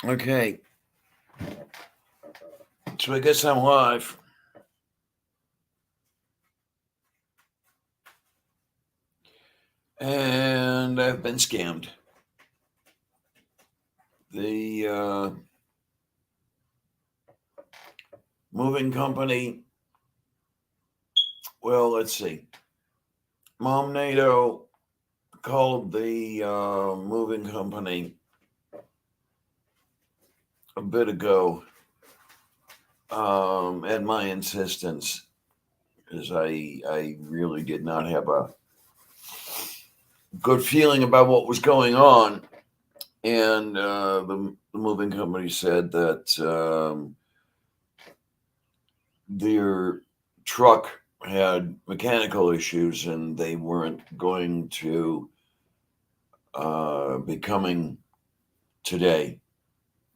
Okay, so I guess I'm live. And I've been scammed. The moving company, well, let's see. Mom NATO called the moving company a bit ago at my insistence, because I really did not have a good feeling about what was going on. And the moving company said that their truck had mechanical issues and they weren't going to be coming today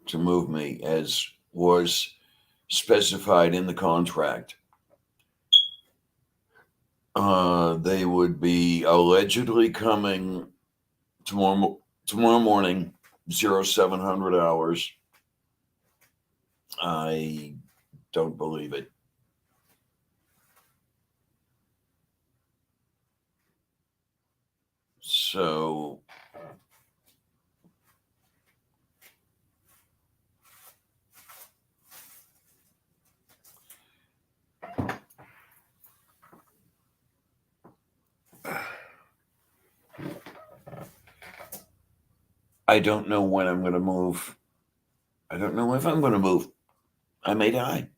to move me as was specified in the contract. They would be allegedly coming tomorrow morning, 0700 hours. I don't believe it. So I don't know when I'm going to move. I don't know if I'm going to move. I may die.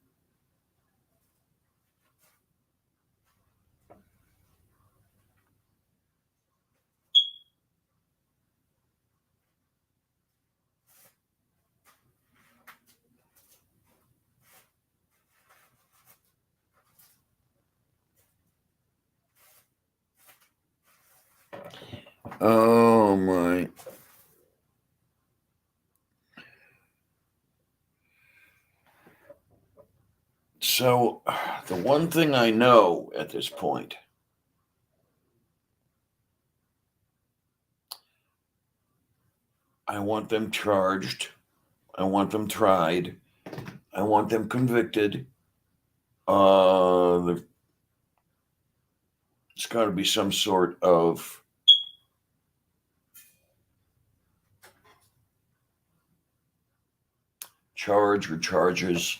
Oh my. So, the one thing I know at this point, I want them charged. I want them tried. I want them convicted. There's got to be some sort of charge or charges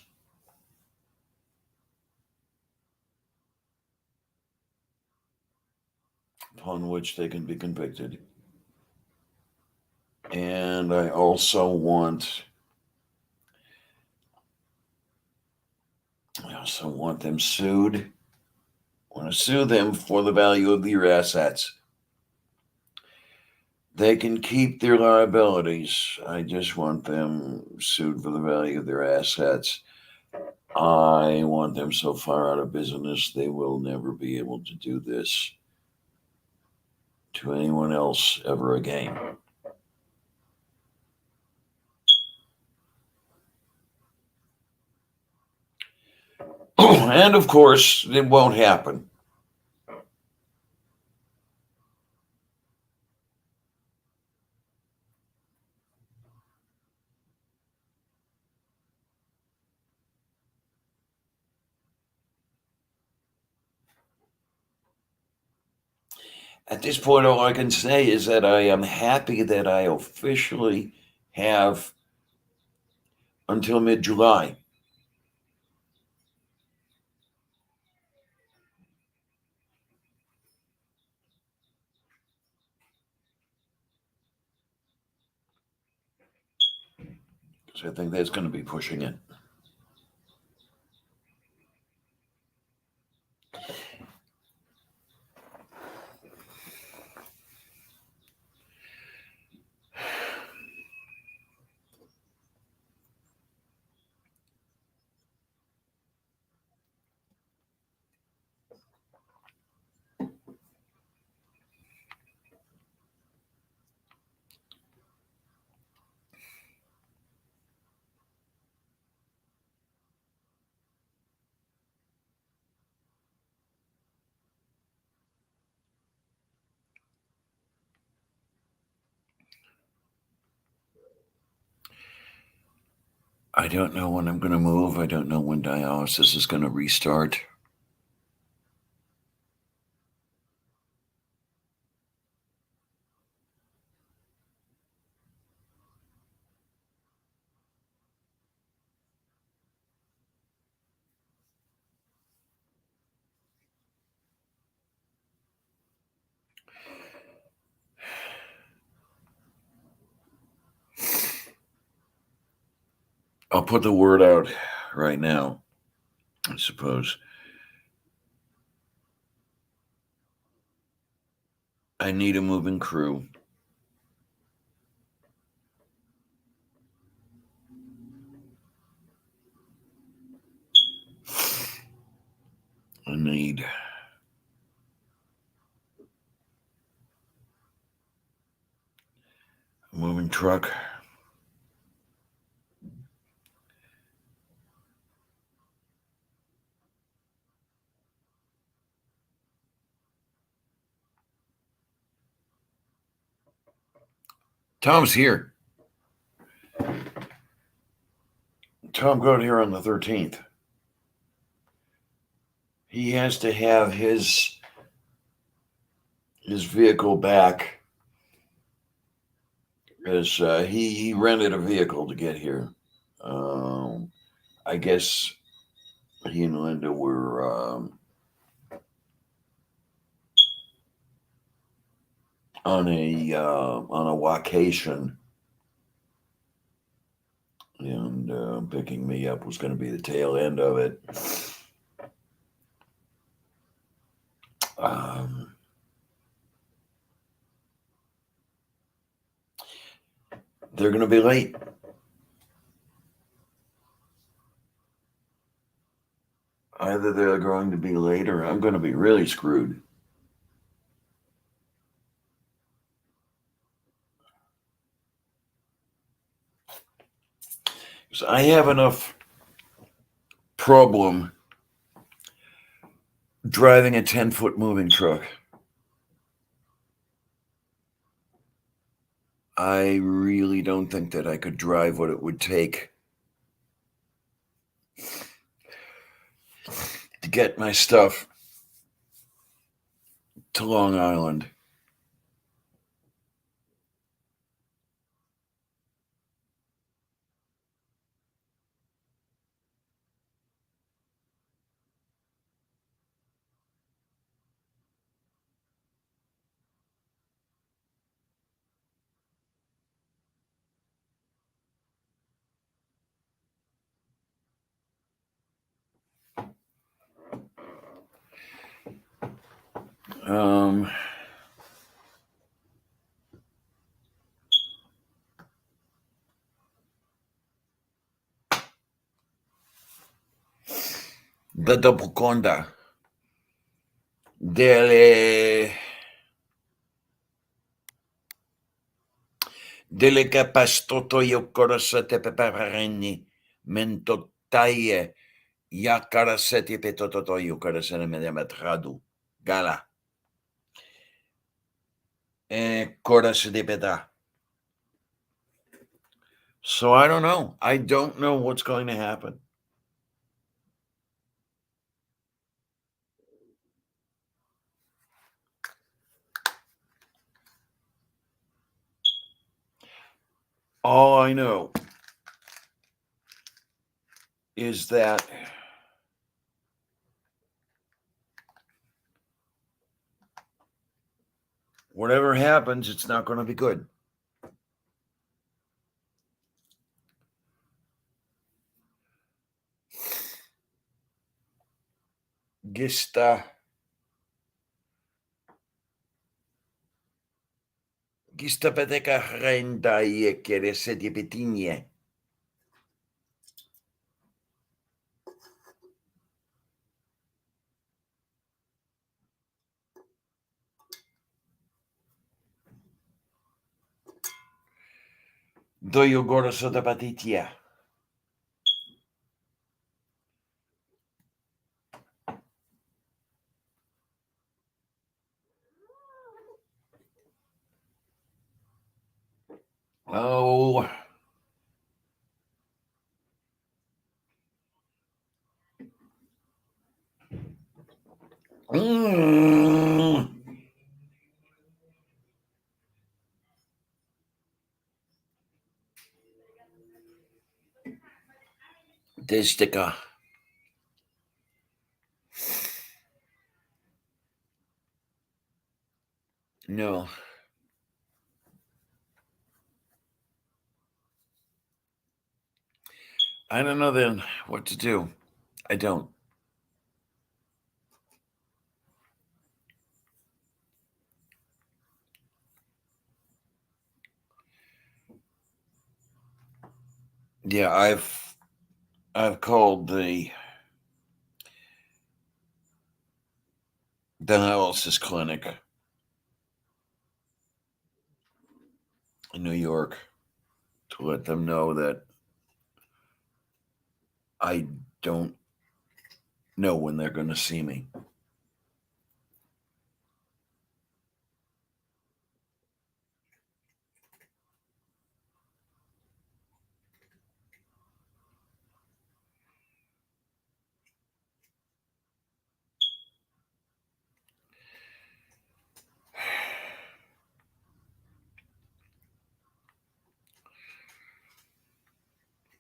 upon which they can be convicted. And I also want them sued. I want to sue them for the value of their assets. They can keep their liabilities. I just want them sued for the value of their assets. I want them so far out of business they will never be able to do this to anyone else ever again. And of course, it won't happen. At this point, all I can say is that I am happy that I officially have until mid July. Because I think that's going to be pushing it. I don't know when I'm going to move. I don't know when dialysis is going to restart. I'll put the word out right now, I suppose. I need a moving crew. I need a moving truck. Tom's here. Tom got here on the 13th. He has to have his vehicle back, as he rented a vehicle to get here. I guess he and Linda were on a vacation, and picking me up was going to be the tail end of it. They're going to be late. Either they're going to be late or I'm going to be really screwed. Because I have enough problem driving a 10-foot moving truck. I really don't think that I could drive what it would take to get my stuff to Long Island. Da dopoconda delle capastotoiokorossa te peparenni mentotaie ja karaseti petototoiukarasene mediametradu gala koras de peta. So I don't know. I don't know what's going to happen. All I know is that whatever happens, it's not going to be good. Gista peteka rendai kereseti petinie. Dojo goroso da patitia. Oh, Distica. No. I don't know then what to do. I don't. Yeah, I've called the dialysis clinic in New York to let them know that I don't know when they're going to see me.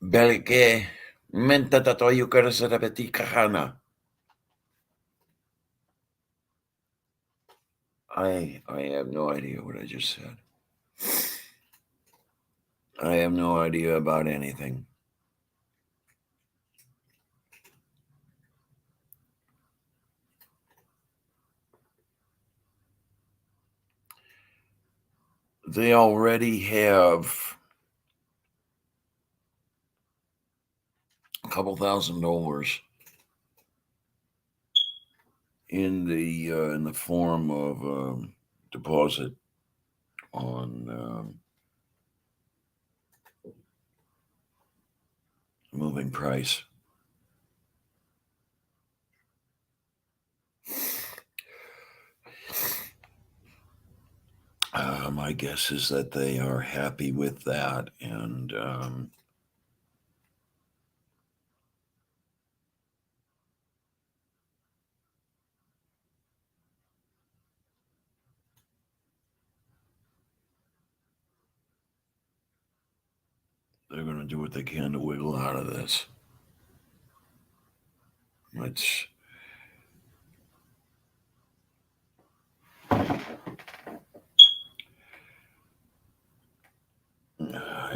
Belke menta tatoyu karasarabeti kahana. I have no idea what I just said. I have no idea about anything. They already have a couple $1,000 in the form of deposit on moving price. My guess is that they are happy with that, and they're going to do what they can to wiggle out of this. It's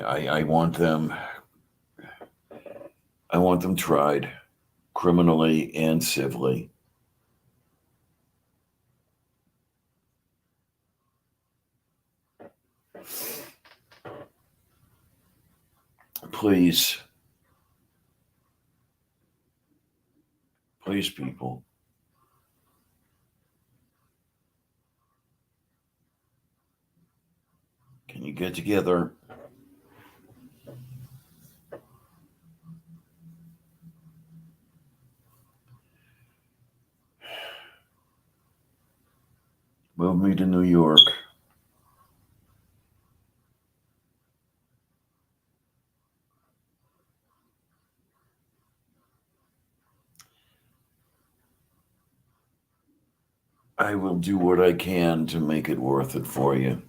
I want them. I want them tried criminally and civilly. Please, please, people. Can you get together? Move me to New York. I will do what I can to make it worth it for you.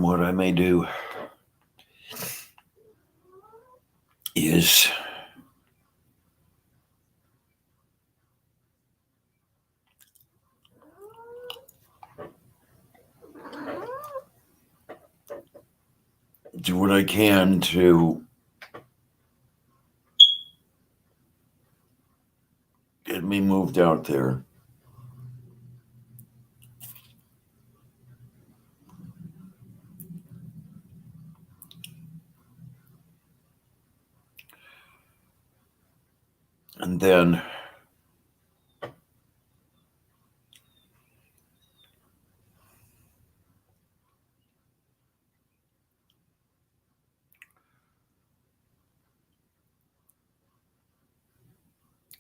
What I may do is do what I can to get me moved out there. And then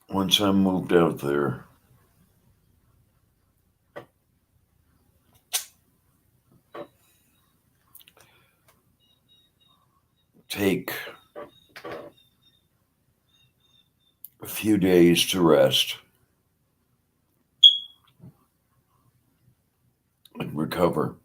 once I'm moved out there, take a few days to rest and recover.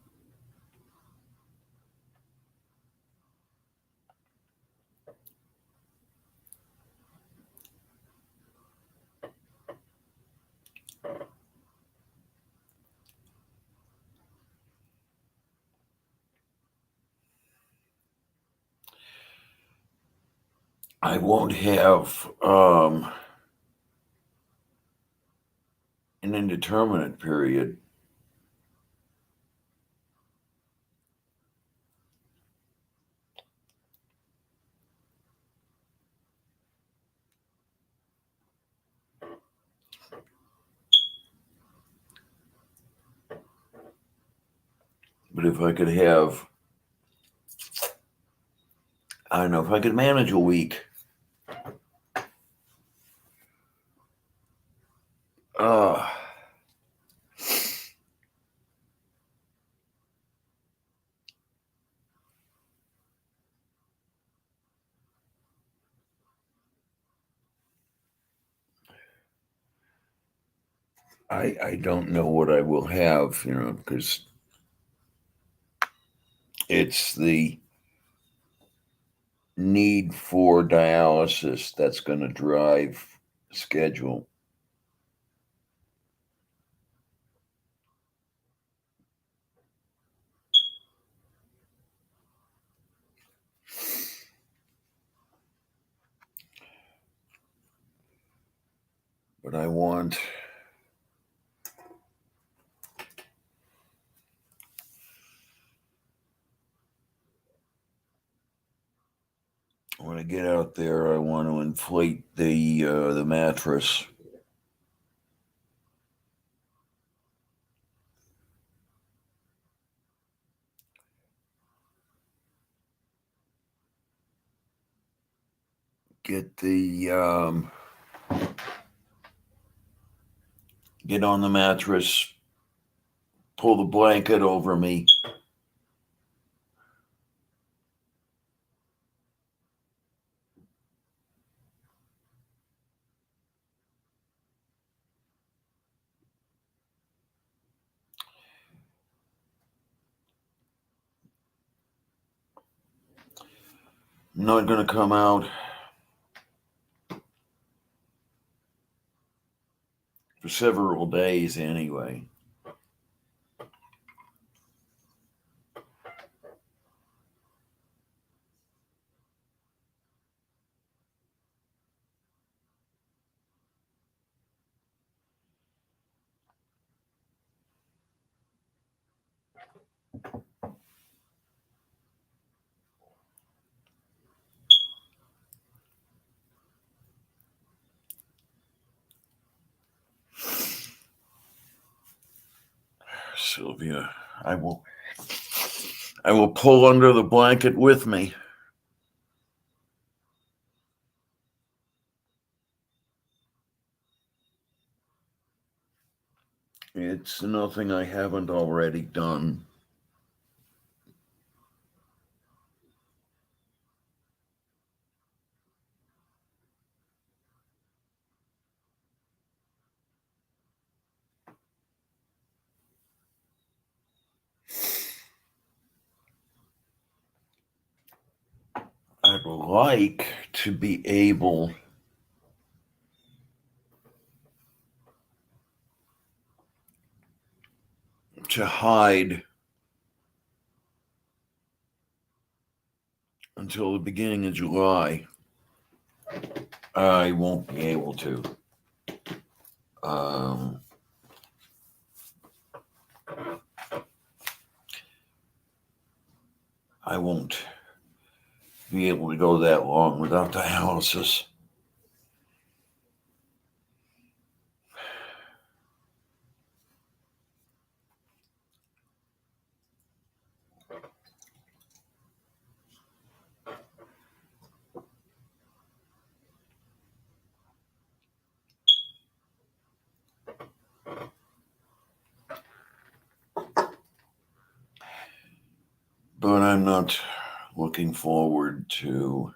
I won't have an indeterminate period. But if I could have, I don't know, if I could manage a week, uh, I don't know what I will have, because it's the need for dialysis that's going to drive schedule. But I want when I get out there, I want to inflate the mattress. Get on the mattress, pull the blanket over me, I'm not going to come out for several days anyway. Sylvia, I will pull under the blanket with me. It's nothing I haven't already done. I'd like to be able to hide until the beginning of July. I won't be able to. Um, I won't be able to go that long without dialysis. But I'm not looking forward to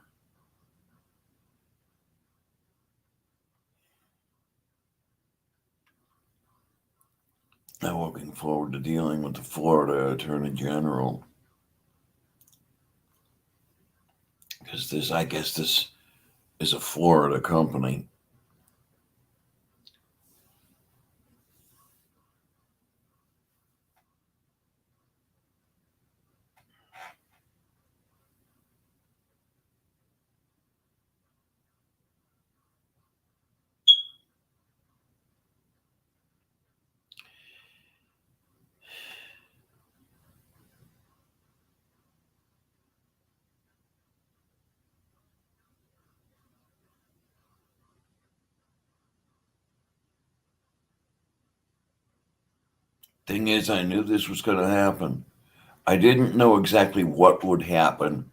dealing with the Florida Attorney General, because I guess this is a Florida company. Thing is, I knew this was going to happen. I didn't know exactly what would happen,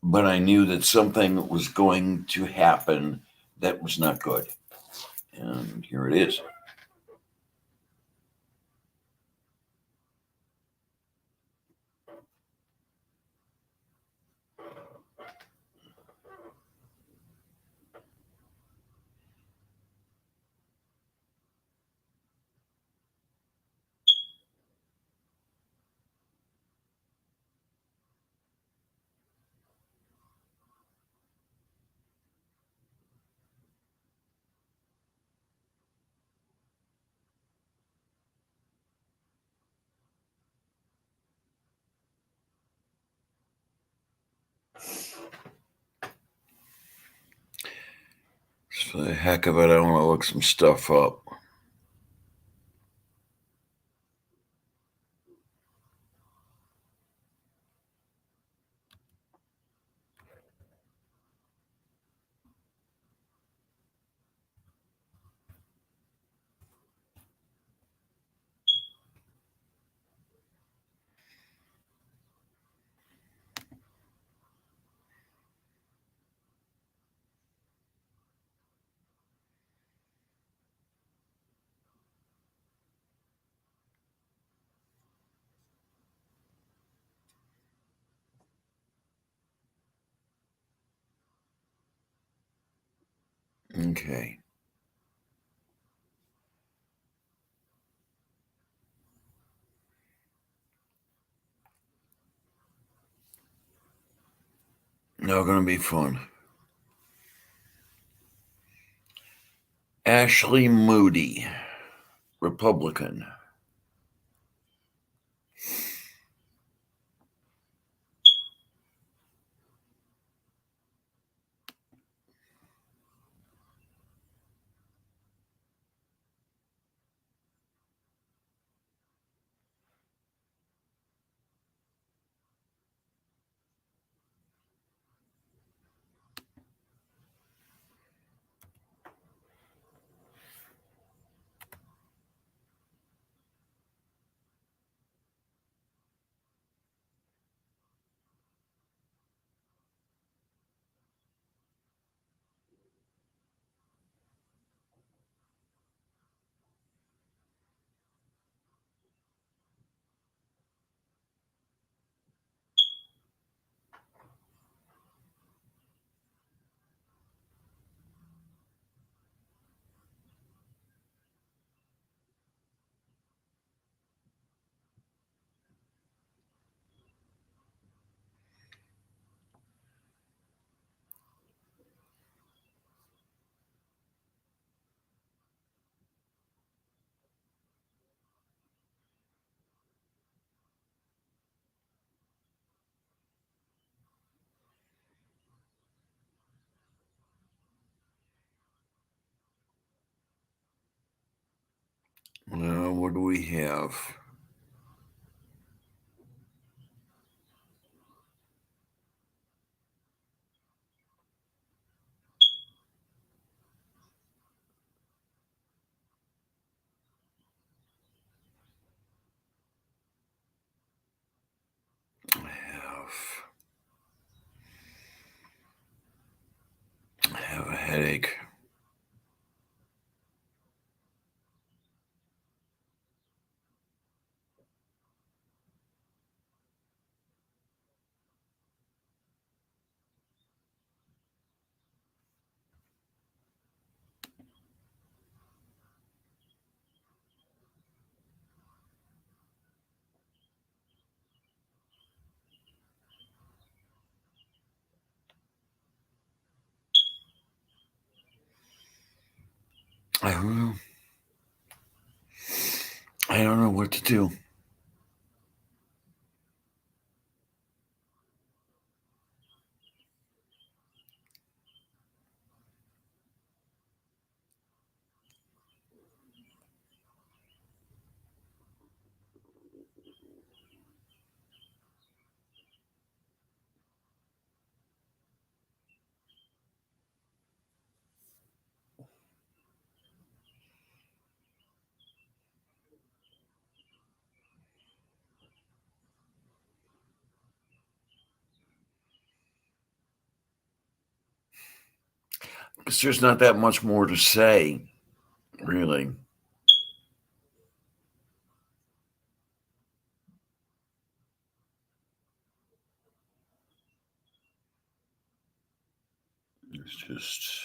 but I knew that something was going to happen that was not good. And here it is. For the heck of it, I want to look some stuff up. Okay. Now going to be fun. Ashley Moody, Republican. What do we have? I have a headache. I don't know. I don't know what to do. Because there's not that much more to say, really. It's just.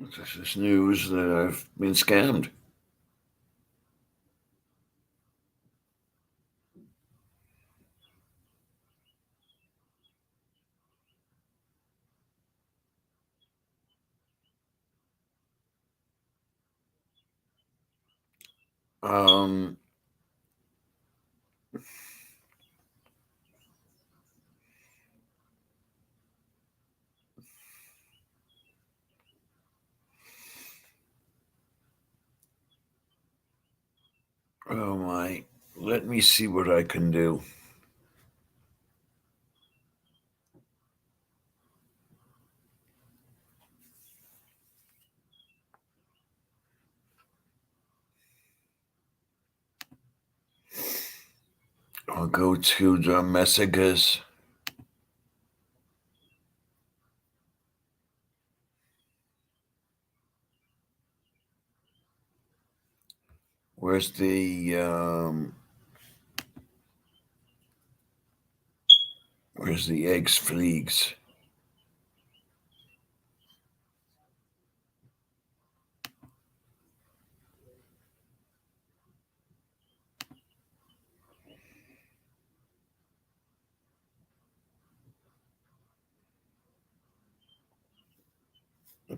It's just this news that I've been scammed. Um, oh my. Let me see what I can do. I'll go to the messages. Where's the eggs fleegs?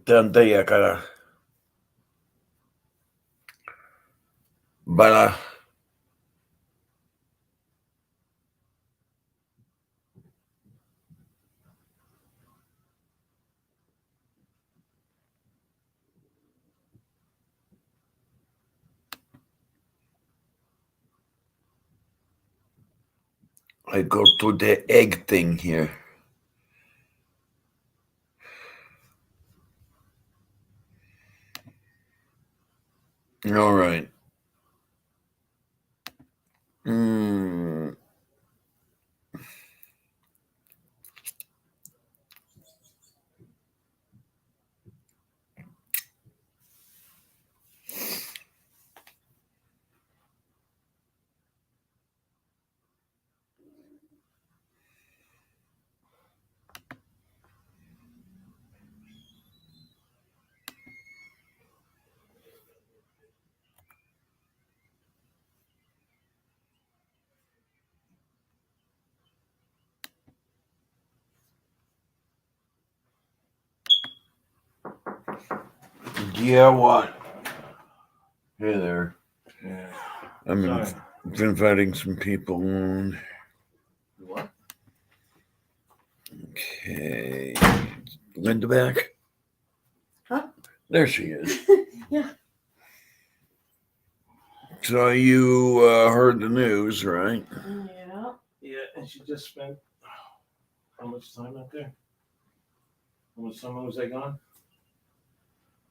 Tante ya cara. Bala. I go to the egg thing here. All right. Hmm. Yeah, what? Hey there. Yeah. I'm in, Sorry. Been inviting some people on. What? Okay. Linda back? Huh? There she is. Yeah. So you heard the news, right? Yeah. Yeah, and she just spent how much time out there? How much time was I gone?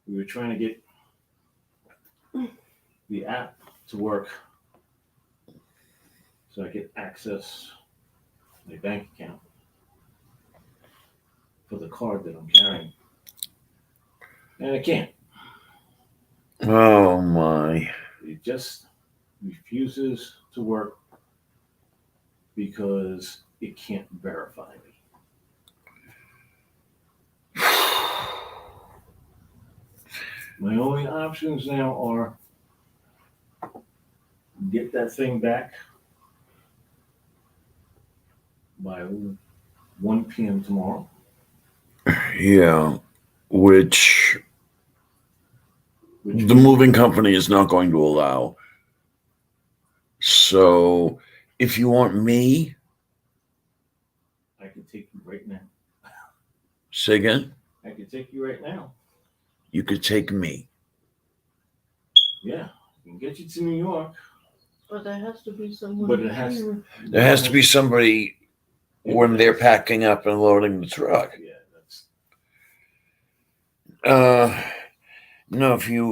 We were trying to get the app to work so I could access my bank account for the card that I'm carrying. And I can't. Oh my. It just refuses to work because it can't verify me. My only options now are get that thing back by 1 p.m. tomorrow. Yeah. Which Which the moving company is not going to allow. So if you want me, I can take you right now. say again, I can take you right now. you could take me. Yeah, I can get you to New York. But there has to be someone. But it has- here. There has to be somebody when they're packing up and loading the truck. Yeah, that's No, if you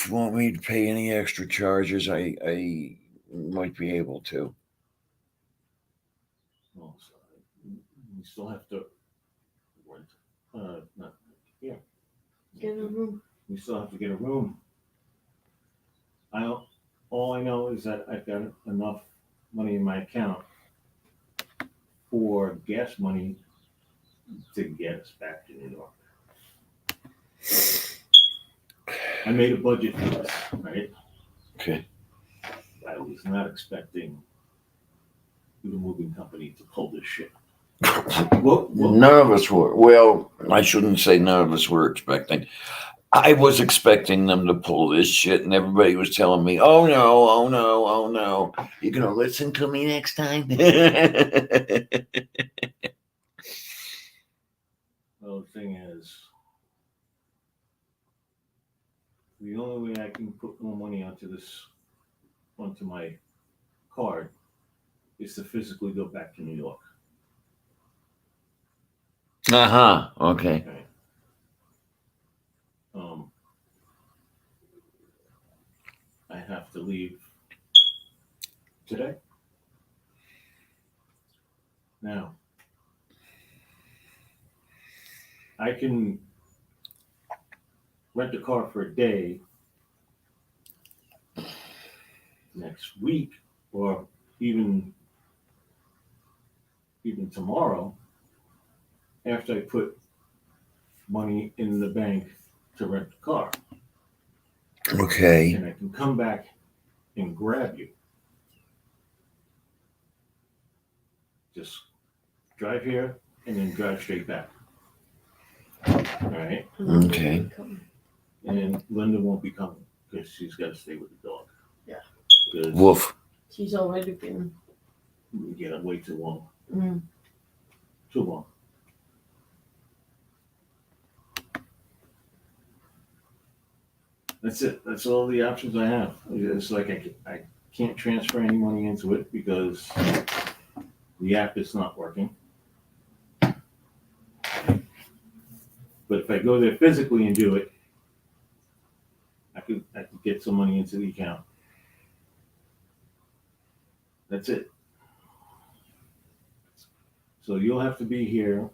want me to pay any extra charges, I might be able to. well, so we still have to rent. Not yeah. Get a room. We still have to get a room. All I know is that I've got enough money in my account for gas money to get us back to New York. I made a budget for this, right? Okay. I was not expecting the moving company to pull this shit. What? None of us were. Well, I shouldn't say none of us were expecting. I was expecting them to pull this shit, and everybody was telling me, "Oh no, oh no, oh no! You're gonna listen to me next time." Well, the thing is, the only way I can put more money onto my card, is to physically go back to New York. Okay. Okay. I have to leave today. Now, I can rent a car for a day next week, or even tomorrow, after I put money in the bank to rent the car, Okay. and I can come back and grab you. Just drive here and then drive straight back. All right, Okay. and Linda won't be coming because she's got to stay with the dog. Yeah. Because Woof. She's already been. Yeah, way too long. Mm. Too long. That's it. That's all the options I have. It's like I can't transfer any money into it because the app is not working. But if I go there physically and do it, I could get some money into the account. That's it. So you'll have to be here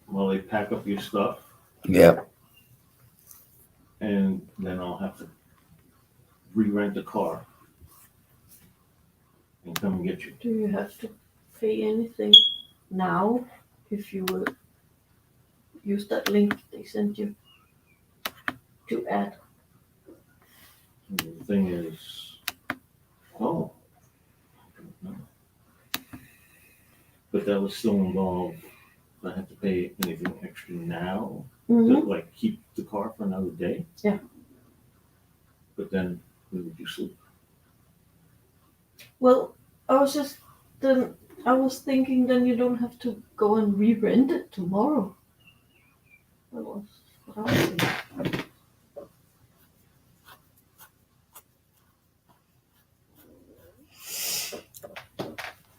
while they pack up your stuff, Yep. and then I'll have to re-rent the car and come and get you. Do you have to pay anything now if you will use that link they sent you to add? And the thing is, oh, I don't know. But that would still involve, I have to pay anything extra now to Mm-hmm. like keep the car for another day. Yeah. But then Where would you sleep? Well, I was thinking then you don't have to go and re-rent it tomorrow. That was what I was thinking.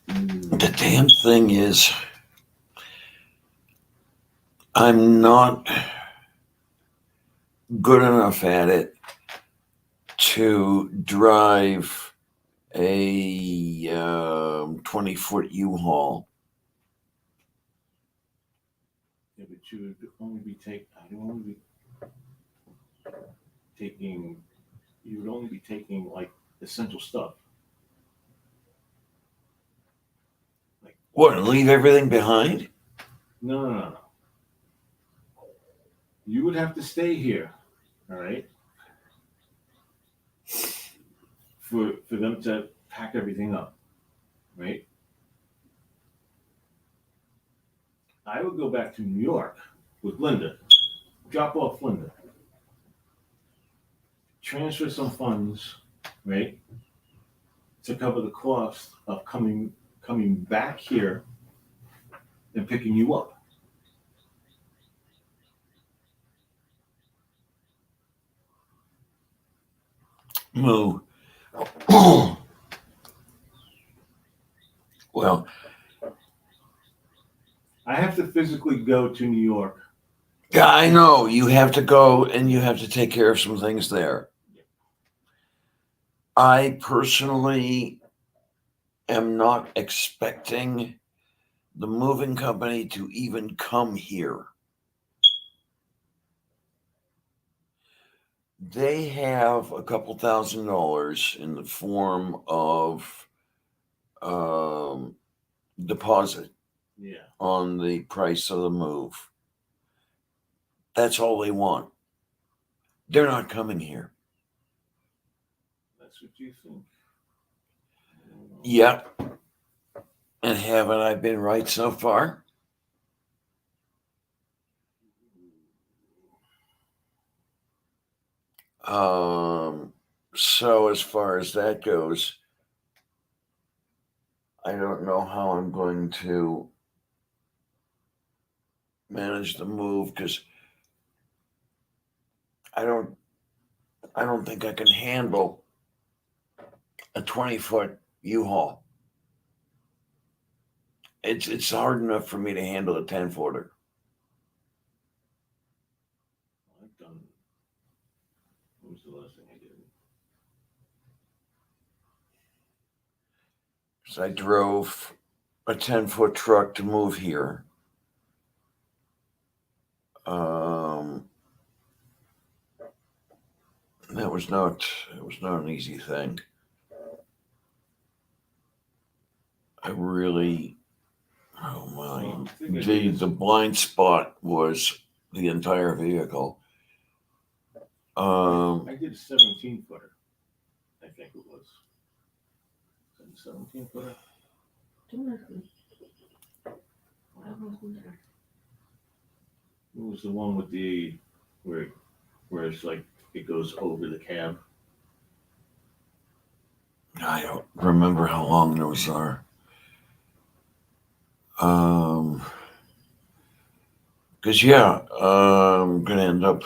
The damn thing is, I'm not good enough at it to drive a 20-foot U-Haul. Yeah, but you would only be you would only be taking like essential stuff. What, and leave everything behind? No. You would have to stay here, all right? For them to pack everything up, right? I would go back to New York with Linda, drop off Linda, transfer some funds, right, to cover the cost of coming back here and picking you up. Moo. Well, I have to physically go to New York. yeah, I know. You have to go and you have to take care of some things there. I personally am not expecting the moving company to even come here. They have a couple $1,000s in the form of deposit Yeah, on the price of the move. That's all they want. They're not coming here. that's what you think. Yep. And haven't I been right so far? So as far as that goes, I don't know how I'm going to manage the move because I don't think I can handle a 20-foot U-Haul. It's hard enough for me to handle a 10-footer. I've done. What was the last thing I did? So I drove a 10-foot truck to move here. It was not an easy thing. I really, oh my, the blind spot was the entire vehicle. I did a 17-footer. I think it was. 17-footer. I wasn't there. It was the one with the where it's like it goes over the cab. I don't remember how long those are. Because I'm gonna end up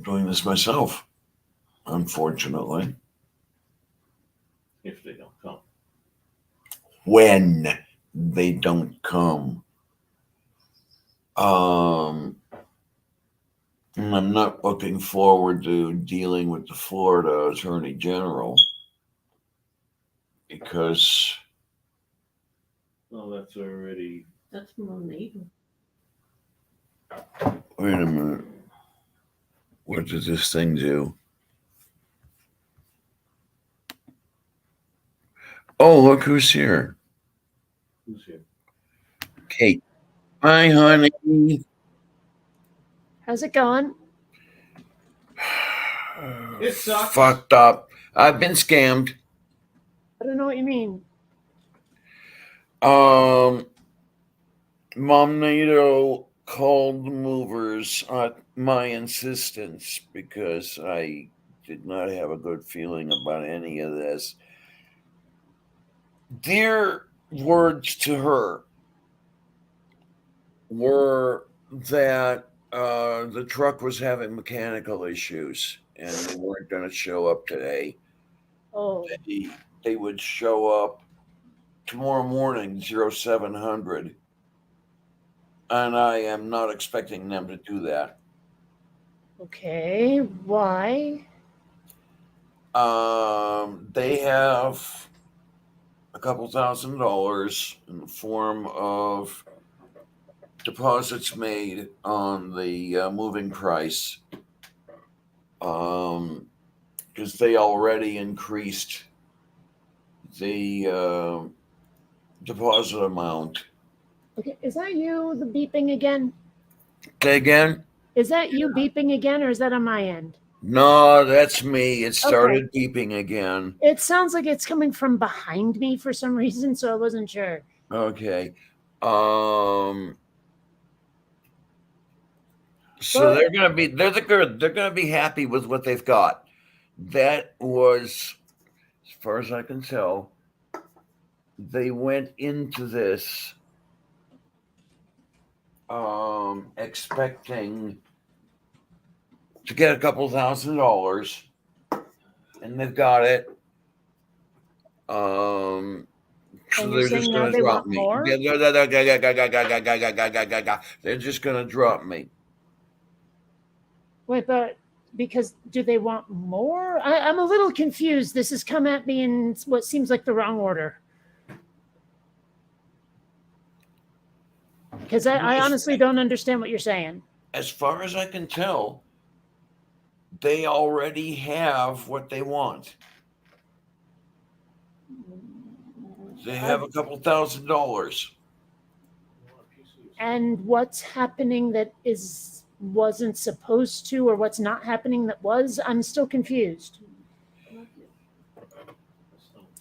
doing this myself, unfortunately. If they don't come. When they don't come. And I'm not looking forward to dealing with the Florida Attorney General because. Well, that's already. That's my neighbor. Wait a minute. What did this thing do? Oh, look who's here. Who's here? Kate. Hi, honey. How's it going? It sucks. Fucked up. I've been scammed. I don't know what you mean. Momnado called the movers at my insistence because I did not have a good feeling about any of this. Their words to her were that the truck was having mechanical issues and they weren't going to show up today. Oh, They would show up tomorrow morning, 0700. And I am not expecting them to do that. okay. Why? They have a couple $1,000s in the form of deposits made on the moving price. Because they already increased the deposit amount. Okay, is that you, the beeping again? Say again? Is that you beeping again, or is that on my end? No, that's me. It started beeping again. It sounds like it's coming from behind me for some reason, so I wasn't sure. Okay. So Well- they're gonna be happy with what they've got. That was, as far as I can tell, they went into this expecting to get a couple $1,000, and they've got it. So And they're you're just saying now gonna they drop want me. more? They're just gonna drop me. Wait, but because do they want more? I'm a little confused. This has come at me in what seems like the wrong order. Because I honestly don't understand what you're saying. As far as I can tell, they already have what they want. They have a couple $1,000. And what's happening that wasn't supposed to, or what's not happening that was? I'm still confused.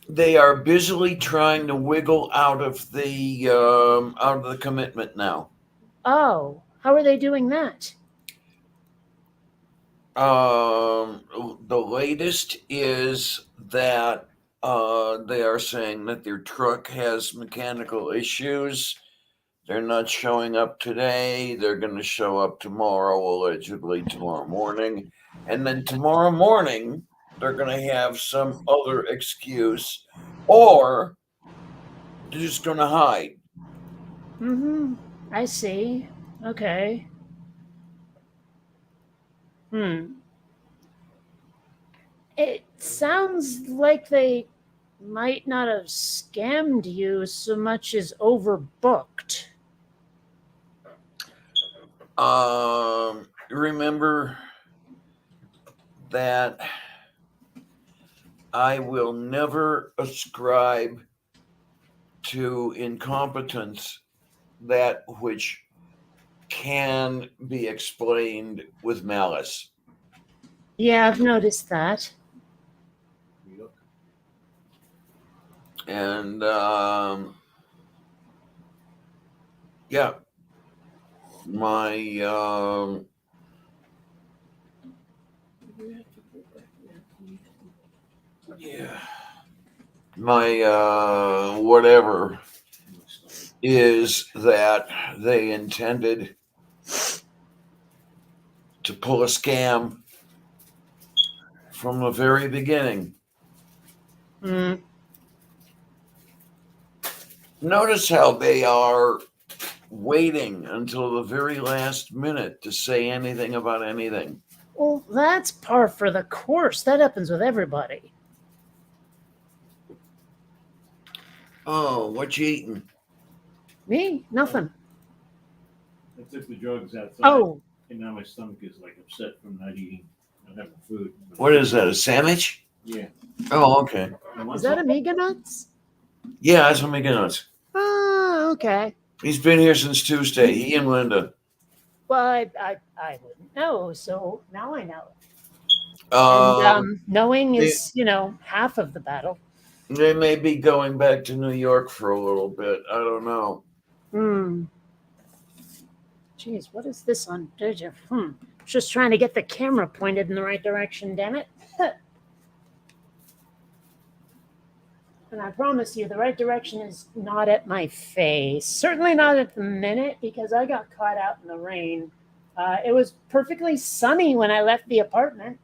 They are busily trying to wiggle out of the commitment now. Oh, how are they doing that? The latest is that they are saying that their truck has mechanical issues. They're not showing up today. They're going to show up tomorrow, allegedly tomorrow morning. And then tomorrow morning, they're going to have some other excuse, or they're just going to hide. Mm-hmm. I see. Okay. It sounds like they might not have scammed you so much as overbooked. Remember that I will never ascribe to incompetence that which can be explained with malice. Yeah, I've noticed that. And yeah, my whatever is that they intended to pull a scam from the very beginning. Mm. Notice how they are waiting until the very last minute to say anything about anything. Well, that's par for the course. That happens with everybody. Oh, what you eating? Me? Nothing. I took the drugs outside. Oh, And now my stomach is like upset from not eating, not having food. What is that, a sandwich? Yeah. Oh, okay. And is that Amiga Nuts? Yeah, that's Amiga Nuts. Oh, okay. He's been here since Tuesday, he and Linda. Well, I wouldn't know, so now I know. And knowing is, half of the battle. They may be going back to New York for a little bit. I don't know. Jeez, what is this on? Just trying to get the camera pointed in the right direction, damn it. And I promise you, the right direction is not at my face. Certainly not at the minute, because I got caught out in the rain. It was perfectly sunny when I left the apartment,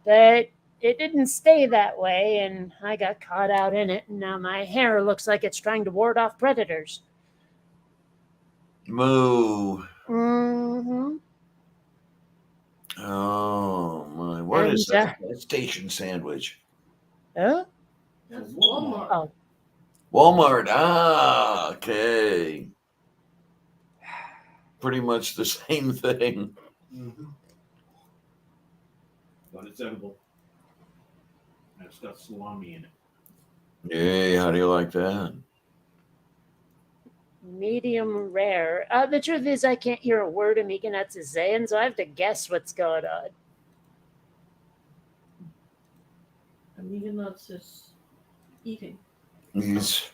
but it didn't stay that way, and I got caught out in it. And now my hair looks like it's trying to ward off predators. Moo. Mm-hmm. Oh my! What is And, that? A station sandwich. Oh? That's Walmart. Walmart. Oh. Walmart. Ah, okay. Pretty much the same thing. Mm-hmm. But it's edible. And it's got salami in it. Yay! How do you like that? Medium rare. The truth is, I can't hear a word Amiga Nuts is saying, so I have to guess what's going on. Amiga Nuts is eating. He's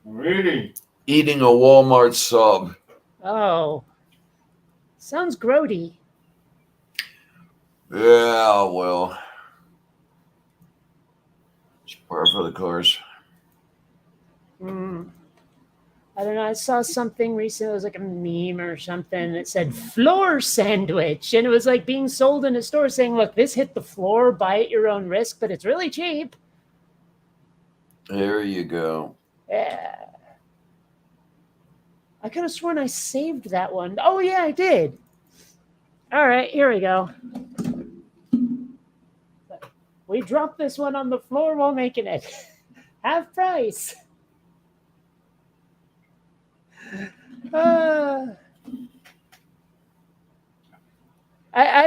Really? eating a Walmart sub. Oh. Sounds grody. Yeah, well, it's par for the course. I don't know. I saw something recently. It was like a meme or something that said floor sandwich. And it was like being sold in a store saying, look, this hit the floor, buy at your own risk, but it's really cheap. There you go. Yeah. I could have sworn I saved that one. Oh, yeah, I did. All right, here we go. We dropped this one on the floor while making it. Half price. I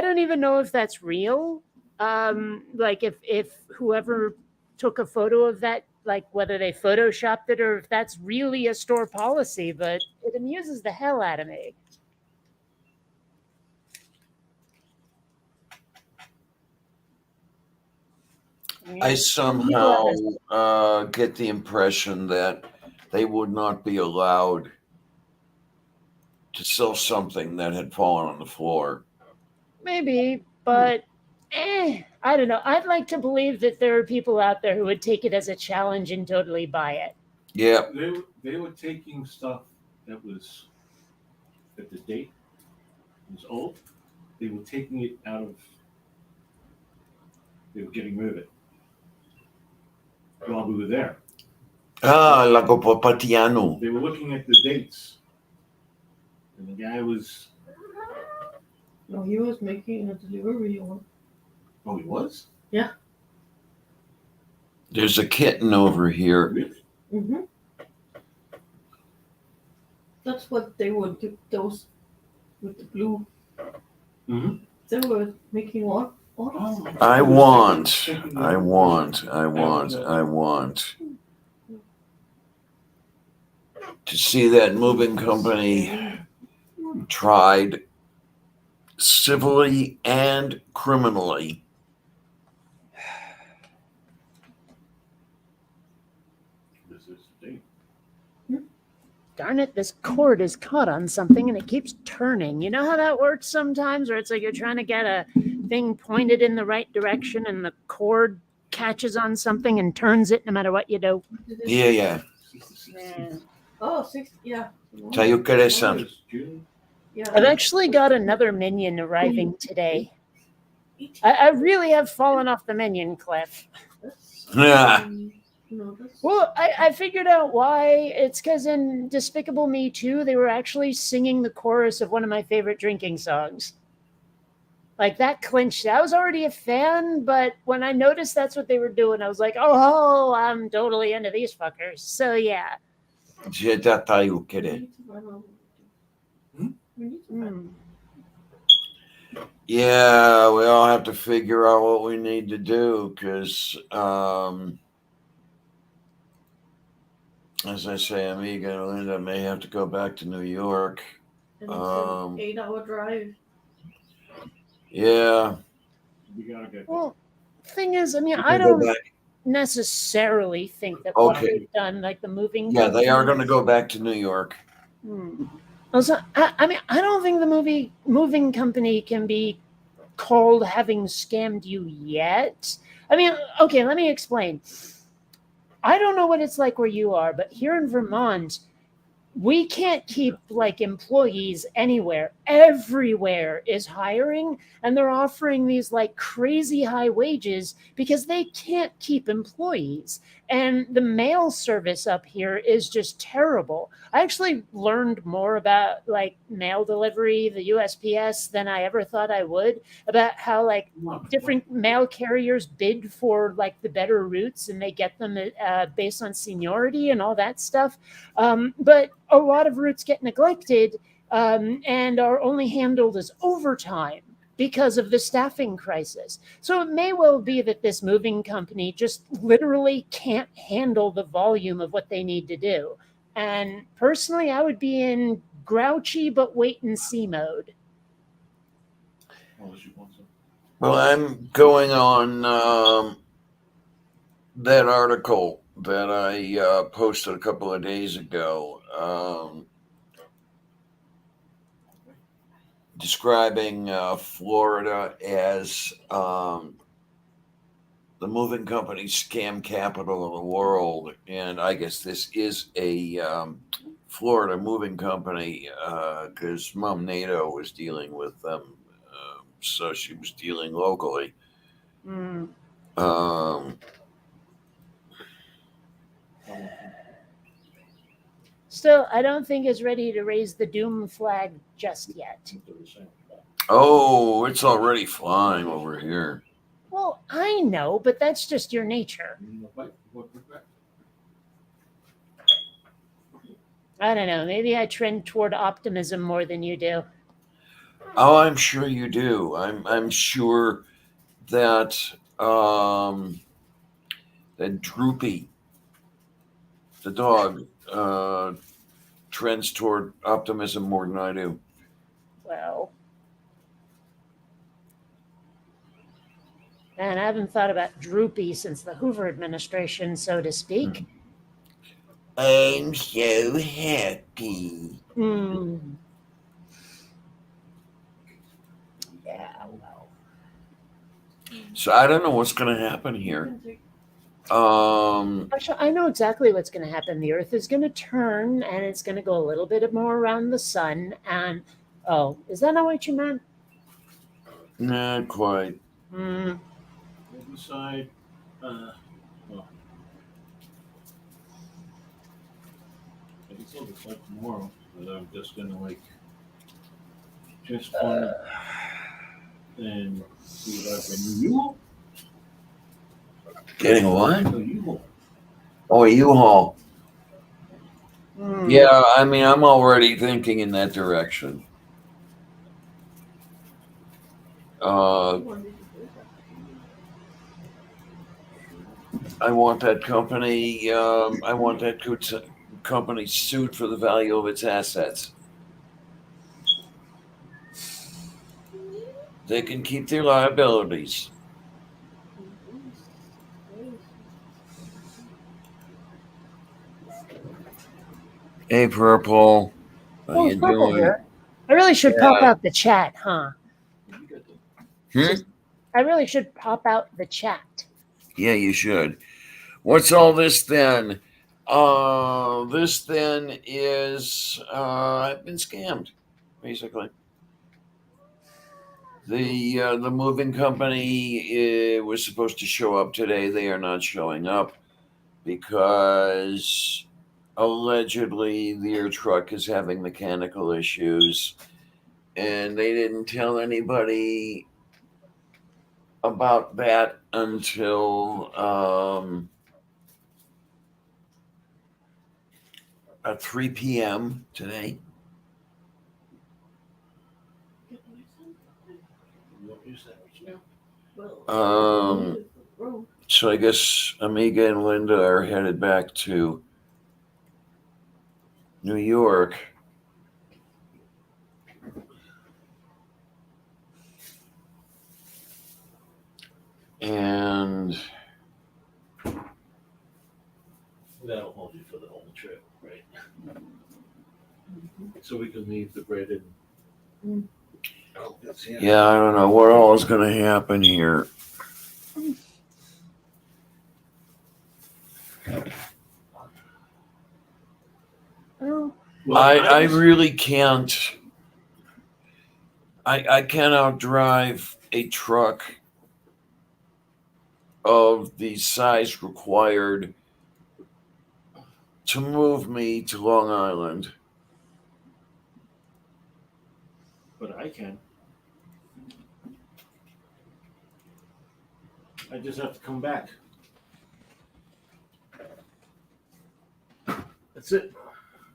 don't even know if that's real. Like if whoever took a photo of that, like whether they photoshopped it or if that's really a store policy, but it amuses the hell out of me. I somehow get the impression that they would not be allowed to sell something that had fallen on the floor. Maybe, but I don't know. I'd like to believe that there are people out there who would take it as a challenge and totally buy it. Yeah, They were taking stuff that was that the date was old. They were taking it out of. They were getting rid of it while we were there. Lago Papatiano. They were looking at the dates, and the guy was. No, he was making a delivery on. Oh, he was. There's a kitten over here. Really? Mm-hmm. That's what they would do. Those with the blue. Mm-hmm. They were making what? Oh, I want to see that moving company tried civilly and criminally. This is the date. Darn it, this cord is caught on something and it keeps turning. You know how that works sometimes, where it's like you're trying to get a thing pointed in the right direction and the cord catches on something and turns it no matter what you do. Yeah. Oh, 60, yeah. Tell you que eres Oh, it's June. Yeah. I've actually got another minion arriving today. I really have fallen off the minion cliff. Yeah. No, that's, Well, I figured out why. It's because in Despicable Me 2, they were actually singing the chorus of one of my favorite drinking songs. Like, that clinched. I was already a fan, but when I noticed that's what they were doing, I was like, oh, I'm totally into these fuckers. So, yeah. Jeda tayo we kere. need to find out what we Hmm? do. We need to find Yeah, we all have to figure out what we need to do because, as I say, Amiga and Linda may have to go back to New York. And it's Um, an 8-hour drive. Yeah. We gotta get. Well, thing is, I mean, we I can go don't back. necessarily think that what Okay. they've done, like the moving. Yeah, they are going to companies- go back to New York. Also, I mean, I don't think the moving company can be called having scammed you yet. I mean, okay, let me explain. I don't know what it's like where you are, but here in Vermont, we can't keep like employees anywhere. Everywhere is hiring, and they're offering these like crazy high wages because they can't keep employees. And the mail service up here is just terrible. I actually learned more about like mail delivery, the USPS, than I ever thought I would, about how like different mail carriers bid for like the better routes and they get them based on seniority and all that stuff. But a lot of routes get neglected and are only handled as overtime because of the staffing crisis. So it may well be that this moving company just literally can't handle the volume of what they need to do. And personally, I would be in grouchy but wait and see mode. Unless you want some. Well, I'm going on that article that I posted a couple of days ago, describing Florida as the moving company scam capital of the world. And I guess this is a Florida moving company because Mom NATO was dealing with them. So she was dealing locally. Mm. Still, I don't think it's ready to raise the doom flag just yet. Oh, it's already flying over here. Well, I know, but that's just your nature. I don't know. Maybe I trend toward optimism more than you do. Oh, I'm sure you do. I'm sure that that Droopy, the dog, trends toward optimism more than I do. Well, and I haven't thought about Droopy since the Hoover administration, so to speak. I'm so happy. Hmm. Yeah, well. So I don't know what's going to happen here. Actually, I know exactly what's going to happen. The Earth is going to turn, and it's going to go a little bit more around the sun. And oh, is that not what you meant? Not quite. Hmm. We'll decide. Well, I guess I'll decide tomorrow whether I'm just gonna like just fun and see if I can U-Haul. Getting a what? No, U-Haul. Oh, a U-Haul. Hmm. Yeah, I mean, I'm already thinking in that direction. I want that company. I want that company sued for the value of its assets. They can keep their liabilities. Hey, Purple. How Oh, you it's Purple doing? here. I really should pop out the chat, huh? Hmm? I really should pop out the chat. Yeah, you should. What's all this then? This then is I've been scammed, basically. The moving company was supposed to show up today. They are not showing up because allegedly their truck is having mechanical issues, and they didn't tell anybody about that until at 3 p.m. today. So I guess Amiga and Linda are headed back to New York. And That'll hold you for the whole trip, right? So we can leave the bread in. Mm. Oh, that's Yeah, I don't know what all is going to happen here. Oh, Well, I was- really can't. I cannot drive a truck of the size required to move me to Long Island. But I can. I just have to come back. That's it.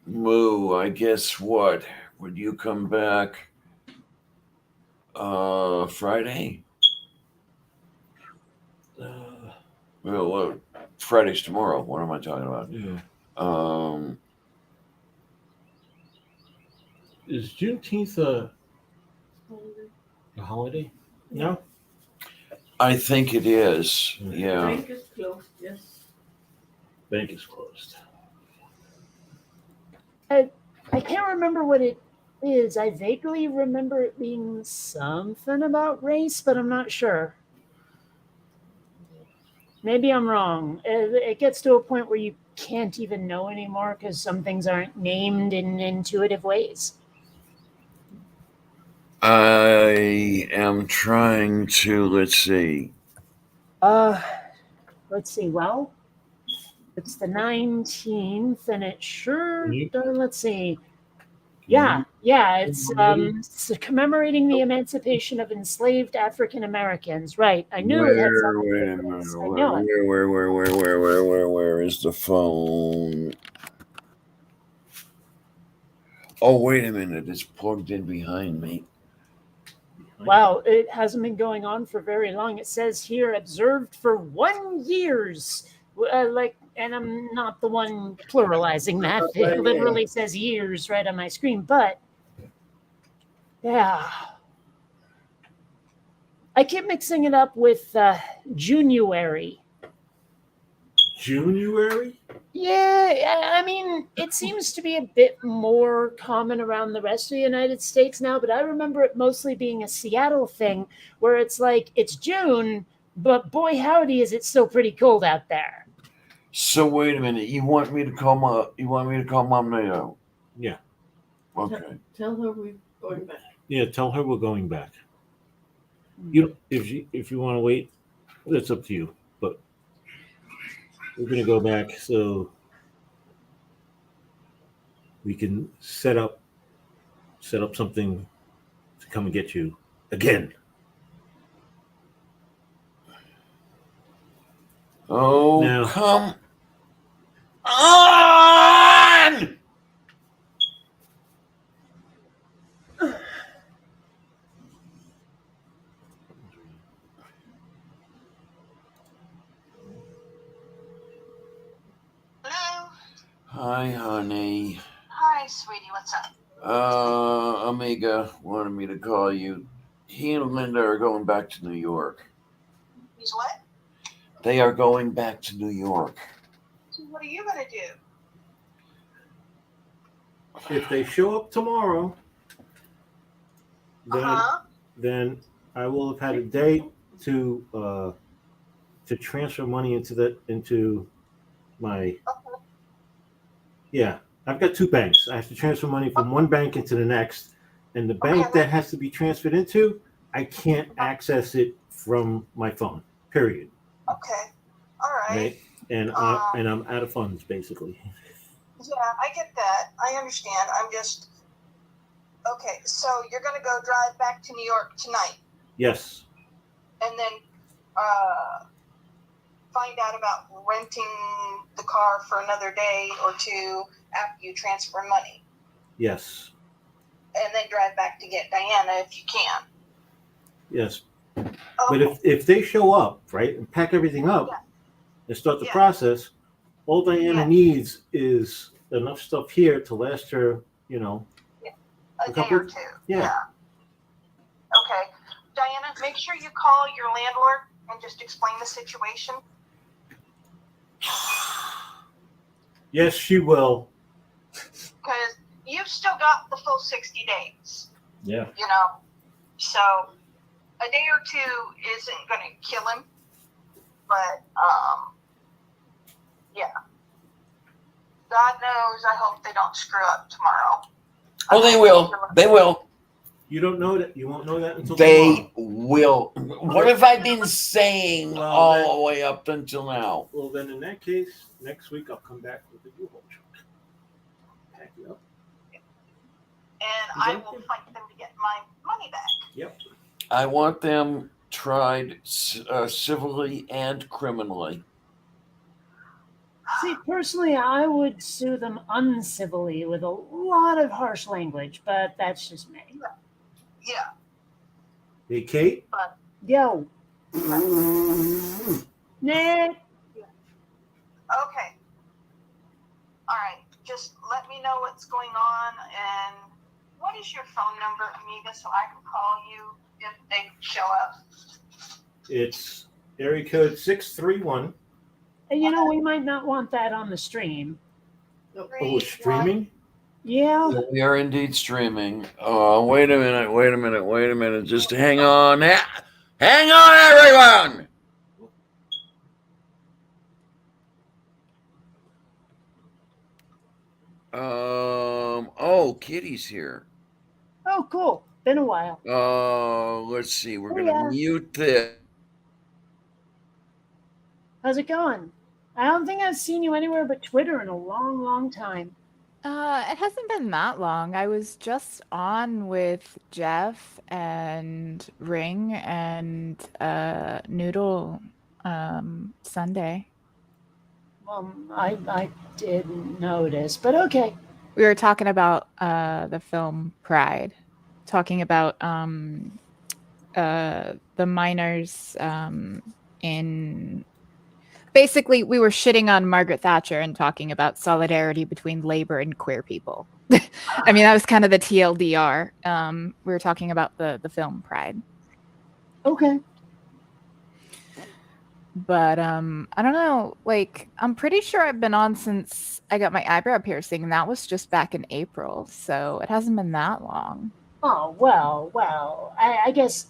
Moo, I guess what? Would you come back Friday? Well, Friday's tomorrow. What am I talking about? Yeah. Is Juneteenth a holiday? No. I think it is. Yeah. Bank is closed, yes. Bank is closed. I can't remember what it is. I vaguely remember it being something about race, but I'm not sure. Maybe I'm wrong. It gets to a point where you can't even know anymore because some things aren't named in intuitive ways. I am trying to, let's see. Let's see. Well, it's the 19th, and it sure. Let's see. Yeah, it's commemorating the emancipation of enslaved African Americans. Right. I knew it had something Wait to a do with minute. this. I know it. Where is the phone? Oh, wait a minute. It's plugged in behind me. Wow, it hasn't been going on for very long. It says here observed for 1 years. And I'm not the one pluralizing that. It literally says years right on my screen. But yeah, I keep mixing it up with January. January? Yeah, I mean, it seems to be a bit more common around the rest of the United States now, but I remember it mostly being a Seattle thing where it's like, it's June, but boy, howdy, is it still pretty cold out there. So wait a minute. You want me to call Mom now? Yeah. Okay. Tell her we're going back. Yeah, tell her we're going back. You if you want to wait, that's up to you. But we're gonna go back so we can set up something to come and get you again. Oh, Now- come on! Hello. Hi, honey. Hi, sweetie. What's up? Amiga wanted me to call you. He and Linda are going back to New York. He's what? They are going back to New York. So what are you gonna do? If they show up tomorrow, then I will have had a day to transfer money into my. Yeah, I've got two banks. I have to transfer money from one bank into the next, and the bank that has to be transferred into, I can't access it from my phone. Period. Okay. All right. Right? And I'm out of funds basically. Yeah, I get that. I understand. I'm just okay. So you're gonna go drive back to New York tonight, Yes. and then find out about renting the car for another day or two after you transfer money, Yes. and then drive back to get Diana if you can. Yes. Okay. But if they show up, right, and pack everything up and start the process, all Diana needs is enough stuff here to last her, a day or two. Yeah. Okay. Diana, make sure you call your landlord and just explain the situation. Yes, she will. Because you've still got the full 60 days. Yeah. You know, so a day or two isn't going to kill him, but yeah. God knows, I hope they don't screw up tomorrow. Oh, they will. They will. You don't know that. You won't know that until They tomorrow. will. What have I been saying Well, all the way up until now? Well, then in that case, next week I'll come back with a U-Haul truck. Pack you up. And I will fight them to get my money back. Yep. I want them tried civilly and criminally. See, personally, I would sue them uncivilly with a lot of harsh language, but that's just me. Yeah. Hey, Kate. Yo. Nick. Okay. All right. Just let me know what's going on. And what is your phone number, Amiga, so I can call you if they show up? It's area code 631. And you know, we might not want that on the stream. Oh, it's streaming? Yeah. We are indeed streaming. Oh, wait a minute. Just hang on. Hang on, everyone. Oh, Kitty's here. Oh, cool. Been a while. Let's see. We're Oh, going to yeah. mute this. How's it going? I don't think I've seen you anywhere but Twitter in a long, long time. It hasn't been that long. I was just on with Jeff and Ring and Noodle Sunday. Well, I didn't notice, but okay. We were talking about the film Pride, talking about the miners in. Basically, we were shitting on Margaret Thatcher and talking about solidarity between labor and queer people. I mean, that was kind of the TLDR. We were talking about the film Pride. Okay. But I don't know, like, I'm pretty sure I've been on since I got my eyebrow piercing, and that was just back in April, so it hasn't been that long. Oh, well, I guess,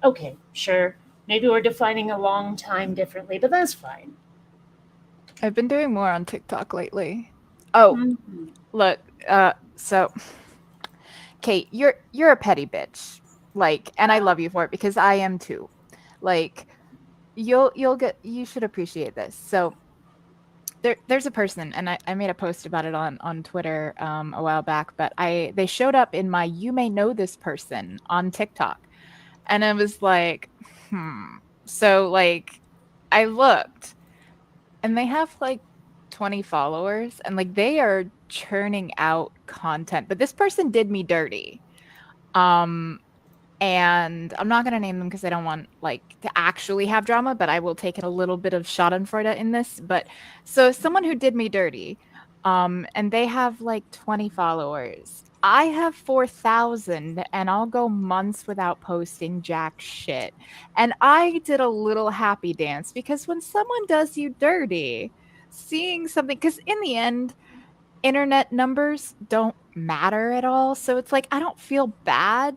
okay, sure. Maybe we're defining a long time differently, but that's fine. I've been doing more on TikTok lately. Oh, Mhm. look, so Kate, you're a petty bitch. Like, and I love you for it because I am too. Like, you should appreciate this. So there's a person, and I made a post about it on Twitter a while back, but they showed up in my You May Know This Person on TikTok. And I was like, So like I looked, and they have like 20 followers, and like they are churning out content, but this person did me dirty. And I'm not going to name them because I don't want like to actually have drama, but I will take a little bit of schadenfreude in this. But so someone who did me dirty, and they have like 20 followers. I have 4,000, and I'll go months without posting jack shit. And I did a little happy dance because when someone does you dirty, seeing something, because in the end, internet numbers don't matter at all. So it's like, I don't feel bad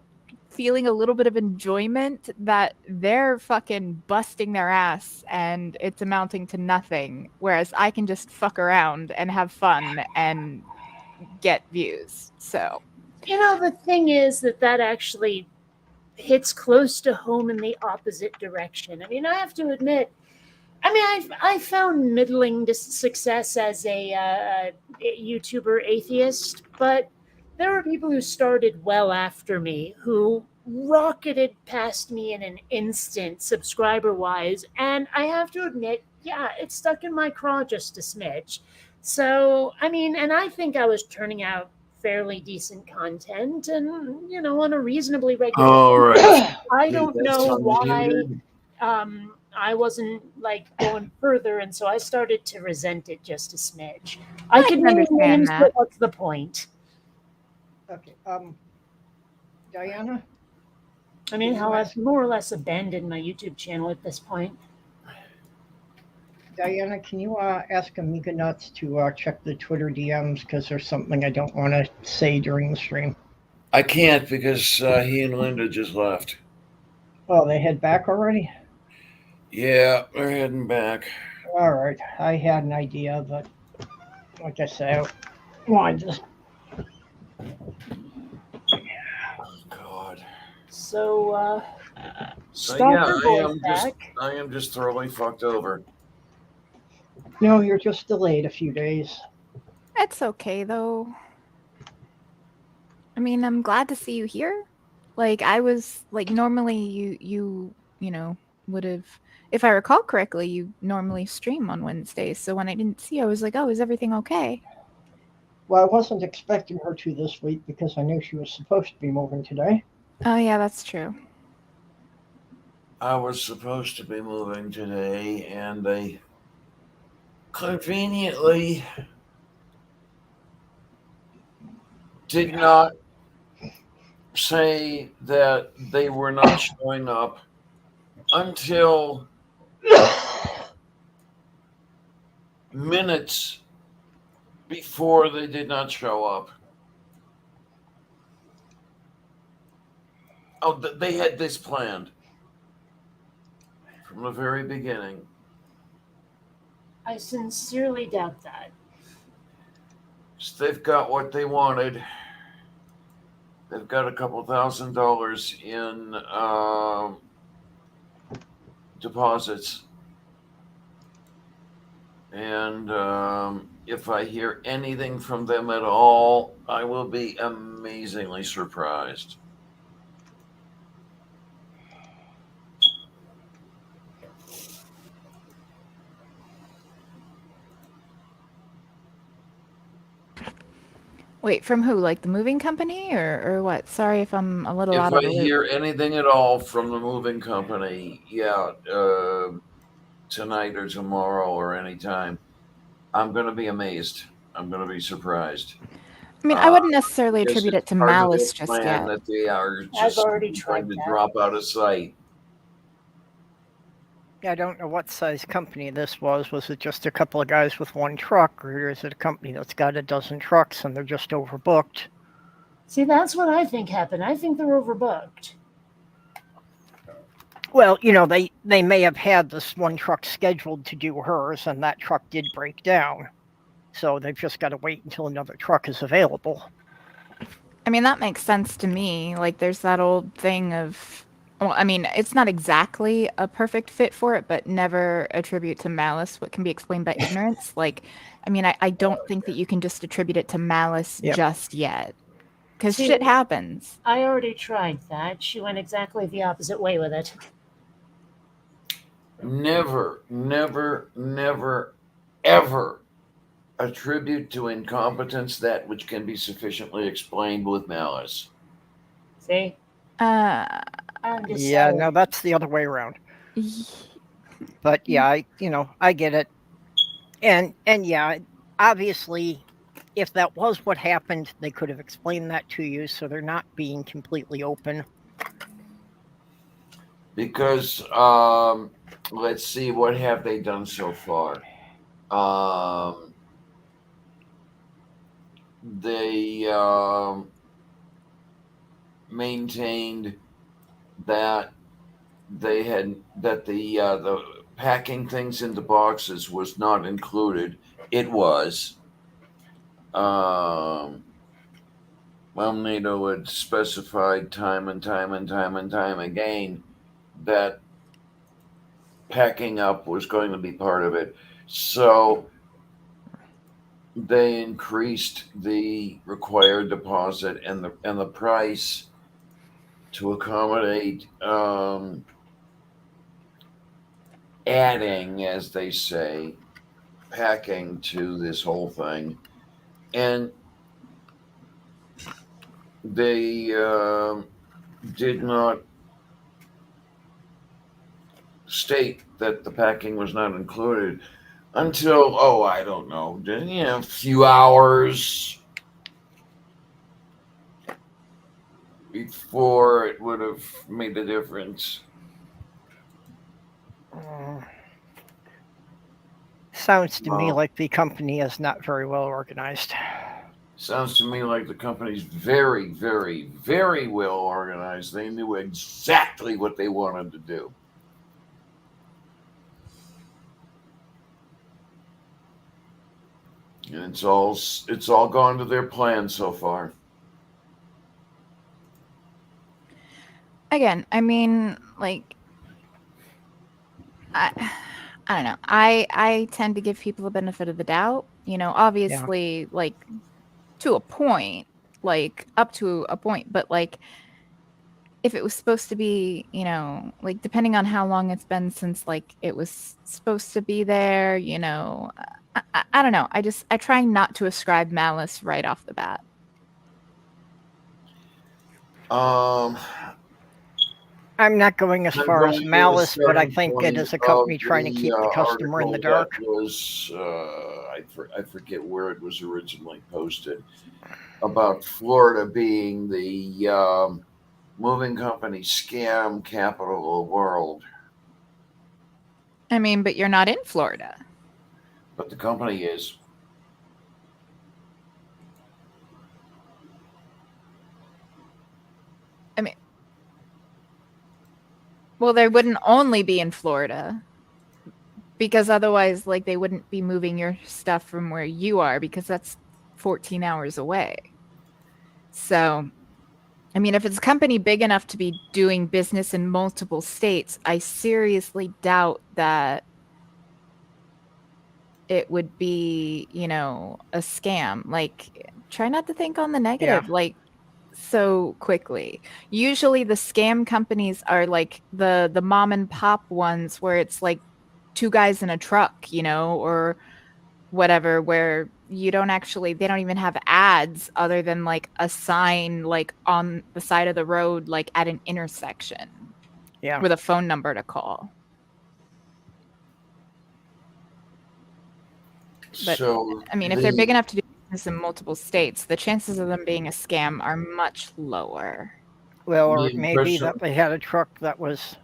feeling a little bit of enjoyment that they're fucking busting their ass and it's amounting to nothing. Whereas I can just fuck around and have fun and get views. So, You know, the thing is that actually hits close to home in the opposite direction. I mean, I have to admit, I found middling success as a YouTuber atheist, but there are people who started well after me who rocketed past me in an instant, subscriber-wise, and I have to admit, yeah, it stuck in my craw just a smidge. So, I mean, and I think I was turning out fairly decent content and, you know, on a reasonably regular All right. I don't That's know why unmuted. I wasn't like going further, and so I started to resent it just a smidge. I can can name understand names, that. but what's the point? Okay. Diana? I mean, how I've more or less abandoned my YouTube channel at this point. Diana, can you ask Amiga Nuts to check the Twitter DMs because there's something I don't want to say during the stream. I can't because he and Linda just left. Oh, they head back already? Yeah, they're heading back. All right. I had an idea, but like I say, I wanted to. Oh, God. So, Yeah, Stalker Boy's back. I am just thoroughly fucked over. No, you're just delayed a few days. It's okay though. I mean, I'm glad to see you here. Like I was like normally you know would have, if I recall correctly, you normally stream on Wednesdays. So when I didn't see you, I was like, "Oh, is everything okay?" Well, I wasn't expecting her to this week because I knew she was supposed to be moving today. Oh, yeah, that's true. I was supposed to be moving today, and they conveniently did not say that they were not showing up until minutes before they did not show up. Oh, they had this planned from the very beginning. I sincerely doubt that. So they've got what they wanted. They've got a couple $1,000 in deposits. And if I hear anything from them at all, I will be amazingly surprised. Wait, from who? Like the moving company or what? Sorry if I'm a little If out of I the loop. hear anything at all from the moving company, tonight or tomorrow or anytime, I'm going to be amazed. I'm going to be surprised. I mean, I wouldn't necessarily Because attribute it it's to part of their malice just plan yet. that they are I've just already going tried to that. drop out of sight. I don't know what size company this was. Was it just a couple of guys with one truck, or is it a company that's got a dozen trucks and they're just overbooked? See, that's what I think happened. I think they're overbooked. Well, they may have had this one truck scheduled to do hers, and that truck did break down. So they've just got to wait until another truck is available. I mean, that makes sense to me. Like, there's that old thing of, well, I mean, it's not exactly a perfect fit for it, but never attribute to malice what can be explained by ignorance. Like, I mean, I don't think that you can just attribute it to malice Yep. just yet. Because See, shit happens. I already tried that. She went exactly the opposite way with it. Never, never, never, ever attribute to incompetence that which can be sufficiently explained with malice. See? Uh, I'm just Yeah, saying. no, that's the other way around. y- But yeah, I get it. And yeah, obviously, if that was what happened, they could have explained that to you, so they're not being completely open. Because let's see, what have they done so far? They maintained that the packing things into boxes was not included. It was. Well, NATO had specified time and time again that packing up was going to be part of it. So they increased the required deposit and the price to accommodate adding, as they say, packing to this whole thing. And they did not state that the packing was not included until, I don't know, a few hours before it would have made a difference. Sounds to me Well, like the company is not very well organized. sounds to me like the company's very, very, very well organized. They knew exactly what they wanted to do. And it's all gone to their plan so far. Again, I mean, like, I don't know. I tend to give people the benefit of the doubt. You know, obviously, like to a point, like up to a point, but like if it was supposed to be, you know, like depending on how long it's been since like it was supposed to be there, you know, I don't know. I try not to ascribe malice right off the bat. Um, I'm not going as I'm far as going with the malice, but I starting think it point is a of company trying to the keep the customer in the article dark. that was, I forget where it was originally posted, about Florida being the moving company scam capital of the world. I mean, but you're not in Florida. But the company is. I mean, well, they wouldn't only be in Florida because otherwise, like, they wouldn't be moving your stuff from where you are because that's 14 hours away. So, I mean, if it's a company big enough to be doing business in multiple states, I seriously doubt that it would be, you know, a scam. Like, try not to think on the negative. Like, so quickly. Usually the scam companies are like the mom and pop ones where it's like two guys in a truck, you know, or whatever, where you don't actually they don't even have ads other than like a sign like on the side of the road like at an intersection Yeah. with a phone number to call. But So I mean, if they're big enough to do business in multiple states, the chances of them being a scam are much lower. Well, or the it may be impression, that they had a truck that was,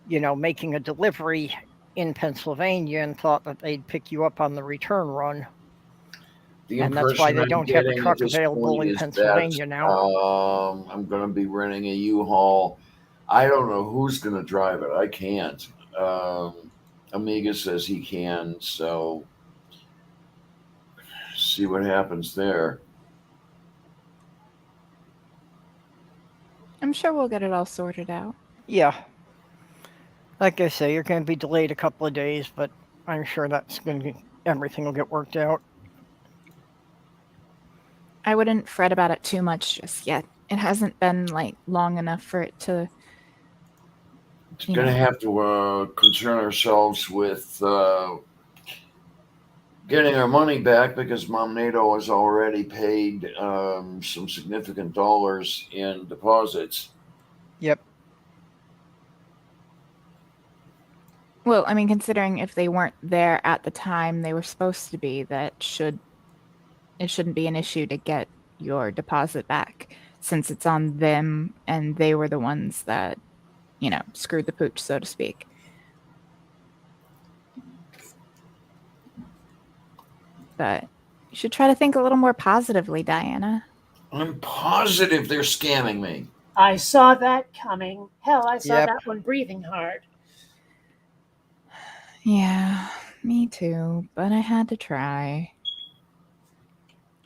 you know, making a delivery in Pennsylvania and thought that they'd pick you up on the return run. the And that's why impression they I'm don't have a getting at truck this available point in is Pennsylvania that now. I'm going to be renting a U-Haul. I don't know who's going to drive it. I can't. Amiga says he can, so see what happens there. I'm sure we'll get it all sorted out. Yeah. Like I say, you're going to be delayed a couple of days, but I'm sure that's going to everything will get worked out. I wouldn't fret about it too much just yet. It hasn't been like long enough for it to. It's going to have to concern ourselves with getting our money back because Mom NATO has already paid some significant dollars in deposits. Yep. Well, I mean, considering if they weren't there at the time they were supposed to be, it shouldn't be an issue to get your deposit back since it's on them and they were the ones that, you know, screwed the pooch, so to speak. But you should try to think a little more positively, Diana. I'm positive they're scamming me. I saw that coming. Hell, I saw Yep. that one breathing hard. Yeah, me too, but I had to try.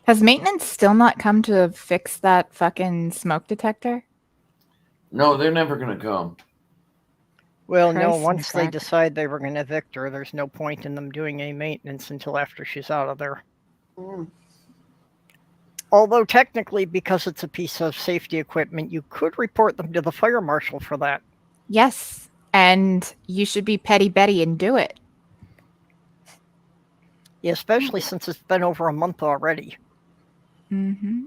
Has maintenance still not come to fix that fucking smoke detector? No, they're never going to come. Well, no, Christ once they crack. decide they were going to evict her, there's no point in them doing any maintenance until after she's out of there. Although technically, because it's a piece of safety equipment, you could report them to the fire marshal for that. Yes, and you should be petty Betty and do it. Yeah, especially since it's been over a month already. Mm-hmm.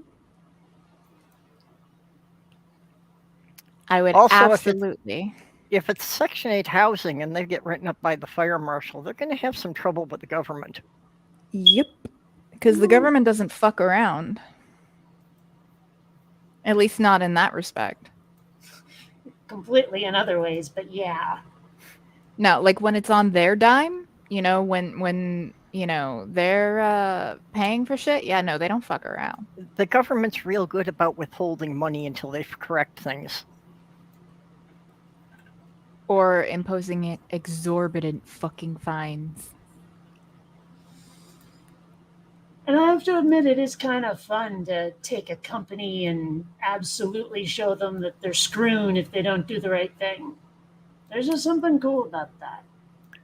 I would Also, absolutely. If it's Section 8 housing and they get written up by the fire marshal, they're going to have some trouble with the government. Yep. Because the government doesn't fuck around. At least not in that respect. Completely in other ways, but yeah. No, like when it's on their dime, you know, when they're paying for shit, yeah, no, they don't fuck around. The government's real good about withholding money until they correct things. Or imposing exorbitant fucking fines. And I have to admit, it is kind of fun to take a company and absolutely show them that they're screwed if they don't do the right thing. There's just something cool about that.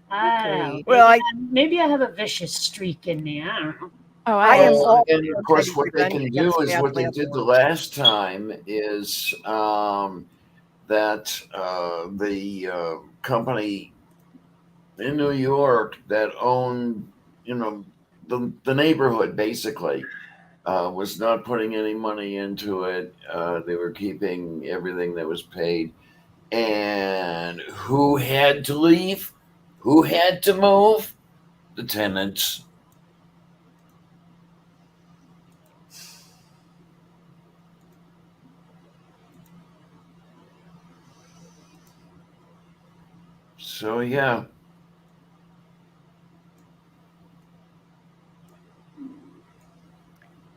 I don't know. Agreed. Well, Maybe I have a vicious streak in me. I don't know. Oh, I am Well, all and of course, petty what they revenge can do against is what they bad did the landlords. last time is that the company in New York that owned, the neighborhood basically was not putting any money into it. They were keeping everything that was paid. And who had to leave? Who had to move? The tenants. So yeah.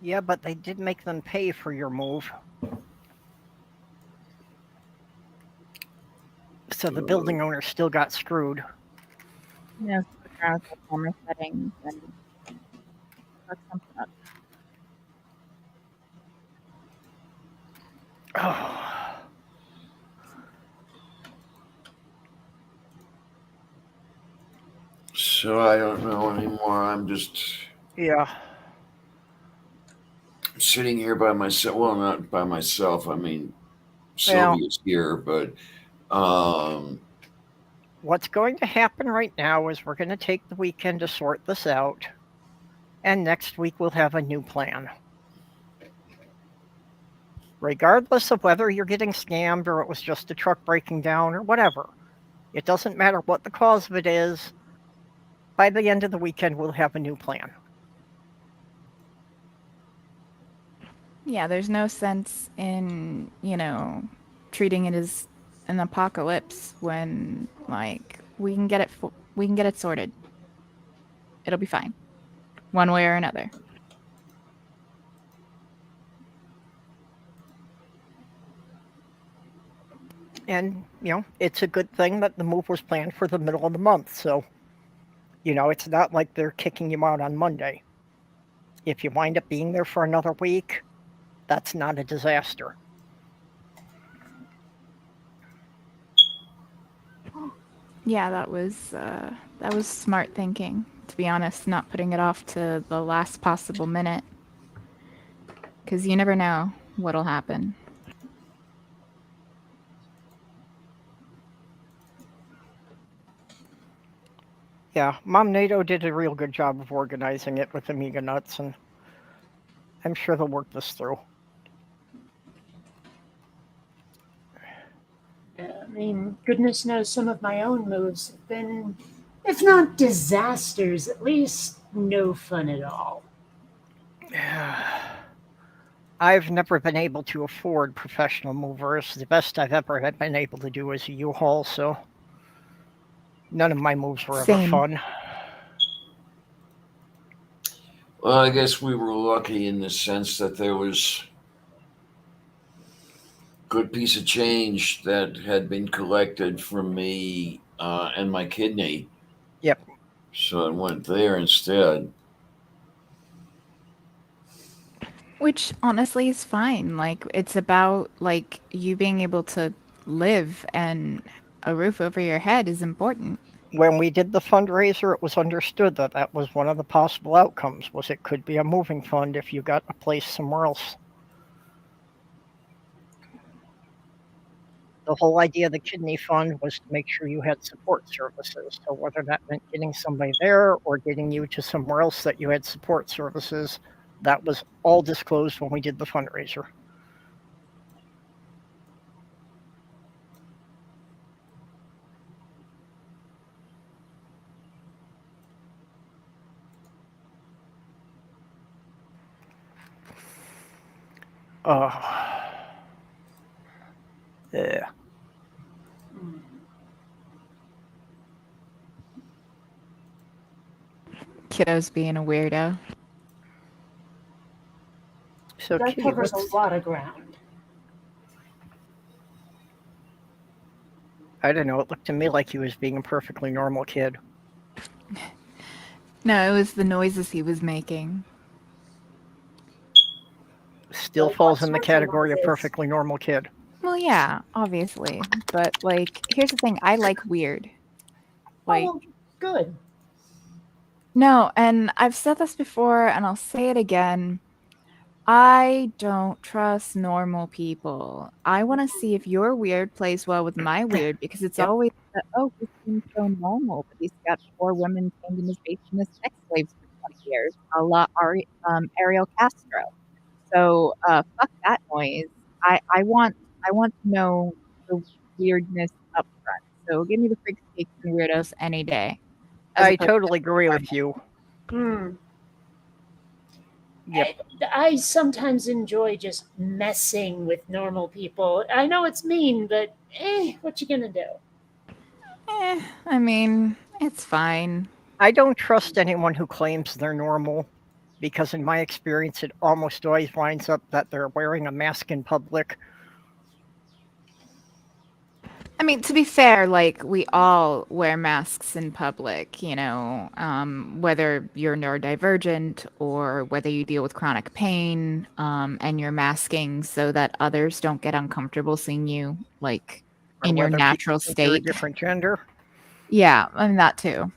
Yeah, but they did make them pay for your move. So the building owner still got screwed. Yeah, the camera settings and fuck something up. Oh. So I don't know anymore. I'm just Yeah. sitting here by myself. Well, not by myself. I mean, Well, Sylvia's here, but what's going to happen right now is we're going to take the weekend to sort this out. And next week we'll have a new plan. Regardless of whether you're getting scammed or it was just a truck breaking down or whatever, it doesn't matter what the cause of it is. By the end of the weekend, we'll have a new plan. Yeah, there's no sense in, treating it as an apocalypse when we can get it sorted. It'll be fine. One way or another. And, it's a good thing that the move was planned for the middle of the month. So, it's not like they're kicking you out on Monday. If you wind up being there for another week, that's not a disaster. Yeah, that was smart thinking, to be honest, not putting it off to the last possible minute. Because you never know what'll happen. Yeah, Mom NATO did a real good job of organizing it with Amiga Nuts, and I'm sure they'll work this through. I mean, goodness knows some of my own moves have been, if not disasters, at least no fun at all. I've never been able to afford professional movers. The best I've ever been able to do is a U-Haul, so none of my moves were ever Same. fun. well, I guess we were lucky in the sense that there was a good piece of change that had been collected from me and my kidney. Yep. So it went there instead. Which honestly is fine. It's about you being able to live, and a roof over your head is important. When we did the fundraiser, it was understood that that was one of the possible outcomes, was it could be a moving fund if you got a place somewhere else. The whole idea of the kidney fund was to make sure you had support services. So whether that meant getting somebody there or getting you to somewhere else that you had support services, that was all disclosed when we did the fundraiser. Yeah. Kiddo's being a weirdo. So That Kitty, covers a what's- lot of ground. I don't know. It looked to me like he was being a perfectly normal kid. No, it was the noises he was making. Still Like, falls what in the sorts of category of noises? perfectly normal kid. Well, yeah, obviously. But, like, here's the thing. I like weird. Like, Oh, well, good. no, and I've said this before and I'll say it again. I don't trust normal people. I want to see if your weird plays well with my weird because it's Yep. always that, oh, he seems so normal, but he's got 4 women chained in his basement as sex slaves for 20 years, a la Ariel Castro. So fuck that noise. I want to know the weirdness up front. So give me the freaks, geeks, and weirdos any day. as I opposed to totally agree with you. Hmm. Yep. I sometimes enjoy just messing with normal people. I know it's mean, but what you gonna do? I mean, it's fine. I don't trust anyone who claims they're normal because, in my experience, it almost always winds up that they're wearing a mask in public. I mean, to be fair, like we all wear masks in public, whether you're neurodivergent or whether you deal with chronic pain, and you're masking so that others don't get uncomfortable seeing you like Or in your whether natural people think you're a state. different gender. Yeah, I mean that too.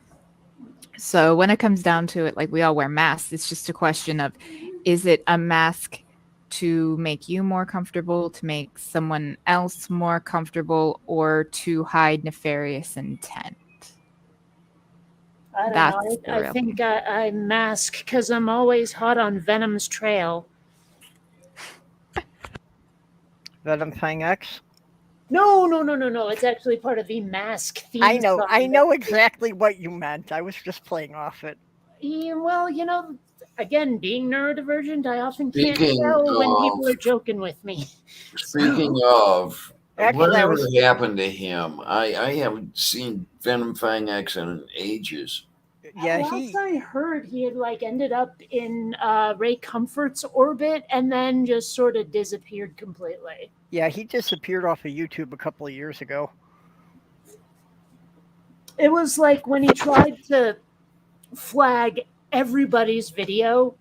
So when it comes down to it, like we all wear masks. It's just a question of, is it a mask to make you more comfortable, to make someone else more comfortable, or to hide nefarious intent? I don't That's know. the I real think I mask because I'm always hot on Venom's trail. Venom Fang X. No. It's actually part of the mask theme. I know. song I that- know exactly what you meant. I was just playing off it. Yeah, well, again, being neurodivergent, I often can't Speaking tell when people of- are joking with me. Speaking of, Actually, I whatever was- happened to him? I haven't seen Venom Fang X in ages. Yeah, Last I heard, he had ended up in Ray Comfort's orbit and then just sort of disappeared completely. he disappeared off of YouTube a couple of years ago. It was like when he tried to flag everybody's video,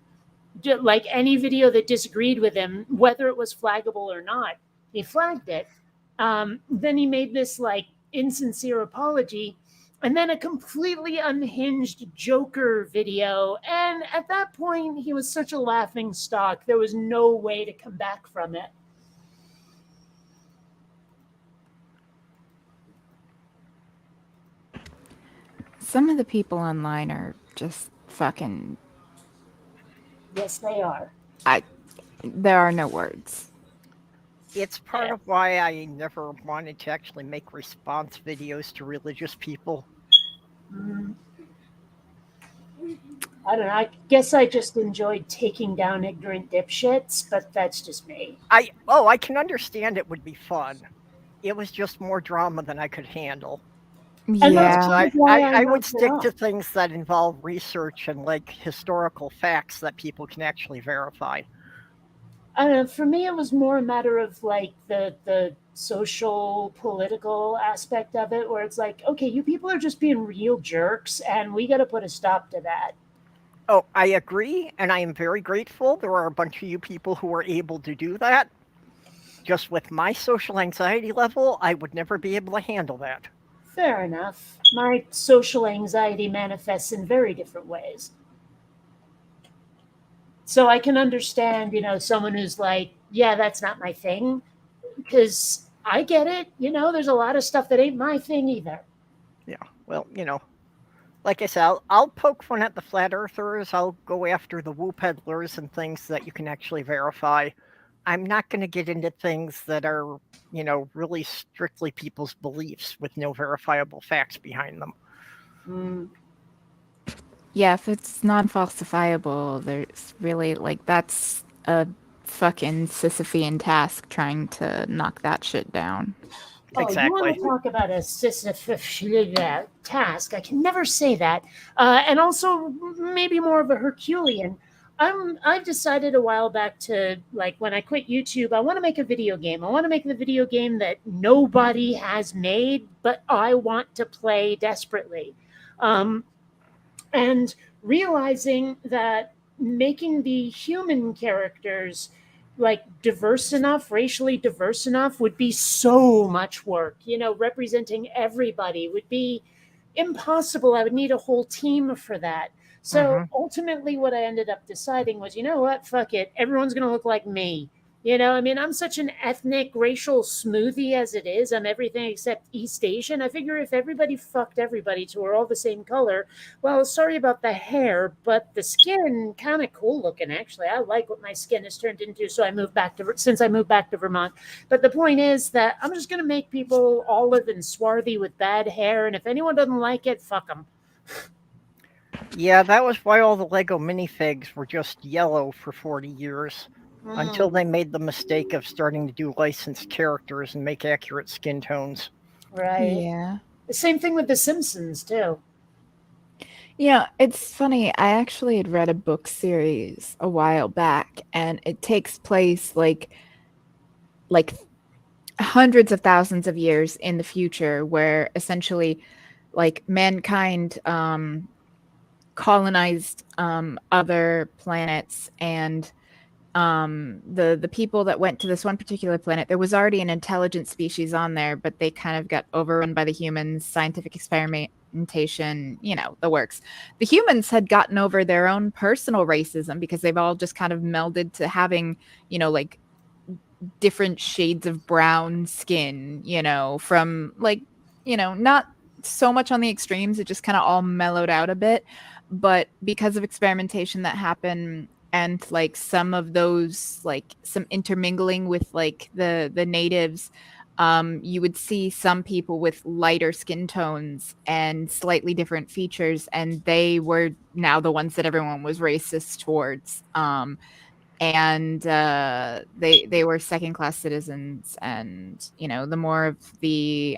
like any video that disagreed with him, whether it was flaggable or not, he flagged it. Then he made this insincere apology, and then a completely unhinged Joker video. And at that point, he was such a laughing stock. There was no way to come back from it. Some of the people online are just fucking. Yes, they are. There are no words. It's part of why I never wanted to actually make response videos to religious people. Mm. I don't know. I guess I just enjoyed taking down ignorant dipshits, but that's just me. I can understand it would be fun. It was just more drama than I could handle. that's Yeah. So That's why I I would wrote it stick off. to things that involve research and historical facts that people can actually verify. I don't know. For me, it was more a matter of the social, political aspect of it, where it's like, okay, you people are just being real jerks, and we got to put a stop to that. Oh, I agree, and I am very grateful. There are a bunch of you people who are able to do that. Just with my social anxiety level, I would never be able to handle that. Fair enough. My social anxiety manifests in very different ways. So I can understand, someone who's like, yeah, that's not my thing. Because I get it. There's a lot of stuff that ain't my thing either. Well, like I said, I'll poke fun at the flat earthers. I'll go after the woo peddlers and things that you can actually verify. I'm not going to get into things that are, really strictly people's beliefs with no verifiable facts behind them. Mm. Yeah, if it's non-falsifiable, there's really that's a fucking Sisyphean task trying to knock that shit down. Oh, you want Exactly. to talk about a Sisyphus task? I can never say that. And also, maybe more of a Herculean. I've decided a while back to, like, when I quit YouTube, I want to make a video game. I want to make the video game that nobody has made, but I want to play desperately. And realizing that making the human characters like diverse enough, racially diverse enough, would be so much work. Representing everybody would be impossible. I would need a whole team for that. So ultimately, what I ended up deciding was, you know what, fuck it, everyone's going to look like me. I mean, I'm such an ethnic, racial smoothie as it is. I'm everything except East Asian. I figure if everybody fucked everybody to we're all the same color, well, sorry about the hair, but the skin kind of cool looking. Actually, I like what my skin has turned into. So since I moved back to Vermont. But the point is that I'm just going to make people olive and swarthy with bad hair, and if anyone doesn't like it, fuck them. Yeah, that was why all the Lego minifigs were just yellow for 40 years. Until they made the mistake of starting to do licensed characters and make accurate skin tones. Right. Yeah. The same thing with The Simpsons too. Yeah, it's funny. I actually had read a book series a while back, and it takes place like hundreds of thousands of years in the future, where essentially like mankind colonized other planets, and the people that went to this one particular planet, there was already an intelligent species on there, but they kind of got overrun by the humans, scientific experimentation, the works. The humans had gotten over their own personal racism because they've all just kind of melded to having, like different shades of brown skin, from like, not so much on the extremes. It just kind of all mellowed out a bit. But because of experimentation that happened, and like some of those, like some intermingling with like the natives, you would see some people with lighter skin tones and slightly different features, and they were now the ones that everyone was racist towards. And they were second-class citizens, and the more of the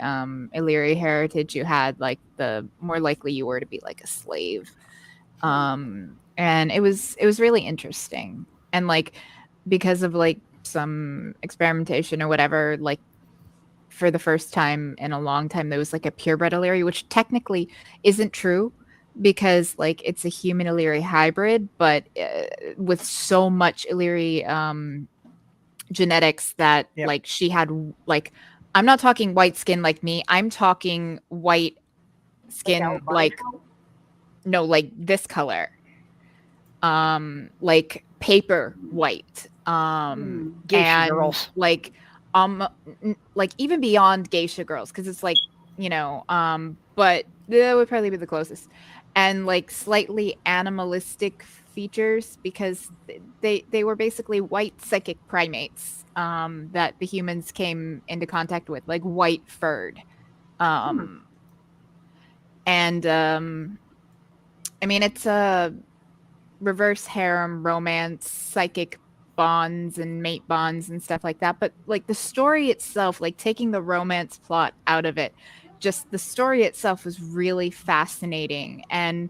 Illyri heritage you had, like the more likely you were to be like a slave. And it was really interesting, and like because of like some experimentation or whatever, like for the first time in a long time there was like a purebred Illyri, which technically isn't true because like it's a human Illyri hybrid, but with so much Illyri genetics that like she had, like, I'm not talking white skin like me, I'm talking white skin like no, like this color, like paper white, Geisha and girls. like like even beyond geisha girls, because it's like but that would probably be the closest, and like slightly animalistic features because they were basically white psychic primates that the humans came into contact with, like white furred, and I mean, it's a reverse harem romance, psychic bonds and mate bonds and stuff like that. But like the story itself, like taking the romance plot out of it, just the story itself was really fascinating. And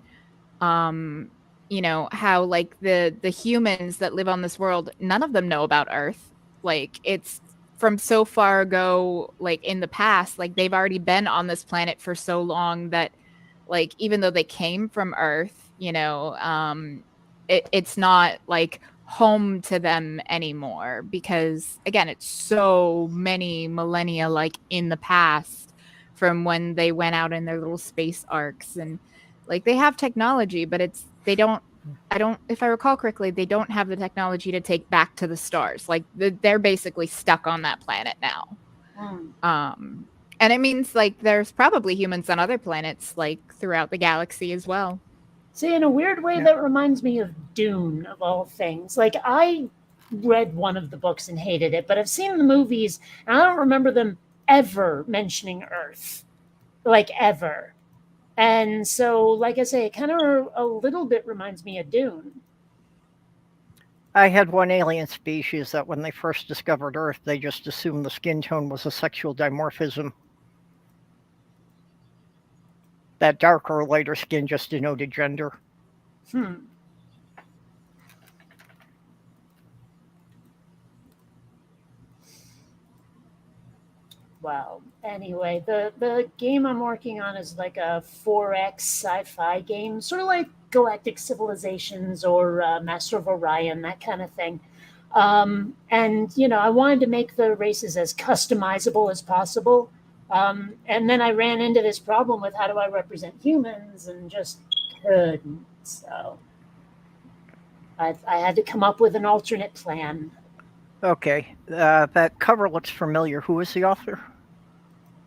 how like the humans that live on this world, none of them know about Earth. Like it's from so far ago, like in the past, like they've already been on this planet for so long that like even though they came from Earth, it's not like home to them anymore because again, it's so many millennia like in the past from when they went out in their little space arcs, and like they have technology, but if I recall correctly, they don't have the technology to take back to the stars. Like they're basically stuck on that planet now. And it means like there's probably humans on other planets like throughout the galaxy as well. See, in a weird way, that reminds me of Dune, of all things. Like, I read one of the books and hated it, but I've seen the movies, and I don't remember them ever mentioning Earth. Like, ever. And so, like I say, it kind of a little bit reminds me of Dune. I had one alien species that when they first discovered Earth, they just assumed the skin tone was a sexual dimorphism. That darker or lighter skin just denoted gender. Hmm. Well, anyway, the game I'm working on is like a 4X sci-fi game, sort of like Galactic Civilizations or Master of Orion, that kind of thing. And I wanted to make the races as customizable as possible. And then I ran into this problem with how do I represent humans, and just couldn't. So I had to come up with an alternate plan. Okay, that cover looks familiar. Who is the author?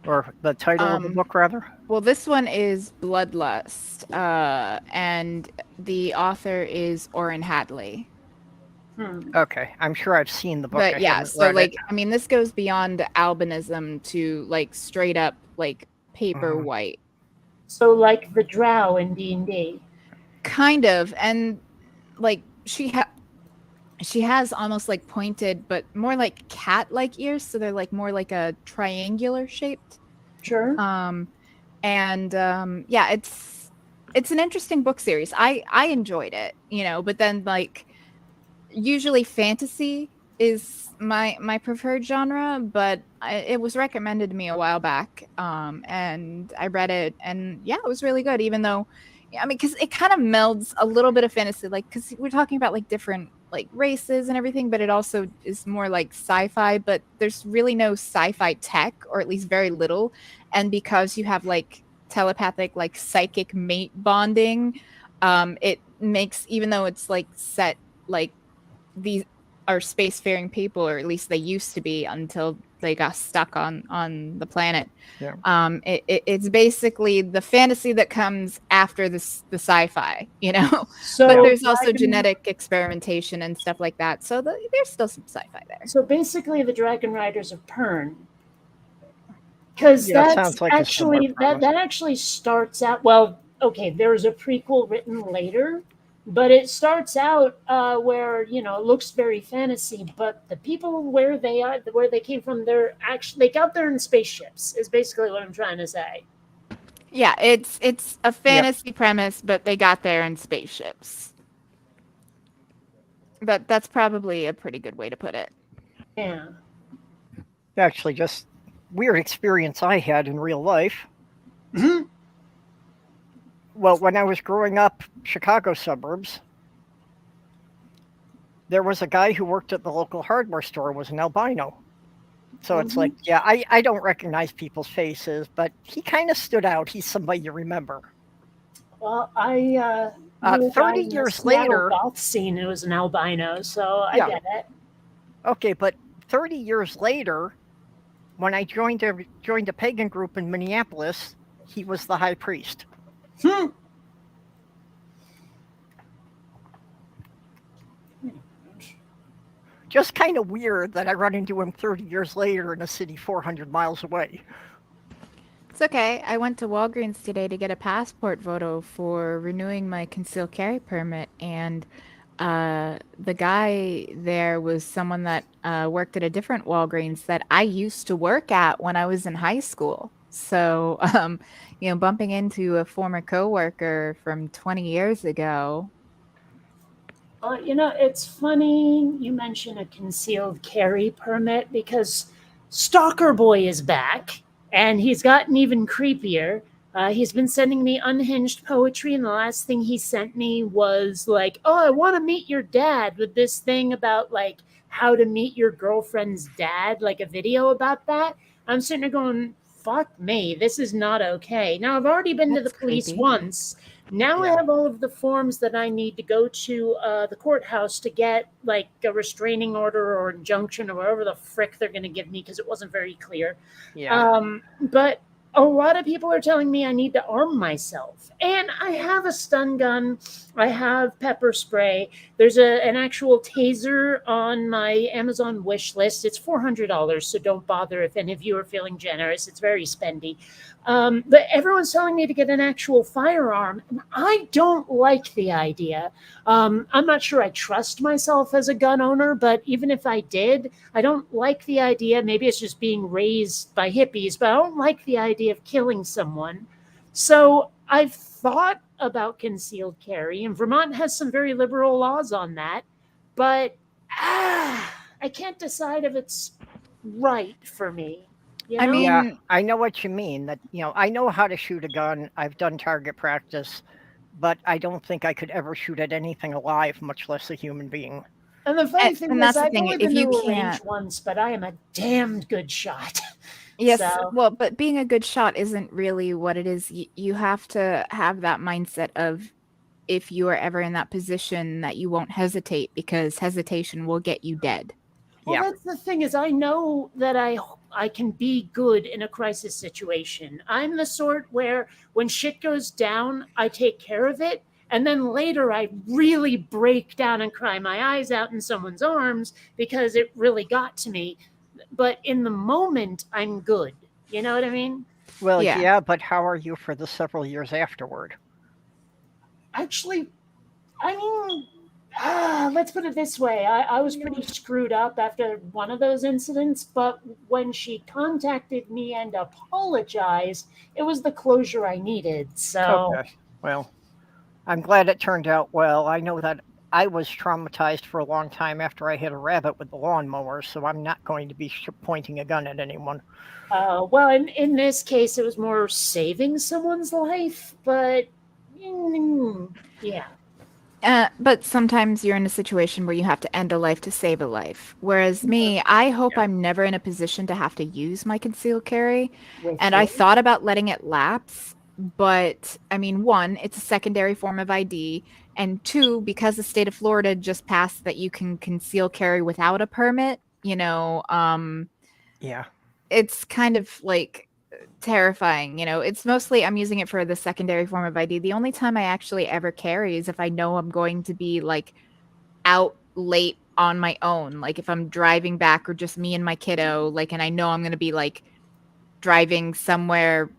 Or the title of the book, rather? Well, this one is Bloodlust, and the author is Orrin Hadley. Okay, I'm sure I've seen the book. But I yeah, haven't so read like, it. I mean, this goes beyond albinism to like straight up like paper Mhm. white. So like the Drow in D&D. Kind of, and like she has almost like pointed, but more like cat-like ears, so they're like more like a triangular shaped. Sure. Yeah, it's an interesting book series. I enjoyed it, but then like usually fantasy is my preferred genre, but it was recommended to me a while back, and I read it, and yeah, it was really good. Even though, I mean, because it kind of melds a little bit of fantasy, like because we're talking about like different like races and everything, but it also is more like sci-fi. But there's really no sci-fi tech, or at least very little, and because you have like telepathic like psychic mate bonding, it makes, even though it's like set like these are spacefaring people, or at least they used to be until they got stuck on the planet. Yeah. It's basically the fantasy that comes after the sci-fi, So but there's also Dragon- genetic experimentation and stuff like that, so there's still some sci-fi there. So basically, the Dragon Riders of Pern, because Yeah, that's sounds like a similar actually premise. that actually starts out. Well, okay, there's a prequel written later, but it starts out where it looks very fantasy, but the people where they came from, they got there in spaceships. Is basically what I'm trying to say. Yeah, it's a fantasy premise, but they got there in spaceships. That's probably a pretty good way to put it. Yeah. Actually, just weird experience I had in real life. Mhm. Well, when I was growing up, Chicago suburbs, there was a guy who worked at the local hardware store, was an albino. So it's like, yeah, I don't recognize people's faces, but he kind of stood out. He's somebody you remember. Well, I knew a 30 guy in the years Seattle later- goth scene who was an albino, so I Yeah. get it. Okay, but 30 years later, when I joined a pagan group in Minneapolis, he was the high priest. Just kind of weird that I run into him 30 years later in a city 400 miles away. It's okay. I went to Walgreens today to get a passport photo for renewing my concealed carry permit, and the guy there was someone that worked at a different Walgreens that I used to work at when I was in high school. So, bumping into a former coworker from 20 years ago. Well, it's funny you mention a concealed carry permit, because Stalker Boy is back, and he's gotten even creepier. He's been sending me unhinged poetry, and the last thing he sent me was like, "Oh, I want to meet your dad," with this thing about like how to meet your girlfriend's dad, like a video about that. I'm sitting there going, "Fuck me, this is not okay." Now, I've already been to the That's police creepy. once. Now I Yeah. have all of the forms that I need to go to the courthouse to get like a restraining order or injunction or whatever the frick they're going to give me, because it wasn't very clear. Yeah. But a lot of people are telling me I need to arm myself. And I have a stun gun. I have pepper spray. There's an actual taser on my Amazon wish list. It's $400, so don't bother if any of you are feeling generous. It's very spendy. But everyone's telling me to get an actual firearm, and I don't like the idea. I'm not sure I trust myself as a gun owner, but even if I did, I don't like the idea. Maybe it's just being raised by hippies, but I don't like the idea of killing someone. So I've thought about concealed carry, and Vermont has some very liberal laws on that, but I can't decide if it's right for me. You I know? mean, Yeah, I know what you mean. That, I know how to shoot a gun. I've done target practice, but I don't think I could ever shoot at anything alive, much less a human being. And the funny And- thing and is, that's the I've thing, only if been you to a range can't- once, but I am a damned good shot. yes, So- well, but being a good shot isn't really what it is. You have to have that mindset of, if you are ever in that position, that you won't hesitate, because hesitation will get you dead. Well, Yeah. that's the thing, is I know that I can be good in a crisis situation. I'm the sort where when shit goes down, I take care of it. And then later I really break down and cry my eyes out in someone's arms because it really got to me. But in the moment, I'm good. You know what I mean? Well, Yeah. yeah, but how are you for the several years afterward? Actually, I mean, let's put it this way. I was pretty screwed up after one of those incidents, but when she contacted me and apologized, it was the closure I needed. So, Okay. Well, I'm glad it turned out well. I know that I was traumatized for a long time after I hit a rabbit with the lawnmower, so I'm not going to be pointing a gun at anyone. well, in this case, it was more saving someone's life, but yeah. But sometimes you're in a situation where you have to end a life to save a life. Whereas me, I hope I'm never in a position to have to use my concealed carry. And I thought about letting it lapse, but I mean, one, it's a secondary form of ID, and two, because the state of Florida just passed that you can conceal carry without a permit, Yeah. it's kind of like terrifying. It's mostly I'm using it for the secondary form of ID. The only time I actually ever carry is if I know I'm going to be like out late on my own, like if I'm driving back or just me and my kiddo, like, and I know I'm going to be like driving somewhere,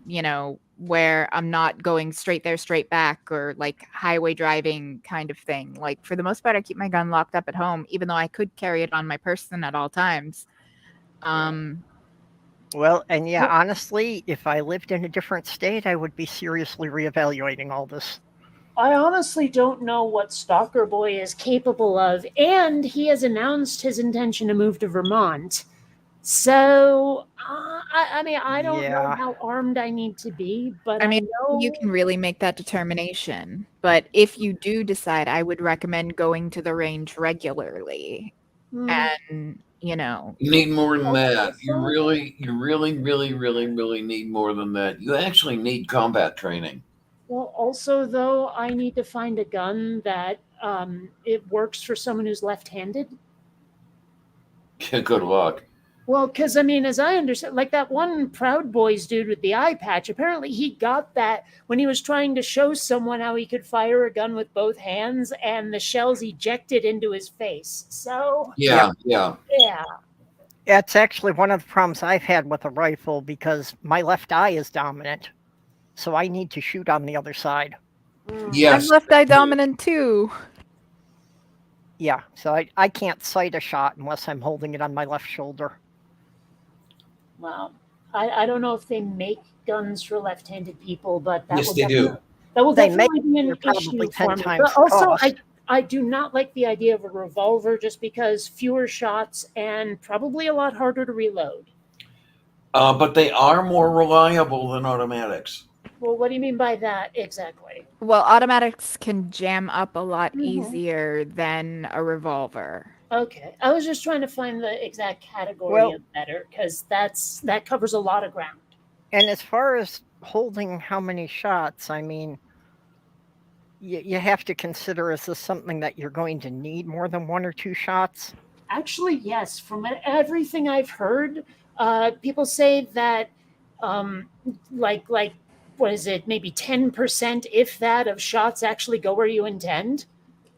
where I'm not going straight there, straight back, or like highway driving kind of thing. Like, for the most part, I keep my gun locked up at home, even though I could carry it on my person at all times. Well, and yeah, honestly, if I lived in a different state, I would be seriously reevaluating all this. I honestly don't know what Stalker Boy is capable of, and he has announced his intention to move to Vermont. So, I mean, I don't know Yeah. how armed I need to be, but I mean, know you can really make that determination. But if you do decide, I would recommend going to the range regularly. And, You need more than Okay, that. You so- really, really need more than that. You actually need combat training. Well, also though, I need to find a gun that it works for someone who's left-handed. Good luck. Well, because I mean, as I understand, like that one Proud Boys dude with the eye patch, apparently he got that when he was trying to show someone how he could fire a gun with both hands, and the shells ejected into his face. So, Yeah. yeah. That's actually one of the problems I've had with a rifle, because my left eye is dominant. So I need to shoot on the other side. Yes. I'm left eye dominant too. Yeah, so I can't sight a shot unless I'm holding it on my left shoulder. Well, I don't know if they make guns for left-handed people, but that Yes, will they do. definitely, that will They definitely be an they're probably issue 10 for me. times But the also, cost. I do not like the idea of a revolver, just because fewer shots and probably a lot harder to reload. But they are more reliable than automatics. Well, what do you mean by that exactly? Well, automatics can jam up a lot Mhm. easier than a revolver. Okay, I was just trying to find the exact category Well- of better, because that covers a lot of ground. And as far as holding how many shots, I mean, you have to consider, is this something that you're going to need more than one or two shots? Actually, yes. From everything I've heard, people say that like what is it? Maybe 10%, if that, of shots actually go where you intend.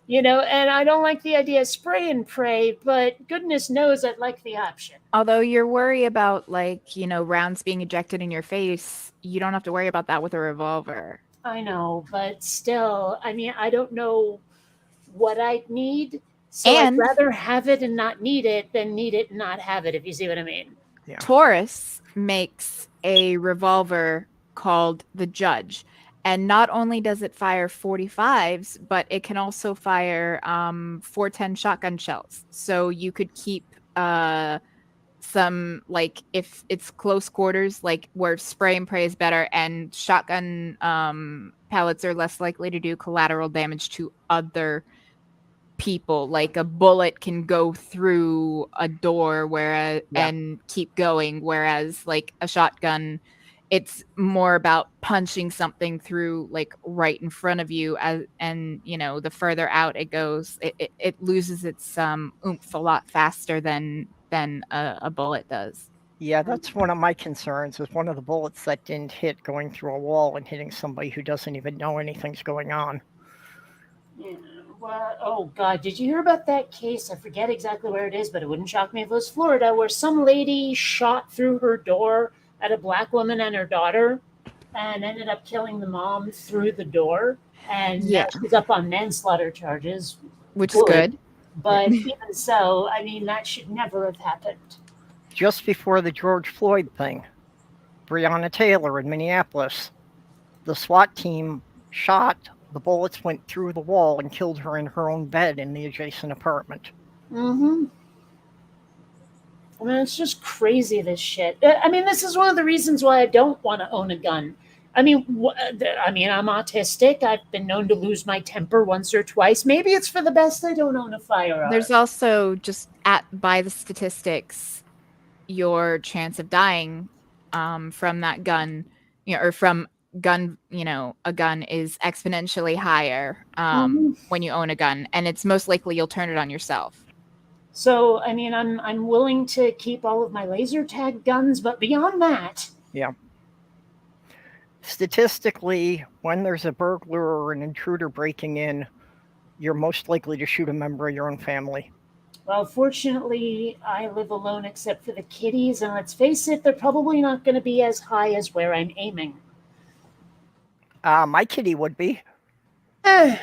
You know, and I don't like the idea of spray and pray, but goodness knows I'd like the option. Although your worry about like, rounds being ejected in your face, you don't have to worry about that with a revolver. I know, but still, I mean, I don't know what I'd need. So And- I'd rather have it and not need it than need it and not have it, if you see what I mean. Yeah. Taurus makes a revolver called the Judge. And not only does it fire 45s, but it can also fire 410 shotgun shells. So you could keep some, like, if it's close quarters, like where spray and pray is better, and shotgun pellets are less likely to do collateral damage to other people. Like a bullet can go through a door and keep going, whereas like a shotgun, it's more about punching something through like right in front of you, and the further out it goes, it loses its oomph a lot faster than a bullet does. Yeah, that's one of my concerns, is one of the bullets that didn't hit going through a wall and hitting somebody who doesn't even know anything's going on. Yeah. Well, oh God, did you hear about that case? I forget exactly where it is, but it wouldn't shock me if it was Florida, where some lady shot through her door at a black woman and her daughter and ended up killing the mom through the door. And Yeah. now she's up on manslaughter charges. Which is good. But even so, I mean, that should never have happened. Just before the George Floyd thing, Breonna Taylor in Minneapolis, the SWAT team shot, the bullets went through the wall and killed her in her own bed in the adjacent apartment. Mm-hmm. I mean, it's just crazy, this shit. I mean, this is one of the reasons why I don't want to own a gun. I mean, I'm autistic. I've been known to lose my temper once or twice. Maybe it's for the best I don't own a firearm. There's also just by the statistics, your chance of dying from that gun, or from gun, a gun is exponentially higher when you own a gun, and it's most likely you'll turn it on yourself. So, I mean, I'm willing to keep all of my laser tag guns, but beyond that, Yeah. Statistically, when there's a burglar or an intruder breaking in, you're most likely to shoot a member of your own family. well, fortunately, I live alone except for the kitties, and let's face it, they're probably not going to be as high as where I'm aiming. My kitty would be. Well,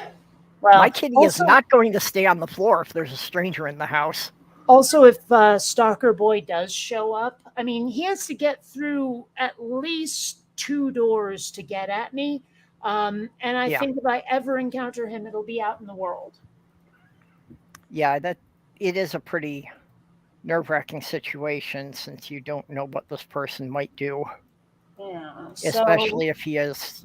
My kitty is also- not going to stay on the floor if there's a stranger in the house. Also, if Stalker Boy does show up, I mean, he has to get through at least 2 doors to get at me. And I Yeah. think if I ever encounter him, it'll be out in the world. Yeah, it is a pretty nerve-wracking situation, since you don't know what this person might do, Yeah. especially if he has,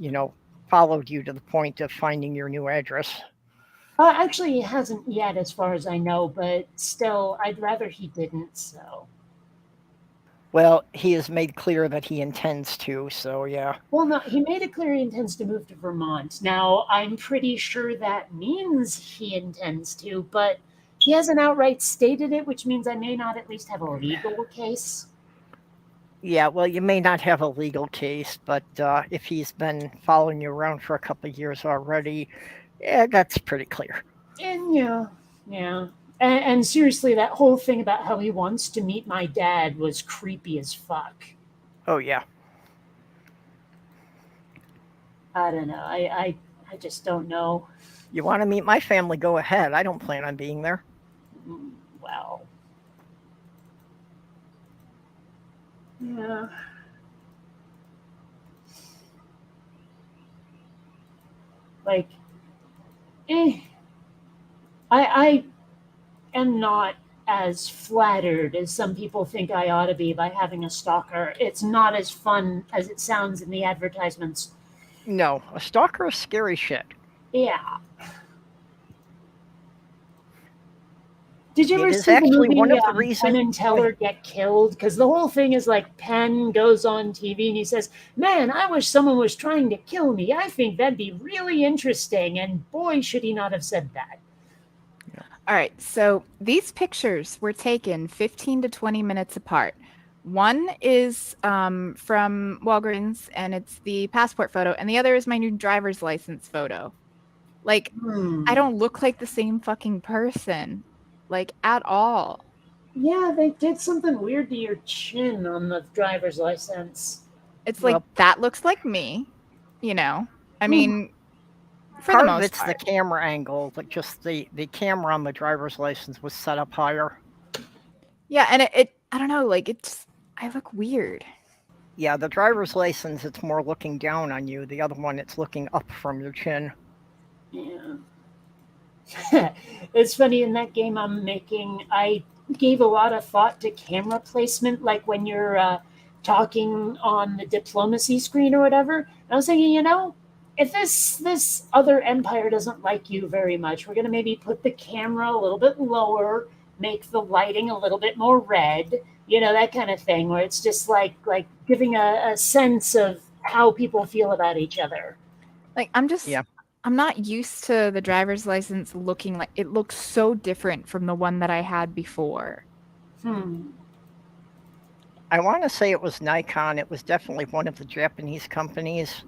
followed you to the point of finding your new address. Actually, he hasn't yet, as far as I know, but still, I'd rather he didn't, so. Well, he has made clear that he intends to, so yeah. Well, no, he made it clear he intends to move to Vermont. Now, I'm pretty sure that means he intends to, but he hasn't outright stated it, which means I may not at least have a legal case. Yeah, well, you may not have a legal case, but if he's been following you around for a couple of years already, yeah, that's pretty clear. And yeah. And seriously, that whole thing about how he wants to meet my dad was creepy as fuck. Oh, yeah. I don't know. I just don't know. You want to meet my family, go ahead. I don't plan on being there. Well. Yeah. Like, I am not as flattered as some people think I ought to be by having a stalker. It's not as fun as it sounds in the advertisements. No, a stalker is scary shit. Yeah. Did you It ever is see the actually movie one of the Penn reasons- and Teller get killed? Because the whole thing is like Penn goes on TV and he says, "Man, I wish someone was trying to kill me. I think that'd be really interesting." And boy, should he not have said that. All right, so these pictures were taken 15 to 20 minutes apart. One is from Walgreens, and it's the passport photo, and the other is my new driver's license photo. Like, I don't look like the same fucking person, like, at all. Yeah, they did something weird to your chin on the driver's license. It's Well- like, that looks like me, you know? I mean, for Part the of most it's part. the camera angle, but just the camera on the driver's license was set up higher. Yeah, and it I don't know, like, it's, I look weird. Yeah, the driver's license, it's more looking down on you. The other one, it's looking up from your chin. Yeah. It's funny, in that game I'm making, I gave a lot of thought to camera placement, like when you're talking on the diplomacy screen or whatever. And I was thinking, if this other empire doesn't like you very much, we're gonna maybe put the camera a little bit lower, make the lighting a little bit more red, that kind of thing, where it's just like giving a sense of how people feel about each other. Like, I'm just, Yeah. I'm not used to the driver's license looking like, it looks so different from the one that I had before. I want to say it was Nikon. It was definitely one of the Japanese companies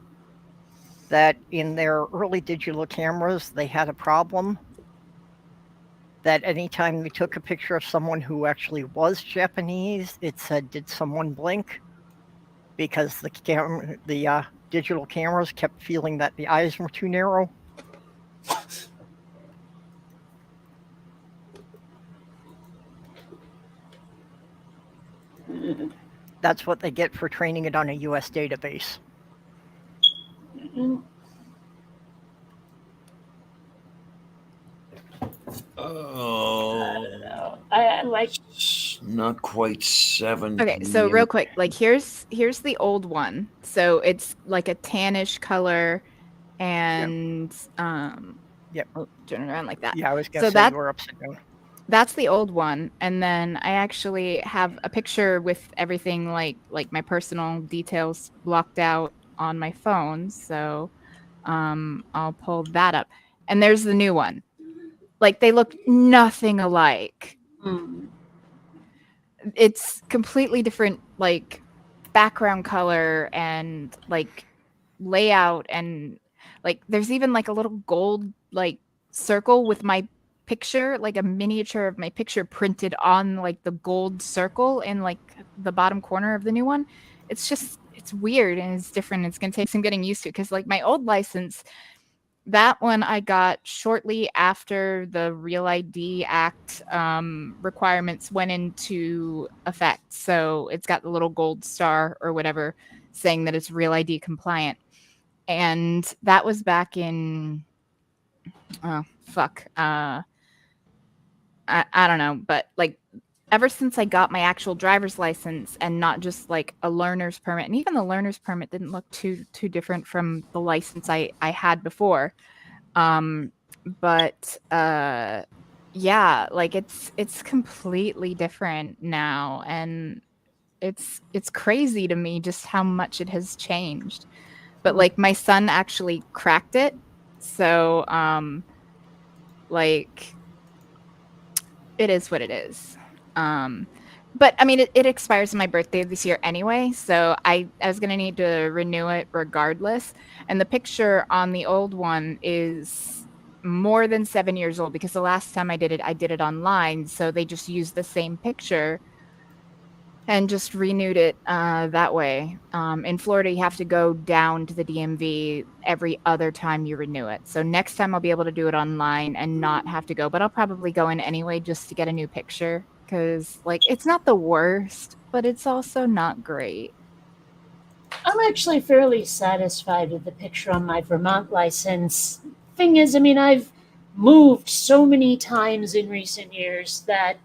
that in their early digital cameras, they had a problem that anytime they took a picture of someone who actually was Japanese, it said, "Did someone blink?" Because the digital cameras kept feeling that the eyes were too narrow. That's what they get for training it on a US database. Oh, I like. not quite 7. Okay, so real quick, like, here's the old one. So it's like a tannish color, and Yep. oh, turn it around like that. Yeah, I was going to So say you were upside down. That's the old one, and then I actually have a picture with everything like my personal details blocked out on my phone. So I'll pull that up, and there's the new one. Like, they look nothing alike. It's completely different, like, background color and like layout, and like there's even like a little gold like circle with my picture, like a miniature of my picture printed on like the gold circle in like the bottom corner of the new one. It's weird and it's different. It's gonna take some getting used to, because like my old license, that one I got shortly after the Real ID Act requirements went into effect. So it's got the little gold star or whatever saying that it's Real ID compliant. And that was back in, I don't know. But like, ever since I got my actual driver's license and not just like a learner's permit, and even the learner's permit didn't look too different from the license I had before. But yeah, like it's completely different now, and it's crazy to me just how much it has changed. But like, my son actually cracked it, so like, it is what it is. But I mean, it expires on my birthday this year anyway, so I was gonna need to renew it regardless. And the picture on the old one is more than 7 years old, because the last time I did it online, so they just used the same picture and just renewed it that way. In Florida, you have to go down to the DMV every other time you renew it. So next time I'll be able to do it online and not have to go, but I'll probably go in anyway just to get a new picture, because like, it's not the worst, but it's also not great. I'm actually fairly satisfied with the picture on my Vermont license. Thing is, I mean, I've moved so many times in recent years that,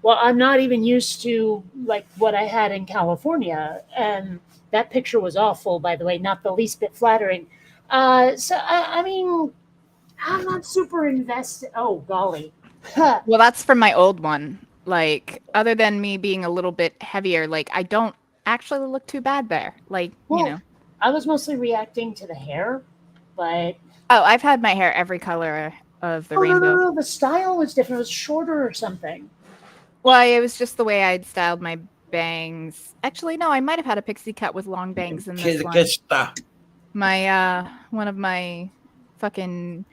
well, I'm not even used to like what I had in California. And that picture was awful, by the way, not the least bit flattering. So, I mean, I'm not super invested. Oh, golly. Well, that's from my old one. Like, other than me being a little bit heavier, like, I don't actually look too bad there. Like, Well, I was mostly reacting to the hair, but Oh, I've had my hair every color of the rainbow. no, the style was different. It was shorter or something. Well, it was just the way I'd styled my bangs. Actually, no, I might have had a pixie cut with long bangs in this Que one. está? My one of my fucking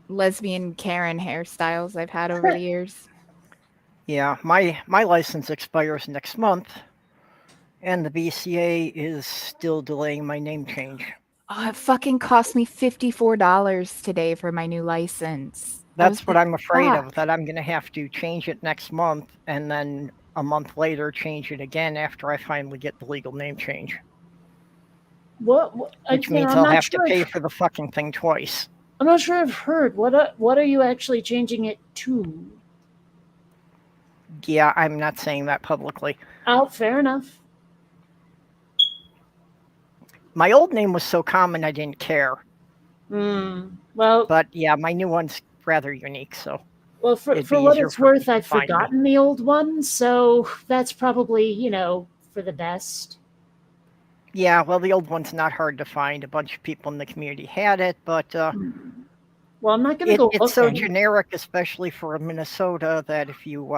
lesbian Karen hairstyles I've had over the years. Yeah, my license expires next month, and the BCA is still delaying my name change. Oh, it fucking cost me $54 today for my new license. I was That's what like, I'm afraid fuck. of, that I'm going to have to change it next month and then a month later change it again after I finally get the legal name change. What Which you know, means I'm I'll not have sure to pay if- for the fucking thing twice. I'm not sure I've heard. What are you actually changing it to? Yeah, I'm not saying that publicly. Oh, fair enough. My old name was so common I didn't care. Well, But yeah, my new one's rather unique, so for it'd be what easier it's for worth, people to I've find me. forgotten the old one, so that's probably, you know, for the best. Yeah, well, the old one's not hard to find. A bunch of people in the community had it, but Well, I'm not going to go it's so looking. generic, especially for Minnesota, that if you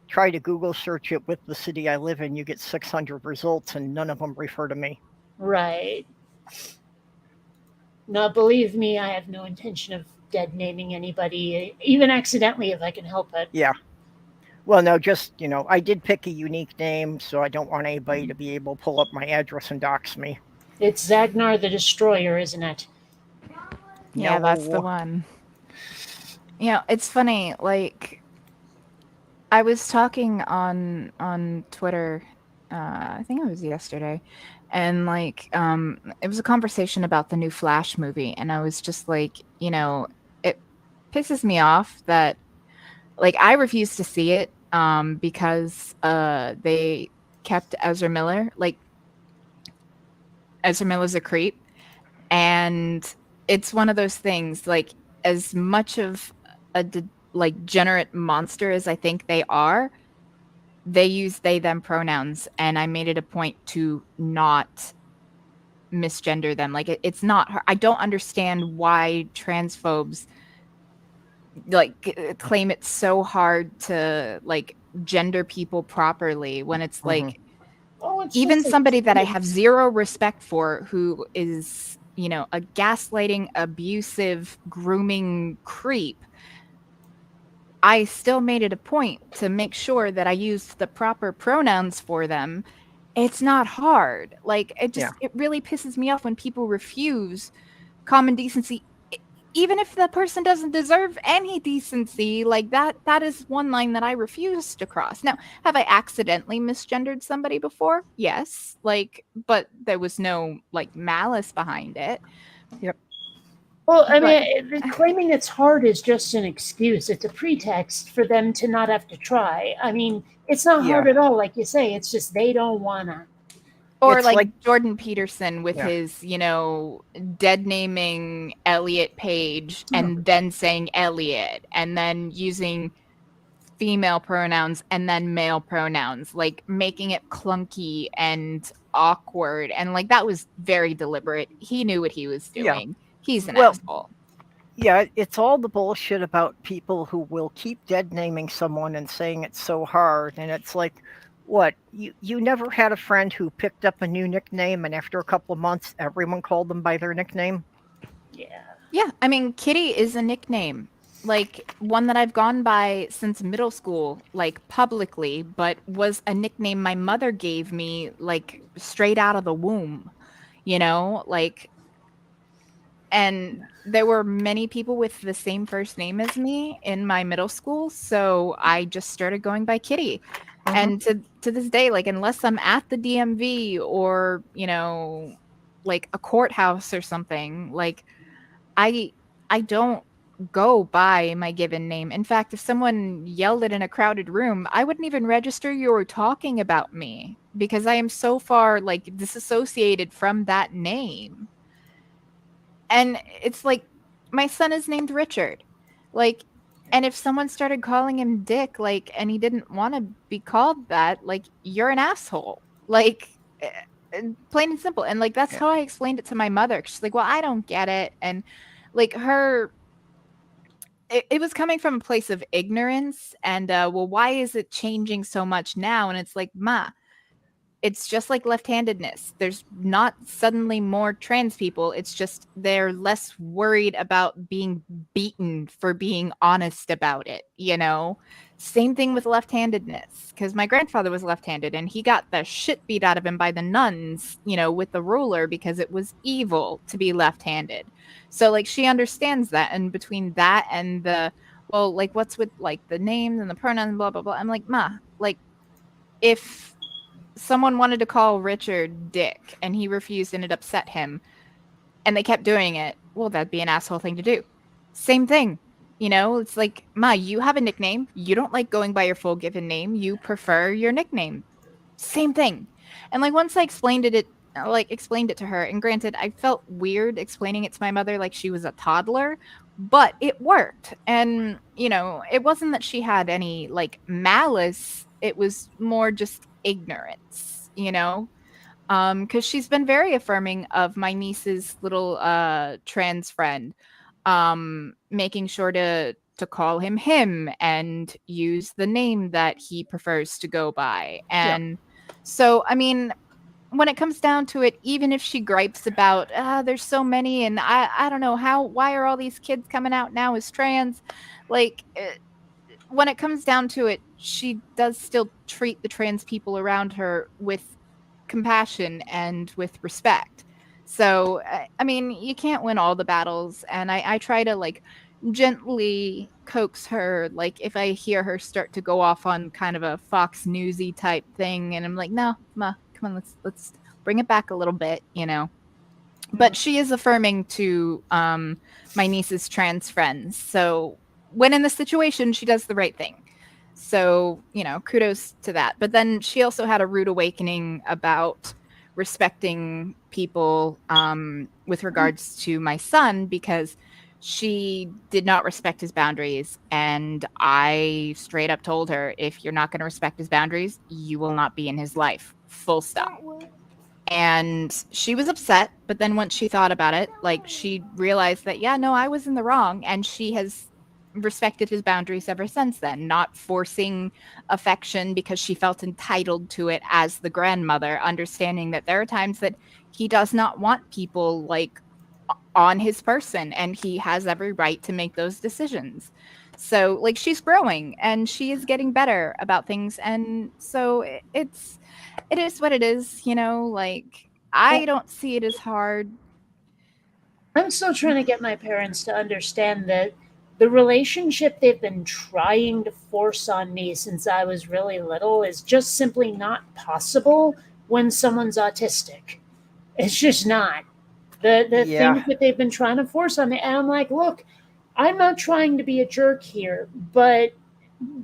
try to Google search it with the city I live in, you get 600 results, and none of them refer to me. Right. No, believe me, I have no intention of dead naming anybody, even accidentally, if I can help it. Yeah. Well, no, just, I did pick a unique name, so I don't want anybody to be able to pull up my address and dox me. It's Zagnar the Destroyer, isn't it? Yeah, that's the No. one. You know, it's funny, like I was talking on Twitter, I think it was yesterday, and like it was a conversation about the new Flash movie, and I was just like, it pisses me off that like I refuse to see it because they kept Ezra Miller. Like Ezra Miller's a creep, and it's one of those things, like as much of a degenerate monster as I think they are, they use they them pronouns, and I made it a point to not misgender them. Like it's not her. I don't understand why transphobes like claim it's so hard to like gender people properly when it's like Oh, it's even just somebody that I have excuse. zero respect for, who is, a gaslighting, abusive, grooming creep, I still made it a point to make sure that I used the proper pronouns for them. It's not hard. Like it really pisses me off when people refuse common decency, even if the person doesn't deserve any decency. Like that is one line that I refuse to cross. Now, have I accidentally misgendered somebody before? Yes. But there was no like malice behind it. Well, I mean, claiming it's hard is just an excuse. It's a pretext for them to not have to try. I mean, it's not hard at all, like you say. It's just they don't wanna. Or It's like like- Jordan Peterson with Yeah. his, dead naming Elliot Page and then saying Elliot and then using female pronouns and then male pronouns, like making it clunky and awkward. And like that was very deliberate. He knew what he was doing. Yeah. He's an Well, asshole. Yeah, it's all the bullshit about people who will keep dead naming someone and saying it's so hard. And it's like, what? You never had a friend who picked up a new nickname and after a couple of months, everyone called them by their nickname? Yeah. Yeah, I mean, Kitty is a nickname, like one that I've gone by since middle school, like publicly, but was a nickname my mother gave me, like straight out of the womb, like. And there were many people with the same first name as me in my middle school, so I just started going by Kitty. Mhm. And to this day, like unless I'm at the DMV or like a courthouse or something, like I don't go by my given name. In fact, if someone yelled it in a crowded room, I wouldn't even register you were talking about me because I am so far like disassociated from that name. And it's like my son is named Richard. Like, and if someone started calling him Dick, like, and he didn't want to be called that, like, you're an asshole. Like, plain and simple. And like that's how I explained it to my mother. She's like, well, I don't get it. And like her it was coming from a place of ignorance and well, why is it changing so much now? And it's like, ma, it's just like left-handedness. There's not suddenly more trans people. It's just they're less worried about being beaten for being honest about it, you know? Same thing with left-handedness, because my grandfather was left-handed and he got the shit beat out of him by the nuns, you know, with the ruler because it was evil to be left-handed. So like she understands that, and between that and the well, like what's with like the names and the pronouns, blah blah blah. I'm like, ma, like if someone wanted to call Richard Dick and he refused and it upset him and they kept doing it, well, that'd be an asshole thing to do. Same thing. You know, it's like, ma, you have a nickname. You don't like going by your full given name. You prefer your nickname. Same thing. And like once I explained it to her, and granted, I felt weird explaining it to my mother like she was a toddler, but it worked. And, you know, it wasn't that she had any like malice. It was more just ignorance, you know? Because she's been very affirming of my niece's little trans friend, making sure to call him and use the name that he prefers to go by. And so, I mean, when it comes down to it, even if she gripes about there's so many and I don't know why are all these kids coming out now as trans, like when it comes down to it, she does still treat the trans people around her with compassion and with respect. So, I mean, you can't win all the battles. And I try to like gently coax her, like if I hear her start to go off on kind of a Fox Newsy type thing. And I'm like, no, ma, come on, let's bring it back a little bit, you know. But she is affirming to my niece's trans friends. So when in the situation, she does the right thing. So, you know, kudos to that. But then she also had a rude awakening about respecting people with regards to my son, because she did not respect his boundaries. And I straight up told her, if you're not going to respect his boundaries, you will not be in his life. Full stop. And she was upset. But then once she thought about it, like she realized that, yeah, no, I was in the wrong. And she has respected his boundaries ever since then, not forcing affection because she felt entitled to it as the grandmother, understanding that there are times that he does not want people like on his person and he has every right to make those decisions. So like she's growing and she is getting better about things, and so it is what it is, you know. Like I don't see it as hard. I'm still trying to get my parents to understand that the relationship they've been trying to force on me since I was really little is just simply not possible when someone's autistic. It's just not. The things that they've been trying to force on me. And I'm like, look, I'm not trying to be a jerk here, but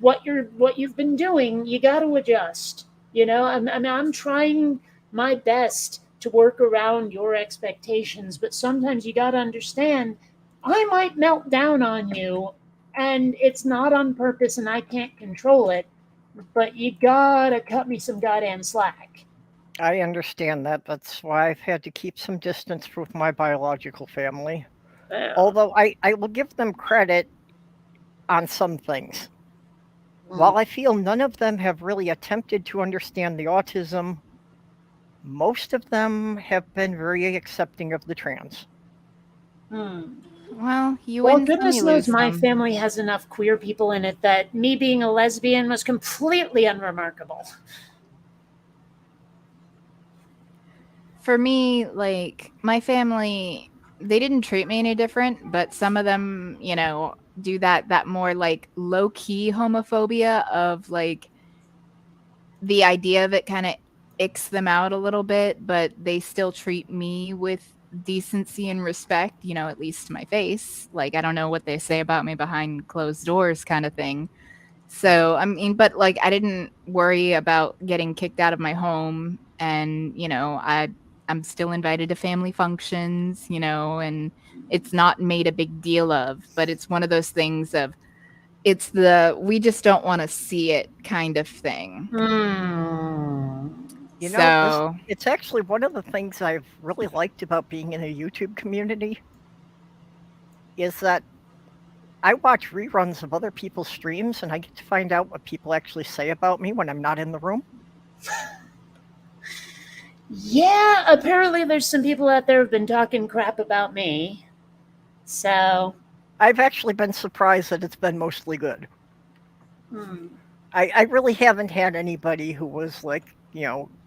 what you've been doing, you got to adjust. You know, I'm trying my best to work around your expectations, but sometimes you got to understand I might melt down on you, and it's not on purpose and I can't control it, but you gotta cut me some goddamn slack. I understand that. That's why I've had to keep some distance with my biological family. Although I will give them credit on some things. While I feel none of them have really attempted to understand the autism, most of them have been very accepting of the trans. Well, goodness knows my family has enough queer people in it that me being a lesbian was completely unremarkable. For me, like my family, they didn't treat me any different, but some of them, you know, do that more like low key homophobia of like the idea of it kind of icks them out a little bit, but they still treat me with decency and respect, you know, at least to my face. Like I don't know what they say about me behind closed doors kind of thing. So I mean, but like I didn't worry about getting kicked out of my home, and you know, I'm still invited to family functions, you know, and it's not made a big deal of, but it's one of those things of it's the we just don't want to see it kind of thing. You know, it's actually one of the things I've really liked about being in a YouTube community is that I watch reruns of other people's streams and I get to find out what people actually say about me when I'm not in the room. Yeah, apparently there's some people out there who've been talking crap about me. So, I've actually been surprised that it's been mostly good. I really haven't had anybody who was like,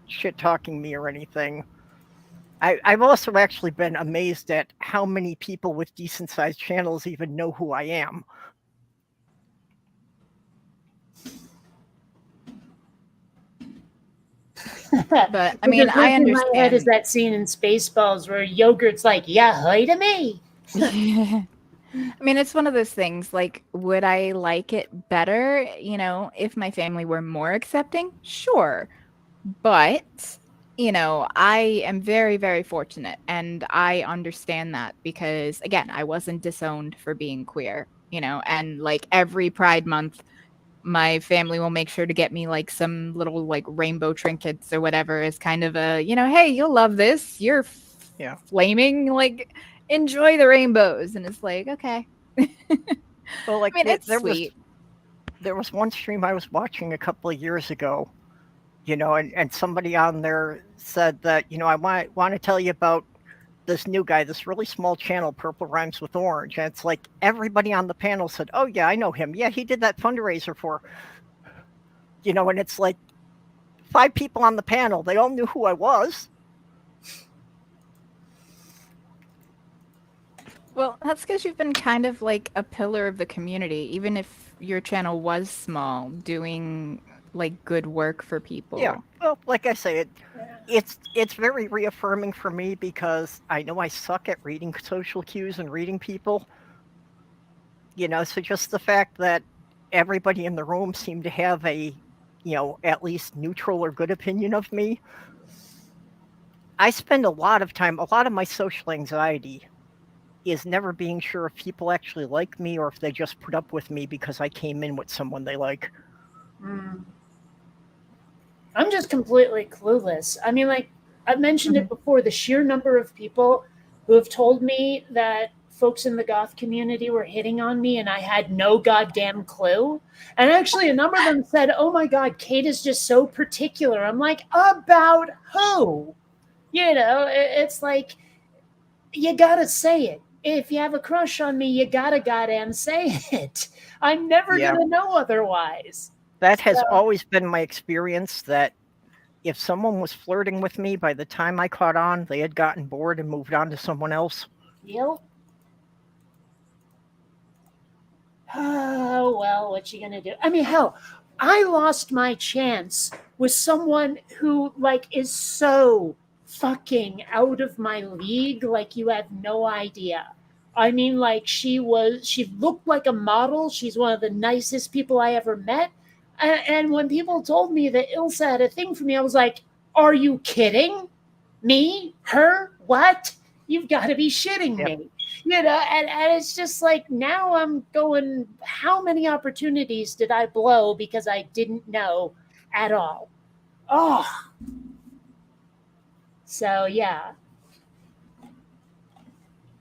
shit talking me or anything. I've also actually been amazed at how many people with decent sized channels even know who I am. But I mean, I in my head is understand. that scene in Spaceballs where Yogurt's like, "Yeah, hi to me." I mean, it's one of those things. Like, would I like it better, if my family were more accepting? Sure. But, I am very, very fortunate. And I understand that because, again, I wasn't disowned for being queer, and like every Pride Month, my family will make sure to get me like some little like rainbow trinkets or whatever as kind of a, hey, you'll love this. You're Yeah. flaming, like enjoy the rainbows. And it's like, okay. Well, like I mean, it's there sweet. was one stream I was watching a couple of years ago, and somebody on there said that, I want to tell you about this new guy, this really small channel, Purple Rhymes with Orange. And it's like everybody on the panel said, oh, yeah, I know him. Yeah, he did that fundraiser for, and it's like 5 people on the panel. They all knew who I was. Well, that's because you've been kind of like a pillar of the community, even if your channel was small, doing like good work for people. Yeah. Well, like I say, it's very reaffirming for me because I know I suck at reading social cues and reading people. So just the fact that everybody in the room seemed to have a, at least neutral or good opinion of me. I spend a lot of my social anxiety is never being sure if people actually like me or if they just put up with me because I came in with someone they like. I'm just completely clueless. I mean, like I've mentioned it before, the sheer number of people who have told me that folks in the goth community were hitting on me and I had no goddamn clue. And actually a number of them said, oh my God, Kate is just so particular. I'm like, about who? It's like, you gotta say it. If you have a crush on me, you gotta goddamn say it. I'm never gonna know otherwise. That has always been my experience, that if someone was flirting with me, by the time I caught on, they had gotten bored and moved on to someone else. Yep. Oh, well, what you gonna do? I mean, hell, I lost my chance with someone who, like, is so fucking out of my league, like you have no idea. I mean, like, she looked like a model. She's one of the nicest people I ever met. And when people told me that Ilsa had a thing for me, I was like, are you kidding? Me? Her? What? You've got to be shitting me. And it's just like, now I'm going, how many opportunities did I blow because I didn't know at all? Oh. So, yeah.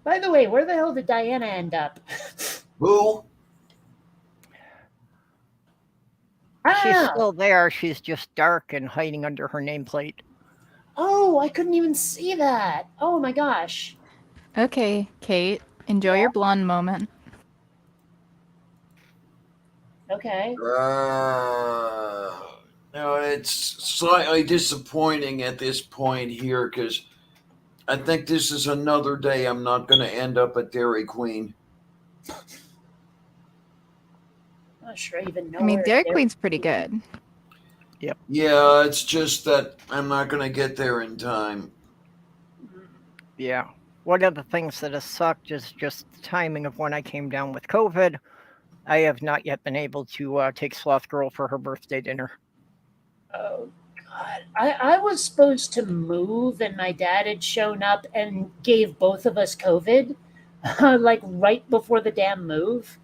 By the way, where the hell did Diana end up? Who? She's still there. She's just dark and hiding under her nameplate. Oh, I couldn't even see that. Oh my gosh. Okay, Kate, enjoy your blonde moment. Okay. It's slightly disappointing at this point here because I think this is another day I'm not going to end up at Dairy Queen. I'm not sure I even know. I mean, Dairy Queen's pretty good. Yep. Yeah, it's just that I'm not going to get there in time. Yeah. One of the things that has sucked is just the timing of when I came down with COVID. I have not yet been able to take Sloth Girl for her birthday dinner. Oh, God. I was supposed to move, and my dad had shown up and gave both of us COVID, like right before the damn move.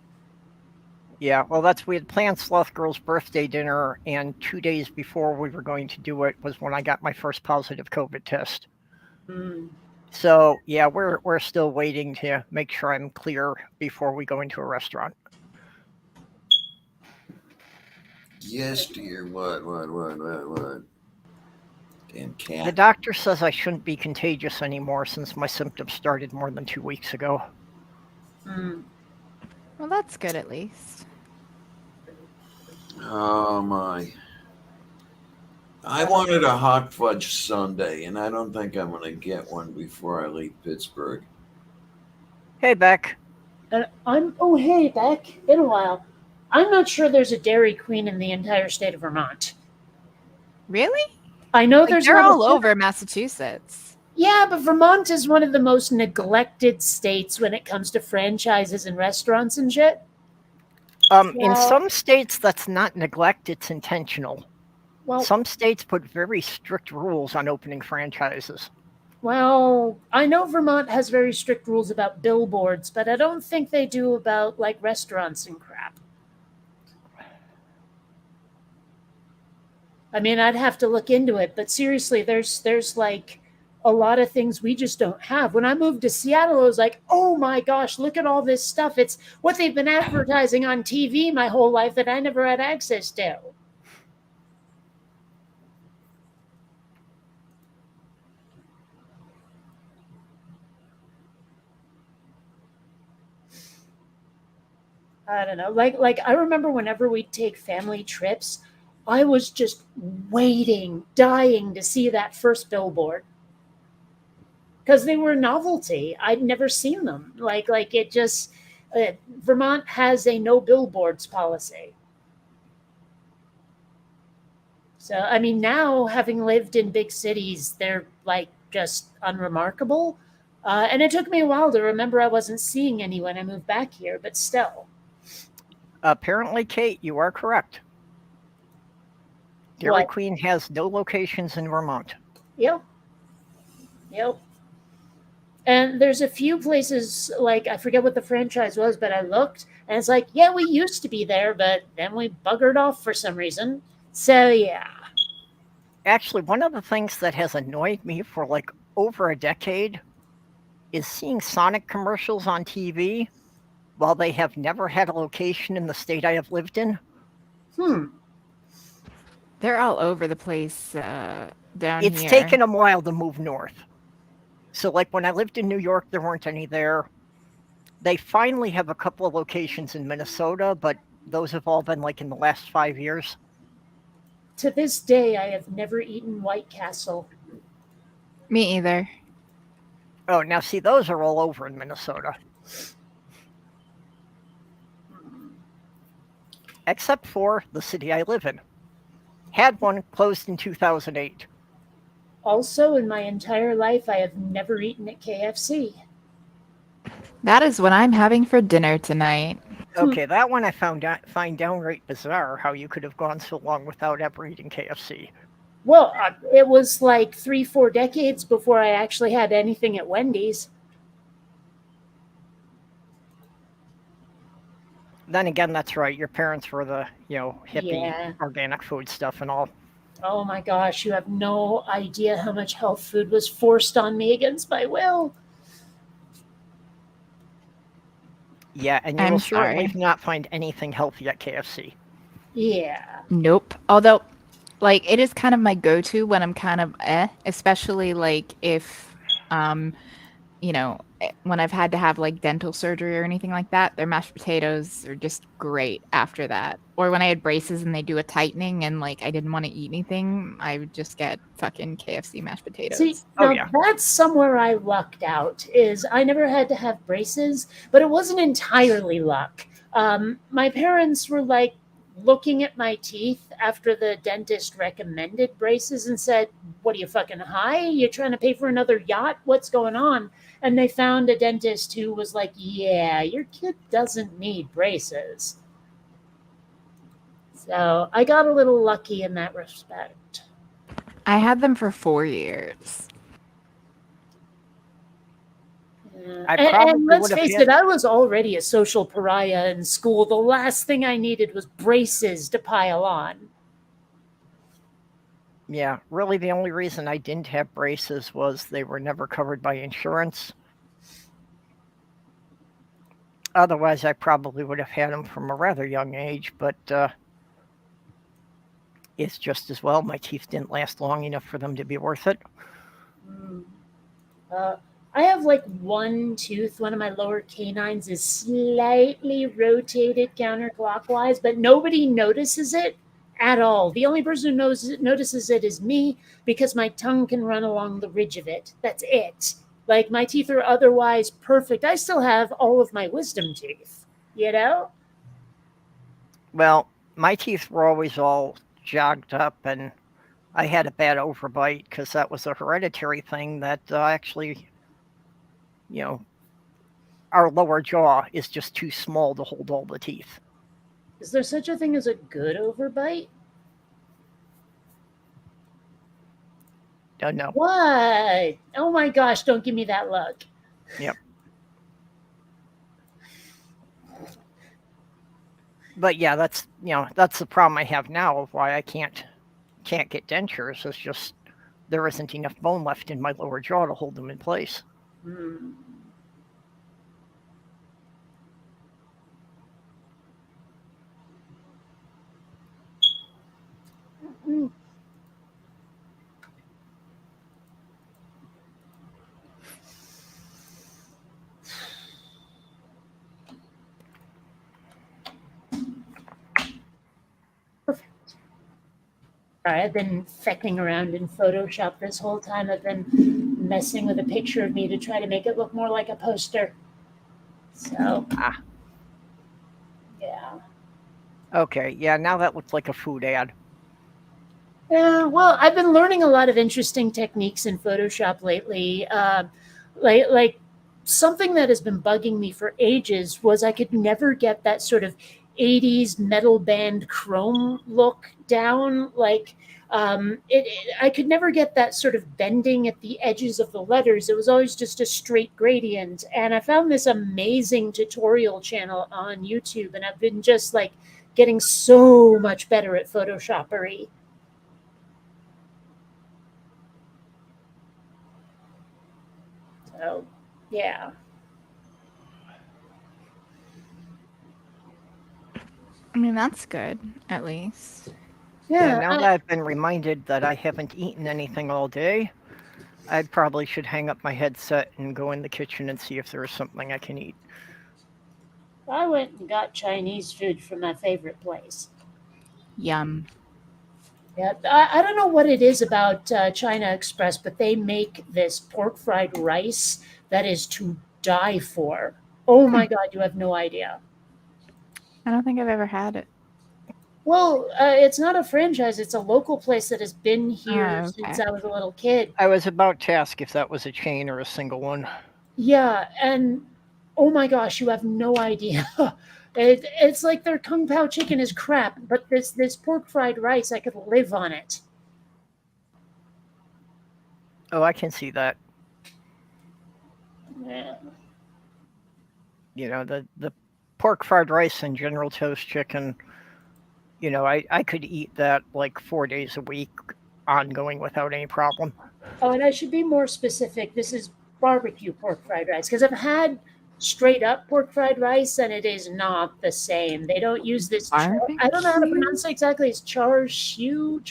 Yeah, well, we had planned Sloth Girl's birthday dinner, and 2 days before we were going to do it was when I got my first positive COVID test. So yeah, we're still waiting to make sure I'm clear before we go into a restaurant. Yes, dear. What? Damn The cat. doctor says I shouldn't be contagious anymore since my symptoms started more than 2 weeks ago. Well, that's good at least. Oh my. I wanted a hot fudge sundae, and I don't think I'm going to get one before I leave Pittsburgh. Hey, Beck. Oh, hey, Beck. Been a while. I'm not sure there's a Dairy Queen in the entire state of Vermont. Really? I know Like, there's they're one all that's- over Massachusetts. Yeah, but Vermont is one of the most neglected states when it comes to franchises and restaurants and shit. In Well- some states, that's not neglect; it's intentional. Well, Some states put very strict rules on opening franchises. Well, I know Vermont has very strict rules about billboards, but I don't think they do about like restaurants and crap. I mean, I'd have to look into it, but seriously, there's like a lot of things we just don't have. When I moved to Seattle, I was like, "Oh my gosh, look at all this stuff. It's what they've been advertising on TV my whole life that I never had access to." I don't know. Like I remember whenever we'd take family trips, I was just waiting, dying to see that first billboard. Because they were a novelty. I'd never seen them. Like it just Vermont has a no billboards policy. So I mean now having lived in big cities, they're like just unremarkable. And it took me a while to remember I wasn't seeing any when I moved back here, but still. Apparently, Kate, you are correct. Dairy What? Queen has no locations in Vermont. Yep. And there's a few places, like, I forget what the franchise was, but I looked, and it's like, yeah, we used to be there, but then we buggered off for some reason. So, yeah. Actually, one of the things that has annoyed me for like over a decade is seeing Sonic commercials on TV while they have never had a location in the state I have lived in. They're all over the place down It's here. taken a while to move north. So, like when I lived in New York, there weren't any there. They finally have a couple of locations in Minnesota, but those have all been like in the last 5 years. To this day, I have never eaten White Castle. Me either. Oh, now see, those are all over in Minnesota. Except for the city I live in. Had one, closed in 2008. Also, in my entire life, I have never eaten at KFC. That is what I'm having for dinner tonight. Okay, that one I find downright bizarre, how you could have gone so long without ever eating KFC. Well, it was like 3-4 decades before I actually had anything at Wendy's. Then again, that's right. Your parents were the, hippie Yeah. organic food stuff and all. Oh my gosh, you have no idea how much health food was forced on me against my will. Yeah, and you I'm will certainly sorry. not find anything healthy at KFC. Yeah. Nope. Although, like, it is kind of my go-to when I'm kind of especially like if, when I've had to have like dental surgery or anything like that, their mashed potatoes are just great after that. Or when I had braces and they do a tightening and like I didn't want to eat anything, I would just get fucking KFC mashed potatoes. See, Oh, now yeah. that's somewhere I lucked out. Is I never had to have braces, but it wasn't entirely luck. My parents were like looking at my teeth after the dentist recommended braces and said, "What are you fucking high? You trying to pay for another yacht? What's going on?" And they found a dentist who was like, "Yeah, your kid doesn't need braces." So I got a little lucky in that respect. I had them for 4 years. Yeah. I And probably let's would have face had- it, I was already a social pariah in school. The last thing I needed was braces to pile on. Yeah, really the only reason I didn't have braces was they were never covered by insurance. Otherwise, I probably would have had them from a rather young age, but it's just as well. My teeth didn't last long enough for them to be worth it. Mm. I have like one tooth. One of my lower canines is slightly rotated counterclockwise, but nobody notices it at all. The only person who notices it is me because my tongue can run along the ridge of it. That's it. Like my teeth are otherwise perfect. I still have all of my wisdom teeth, you know? Well, my teeth were always all jogged up, and I had a bad overbite because that was a hereditary thing that actually, you know, our lower jaw is just too small to hold all the teeth. Is there such a thing as a good overbite? Don't know. What? Oh my gosh, don't give me that look. Yep. But yeah, that's the problem I have now of why I can't get dentures. It's just there isn't enough bone left in my lower jaw to hold them in place. Hmm. Mm. Perfect. All right, I've been fecking around in Photoshop this whole time. I've been messing with a picture of me to try to make it look more like a poster. So, yeah. Okay, yeah, now that looks like a food ad. Yeah, well, I've been learning a lot of interesting techniques in Photoshop lately. Like something that has been bugging me for ages was I could never get that sort of 80s metal band chrome look down. Like I could never get that sort of bending at the edges of the letters. It was always just a straight gradient. And I found this amazing tutorial channel on YouTube, and I've been just like getting so much better at Photoshoppery. So, yeah. I mean, that's good, at least. Yeah, now that I've been reminded that I haven't eaten anything all day, I probably should hang up my headset and go in the kitchen and see if there is something I can eat. I went and got Chinese food from my favorite place. Yum. Yeah, I don't know what it is about China Express, but they make this pork fried rice that is to die for. Oh my God, you have no idea. I don't think I've ever had it. Well, it's not a franchise. It's a local place that has been here Oh, since okay. I was a little kid. I was about to ask if that was a chain or a single one. Yeah, and oh my gosh, you have no idea. It's like their kung pao chicken is crap, but this pork fried rice, I could live on it. Oh, I can see that. Yeah. You know, the pork fried rice and General Toast chicken, you know, I could eat that like 4 days a week ongoing without any problem. Oh, and I should be more specific. This is barbecue pork fried rice because I've had straight up pork fried rice and it is not the same. They don't use this. I don't know how to Barbecue? pronounce it exactly. It's char siu.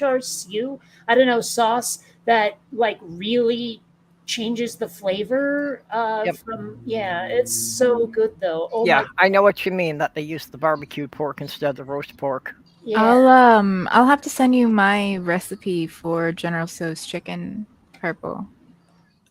I don't know, sauce that like really changes the flavor Yep. from. Yeah, it's so good though. Oh Yeah, my, I know what you mean, that they use the barbecued pork instead of the roast pork. yeah. I'll have to send you my recipe for General Tso's chicken purple.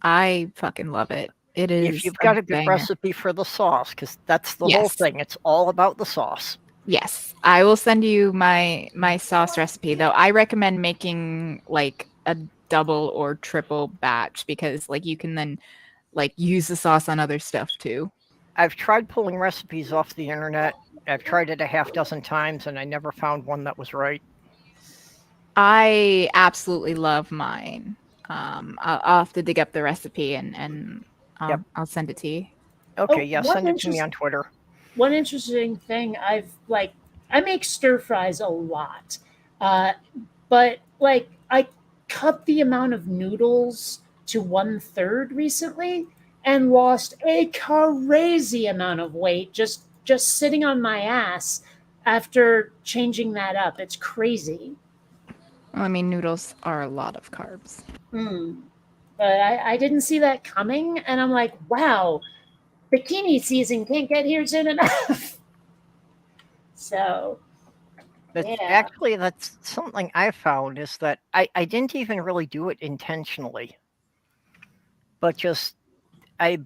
I fucking love it. It is If you've got a good banger. recipe for the sauce, because that's the whole Yes. thing. It's all about the sauce. Yes, I will send you my sauce recipe. Though I recommend making like a double or triple batch because like you can then like use the sauce on other stuff too. I've tried pulling recipes off the internet. I've tried it a half dozen times, and I never found one that was right. I absolutely love mine. I'll have to dig up the recipe and Yep. I'll send it to you. Okay, yeah, one send it to me on Twitter. One interesting thing I make stir fries a lot, but like I cut the amount of noodles to 1/3 recently and lost a crazy amount of weight just sitting on my ass after changing that up. It's crazy. I mean, noodles are a lot of carbs. But I didn't see that coming, and I'm like, wow, bikini season can't get here soon enough. So, Actually, that's something I found is that I didn't even really do it intentionally, but just I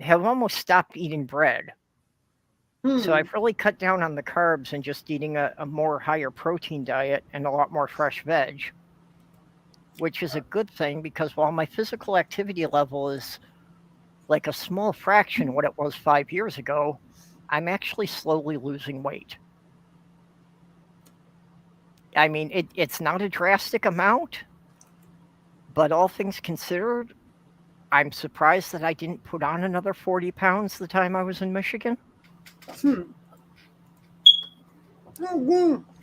have almost stopped eating bread. So I've really cut down on the carbs and just eating a more higher protein diet and a lot more fresh veg, which is a good thing because while my physical activity level is like a small fraction what it was 5 years ago, I'm actually slowly losing weight. I mean, it's not a drastic amount, but all things considered, I'm surprised that I didn't put on another 40 pounds the time I was in Michigan.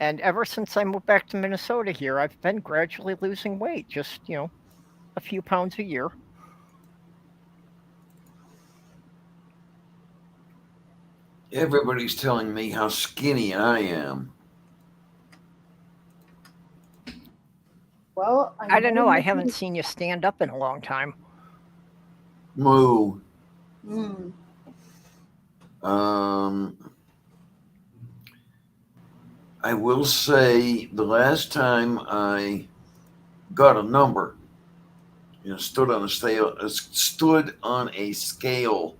And ever since I moved back to Minnesota here, I've been gradually losing weight, just, a few pounds a year. Everybody's telling me how skinny I am. well, I don't know. I haven't seen you stand up in a long time. Moo. Mm. I will say the last time I got a number, stood on a scale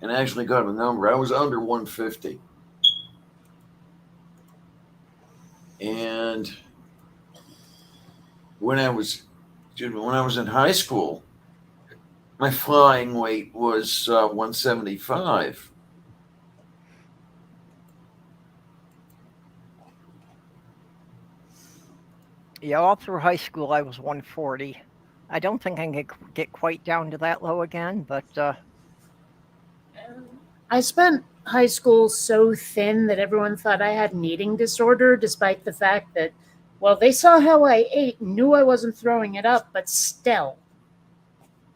and actually got a number, I was under 150. And when I was in high school, my flying weight was 175. Yeah, all through high school, I was 140. I don't think I can get quite down to that low again, but I spent high school so thin that everyone thought I had an eating disorder, despite the fact that, well, they saw how I ate and knew I wasn't throwing it up, but still.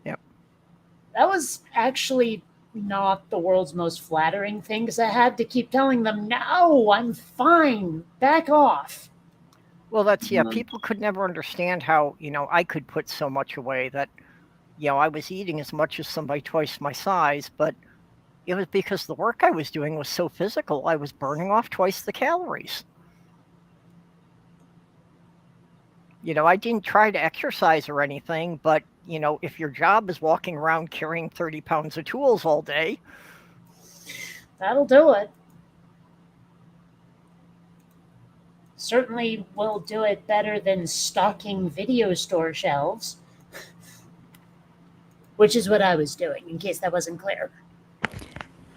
Yep. That was actually not the world's most flattering thing because I had to keep telling them, no, I'm fine, back off. well, that's, people could never understand how, I could put so much away that, I was eating as much as somebody twice my size, but it was because the work I was doing was so physical, I was burning off twice the calories. I didn't try to exercise or anything, but, if your job is walking around carrying 30 pounds of tools all day, that'll do it. Certainly will do it better than stocking video store shelves, which is what I was doing, in case that wasn't clear.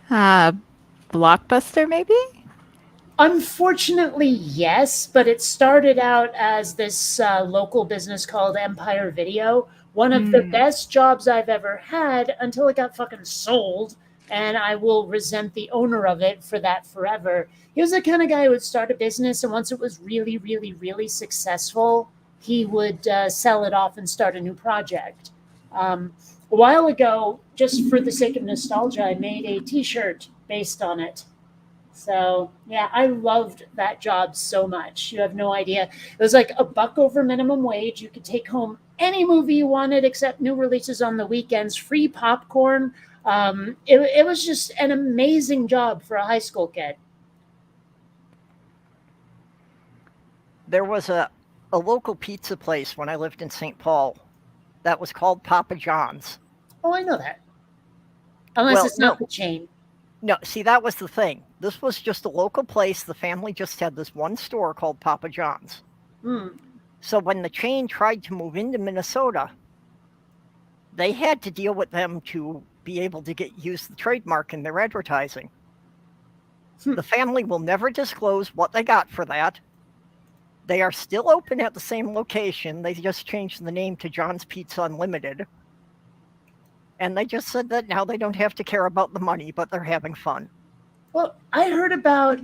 Blockbuster, maybe? Unfortunately, yes, but it started out as this local business called Empire Video. One of the best jobs I've ever had until it got fucking sold, and I will resent the owner of it for that forever. He was the kind of guy who would start a business, and once it was really, really, really successful, he would sell it off and start a new project. A while ago, just for the sake of nostalgia, I made a t-shirt based on it. So, yeah, I loved that job so much. You have no idea. It was like $1 over minimum wage. You could take home any movie you wanted except new releases on the weekends, free popcorn. It was just an amazing job for a high school kid. there was a local pizza place when I lived in St. Paul that was called Papa John's. Oh, I know that. Unless Well, it's not no. the chain. No, see, that was the thing. This was just a local place. The family just had this one store called Papa John's. So when the chain tried to move into Minnesota, they had to deal with them to be able to use the trademark in their advertising. The family will never disclose what they got for that. They are still open at the same location. They just changed the name to John's Pizza Unlimited. And they just said that now they don't have to care about the money, but they're having fun. Well, I heard about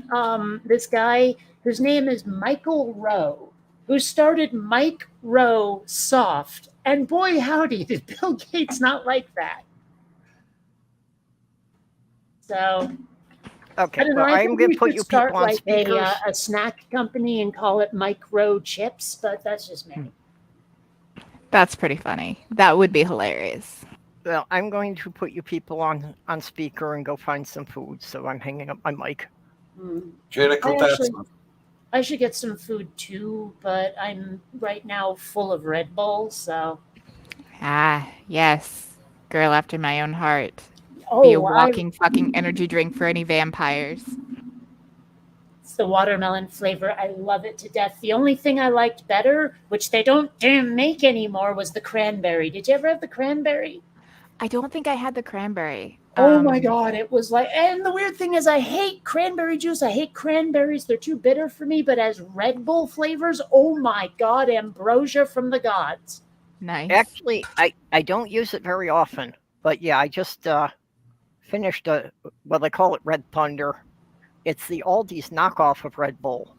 this guy whose name is Michael Rowe. who started Microsoft. And boy, howdy, did Bill Gates not like that. So Okay, I don't know. well, I I'm think going we to put should you start people on like speakers. a snack company and call it Microchips, but that's just me. That's pretty funny. That would be hilarious. Well, I'm going to put you people on speaker and go find some food. So I'm hanging up my mic. Jericho, that's I should get some food too, but I'm right now full of Red Bull, so. Ah, yes. Girl after my own heart. Be a Oh, walking fucking energy drink for any vampires. it's the watermelon flavor. I love it to death. The only thing I liked better, which they don't damn make anymore, was the cranberry. Did you ever have the cranberry? I don't think I had the cranberry. Oh my god, it was like, and the weird thing is I hate cranberry juice. I hate cranberries. They're too bitter for me, but as Red Bull flavors, oh my god, ambrosia from the gods. Nice. Actually, I don't use it very often, but yeah, I just finished what they call it Red Thunder. It's the Aldi's knockoff of Red Bull,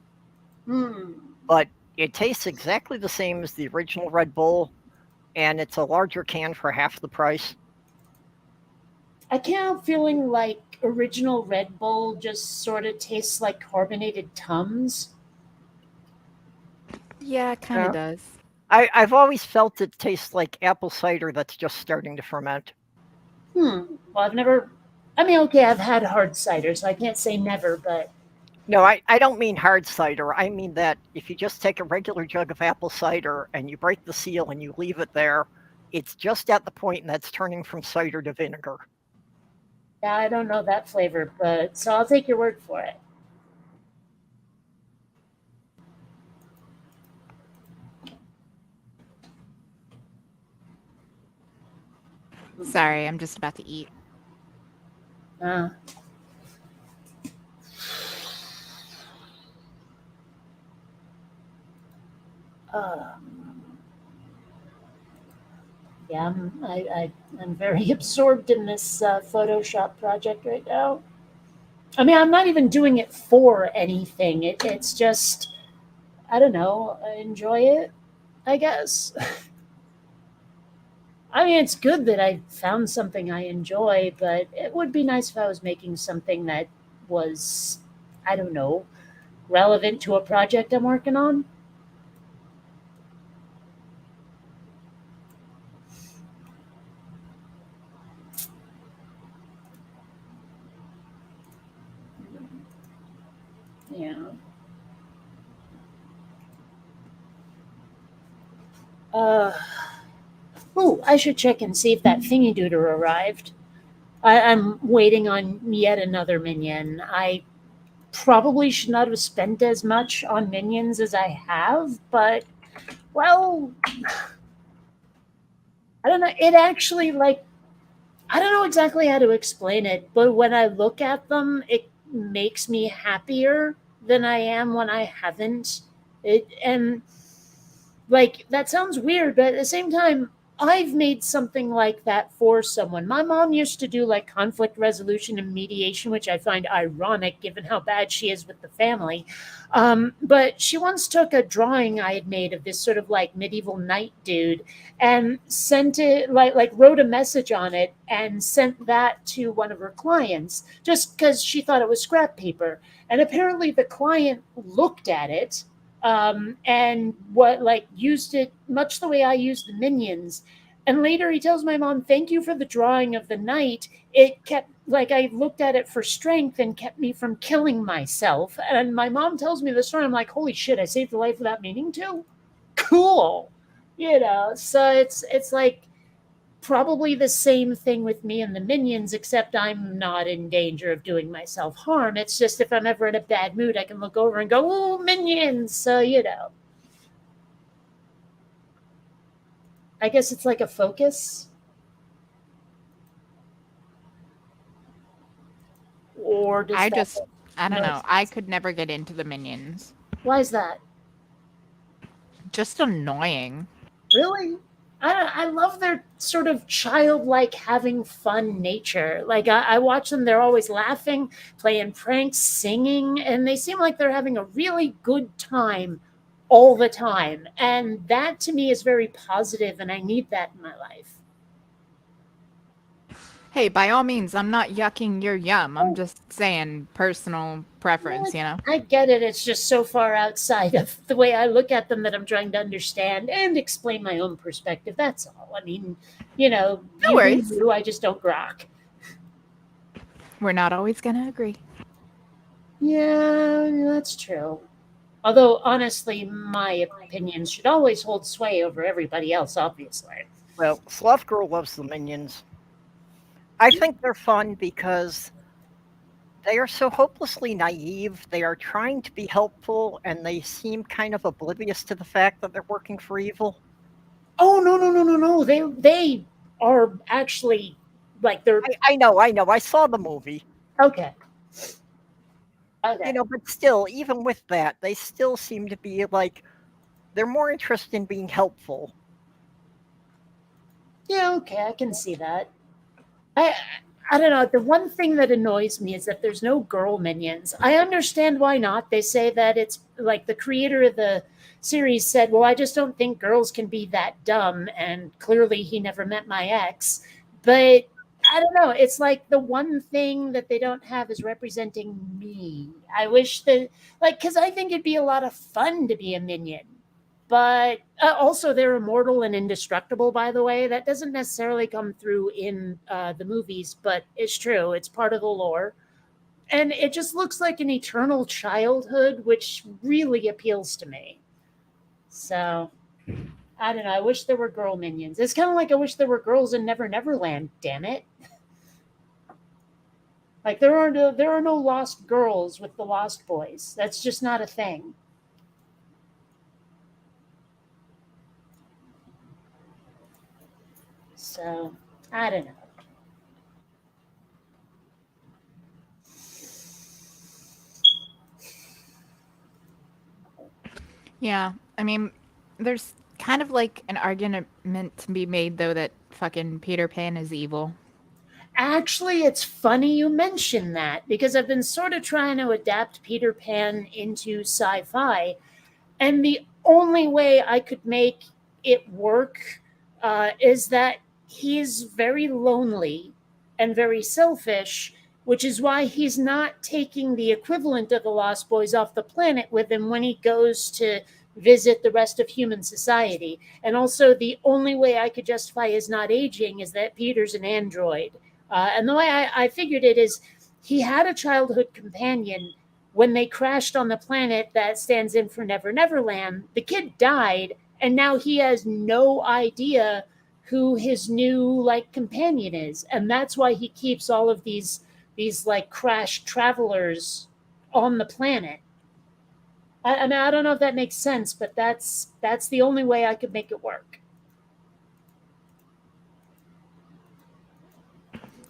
but it tastes exactly the same as the original Red Bull, and it's a larger can for half the price. I can't help feeling like original Red Bull just sort of tastes like carbonated Tums. Yeah, it kind Yeah. of does. I've always felt it tastes like apple cider that's just starting to ferment. Well, I've never. I mean, okay, I've had hard cider, so I can't say never, but No, I don't mean hard cider. I mean that if you just take a regular jug of apple cider and you break the seal and you leave it there, it's just at the point that's turning from cider to vinegar. yeah, I don't know that flavor, but so I'll take your word for it. Sorry, I'm just about to eat. Uh, yeah, I'm very absorbed in this Photoshop project right now. I mean, I'm not even doing it for anything. It's just, I don't know, I enjoy it, I guess. I mean, it's good that I found something I enjoy, but it would be nice if I was making something that was, I don't know, relevant to a project I'm working on. Yeah. Oh, I should check and see if that thingy dooder arrived. I'm waiting on yet another minion. I probably should not have spent as much on minions as I have, but, well, I don't know. It actually, like, I don't know exactly how to explain it, but when I look at them, it makes me happier than I am when I haven't. And like that sounds weird, but at the same time, I've made something like that for someone. My mom used to do like conflict resolution and mediation, which I find ironic given how bad she is with the family. But she once took a drawing I had made of this sort of like medieval knight dude and sent it, like wrote a message on it and sent that to one of her clients just because she thought it was scrap paper. And apparently the client looked at it and what like used it much the way I used the minions. And later he tells my mom, "Thank you for the drawing of the knight. It kept like I looked at it for strength and kept me from killing myself." And my mom tells me the story. I'm like, "Holy shit! I saved a life without meaning to." Cool, you know. So it's like probably the same thing with me and the minions, except I'm not in danger of doing myself harm. It's just if I'm ever in a bad mood, I can look over and go, "Ooh, minions!" So, you know. I guess it's like a focus. Or does I don't know. I could never get into the minions. Why is that? Just annoying. Really? I love their sort of childlike having fun nature. Like I watch them, they're always laughing, playing pranks, singing, and they seem like they're having a really good time all the time. And that to me is very positive, and I need that in my life. Hey, by all means, I'm not yucking your yum. I'm just saying personal preference, you know? I get it. It's just so far outside of the way I look at them that I'm trying to understand and explain my own perspective. That's all. I mean, you know, No you worries. do, I just don't grok. We're not always going to agree. Yeah, that's true. Although, honestly, my opinions should always hold sway over everybody else, obviously. Well, Sloth Girl loves the minions. I think they're fun because they are so hopelessly naive. They are trying to be helpful, and they seem kind of oblivious to the fact that they're working for evil. Oh, no. They are actually, like, they're... I know. I saw the movie. Okay. Okay. You know, but still, even with that, they still seem to be like, they're more interested in being helpful. Yeah, okay, I can see that. I don't know. The one thing that annoys me is that there's no girl minions. I understand why not. They say that it's like the creator of the series said, "Well, I just don't think girls can be that dumb," and clearly he never met my ex. But I don't know. It's like the one thing that they don't have is representing me. I wish that, like, because I think it'd be a lot of fun to be a minion. But also, they're immortal and indestructible, by the way. That doesn't necessarily come through in the movies, but it's true. It's part of the lore. And it just looks like an eternal childhood, which really appeals to me. So, I don't know. I wish there were girl minions. It's kind of like I wish there were girls in Never Never Land, damn it. Like, there are no lost girls with the Lost Boys. That's just not a thing. So, I don't know. Yeah, I mean, there's kind of like an argument to be made, though, that fucking Peter Pan is evil. Actually, it's funny you mention that because I've been sort of trying to adapt Peter Pan into sci-fi, and the only way I could make it work is that he's very lonely and very selfish, which is why he's not taking the equivalent of the Lost Boys off the planet with him when he goes to visit the rest of human society. And also, the only way I could justify his not aging is that Peter's an android. And the way I figured it is he had a childhood companion when they crashed on the planet that stands in for Never Never Land. The kid died, and now he has no idea who his new like companion is, and that's why he keeps all of these like crashed travelers on the planet. I mean, I don't know if that makes sense, but that's the only way I could make it work.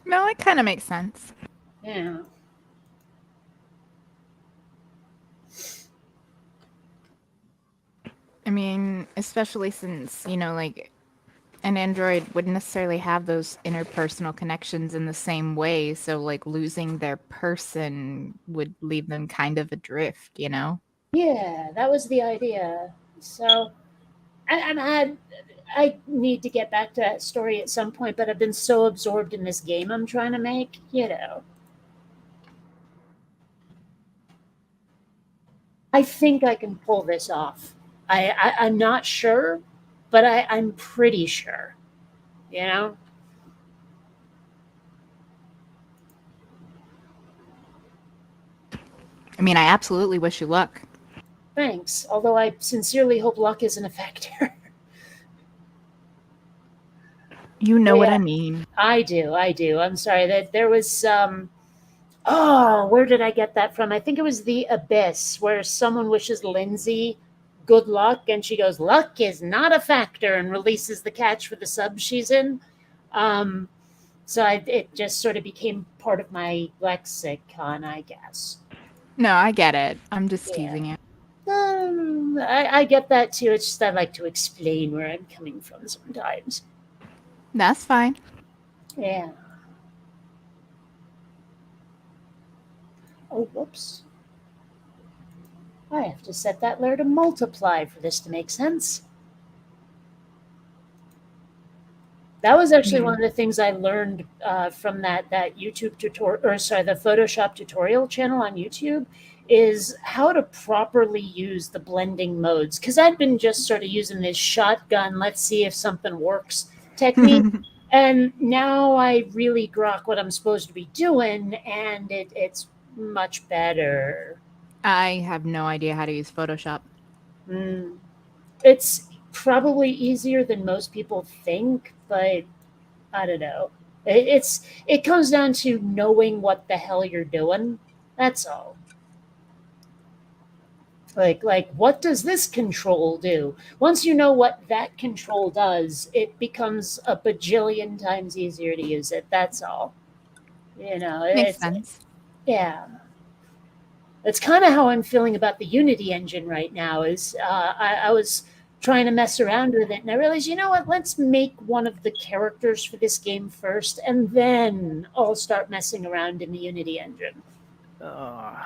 No, it kind of makes sense. Yeah. I mean, especially since, you know, like an android wouldn't necessarily have those interpersonal connections in the same way. So, like, losing their person would leave them kind of adrift, you know? Yeah, that was the idea. So, and I need to get back to that story at some point, but I've been so absorbed in this game I'm trying to make, you know. I think I can pull this off. I'm not sure, but I'm pretty sure, you know? I mean, I absolutely wish you luck. Thanks. Although I sincerely hope luck isn't a factor. You know what Yeah. I mean. I do. I'm sorry that there was some. Oh, where did I get that from? I think it was The Abyss, where someone wishes Lindsay good luck, and she goes, "Luck is not a factor," and releases the catch for the sub she's in. So it just sort of became part of my lexicon, I guess. No, I get it. I'm just Yeah. teasing you. I get that too. It's just I like to explain where I'm coming from sometimes. That's fine. Yeah. Oh, whoops. I have to set that layer to multiply for this to make sense. That was actually one of the things I learned from that YouTube tutorial, or sorry, the Photoshop tutorial channel on YouTube, is how to properly use the blending modes. Because I'd been just sort of using this shotgun, let's see if something works technique. And now I really grok what I'm supposed to be doing, and it's much better. I have no idea how to use Photoshop. It's probably easier than most people think, but I don't know. It comes down to knowing what the hell you're doing. That's all. Like what does this control do? Once you know what that control does, it becomes a bajillion times easier to use it. That's all. Makes sense. Yeah. That's kind of how I'm feeling about the Unity engine right now. Is I was trying to mess around with it, and I realized, you know what? Let's make one of the characters for this game first, and then I'll start messing around in the Unity engine. Well,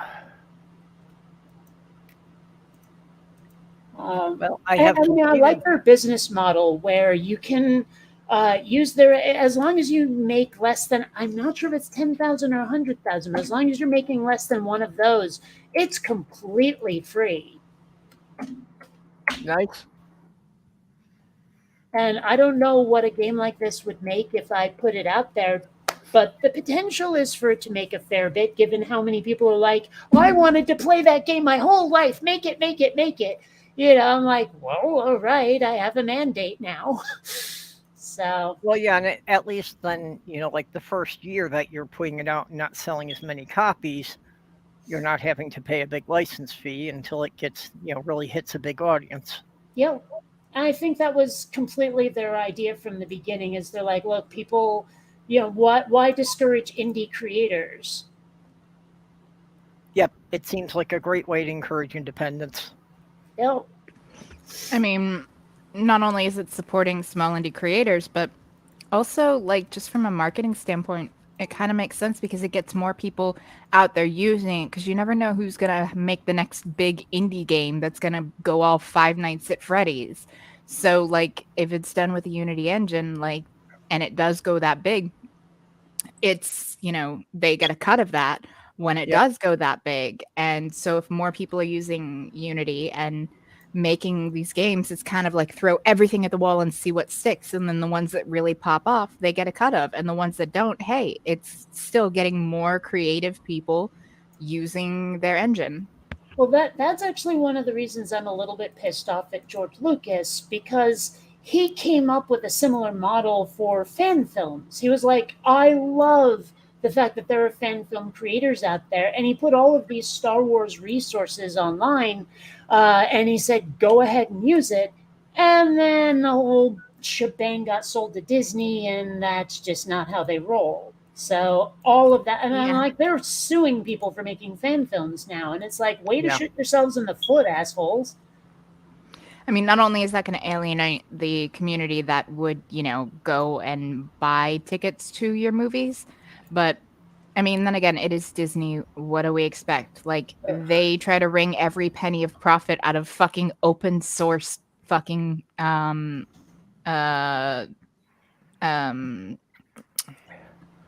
I like their business model where you can use their, as long as you make less than, I'm not sure if it's 10,000 or 100,000, but as long as you're making less than one of those, it's completely free. Nice. And I don't know what a game like this would make if I put it out there, but the potential is for it to make a fair bit, given how many people are like, oh, I wanted to play that game my whole life. Make it, make it, make it. I'm like, well, all right, I have a mandate now. So. Well, yeah, and at least then, like the first year that you're putting it out and not selling as many copies, you're not having to pay a big license fee until it gets, really hits a big audience. Yeah. I think that was completely their idea from the beginning, is they're like, look, people, why discourage indie creators? Yep. It seems like a great way to encourage independence. Yep. I mean, not only is it supporting small indie creators, but also, like, just from a marketing standpoint, it kind of makes sense because it gets more people out there using it, because you never know who's going to make the next big indie game that's going to go all Five Nights at Freddy's. So, like, if it's done with the Unity engine, like, and it does go that big, it's, they get a cut of that when it does go that big. And so if more people are using Unity and making these games, it's kind of like throw everything at the wall and see what sticks, and then the ones that really pop off they get a cut of, and the ones that don't, hey, it's still getting more creative people using their engine. Well, that's actually one of the reasons I'm a little bit pissed off at George Lucas, because he came up with a similar model for fan films. He was like, I love the fact that there are fan film creators out there, and he put all of these Star Wars resources online, and he said, go ahead and use it. And then the whole shebang got sold to Disney, and that's just not how they roll. So all of that, and I'm like, they're suing people for making fan films now, and it's like, way to shoot yourselves in the foot, assholes. I mean, not only is that going to alienate the community that would, go and buy tickets to your movies, but I mean, then again, it is Disney. What do we expect? Like, they try to wring every penny of profit out of fucking open source fucking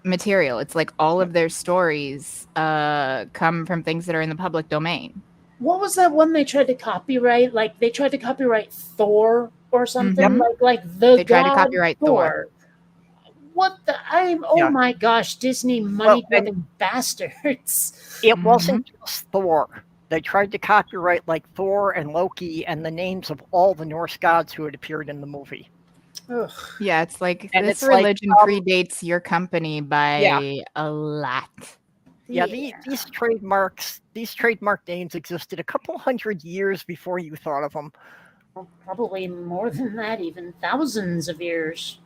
material. It's like all of their stories come from things that are in the public domain. What was that one they tried to copyright? Like, they tried to copyright Thor or something. Mm-hmm. Like the they tried to copyright Thor. What the? My gosh, Disney money-grubbing bastards. It wasn't just Thor. They tried to copyright like Thor and Loki and the names of all the Norse gods who had appeared in the movie. Ugh. Yeah, it's like, and this it's religion predates your company by a lot. Yeah, these trademark names existed a couple hundred years before you thought of them. Well, probably more than that, even thousands of years.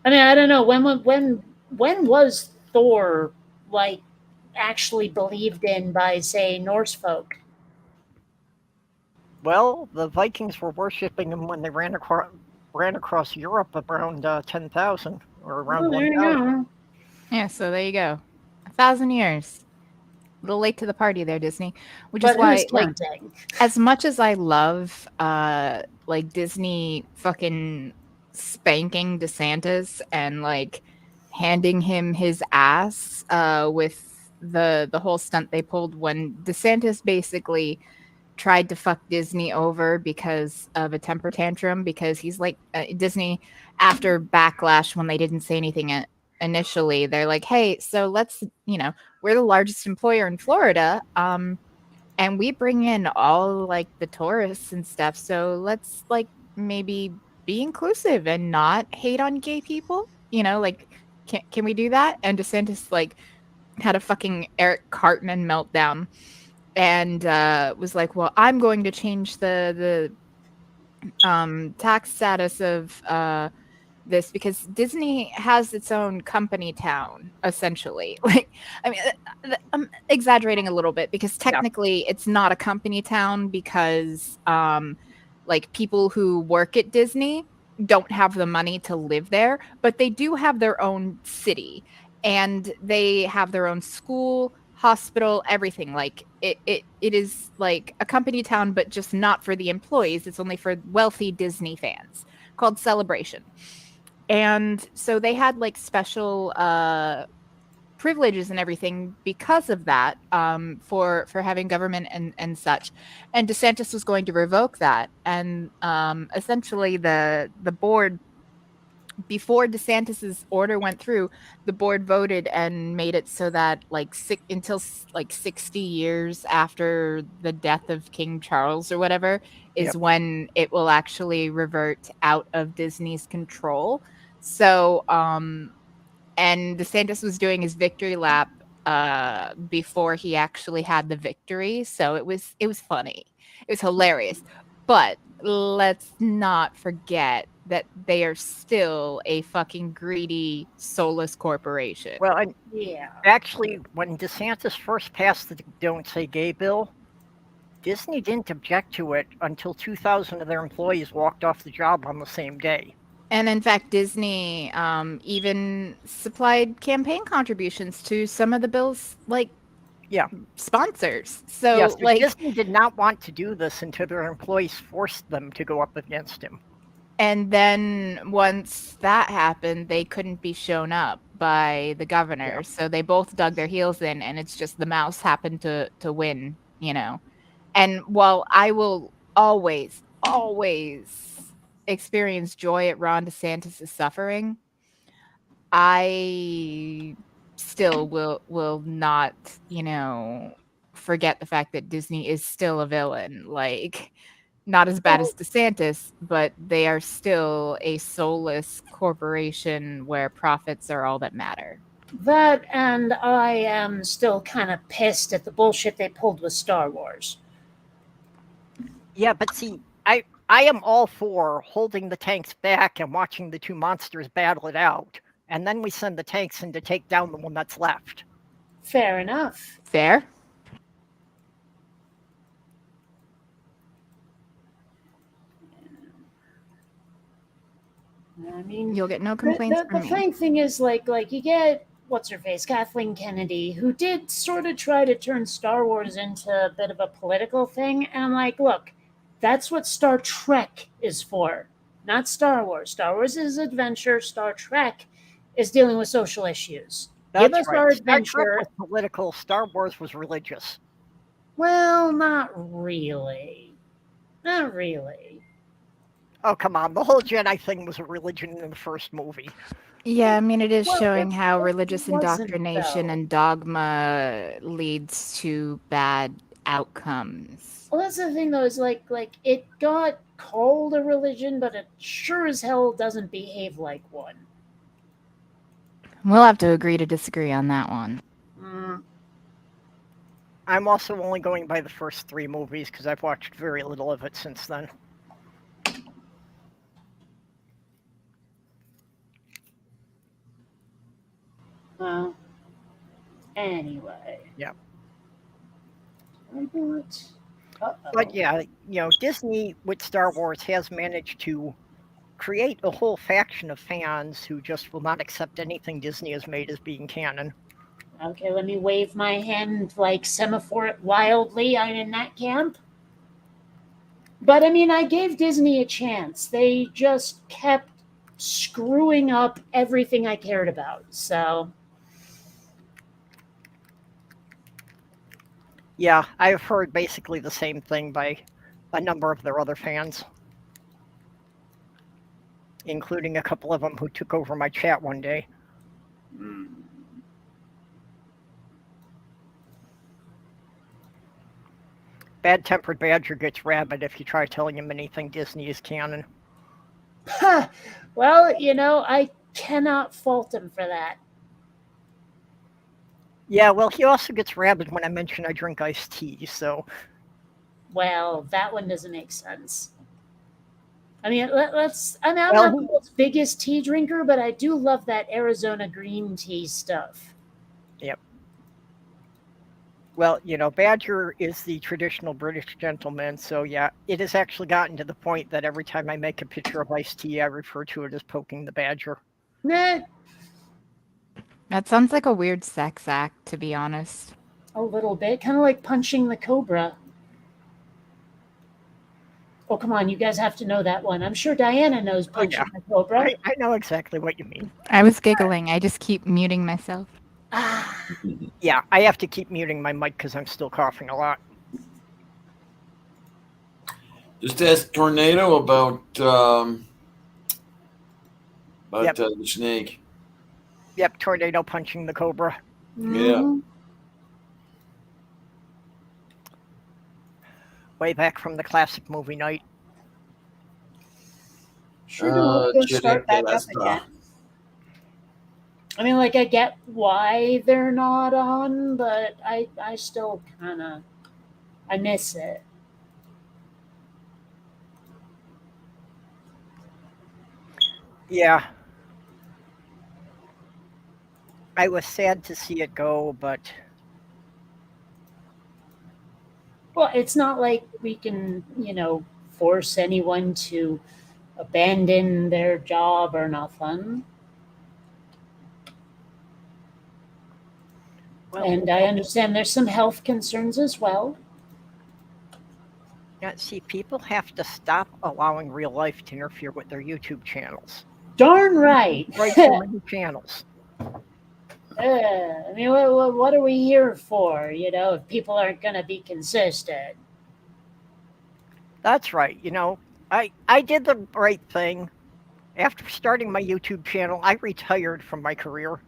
I mean, I don't know, when was Thor like actually believed in by, say, Norse folk? Well, the Vikings were worshiping him when they ran across Europe around 10,000 or around 1,000. Yeah, so there you go. 1,000 years. little late to the party there, Disney. Which But is why, who's like, counting? as much as I love like Disney fucking spanking DeSantis and like handing him his ass with the whole stunt they pulled when DeSantis basically tried to fuck Disney over because of a temper tantrum, because he's like Disney, after backlash when they didn't say anything initially, they're like, hey, so let's, we're the largest employer in Florida, and we bring in all like the tourists and stuff, so let's like maybe be inclusive and not hate on gay people, like, can we do that? And DeSantis like had a fucking Eric Cartman meltdown and was like, well, I'm going to change the tax status of this because Disney has its own company town, essentially. Like, I mean, I'm exaggerating a little bit because technically it's not a company town because like people who work at Disney don't have the money to live there, but they do have their own city and they have their own school, hospital, everything. Like it is like a company town, but just not for the employees. It's only for wealthy Disney fans, called Celebration. And so they had like special privileges and everything because of that, for having government and such. And DeSantis was going to revoke that. And essentially the board, before DeSantis's order went through, the board voted and made it so that until 60 years after the death of King Charles or whatever is when it will actually revert out of Disney's control. So, and DeSantis was doing his victory lap before he actually had the victory. So it was funny. It was hilarious. But let's not forget that they are still a fucking greedy, soulless corporation. Well, and Yeah. actually, when DeSantis first passed the Don't Say Gay bill, Disney didn't object to it until 2,000 of their employees walked off the job on the same day. And in fact, Disney even supplied campaign contributions to some of the bill's sponsors. So Yes, Disney did not want to do this until their employees forced them to go up against him. And then once that happened, they couldn't be shown up by the governor. Yeah. So they both dug their heels in, and it's just the mouse happened to win, And while I will always experience joy at Ron DeSantis' suffering, I still will not, forget the fact that Disney is still a villain. Like, not as bad as DeSantis, but they are still a soulless corporation where profits are all that matter. That, and I am still kind of pissed at the bullshit they pulled with Star Wars. Yeah, but see, I am all for holding the tanks back and watching the two monsters battle it out, and then we send the tanks in to take down the one that's left. Fair enough. Fair. I mean, you'll get no complaints from me. The funny thing is, like you get what's her face, Kathleen Kennedy, who did sort of try to turn Star Wars into a bit of a political thing. And I'm like, look, that's what Star Trek is for, not Star Wars. Star Wars is adventure. Star Trek is dealing with social issues. That's Give us right. our adventure. Star Trek was political. Star Wars was religious. Well, not really. Not really. Oh, come on. The whole Jedi thing was a religion in the first movie. Yeah, I mean, it is showing how religious indoctrination and dogma leads to bad outcomes. Well, that's the thing, though, is like it got called a religion, but it sure as hell doesn't behave like one. We'll have to agree to disagree on that one. I'm also only going by the first 3 movies because I've watched very little of it since then. Well, anyway. Yeah. Uh-oh. But yeah, Disney with Star Wars has managed to create a whole faction of fans who just will not accept anything Disney has made as being canon. Okay, let me wave my hand like semaphore it wildly. I'm in that camp. But I mean, I gave Disney a chance. They just kept screwing up everything I cared about. So, Yeah, I've heard basically the same thing by a number of their other fans, including a couple of them who took over my chat one day. Bad Tempered Badger gets rabid if you try telling him anything Disney is canon. well, I cannot fault him for that. Yeah, well, he also gets rabid when I mention I drink iced tea, so. Well, that one doesn't make sense. I mean, I'm not Well, the world's biggest tea drinker, but I do love that Arizona green tea stuff. Yep. Well, Badger is the traditional British gentleman, so yeah, it has actually gotten to the point that every time I make a picture of iced tea, I refer to it as poking the badger. Nah, That sounds like a weird sex act, to be honest. a little bit. Kind of like punching the cobra. Oh, come on. You guys have to know that one. I'm sure Diana knows punching the cobra. I know exactly what you mean. I was giggling. I just keep muting myself. Ah, Yeah, I have to keep muting my mic because I'm still coughing a lot. Just ask Tornado about Yep. the snake. Yep, tornado punching the cobra. mhm. Way back from the classic movie night. Sure do hope they'll Check start back that up stuff. again. I mean, like, I get why they're not on, but I still kind of, I miss it. Yeah. I was sad to see it go, but Well, it's not like we can, force anyone to abandon their job or nothing. well, And I understand there's some health concerns as well. yeah, see, people have to stop allowing real life to interfere with their YouTube channels. Darn right. Right, so many channels. I mean, what are we here for? If people aren't going to be consistent. That's right. I did the right thing. After starting my YouTube channel, I retired from my career.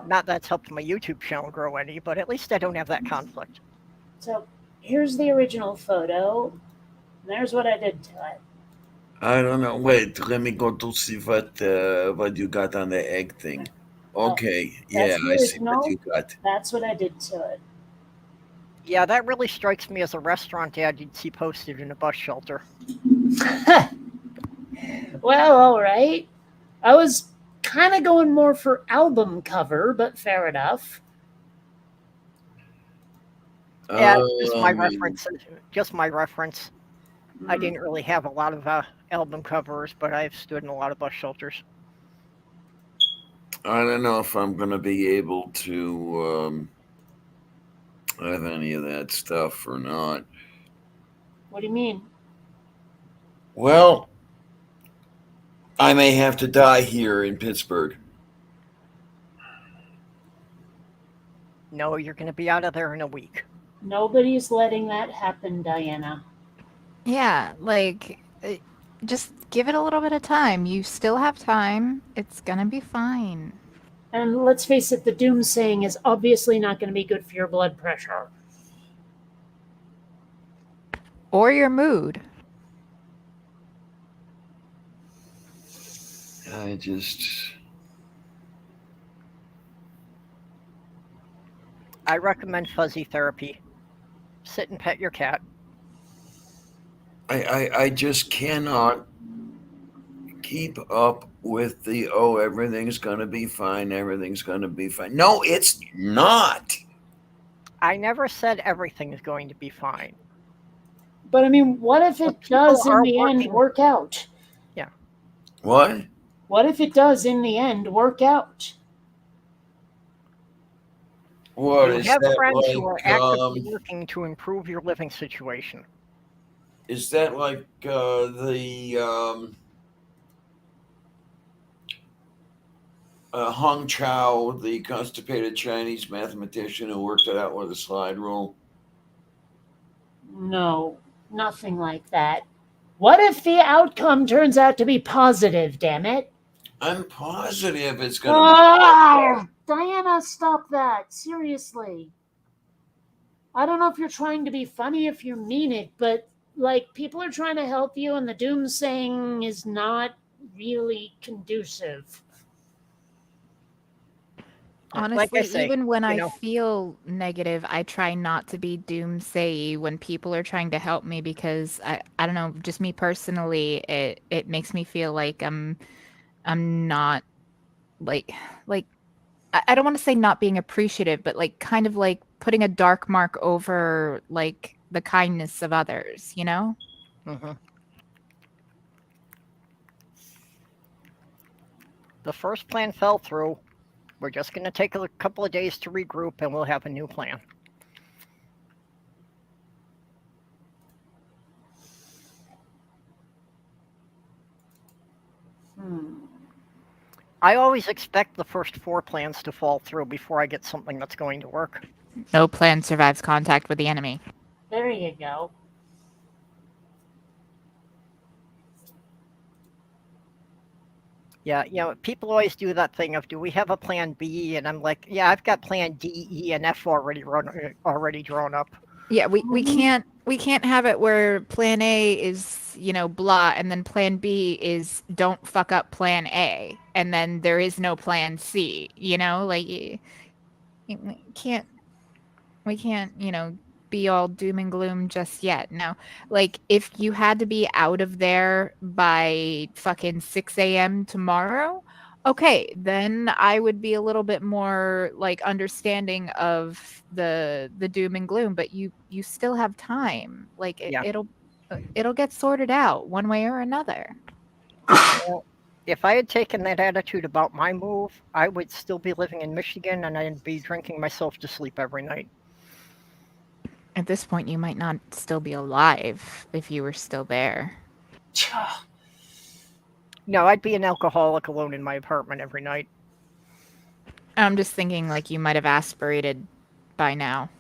Not that's helped my YouTube channel grow any, but at least I don't have that conflict. So here's the original photo. There's what I did to it. I don't know. Wait, let me go to see what you got on the egg thing. Okay, yeah, That's the I see what original. you got. That's what I did to it. Yeah, that really strikes me as a restaurant ad you'd see posted in a bus shelter. Well, all right. I was kind of going more for album cover, but fair enough. Yeah, just my Um, reference. Just my reference. I didn't really have a lot of album covers, but I've stood in a lot of bus shelters. I don't know if I'm gonna be able to have any of that stuff or not. What do you mean? Well, I may have to die here in Pittsburgh. No, you're going to be out of there in a week. Nobody's letting that happen, Diana. Yeah, just give it a little bit of time. You still have time. It's gonna be fine. And let's face it, the doomsaying is obviously not going to be good for your blood pressure. Or your mood. I just I recommend fuzzy therapy. Sit and pet your cat. I just cannot keep up with the everything's gonna be fine, everything's gonna be fine. No, it's not. I never said everything is going to be fine. But I mean, what if it people does in are the end working- work out? What? What if it does in the end work out? What You is have that friends who are like? actively working to improve your living situation. Is that like the Hung Chao, the constipated Chinese mathematician who worked it out with a slide rule? No, nothing like that. What if the outcome turns out to be positive, damn it? I'm positive it's going to Ah, Diana, stop that. Seriously. I don't know if you're trying to be funny, if you mean it, but like people are trying to help you, and the doomsaying is not really conducive. Honestly, Like I say, even when you I know, feel negative, I try not to be doomsayy when people are trying to help me because I don't know, just me personally, it makes me feel like I'm not like I don't want to say not being appreciative, but like kind of like putting a dark mark over like the kindness of others, you know? mhm. The first plan fell through. We're just going to take a couple of days to regroup and we'll have a new plan. I always expect the first 4 plans to fall through before I get something that's going to work. No plan survives contact with the enemy. There you go. Yeah, people always do that thing of, do we have a plan B? And I'm like, yeah, I've got plan D, E, and F already drawn up. Yeah, we can't have it where plan A is, blah, and then plan B is don't fuck up plan A, and then there is no plan C, like we can't be all doom and gloom just yet. Now, like if you had to be out of there by fucking 6 a.m. tomorrow, okay, then I would be a little bit more like understanding of the doom and gloom, but you still have time. Like Yeah. it'll get sorted out one way or another. Well, if I had taken that attitude about my move, I would still be living in Michigan and I'd be drinking myself to sleep every night. At this point, you might not still be alive if you were still there. No, I'd be an alcoholic alone in my apartment every night. I'm just thinking like you might have aspirated by now.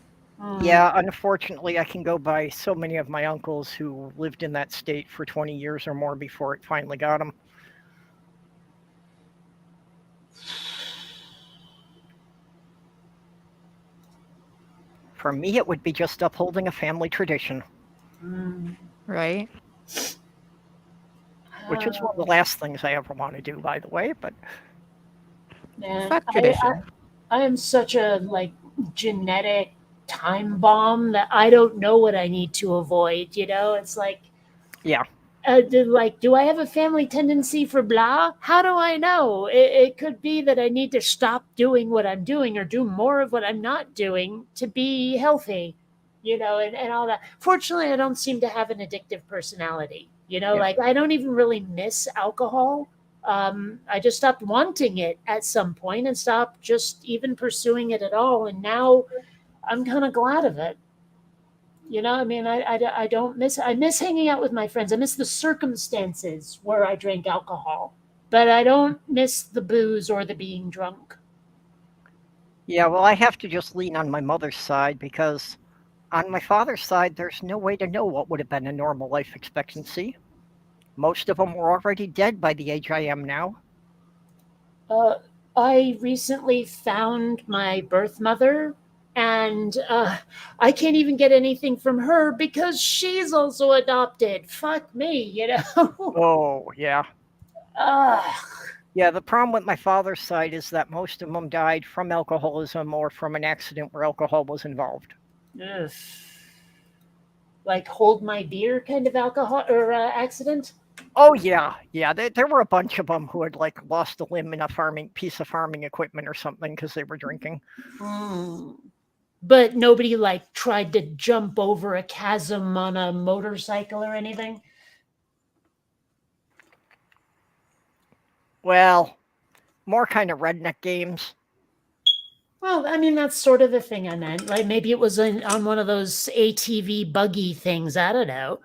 Yeah, unfortunately, I can go by so many of my uncles who lived in that state for 20 years or more before it finally got them. For me, it would be just upholding a family tradition, Right? which is one of the last things I ever want to do, by the way. But Man, Fuck tradition. I am such a like genetic time bomb that I don't know what I need to avoid. It's like, yeah, do I have a family tendency for blah? How do I know? It could be that I need to stop doing what I'm doing or do more of what I'm not doing to be healthy, and all that. Fortunately, I don't seem to have an addictive personality. Yeah. Like I don't even really miss alcohol. I just stopped wanting it at some point and stopped just even pursuing it at all. And now I'm kind of glad of it. I mean, I don't miss, I miss hanging out with my friends. I miss the circumstances where I drank alcohol, but I don't miss the booze or the being drunk. yeah, well, I have to just lean on my mother's side because on my father's side, there's no way to know what would have been a normal life expectancy. Most of them were already dead by the age I am now. I recently found my birth mother, and I can't even get anything from her because she's also adopted. Fuck me. Oh, yeah. Ugh. Yeah, the problem with my father's side is that most of them died from alcoholism or from an accident where alcohol was involved. Ugh. Like hold my beer kind of alcohol or accident. Oh, yeah. Yeah, there were a bunch of them who had like lost a limb in a piece of farming equipment or something because they were drinking. But nobody like tried to jump over a chasm on a motorcycle or anything. Well, more kind of redneck games. Well, I mean, that's sort of the thing I meant. Like maybe it was on one of those ATV buggy things. I don't know.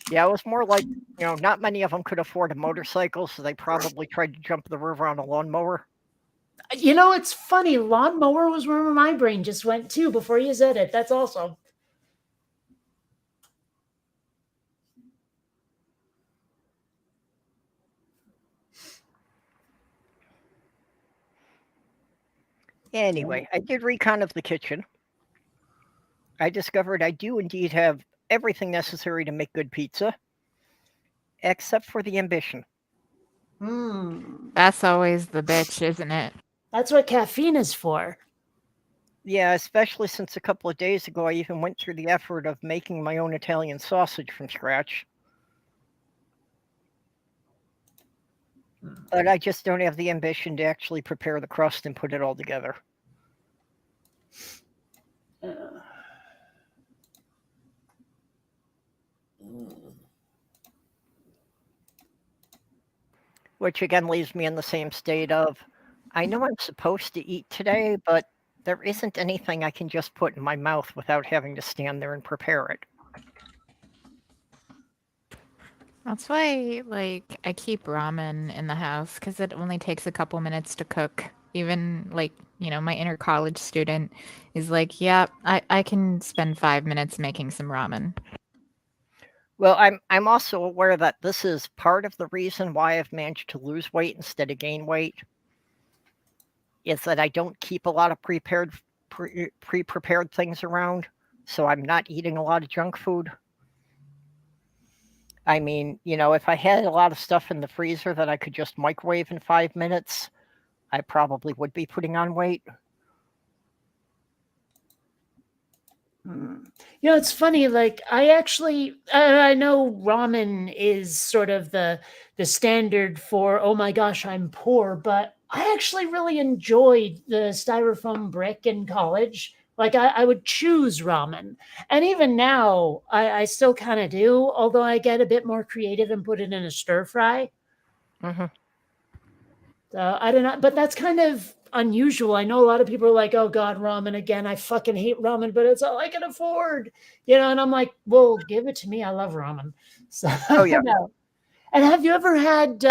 Yeah, it was more like, not many of them could afford a motorcycle, so they probably tried to jump the river on a lawnmower. It's funny. Lawnmower was where my brain just went to before you said it. That's awesome. Anyway, I did recon of the kitchen. I discovered I do indeed have everything necessary to make good pizza, except for the ambition. That's always the bitch, isn't it? That's what caffeine is for. Yeah, especially since a couple of days ago I even went through the effort of making my own Italian sausage from scratch. But I just don't have the ambition to actually prepare the crust and put it all together. Which again leaves me in the same state of, I know I'm supposed to eat today, but there isn't anything I can just put in my mouth without having to stand there and prepare it. That's why, like, I keep ramen in the house because it only takes a couple minutes to cook. Even, like, my inner college student is like, yeah, I can spend 5 minutes making some ramen. Well, I'm also aware that this is part of the reason why I've managed to lose weight instead of gain weight. Is that I don't keep a lot of pre-prepared things around, so I'm not eating a lot of junk food. I mean, if I had a lot of stuff in the freezer that I could just microwave in 5 minutes, I probably would be putting on weight. It's funny. Like I know ramen is sort of the standard for, oh my gosh, I'm poor, but I actually really enjoyed the styrofoam brick in college. Like I would choose ramen, and even now I still kind of do. Although I get a bit more creative and put it in a stir fry. Mm-hmm. I don't know, but that's kind of unusual. I know a lot of people are like, "Oh God, ramen again! I fucking hate ramen, but it's all I can afford," And I'm like, "Well, give it to me. I love ramen." So, Oh yeah. And have you ever had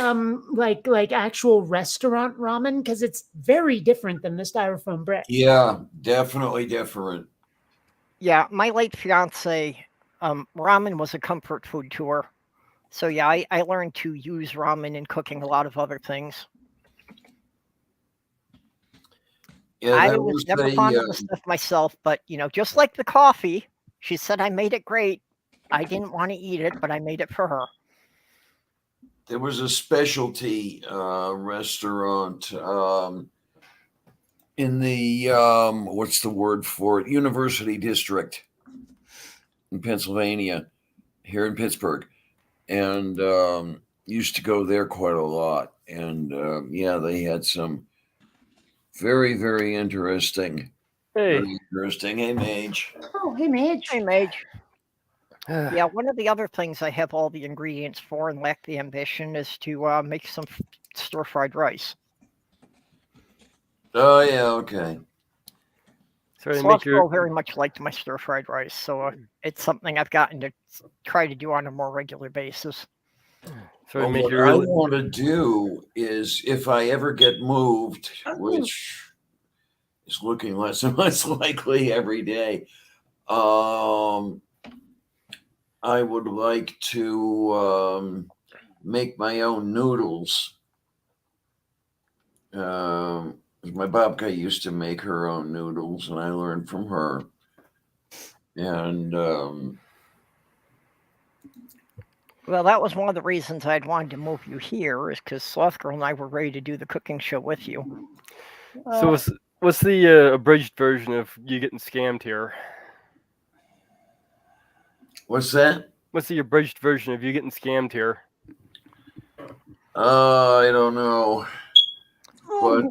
like actual restaurant ramen? Because it's very different than the styrofoam brick. Yeah, definitely different. Yeah, my late fiance, ramen was a comfort food to her. So yeah, I learned to use ramen in cooking a lot of other things. Yeah, I that was was never fond of the stuff myself, but just like the coffee, she said I made it great. I didn't want to eat it, but I made it for her. there was a specialty restaurant in the what's the word for it? University District in Pennsylvania, here in Pittsburgh, and used to go there quite a lot. And yeah, they had some very, very interesting. Hey. Very interesting. Hey, Mage. Oh, hey, Mage. Hey, Mage. Yeah, one of the other things I have all the ingredients for and lack the ambition is to make some stir-fried rice. Oh yeah, okay. Slothville very much liked my stir-fried rice, so it's something I've gotten to try to do on a more regular basis. Well, what I want to do is, if I ever get moved, which is looking less and less likely every day, I would like to make my own noodles. My babka used to make her own noodles, and I learned from her. And well, that was one of the reasons I'd wanted to move you here, is because Sloth Girl and I were ready to do the cooking show with you. So what's the abridged version of you getting scammed here? What's that? What's the abridged version of you getting scammed here? I don't know. But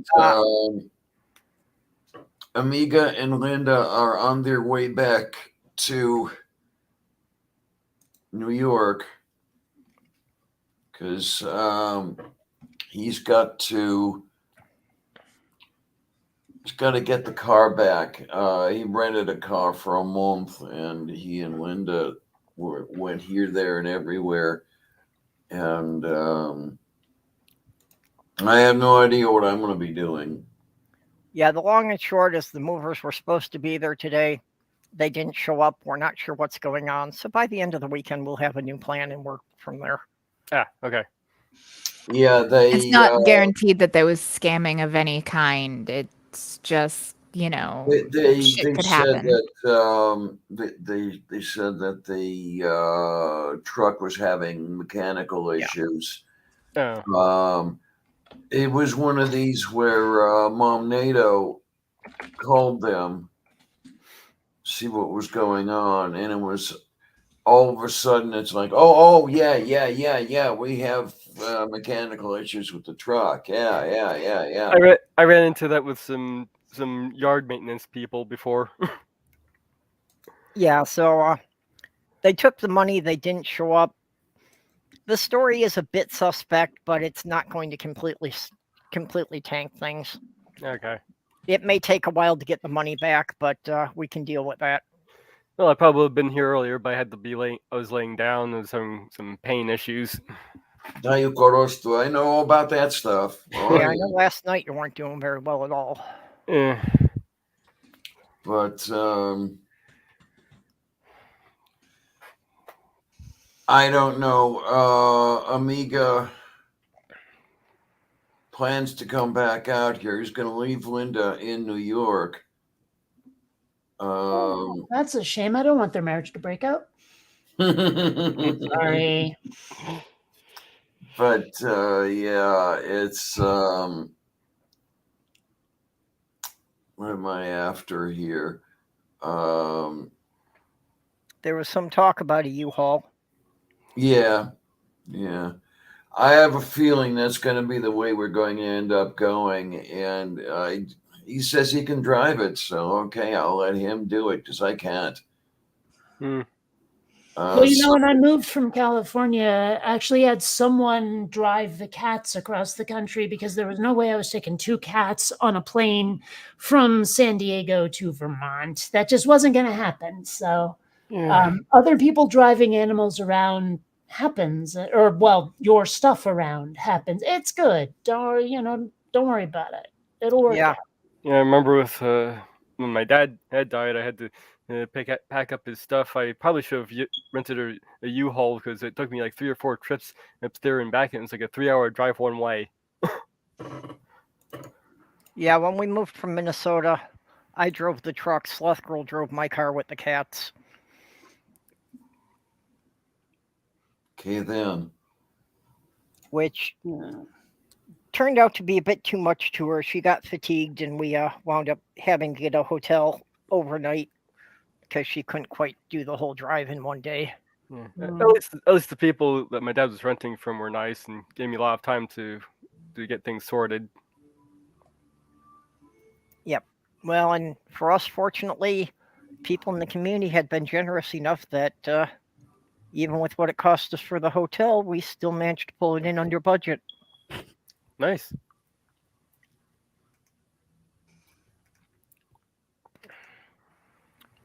Amiga and Linda are on their way back to New York because he's got to He's got to get the car back. He rented a car for a month, and he and Linda went here, there, and everywhere. And I have no idea what I'm going to be doing. Yeah, the long and short is the movers were supposed to be there today. They didn't show up. We're not sure what's going on. So by the end of the weekend, we'll have a new plan and work from there. Ah, okay. Yeah, they. It's not guaranteed that there was scamming of any kind. It's just, you know, They shit could said happen. that they said that the truck was having mechanical issues. Oh. It was one of these where Mom NATO called them, see what was going on, and it was all of a sudden it's like, oh yeah, we have mechanical issues with the truck. Yeah. I ran into that with some yard maintenance people before. Yeah, so they took the money. They didn't show up. The story is a bit suspect, but it's not going to completely tank things. Okay. It may take a while to get the money back, but we can deal with that. Well, I probably would have been here earlier, but I had to be late. I was laying down. There's some pain issues. Now you Korostu, I know all about that stuff. Oh, Yeah, I know last night you weren't doing very well at all. Yeah. But I don't know. Amiga plans to come back out here. He's going to leave Linda in New York. That's a shame. I don't want their marriage to break up. Sorry. But yeah, it's what am I after here? There was some talk about a U-Haul. Yeah. I have a feeling that's going to be the way we're going to end up going, and he says he can drive it, so okay, I'll let him do it because I can't. Well, when I moved from California, I actually had someone drive the cats across the country because there was no way I was taking 2 cats on a plane from San Diego to Vermont. That just wasn't going to happen. So other people driving animals around happens, or well, your stuff around happens. It's good. Don't worry about it. It'll work out. Yeah, I remember with when my dad had died, I had to pack up his stuff. I probably should have rented a U-Haul because it took me like 3 or 4 trips up there and back, and it was like a 3-hour drive one way. Yeah, when we moved from Minnesota, I drove the truck. Sloth Girl drove my car with the cats. Okay, then. Which turned out to be a bit too much to her. She got fatigued, and we wound up having to get a hotel overnight because she couldn't quite do the whole drive in one day. Yeah. At least the people that my dad was renting from were nice and gave me a lot of time to get things sorted. Yep. Well, and for us, fortunately, people in the community had been generous enough that even with what it cost us for the hotel, we still managed to pull it in under budget. Nice.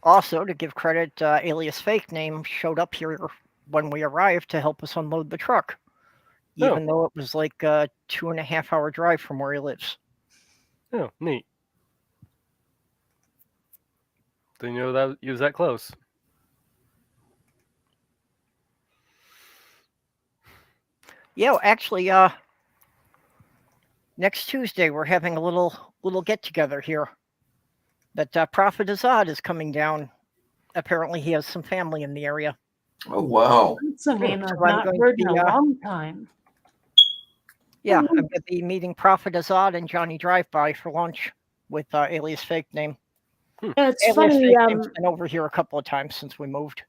Also, to give credit, Alias Fake Name showed up here when we arrived to help us unload the truck, even though it was like a 2.5-hour drive from where he lives. Oh, neat. Didn't know that he was that close. Yeah, actually, next Tuesday we're having a little get together here. That Prophet Azad is coming down. Apparently, he has some family in the area. Oh wow! That's a name I've not heard in a long time. Yeah, I'm going to be meeting Prophet Azad and Johnny Drive-By for lunch with Alias Fake Name. It's Alias funny. Fake Name's been over here a couple of times since we moved.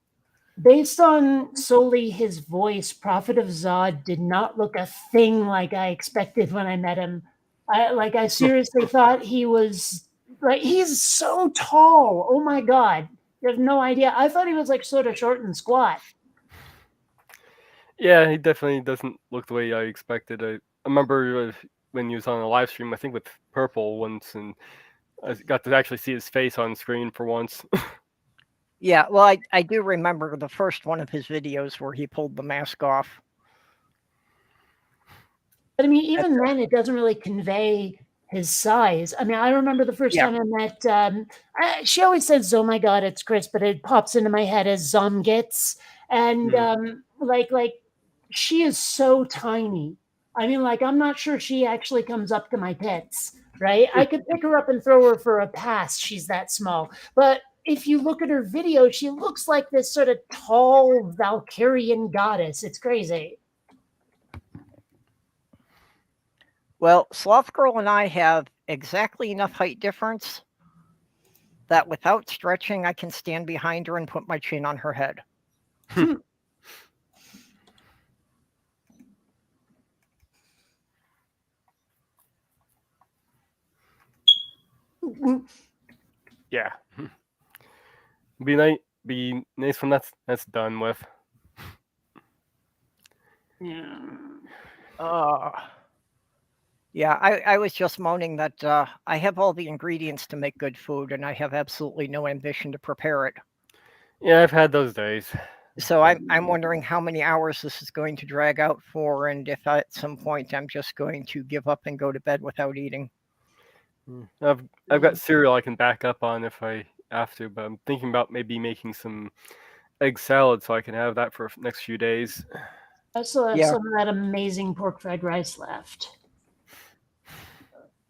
Based on solely his voice, Prophet of Zod did not look a thing like I expected when I met him. I seriously thought he was like, he's so tall. Oh my God. You have no idea. I thought he was like sort of short and squat. Yeah, he definitely doesn't look the way I expected. I remember when he was on a live stream, I think with Purple once, and I got to actually see his face on screen for once. Yeah, well, I do remember the first one of his videos where he pulled the mask off. But I mean, even then, it doesn't really convey his size. I mean, I remember the first Yeah. time I met. She always says, "Oh my God, it's Chris," but it pops into my head as Zomgits, and like she is so tiny. I mean, like I'm not sure she actually comes up to my tits. Right? I could pick her up and throw her for a pass. She's that small. But if you look at her video, she looks like this sort of tall Valkyrian goddess. It's crazy. Well, Sloth Girl and I have exactly enough height difference that without stretching, I can stand behind her and put my chin on her head. Yeah. Be nice when that's done with. Yeah. Yeah, I was just moaning that I have all the ingredients to make good food, and I have absolutely no ambition to prepare it. Yeah, I've had those days. So I'm wondering how many hours this is going to drag out for, and if at some point I'm just going to give up and go to bed without eating. I've got cereal I can back up on if I have to, but I'm thinking about maybe making some egg salad so I can have that for the next few days. I still have Yeah. some of that amazing pork fried rice left.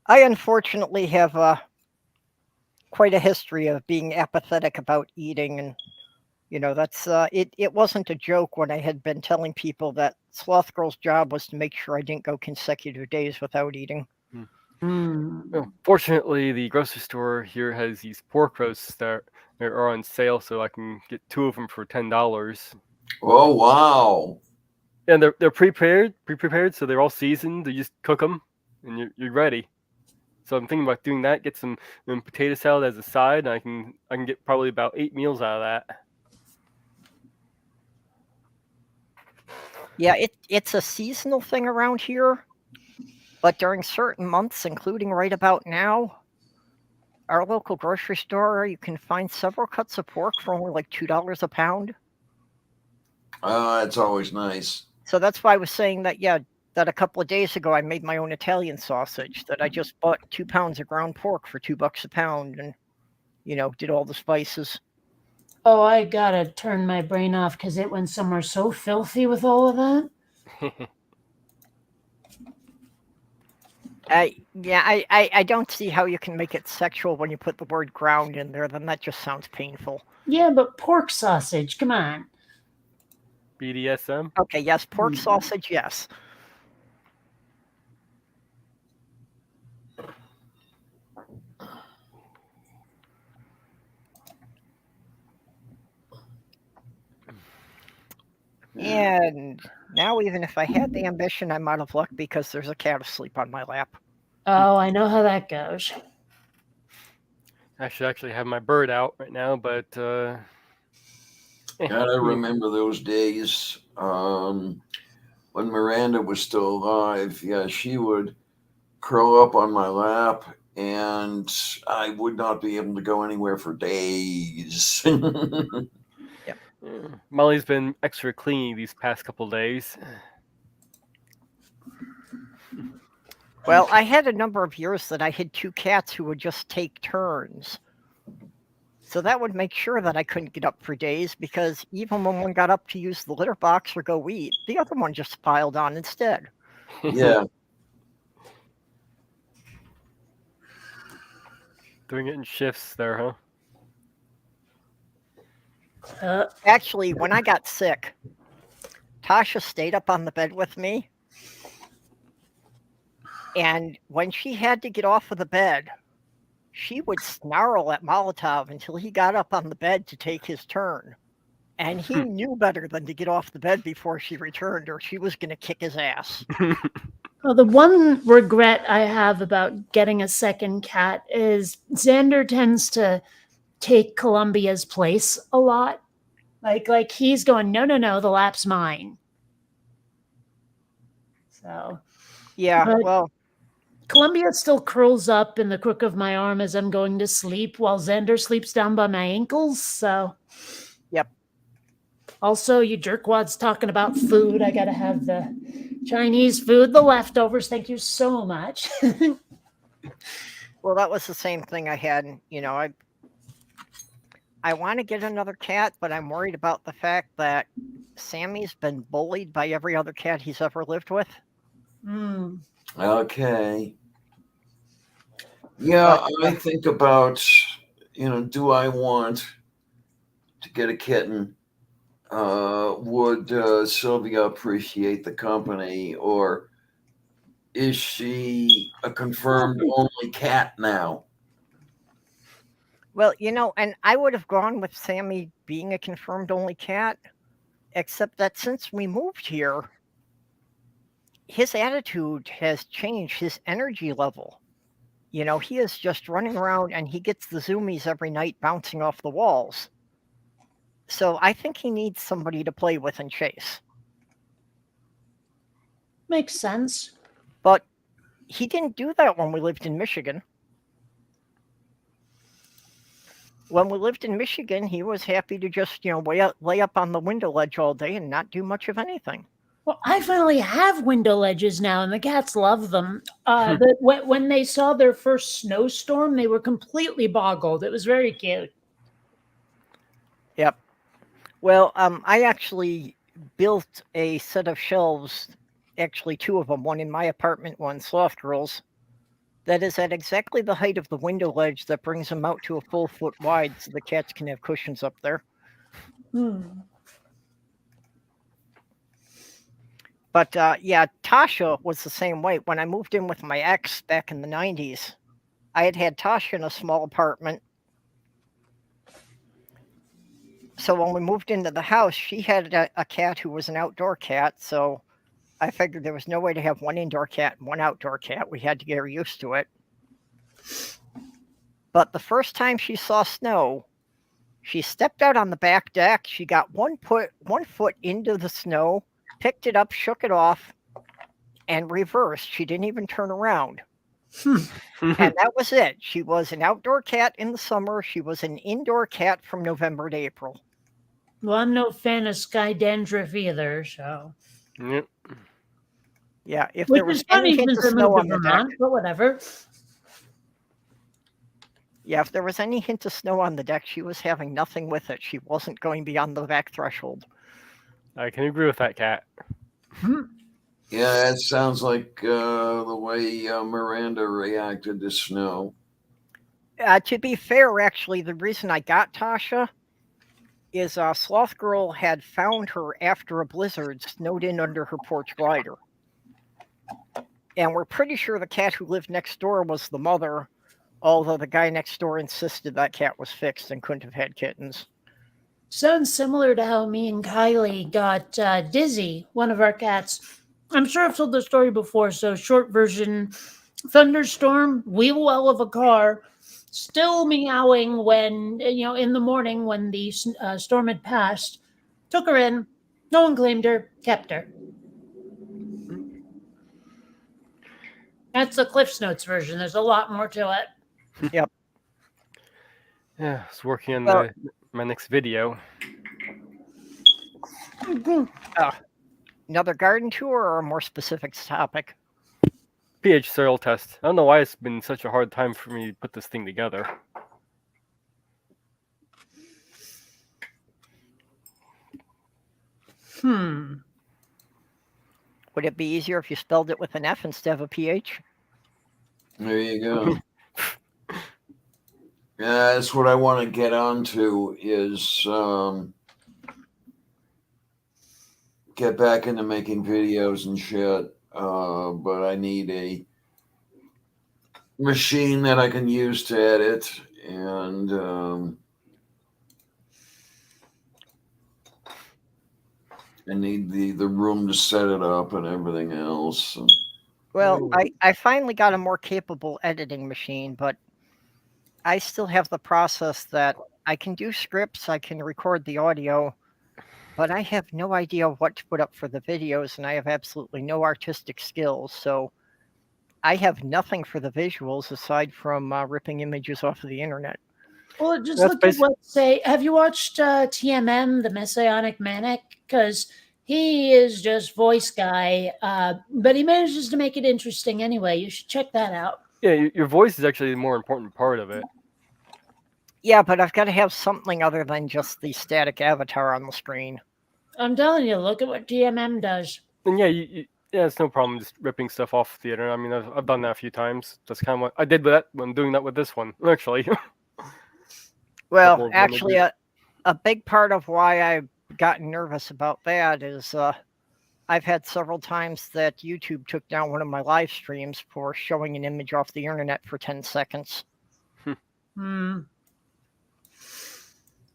I unfortunately have quite a history of being apathetic about eating, and that's it wasn't a joke when I had been telling people that Sloth Girl's job was to make sure I didn't go consecutive days without eating. Well, fortunately, the grocery store here has these pork roasts that are on sale, so I can get 2 of them for $10. Oh wow! And they're pre-prepared, so they're all seasoned. You just cook them, and you're ready. So I'm thinking about doing that. Get some potato salad as a side, and I can get probably about 8 meals out of that. Yeah, it's a seasonal thing around here, but during certain months, including right about now, our local grocery store, you can find several cuts of pork for only like $2 a pound. It's always nice. So that's why I was saying that, that a couple of days ago I made my own Italian sausage, that I just bought 2 pounds of ground pork for $2 a pound and, did all the spices. Oh, I gotta turn my brain off because it went somewhere so filthy with all of that. I don't see how you can make it sexual when you put the word ground in there. Then that just sounds painful. Yeah, but pork sausage, come on. BDSM? Okay, yes, pork sausage, yes. And now, even if I had the ambition, I'm out of luck because there's a cat asleep on my lap. Oh, I know how that goes. I should actually have my bird out right now, but Gotta remember those days when Miranda was still alive. Yeah, she would curl up on my lap, and I would not be able to go anywhere for days. Molly's been extra clingy these past couple days. Well, I had a number of years that I had 2 cats who would just take turns. So that would make sure that I couldn't get up for days, because even when one got up to use the litter box or go eat, the other one just piled on instead. Yeah. Doing it in shifts there, huh? Actually, when I got sick, Tasha stayed up on the bed with me. And when she had to get off of the bed, she would snarl at Molotov until he got up on the bed to take his turn. And he knew better than to get off the bed before she returned, or she was going to kick his ass. Well, the one regret I have about getting a second cat is Xander tends to take Columbia's place a lot. Like he's going, no, the lap's mine. So Yeah, But- well, Columbia still curls up in the crook of my arm as I'm going to sleep, while Xander sleeps down by my ankles. So, Yep. Also, you jerkwads talking about food. I gotta have the Chinese food, the leftovers. Thank you so much. Well, that was the same thing I had. You know, I want to get another cat, but I'm worried about the fact that Sammy's been bullied by every other cat he's ever lived with. Hmm. Okay. Yeah, I think about, do I want to get a kitten? Would Sylvia appreciate the company, or is she a confirmed only cat now? Well, you know, and I would have gone with Sammy being a confirmed only cat, except that since we moved here, his attitude has changed, his energy level. You know, he is just running around and he gets the zoomies every night bouncing off the walls. So I think he needs somebody to play with and chase. Makes sense. But he didn't do that when we lived in Michigan. When we lived in Michigan, he was happy to just, lay up on the window ledge all day and not do much of anything. Well, I finally have window ledges now, and the cats love them. When they saw their first snowstorm, they were completely boggled. It was very cute. Yep. Well, I actually built a set of shelves, actually two of them, one in my apartment, one Sloth Girl's, that is at exactly the height of the window ledge that brings them out to a full foot wide so the cats can have cushions up there. But yeah, Tasha was the same way. When I moved in with my ex back in the 90s, I had Tasha in a small apartment. So when we moved into the house, she had a cat who was an outdoor cat. So I figured there was no way to have one indoor cat and one outdoor cat. We had to get her used to it. But the first time she saw snow, she stepped out on the back deck. She got one foot into the snow, picked it up, shook it off, and reversed. She didn't even turn around. And that was it. She was an outdoor cat in the summer. She was an indoor cat from November to April. Well, I'm no fan of sky dandruff either, so. Yep. Yeah, if Which there was is funny any hint since of I snow moved on to the deck, Vermont, but whatever. yeah, if there was any hint of snow on the deck, she was having nothing with it. She wasn't going beyond the back threshold. I can agree with that cat. Yeah, it sounds like the way Miranda reacted to snow. To be fair, actually, the reason I got Tasha is Sloth Girl had found her after a blizzard snowed in under her porch glider. And we're pretty sure the cat who lived next door was the mother, although the guy next door insisted that cat was fixed and couldn't have had kittens. Sounds similar to how me and Kylie got Dizzy, one of our cats. I'm sure I've told the story before, so short version, thunderstorm, wheel well of a car, still meowing when, in the morning when the storm had passed. Took her in, no one claimed her, kept her. That's the Cliff's Notes version. There's a lot more to it. Yep. Yeah, I was working on my next video. Another garden tour or a more specific topic? pH soil test. I don't know why it's been such a hard time for me to put this thing together. Would it be easier if you spelled it with an F instead of a PH? There you go. Yeah, that's what I want to get onto is get back into making videos and shit. But I need a machine that I can use to edit, and I need the room to set it up and everything else. Well, I finally got a more capable editing machine, but I still have the process that I can do scripts, I can record the audio, but I have no idea what to put up for the videos, and I have absolutely no artistic skills. So I have nothing for the visuals aside from ripping images off of the internet. Well, just That's look at basi- what say. Have you watched TMM, the Messianic Manic? Because he is just voice guy, but he manages to make it interesting anyway. You should check that out. Yeah, your voice is actually the more important part of it. Yeah, but I've got to have something other than just the static avatar on the screen. I'm telling you, look at what TMM does. And yeah, yeah, it's no problem just ripping stuff off the internet. I mean, I've done that a few times. That's kind of what I did with that. I'm doing that with this one, actually. Well, Couple of actually, images. a big part of why I've gotten nervous about that is I've had several times that YouTube took down one of my live streams for showing an image off the internet for 10 seconds. Hmm.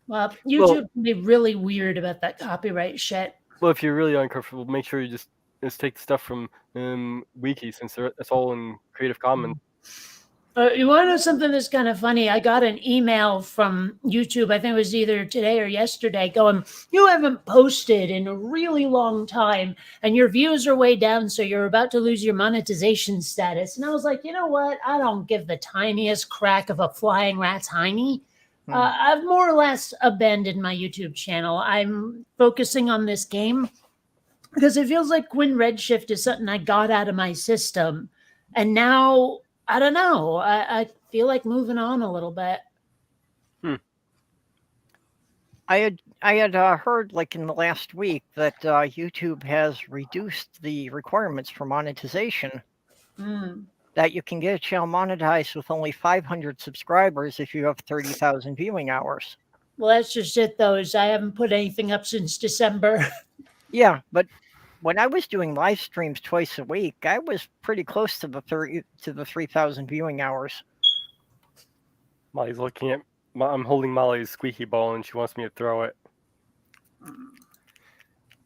Well, YouTube can be really weird about that copyright shit. Well, if you're really uncomfortable, make sure you just take stuff from Wiki, since it's all in Creative Commons. You want to know something that's kind of funny? I got an email from YouTube, I think it was either today or yesterday, going, "You haven't posted in a really long time, and your views are way down, so you're about to lose your monetization status." And I was like, you know what? I don't give the tiniest crack of a flying rat's hiney. I've more or less abandoned my YouTube channel. I'm focusing on this game because it feels like Quinn Redshift is something I got out of my system, and now I don't know. I feel like moving on a little bit. I had heard, like in the last week, that YouTube has reduced the requirements for monetization. That you can get a channel monetized with only 500 subscribers if you have 30,000 viewing hours. Well, that's just it, though, is I haven't put anything up since December. Yeah, but when I was doing live streams twice a week, I was pretty close to the 3,000 viewing hours. Molly's looking at. I'm holding Molly's squeaky ball, and she wants me to throw it.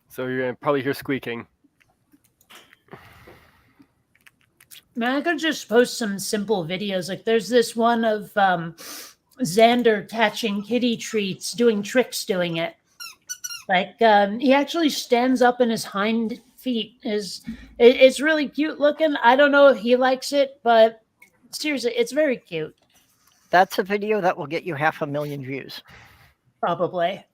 So you're gonna probably hear squeaking. Man, I could just post some simple videos. Like there's this one of Xander catching kitty treats, doing tricks doing it. Like he actually stands up in his hind feet. It's really cute looking. I don't know if he likes it, but seriously, it's very cute. That's a video that will get you 500,000 views. Probably.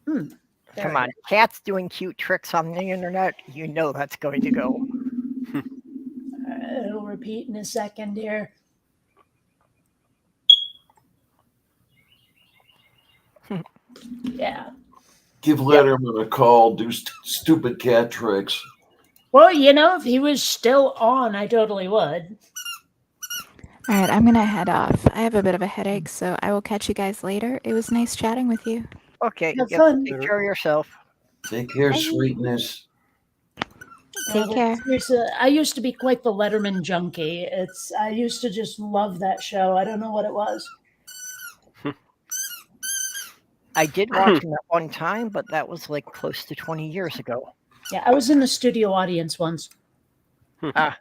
Come on, cats doing cute tricks on the internet, you know that's going to go. It'll repeat in a second here. Yeah. Give Letterman a call. Do stupid cat tricks. Well, you know, if he was still on, I totally would. All right, I'm gonna head off. I have a bit of a headache, so I will catch you guys later. It was nice chatting with you. Okay, Have yep, fun. take care of yourself. Take care, Bye. sweetness. Take care. Seriously, I used to be quite the Letterman junkie. I used to just love that show. I don't know what it was. I did watch him at one time, but that was like close to 20 years ago. Yeah, I was in the studio audience once. Ah.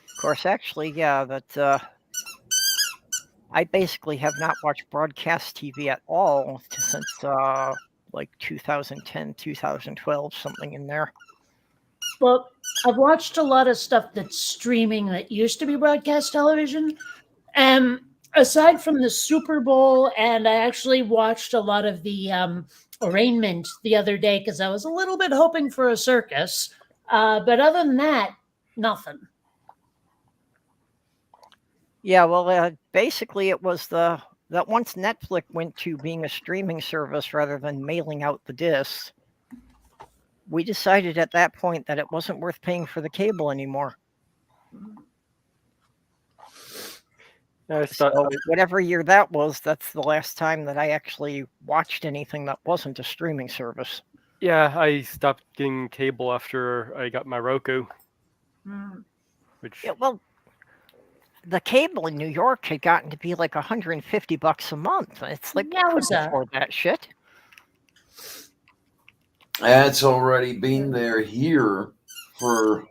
Of course, actually, yeah, that I basically have not watched broadcast TV at all since like 2010, 2012, something in there. Well, I've watched a lot of stuff that's streaming that used to be broadcast television. And aside from the Super Bowl, and I actually watched a lot of the arraignment the other day because I was a little bit hoping for a circus. But other than that, nothing. Yeah, well, basically it was that once Netflix went to being a streaming service rather than mailing out the discs, we decided at that point that it wasn't worth paying for the cable anymore. Yeah, So whatever year that was, that's the last time that I actually watched anything that wasn't a streaming service. yeah, I stopped getting cable after I got my Roku. Which Yeah, well, the cable in New York had gotten to be like $150 a month. It's like, we couldn't Yowza. afford that shit. That's already been there here for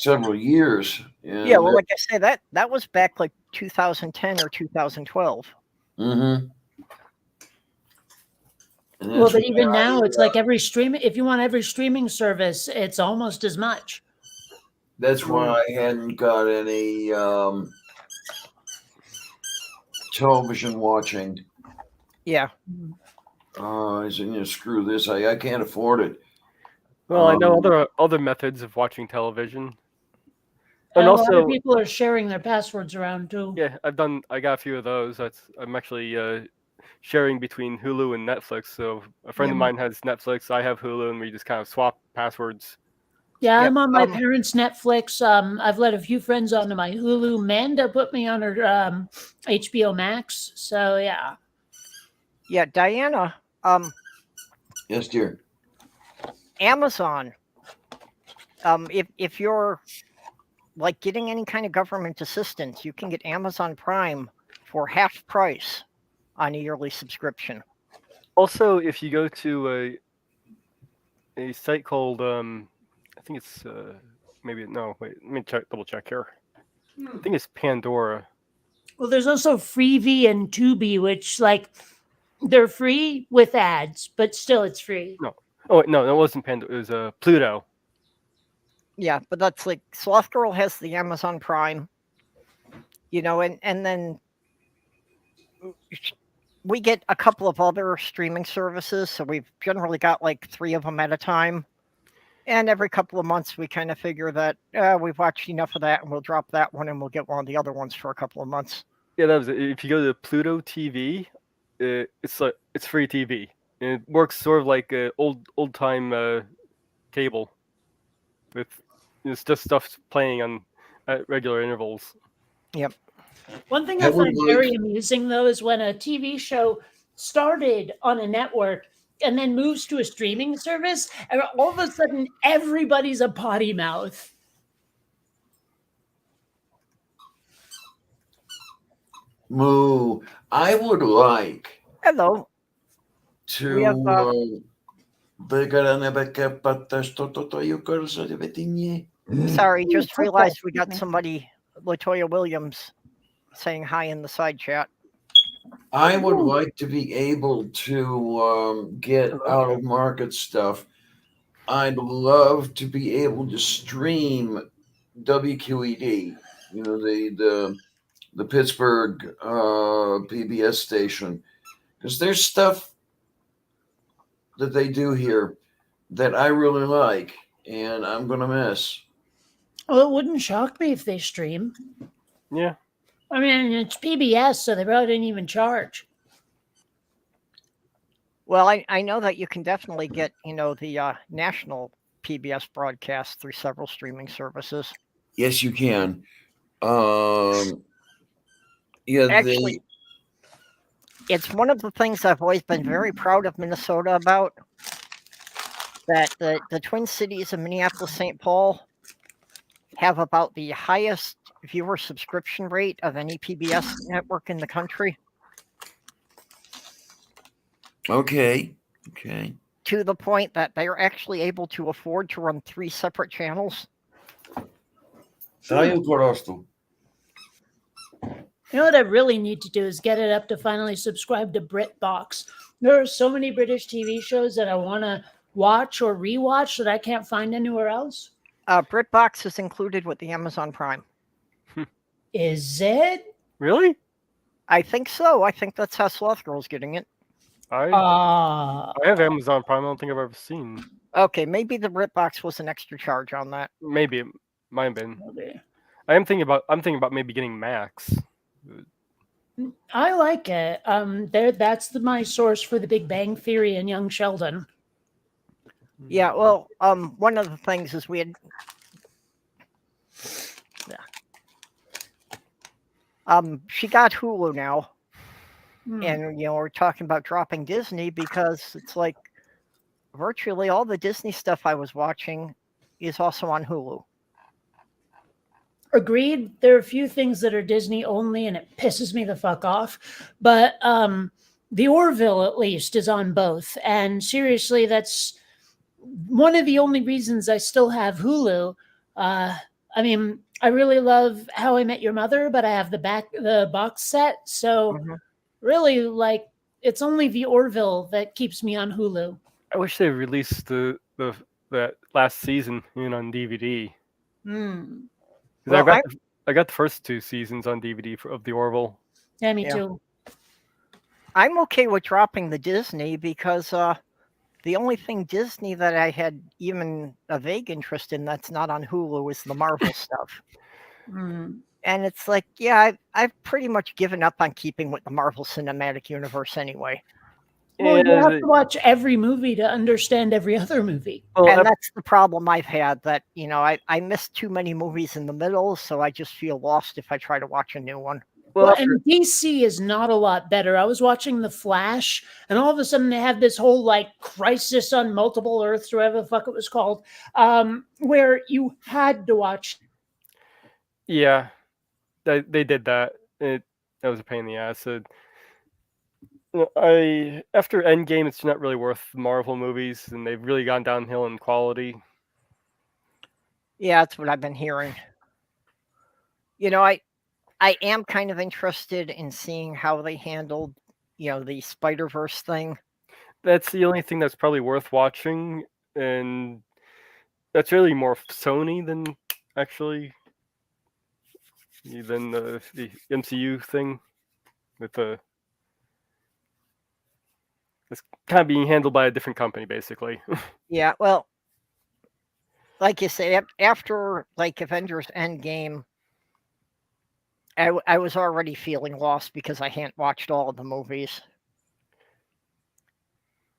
several years. Yeah, well, like I say, that was back like 2010 or 2012. Mm-hmm. Well, but even now, it's like every streaming. If you want every streaming service, it's almost as much. That's why I hadn't got any television watching. Yeah. I said, screw this. I can't afford it. Well, I know other methods of watching television. And a lot of people are sharing their passwords around too. Yeah, I got a few of those. I'm actually sharing between Hulu and Netflix. So a friend of mine has Netflix, I have Hulu, and we just kind of swap passwords. Yeah, I'm on my parents' Netflix. I've let a few friends onto my Hulu. Manda put me on her HBO Max. So yeah. Yeah, Diana. Yes, dear. Amazon. If you're like getting any kind of government assistance, you can get Amazon Prime for half price on a yearly subscription. Also, if you go to a site called I think it's maybe no wait, let me double check here. I think it's Pandora. Well, there's also Freevee and Tubi, which like they're free with ads, but still it's free. No, oh no, that wasn't Pandora. It was Pluto. Yeah, but that's like Sloth Girl has the Amazon Prime, and then we get a couple of other streaming services. So we've generally got like 3 of them at a time. And every couple of months, we kind of figure that we've watched enough of that and we'll drop that one and we'll get one of the other ones for a couple of months. Yeah, that was it. If you go to Pluto TV, it's free TV. And it works sort of like old time cable with it's just stuff playing on at regular intervals. Yep. One thing I find very amusing though is when a TV show started on a network and then moves to a streaming service, and all of a sudden everybody's a potty mouth. Moo, I would like Hello. to We have, sorry, just realized we got somebody, Latoya Williams, saying hi in the side chat. I would like to be able to get out of market stuff. I'd love to be able to stream WQED, the Pittsburgh PBS station, because there's stuff that they do here that I really like, and I'm gonna miss. Well, it wouldn't shock me if they stream. Yeah. I mean, it's PBS, so they probably didn't even charge. Well, I know that you can definitely get, the national PBS broadcast through several streaming services. Yes, you can. Actually, it's one of the things I've always been very proud of Minnesota about, that the Twin Cities of Minneapolis, St. Paul have about the highest viewer subscription rate of any PBS network in the country. Okay. To the point that they are actually able to afford to run 3 separate channels. You know what I really need to do is get it up to finally subscribe to BritBox. There are so many British TV shows that I want to watch or rewatch that I can't find anywhere else. BritBox is included with the Amazon Prime. Is it? Really? I think so. I think that's how Sloth Girl's getting it. I have Amazon Prime. I don't think I've ever seen. Okay, maybe the BritBox was an extra charge on that. Maybe it might have been. Okay. I'm thinking about maybe getting Max. I like it. That's my source for The Big Bang Theory and Young Sheldon. Yeah, well, one of the things is we had. She got Hulu now, and we're talking about dropping Disney because it's like virtually all the Disney stuff I was watching is also on Hulu. Agreed. There are a few things that are Disney only, and it pisses me the fuck off. But The Orville, at least, is on both. And seriously, that's one of the only reasons I still have Hulu. I mean, I really love How I Met Your Mother, but I have the box set. So Mhm. really, like, it's only The Orville that keeps me on Hulu. I wish they released the that last season on DVD. Hmm. Because Well, I got the first 2 seasons on DVD of the Orville. Yeah, me Yeah. too. I'm okay with dropping the Disney because the only thing Disney that I had even a vague interest in that's not on Hulu is the Marvel stuff. Hmm. And it's like, yeah, I've pretty much given up on keeping with the Marvel Cinematic Universe anyway. Well, you Yeah, have to watch every movie to understand every other movie. well, And that's the problem I've had, that, I missed too many movies in the middle, so I just feel lost if I try to watch a new one. Well, and DC is not a lot better. I was watching The Flash, and all of a sudden they have this whole like Crisis on Multiple Earths, or whatever the fuck it was called, where you had to watch. yeah, they did that. That was a pain in the ass. After Endgame, it's not really worth Marvel movies, and they've really gone downhill in quality. Yeah, that's what I've been hearing. I am kind of interested in seeing how they handled, the Spider-Verse thing. That's the only thing that's probably worth watching, and that's really more Sony than actually than the MCU thing with it's kind of being handled by a different company, basically. Yeah, well, like you say, after like Avengers Endgame, I was already feeling lost because I hadn't watched all of the movies.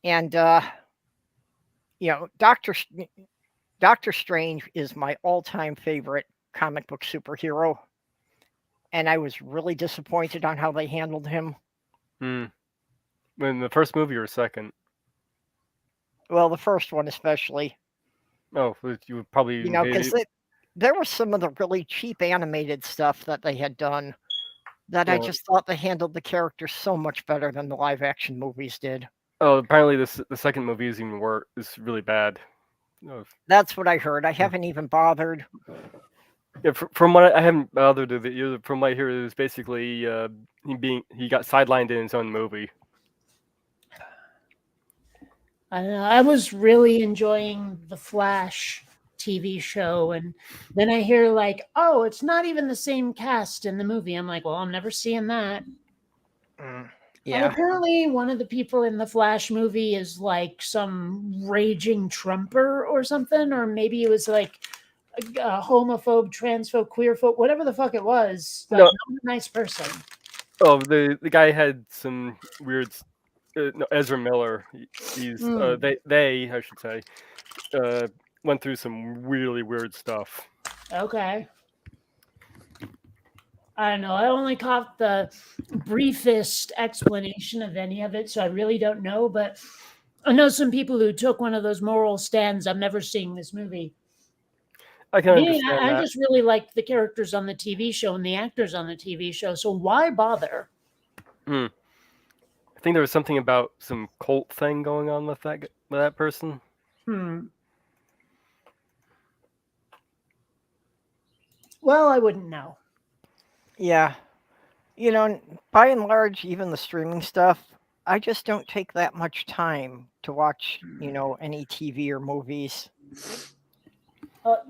And Doctor Strange is my all-time favorite comic book superhero, and I was really disappointed on how they handled him. In the first movie or second? Well, the first one especially. Oh, you would probably Because there was some of the really cheap animated stuff that they had done that I just thought they handled the characters so much better than the live action movies did. Oh, apparently the second movie is even worse. Is really bad. Oh. That's what I heard. I haven't even bothered. Yeah, from what I haven't bothered with it. From what I hear, it was basically he got sidelined in his own movie. I don't know. I was really enjoying the Flash TV show, and then I hear like, oh, it's not even the same cast in the movie. I'm like, well, I'm never seeing that. And Yeah. apparently one of the people in the Flash movie is like some raging Trumper or something, or maybe it was like a homophobe, transphobe, queerphobe, whatever the fuck it was. Like, No. not a nice person. Oh, the guy had some weird. No, Ezra Miller. He's they I should say went through some really weird stuff. Okay. I don't know. I only caught the briefest explanation of any of it, so I really don't know. But I know some people who took one of those moral stands. I'm never seeing this movie. I can understand I that. just really liked the characters on the TV show and the actors on the TV show. So why bother? I think there was something about some cult thing going on with that person. Well, I wouldn't know. Yeah. By and large, even the streaming stuff, I just don't take that much time to watch, any TV or movies.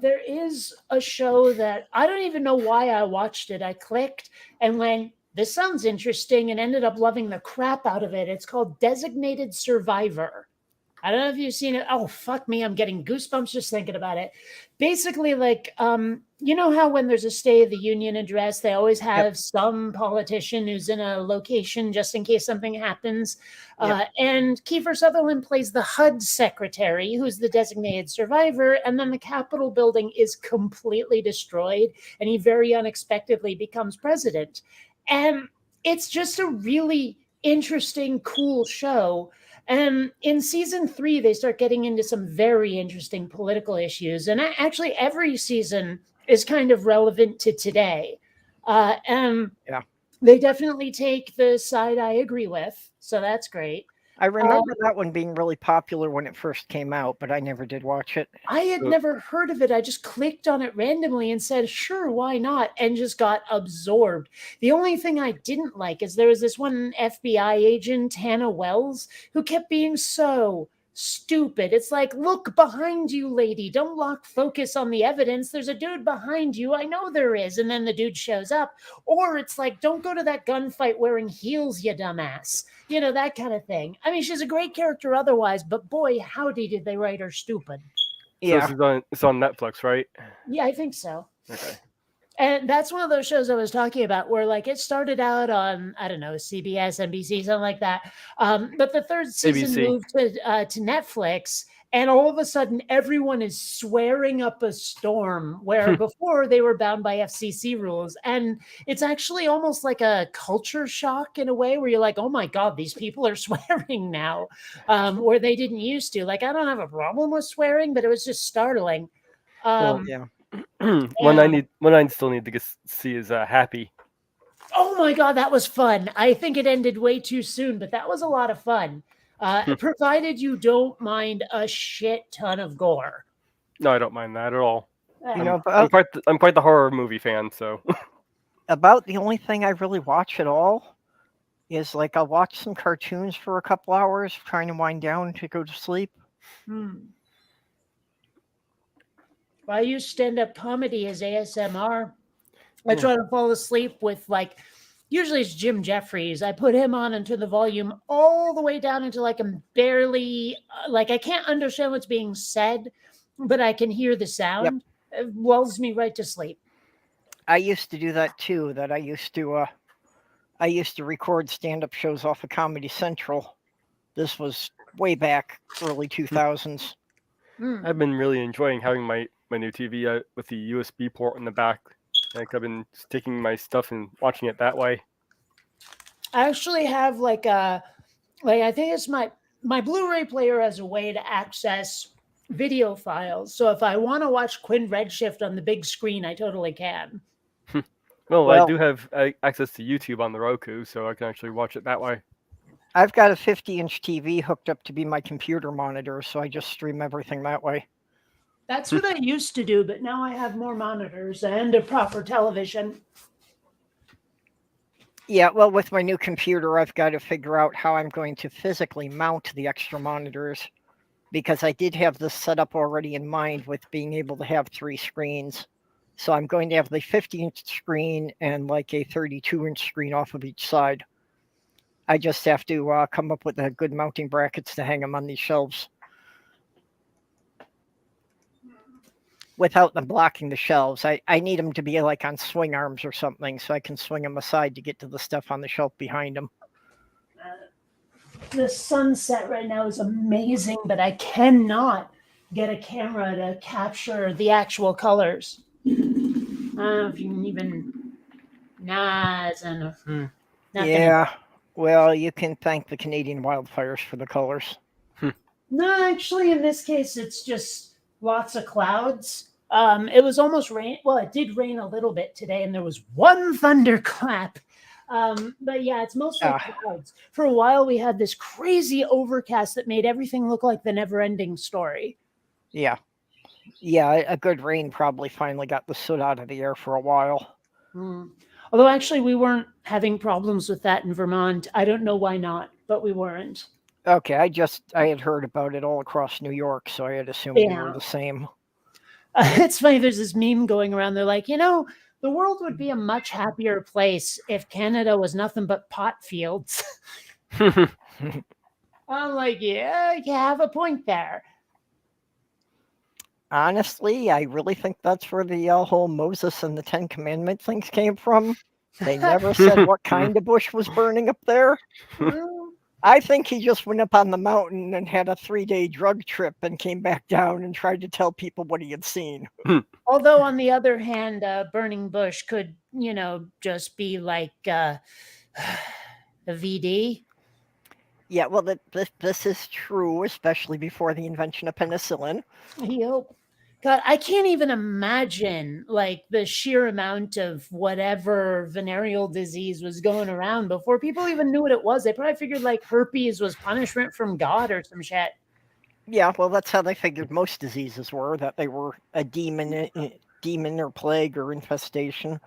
There is a show that I don't even know why I watched it. I clicked and went, this sounds interesting, and ended up loving the crap out of it. It's called Designated Survivor. I don't know if you've seen it. Oh, fuck me. I'm getting goosebumps just thinking about it. Basically, like, you know how when there's a State of the Union address, they always have some politician who's in a location just in case something happens. And Kiefer Sutherland plays the HUD secretary, who's the designated survivor. And then the Capitol building is completely destroyed, and he very unexpectedly becomes president. And it's just a really interesting, cool show. And in season 3, they start getting into some very interesting political issues. And actually, every season is kind of relevant to today. And they definitely take the side I agree with. So that's great. I remember that one being really popular when it first came out, but I never did watch it. I had never heard of it. I just clicked on it randomly and said, sure, why not? And just got absorbed. The only thing I didn't like is there was this one FBI agent, Hannah Wells, who kept being so stupid. It's like, look behind you, lady. Don't lock focus on the evidence. There's a dude behind you. I know there is. And then the dude shows up. Or it's like, don't go to that gunfight wearing heels, you dumbass. You know, that kind of thing. I mean, she's a great character otherwise, but boy, howdy did they write her stupid. So this is it's on Netflix, right? Yeah, I think so. Okay. And that's one of those shows I was talking about where like it started out on, I don't know, CBS, NBC, something like that. But the third season ABC. moved to Netflix, and all of a sudden everyone is swearing up a storm where before they were bound by FCC rules. And it's actually almost like a culture shock in a way where you're like, oh my God, these people are swearing now, where they didn't used to. Like, I don't have a problem with swearing, but it was just startling. Well, Yeah. One I still need to see is Happy. Oh my God, that was fun. I think it ended way too soon, but that was a lot of fun. Provided you don't mind a shit ton of gore. No, I don't mind that at all. You know, I'm quite the horror movie fan, so about the only thing I really watch at all is like I'll watch some cartoons for a couple hours, trying to wind down to go to sleep. I use stand-up comedy as ASMR. I try to fall asleep with like, usually it's Jim Jeffries. I put him on and turn the volume all the way down until I can barely, like I can't understand what's being said, but I can hear the sound. It lulls me right to sleep. I used to do that too. I used to record stand-up shows off of Comedy Central. This was way back, early 2000s. I've been really enjoying having my new TV with the USB port in the back. Like I've been sticking my stuff and watching it that way. I actually have like I think it's my Blu-ray player as a way to access video files. So if I want to watch Quinn Redshift on the big screen, I totally can. Well, I do have access to YouTube on the Roku, so I can actually watch it that way. I've got a 50-inch TV hooked up to be my computer monitor, so I just stream everything that way. That's what I used to do, but now I have more monitors and a proper television. Yeah, well, with my new computer, I've got to figure out how I'm going to physically mount the extra monitors, because I did have this set up already in mind with being able to have 3 screens. So I'm going to have the 50-inch screen and like a 32-inch screen off of each side. I just have to come up with the good mounting brackets to hang them on these shelves without them blocking the shelves. I need them to be like on swing arms or something so I can swing them aside to get to the stuff on the shelf behind them. The sunset right now is amazing, but I cannot get a camera to capture the actual colors. I don't know if you can even... Nah, it's enough. Yeah. Well, you can thank the Canadian wildfires for the colors. No, actually, in this case, it's just lots of clouds. It was almost rain. Well, it did rain a little bit today, and there was one thunderclap. But yeah, it's mostly clouds. For a while, we had this crazy overcast that made everything look like the never-ending story. Yeah. Yeah, a good rain probably finally got the soot out of the air for a while. Although actually we weren't having problems with that in Vermont. I don't know why not, but we weren't. Okay, I had heard about it all across New York, so I had assumed we were the same. It's funny, there's this meme going around. They're like, the world would be a much happier place if Canada was nothing but pot fields. I'm like, yeah, you have a point there. Honestly, I really think that's where the whole Moses and the 10 Commandment things came from. They never said what kind of bush was burning up there. I think he just went up on the mountain and had a 3-day drug trip and came back down and tried to tell people what he had seen. Although, on the other hand, burning bush could, just be like a VD. Yeah, well, this is true, especially before the invention of penicillin. I hope. God, I can't even imagine like the sheer amount of whatever venereal disease was going around before people even knew what it was. They probably figured like herpes was punishment from God or some shit. Yeah, well, that's how they figured most diseases were, that they were a demon or plague or infestation.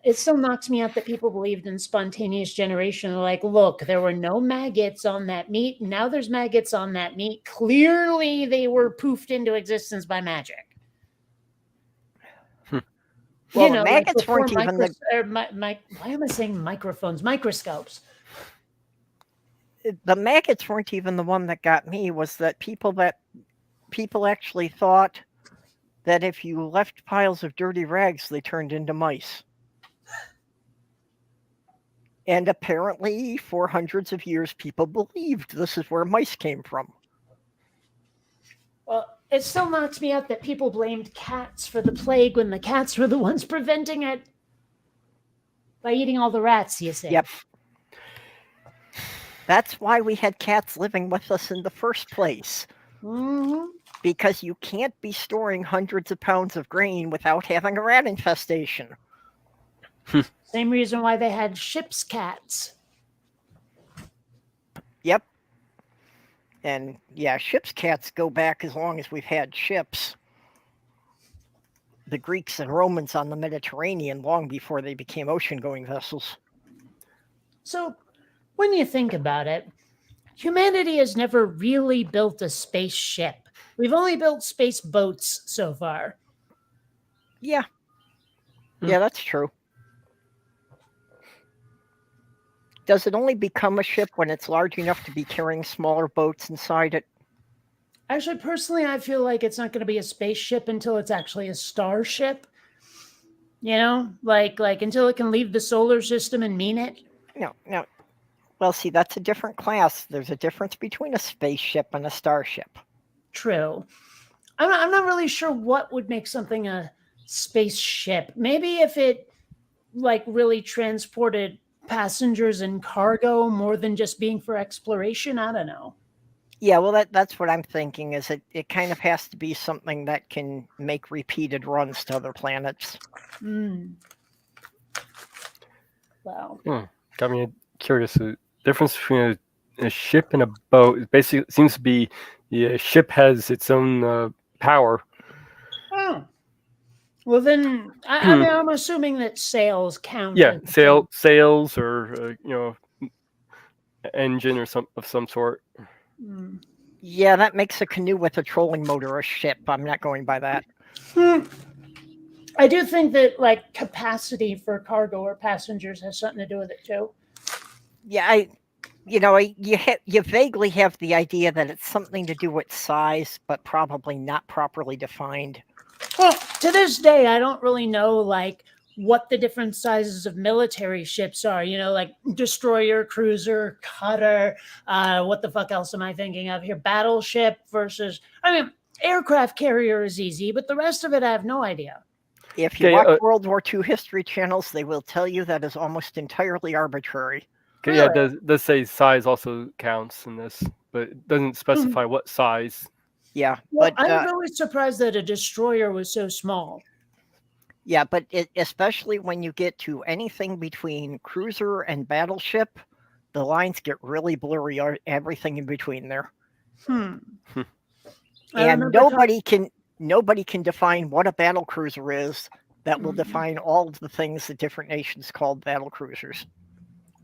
It still knocks me out that people believed in spontaneous generation. They're like, look, there were no maggots on that meat. Now there's maggots on that meat. Clearly, they were poofed into existence by magic. Well, You know, like maggots before weren't even the why am I saying microphones? Microscopes. maggots weren't even the one that got me. Was that people actually thought that if you left piles of dirty rags, they turned into mice. And apparently, for hundreds of years, people believed this is where mice came from. Well, it still knocks me out that people blamed cats for the plague when the cats were the ones preventing it by eating all the rats, you see. Yep. That's why we had cats living with us in the first place. Mm-hmm. Because you can't be storing hundreds of pounds of grain without having a rat infestation. Same reason why they had ship's cats. Yep. And yeah, ship's cats go back as long as we've had ships. The Greeks and Romans on the Mediterranean long before they became ocean-going vessels. So, when you think about it, humanity has never really built a spaceship. We've only built space boats so far. Yeah. Yeah, that's true. Does it only become a ship when it's large enough to be carrying smaller boats inside it? Actually, personally, I feel like it's not going to be a spaceship until it's actually a starship. You know, like until it can leave the solar system and mean it. No. Well, see, that's a different class. There's a difference between a spaceship and a starship. True. I'm not really sure what would make something a spaceship. Maybe if it like really transported passengers and cargo more than just being for exploration. I don't know. Yeah, well, that's what I'm thinking. Is it kind of has to be something that can make repeated runs to other planets. Wow. Got me curious. The difference between a ship and a boat is basically it seems to be a ship has its own power. Oh. Well, then I mean, I'm assuming that sails count. Yeah, sails or engine or some sort. Yeah, that makes a canoe with a trolling motor a ship. I'm not going by that. I do think that like capacity for cargo or passengers has something to do with it too. Yeah, you vaguely have the idea that it's something to do with size, but probably not properly defined. Well, to this day, I don't really know like what the different sizes of military ships are. You know, like destroyer, cruiser, cutter. What the fuck else am I thinking of here? Battleship versus. I mean, aircraft carrier is easy, but the rest of it, I have no idea. If you watch World War II history channels, they will tell you that is almost entirely arbitrary. Okay, yeah, it does say size also counts in this, but it doesn't specify what size. Yeah, well, but I'm really surprised that a destroyer was so small. Yeah, but especially when you get to anything between cruiser and battleship, the lines get really blurry. Everything in between there, and nobody can define what a battle cruiser is. That will define all of the things that different nations called battle cruisers.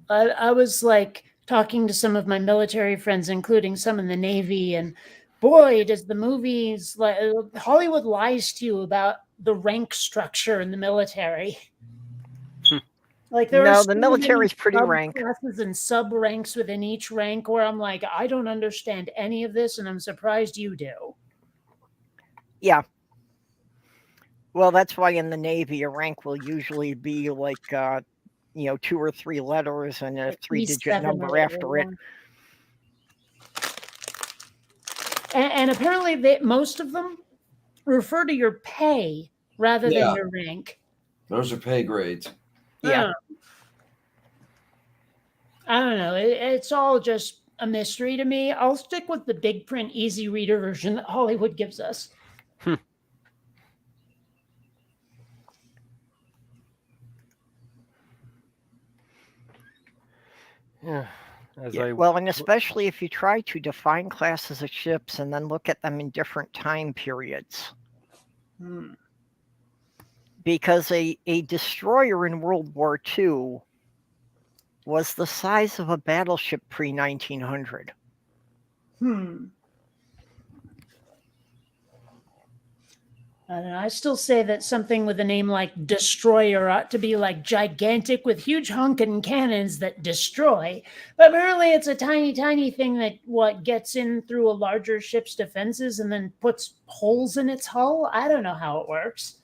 I was like talking to some of my military friends, including some in the Navy, and boy, does the movies like Hollywood lies to you about the rank structure in the military. Like there are the military's pretty rank classes and sub ranks within each rank where I'm like, I don't understand any of this, and I'm surprised you do. Yeah. Well, that's why in the Navy a rank will usually be like 2 or 3 letters and a 3-digit number after it. And apparently most of them refer to your pay rather than your rank. Those are pay grades. Yeah. I don't know. It's all just a mystery to me. I'll stick with the big print, easy reader version that Hollywood gives us. Yeah. As Yeah, I well, and especially if you try to define classes of ships and then look at them in different time periods. Hmm. Because a destroyer in World War II was the size of a battleship pre 1900. Hmm. I don't know. I still say that something with a name like Destroyer ought to be like gigantic with huge honking cannons that destroy. But apparently, it's a tiny, tiny thing that what gets in through a larger ship's defenses and then puts holes in its hull. I don't know how it works.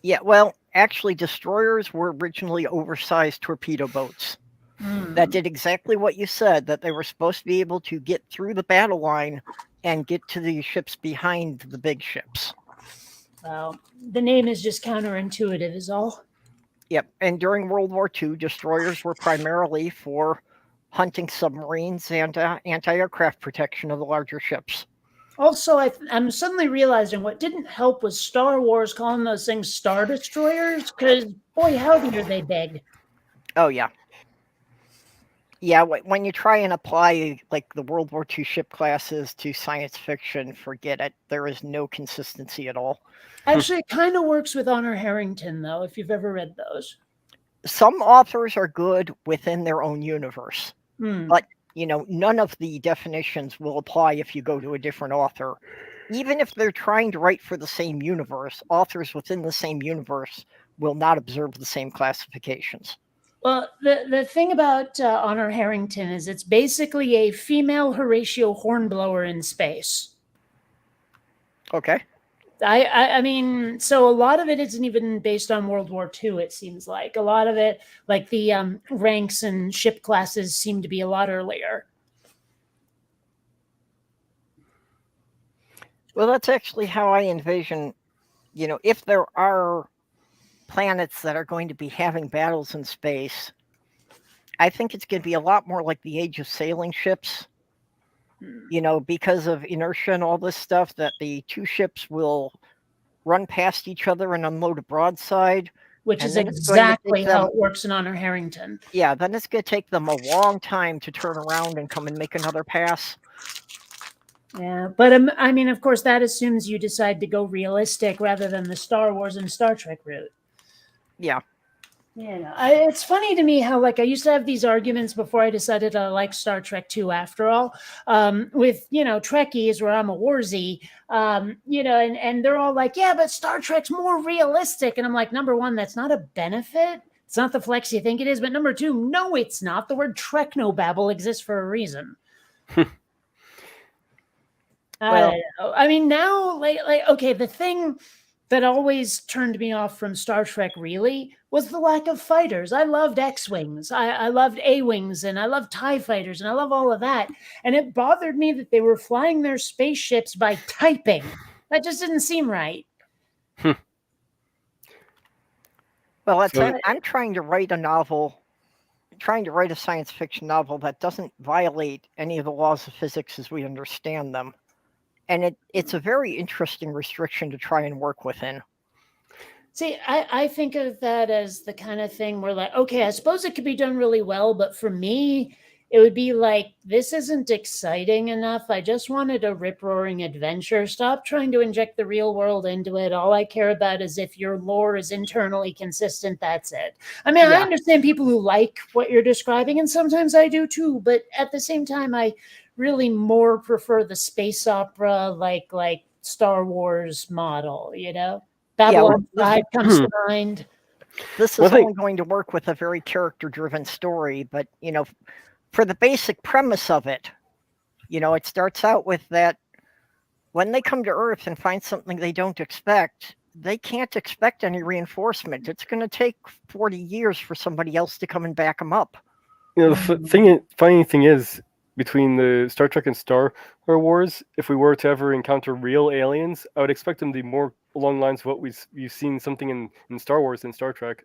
Yeah, well, actually, destroyers were originally oversized torpedo boats that did exactly what you said, that they were supposed to be able to get through the battle line and get to the ships behind the big ships. Well, the name is just counterintuitive, is all. Yep, and during World War II, destroyers were primarily for hunting submarines and anti-aircraft protection of the larger ships. Also, I'm suddenly realizing what didn't help was Star Wars calling those things Star Destroyers, because boy, howdy are they big. Oh, yeah. Yeah, when you try and apply like the World War II ship classes to science fiction, forget it. There is no consistency at all. Actually, it kind of works with Honor Harrington, though, if you've ever read those. Some authors are good within their own universe, Hmm. but none of the definitions will apply if you go to a different author. Even if they're trying to write for the same universe, authors within the same universe will not observe the same classifications. Well, the thing about Honor Harrington is it's basically a female Horatio Hornblower in space. Okay. I mean, so a lot of it isn't even based on World War II, it seems like. A lot of it, like the ranks and ship classes, seem to be a lot earlier. Well, that's actually how I envision, if there are planets that are going to be having battles in space, I think it's going to be a lot more like the age of sailing ships, because of inertia and all this stuff, that the two ships will run past each other and unload a broadside. Which and is then it's going to exactly take how them- it works in Honor Harrington. Yeah, then it's going to take them a long time to turn around and come and make another pass. Yeah, but I mean, of course, that assumes you decide to go realistic rather than the Star Wars and Star Trek route. Yeah. It's funny to me how, like, I used to have these arguments before I decided I like Star Trek 2 after all, with, Trekkies where I'm a warzy, and they're all like, yeah, but Star Trek's more realistic. And I'm like, number one, that's not a benefit. It's not the flex you think it is. But number two, no, it's not. The word Treknobabble exists for a reason. I don't know. I mean, now, like, okay, the thing that always turned me off from Star Trek really was the lack of fighters. I loved X-Wings, I loved A-Wings, and I loved TIE fighters, and I love all of that. And it bothered me that they were flying their spaceships by typing. That just didn't seem right. Well, So- I'm trying to write a novel, trying to write a science fiction novel that doesn't violate any of the laws of physics as we understand them. And it's a very interesting restriction to try and work within. See, I think of that as the kind of thing where, like, okay, I suppose it could be done really well, but for me, it would be like, this isn't exciting enough. I just wanted a rip-roaring adventure. Stop trying to inject the real world into it. All I care about is if your lore is internally consistent, that's it. I mean, I Yeah. understand people who like what you're describing, and sometimes I do too, but at the same time, I really more prefer the space opera, like Star Wars model, Babylon well, 5 comes to mind. This Well, is I think- only going to work with a very character-driven story, but for the basic premise of it, it starts out with that when they come to Earth and find something they don't expect, they can't expect any reinforcement. It's going to take 40 years for somebody else to come and back them up. The funny thing is, between the Star Trek and Star Wars, if we were to ever encounter real aliens, I would expect them to be more along the lines of what we've seen something in Star Wars than Star Trek.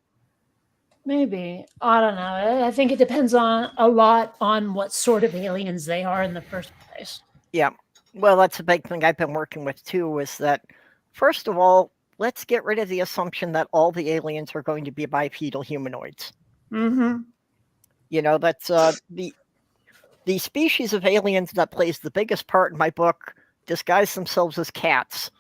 Maybe. I don't know. I think it depends a lot on what sort of aliens they are in the first place. Yeah. Well, that's a big thing I've been working with too, is that, first of all, let's get rid of the assumption that all the aliens are going to be bipedal humanoids. Mm-hmm. That's the species of aliens that plays the biggest part in my book disguise themselves as cats.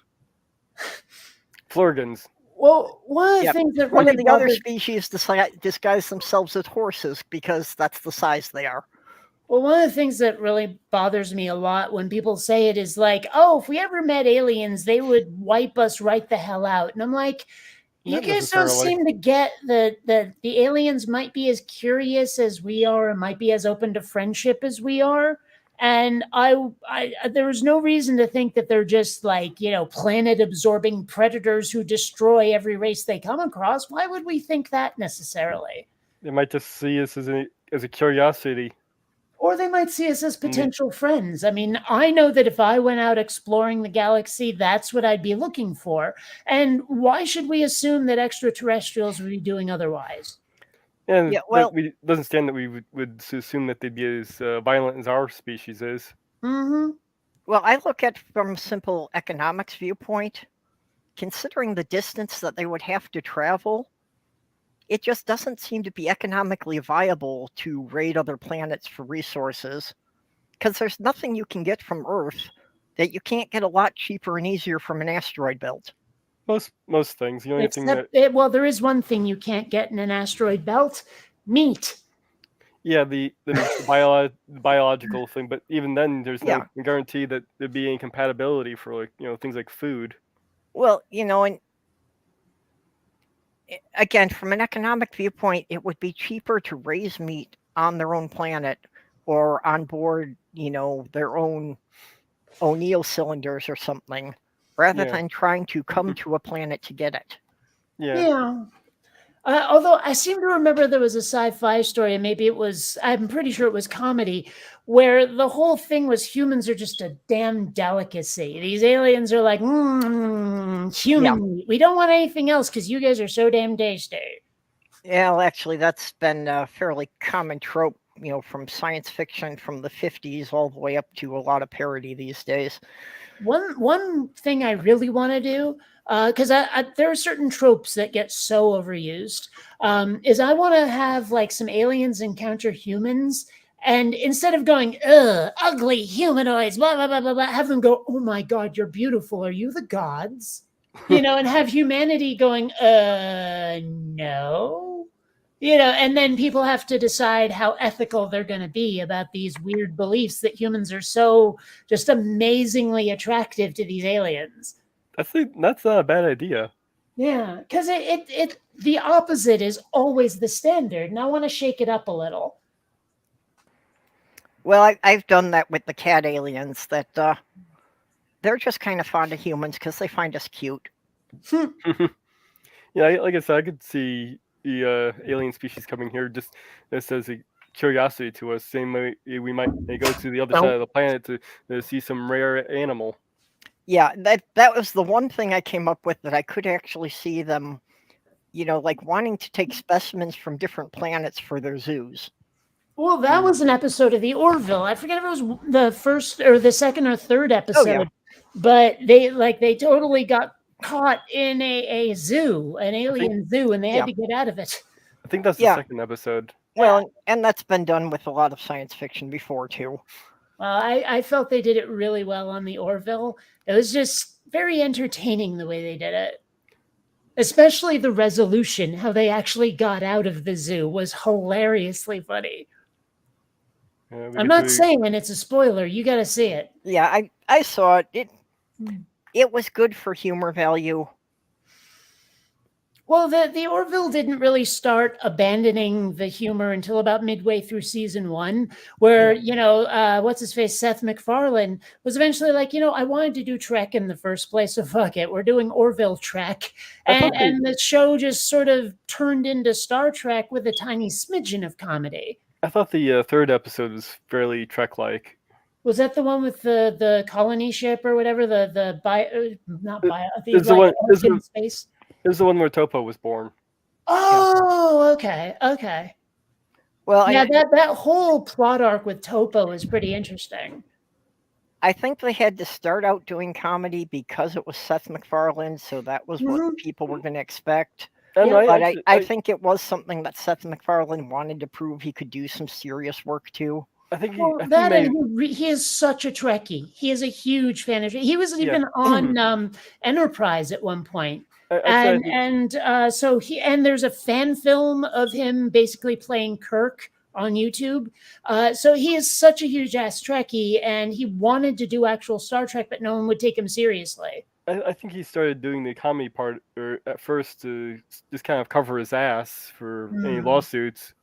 Mm-hmm. Florgans. Well, one of the Yep. things that One really of the other bothers species disguise themselves as horses because that's the size they are. Well, one of the things that really bothers me a lot when people say it is like, oh, if we ever met aliens, they would wipe us right the hell out. And I'm like, you Not guys don't necessarily. seem to get that the aliens might be as curious as we are and might be as open to friendship as we are. And I there's no reason to think that they're just like, you know, planet absorbing predators who destroy every race they come across. Why would we think that necessarily? They might just see us as a curiosity. Or they might see us as And they- potential friends. I mean, I know that if I went out exploring the galaxy, that's what I'd be looking for. And why should we assume that extraterrestrials would be doing otherwise? And Yeah, well- we doesn't stand that we would assume that they'd be as violent as our species is. Mm-hmm. Well, I look at it from a simple economics viewpoint. Considering the distance that they would have to travel, it just doesn't seem to be economically viable to raid other planets for resources, because there's nothing you can get from Earth that you can't get a lot cheaper and easier from an asteroid belt. Most things. The only thing that Well, there is one thing you can't get in an asteroid belt: meat. yeah, the biological thing, but even then there's no guarantee that there'd be any compatibility for, like, you know, things like food. Well, you know, and again, from an economic viewpoint, it would be cheaper to raise meat on their own planet or on board, you know, their own O'Neill cylinders or something, rather Yeah. than trying to come to a planet to get it. Yeah. Although I seem to remember there was a sci-fi story, and maybe it was, I'm pretty sure it was comedy, where the whole thing was humans are just a damn delicacy. These aliens are like, human meat. We don't want anything else because you guys are so damn tasty. Yeah, well, actually, that's been a fairly common trope, you know, from science fiction from the 50s all the way up to a lot of parody these days. One thing I really want to do, because there are certain tropes that get so overused, is I want to have like some aliens encounter humans, and instead of going, ugh, ugly humanoids, blah, blah, blah, blah, blah, have them go, oh my God, you're beautiful. Are you the gods? You know, and have humanity going, no. You know, and then people have to decide how ethical they're going to be about these weird beliefs that humans are so just amazingly attractive to these aliens. That's not a bad idea. Yeah, because it the opposite is always the standard, and I want to shake it up a little. Well, I've done that with the cat aliens, that they're just kind of fond of humans because they find us cute. Yeah, like I said, I could see the alien species coming here just as a curiosity to us. Same way we might go to the other side of the planet to see some rare animal. Yeah, that was the one thing I came up with, that I could actually see them, you know, like wanting to take specimens from different planets for their zoos. Well, that was an episode of the Orville. I forget if it was the first or the second or third episode, but they totally got caught in a zoo, an alien zoo, and they had to get out of it. I think that's the second episode. Well, and that's been done with a lot of science fiction before too. Well, I felt they did it really well on the Orville. It was just very entertaining the way they did it. Especially the resolution, how they actually got out of the zoo, was hilariously funny. I'm not saying it's a spoiler. You got to see it. Yeah, I saw it. It was good for humor value. Well, the Orville didn't really start abandoning the humor until about midway through season 1, where, you know, what's his face, Seth MacFarlane, was eventually like, you know, I wanted to do Trek in the first place, so fuck it, we're doing Orville Trek. And the show just sort of turned into Star Trek with a tiny smidgen of comedy. I thought the third episode was fairly Trek-like. Was that the one with the colony ship or whatever? The space? It was the one where Topo was born. Oh, okay. Well, yeah, that whole plot arc with Topo is pretty interesting. I think they had to start out doing comedy because it was Seth MacFarlane, so that was what people were going to expect. But I think it was something that Seth MacFarlane wanted to prove he could do some serious work too. I think he, Well, I think that they, and he is such a Trekkie. He is a huge fan of. He was Yeah. even on Enterprise at one point, actually, I think, so there's a fan film of him basically playing Kirk on YouTube. So he is such a huge ass Trekkie, and he wanted to do actual Star Trek, but no one would take him seriously. I think he started doing the comedy part at first to just kind of cover his ass for any Hmm. lawsuits.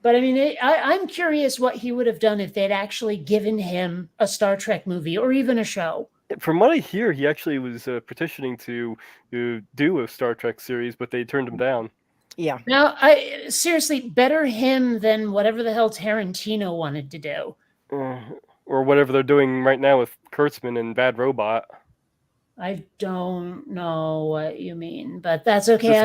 But I mean, I'm curious what he would have done if they'd actually given him a Star Trek movie or even a show. From what I hear, he actually was petitioning to do a Star Trek series, but they turned him down. Yeah. Now, I seriously, better him than whatever the hell Tarantino wanted to do. Or whatever they're doing right now with Kurtzman and Bad Robot. I don't know what you mean, but that's okay.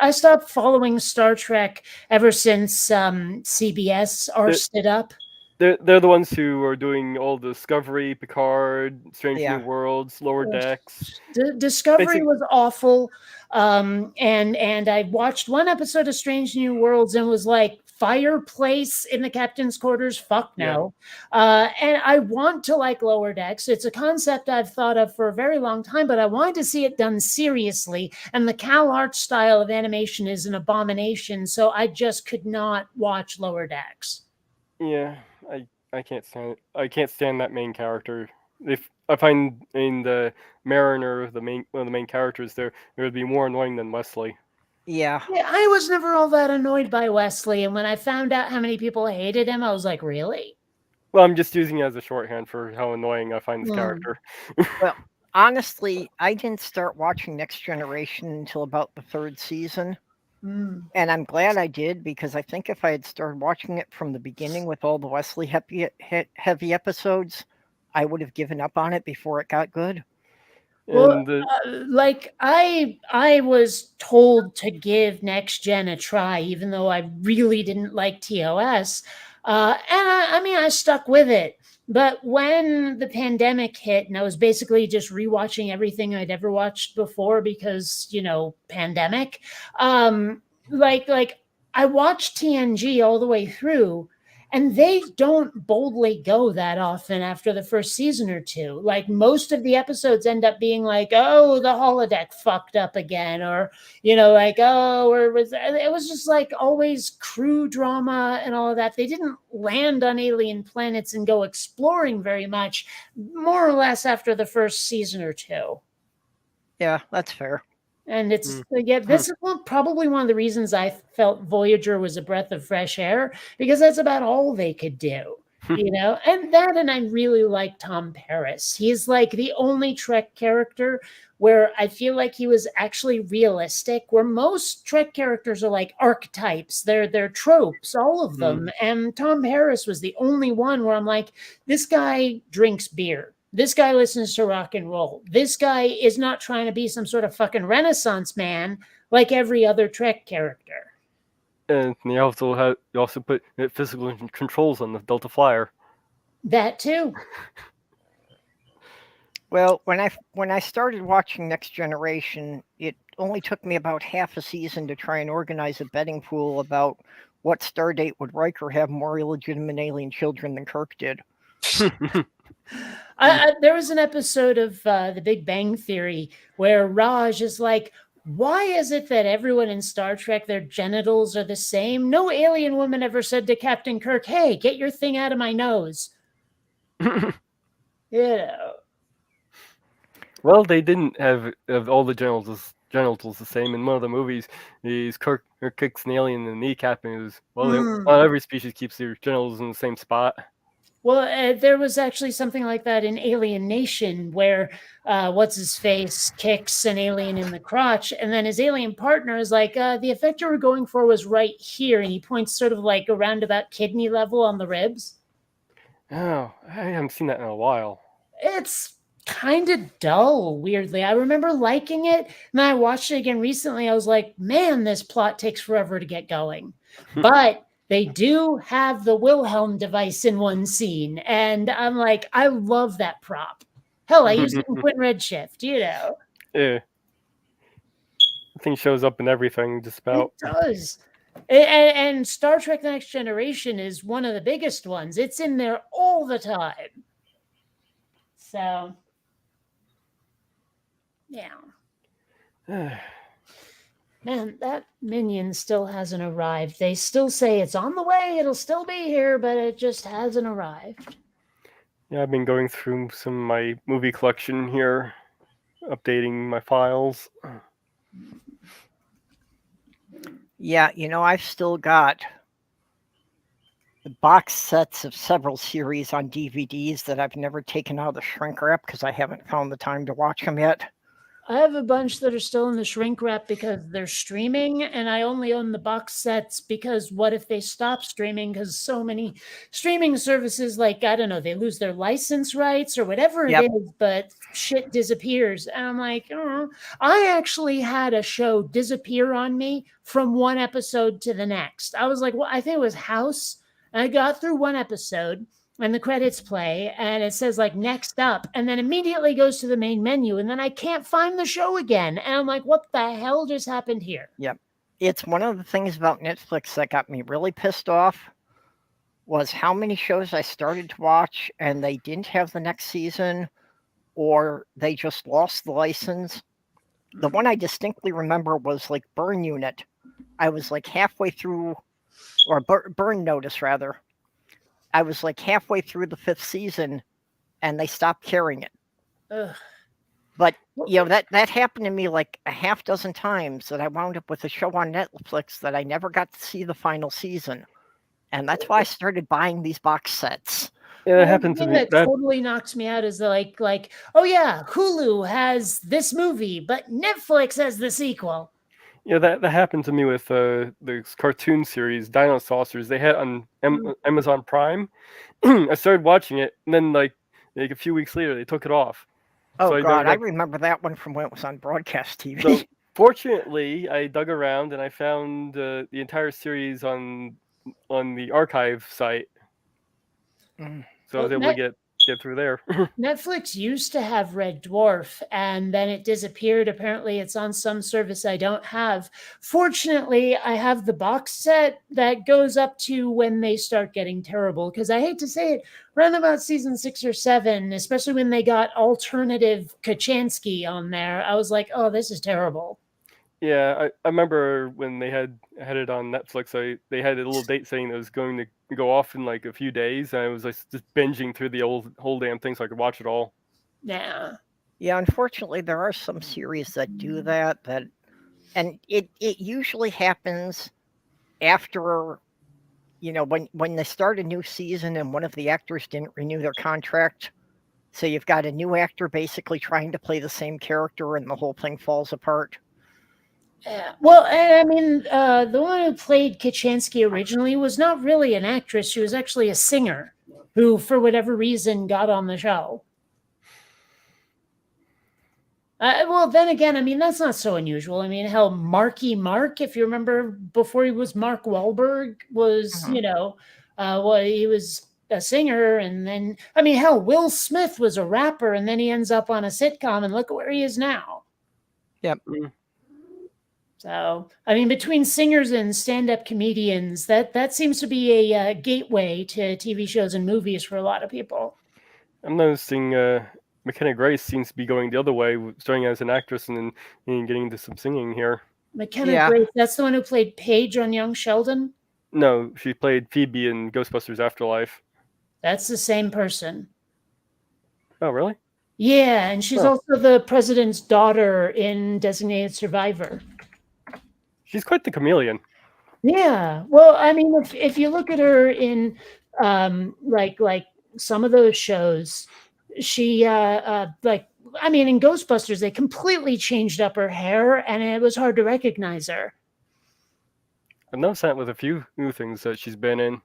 I stopped following Star Trek ever since CBS arsed it up. They're the ones who are doing all Discovery, Picard, Strange Yeah. New Worlds, Lower Decks. Discovery was awful, and I watched one episode of Strange New Worlds and was like, fireplace in the captain's quarters? Fuck no. And I want to like Lower Decks. It's a concept I've thought of for a very long time, but I wanted to see it done seriously. And the Cal Art style of animation is an abomination, so I just could not watch Lower Decks. Yeah, I can't stand it. I can't stand that main character. If I find in the Mariner, one of the main characters there, it would be more annoying than Wesley. Yeah. Yeah, I was never all that annoyed by Wesley, and when I found out how many people hated him, I was like, really? Well, I'm just using it as a shorthand for how annoying I find this character. Well, honestly, I didn't start watching Next Generation until about the 3rd season. And I'm glad I did, because I think if I had started watching it from the beginning with all the Wesley heavy episodes, I would have given up on it before it got good. Well, like I was told to give Next Gen a try, even though I really didn't like TOS, and I mean I stuck with it. But when the pandemic hit, and I was basically just rewatching everything I'd ever watched before because pandemic, like I watched TNG all the way through. And they don't boldly go that often after the first season or two. Like most of the episodes end up being like, oh, the holodeck fucked up again. Or, like, oh, it was just like always crew drama and all of that. They didn't land on alien planets and go exploring very much, more or less after the first season or two. Yeah, that's fair. And it's this is probably one of the reasons I felt Voyager was a breath of fresh air, because that's about all they could do, and I really like Tom Paris. He's like the only Trek character where I feel like he was actually realistic, where most Trek characters are like archetypes. They're tropes, all of them. And Tom Paris was the only one where I'm like, this guy drinks beer. This guy listens to rock and roll. This guy is not trying to be some sort of fucking Renaissance man like every other Trek character. And you also put physical controls on the Delta Flyer. That too. Well, when I started watching Next Generation, it only took me about half a season to try and organize a betting pool about what stardate would Riker have more illegitimate alien children than Kirk did. There was an episode of The Big Bang Theory where Raj is like, why is it that everyone in Star Trek, their genitals are the same? No alien woman ever said to Captain Kirk, hey, get your thing out of my nose. Well, they didn't have all the genitals the same. In one of the movies, Kirk kicks an alien in the kneecap, and it was, not every species keeps their genitals in the same spot. Well, there was actually something like that in Alien Nation where what's-his-face kicks an alien in the crotch, and then his alien partner is like, the effect you were going for was right here, and he points sort of like around about kidney level on the ribs. Oh, I haven't seen that in a while. It's kind of dull, weirdly. I remember liking it, and I watched it again recently. I was like, man, this plot takes forever to get going. But they do have the Wilhelm device in one scene, and I'm like, I love that prop. Hell, I used it in Quint Redshift, Yeah. The thing shows up in everything, just about. It does. And Star Trek: The Next Generation is one of the biggest ones. It's in there all the time. So, yeah. Man, that minion still hasn't arrived. They still say it's on the way, it'll still be here, but it just hasn't arrived. Yeah, I've been going through some of my movie collection here, updating my files. Yeah, I've still got the box sets of several series on DVDs that I've never taken out of the shrink wrap because I haven't found the time to watch them yet. I have a bunch that are still in the shrink wrap because they're streaming, and I only own the box sets because what if they stop streaming? Because so many streaming services, like, I don't know, they lose their license rights or whatever it is, but shit disappears. And I'm like, oh. I actually had a show disappear on me from one episode to the next. I was like, well, I think it was House. I got through one episode and the credits play and it says like next up, and then immediately goes to the main menu, and then I can't find the show again. And I'm like, what the hell just happened here? Yep. It's one of the things about Netflix that got me really pissed off was how many shows I started to watch and they didn't have the next season, or they just lost the license. The one I distinctly remember was like Burn Unit. I was like halfway through, or Burn Notice rather. I was like halfway through the 5th season and they stopped carrying it. Ugh. But, that happened to me like a half dozen times that I wound up with a show on Netflix that I never got to see the final season. And that's why I started buying these box sets. Yeah, that happened to me. That totally knocks me out is like, oh yeah, Hulu has this movie, but Netflix has the sequel. Yeah, that happened to me with the cartoon series Dino Saucers. They had on Amazon Prime. I started watching it, and then like a few weeks later, they took it off. Oh so God, I remember that one from when it was on broadcast TV. So, fortunately, I dug around and I found the entire series on the archive site. So I was able to get through there. Netflix used to have Red Dwarf, and then it disappeared. Apparently, it's on some service I don't have. Fortunately, I have the box set that goes up to when they start getting terrible, because I hate to say it, around about season 6 or 7, especially when they got alternative Kachansky on there, I was like, oh, this is terrible. Yeah, I remember when they had it on Netflix, they had a little date saying that was going to go off in like a few days, and I was like just binging through the whole damn thing so I could watch it all. Yeah. Yeah, unfortunately, there are some series that do that, and it usually happens after, when they start a new season and one of the actors didn't renew their contract. So you've got a new actor basically trying to play the same character, and the whole thing falls apart. Yeah. Well, I mean, the one who played Kachansky originally was not really an actress. She was actually a singer who, for whatever reason, got on the show. Well, then again, I mean, that's not so unusual. I mean, hell, Marky Mark, if you remember, before he was Mark Wahlberg, was, well, he was a singer. And then, I mean, hell, Will Smith was a rapper, and then he ends up on a sitcom, and look at where he is now. Yep. So, I mean, between singers and stand-up comedians, that seems to be a gateway to TV shows and movies for a lot of people. I'm noticing McKenna Grace seems to be going the other way, starting as an actress and then getting into some singing here. McKenna Grace, that's the one who played Paige on Young Sheldon? No, she played Phoebe in Ghostbusters Afterlife. That's the same person. Oh, really? Yeah, and she's also the president's daughter in Designated Survivor. She's quite the chameleon. Yeah. Well, I mean, if you look at her in like some of those shows, she in Ghostbusters, they completely changed up her hair, and it was hard to recognize her. I've noticed that with a few new things that she's been in.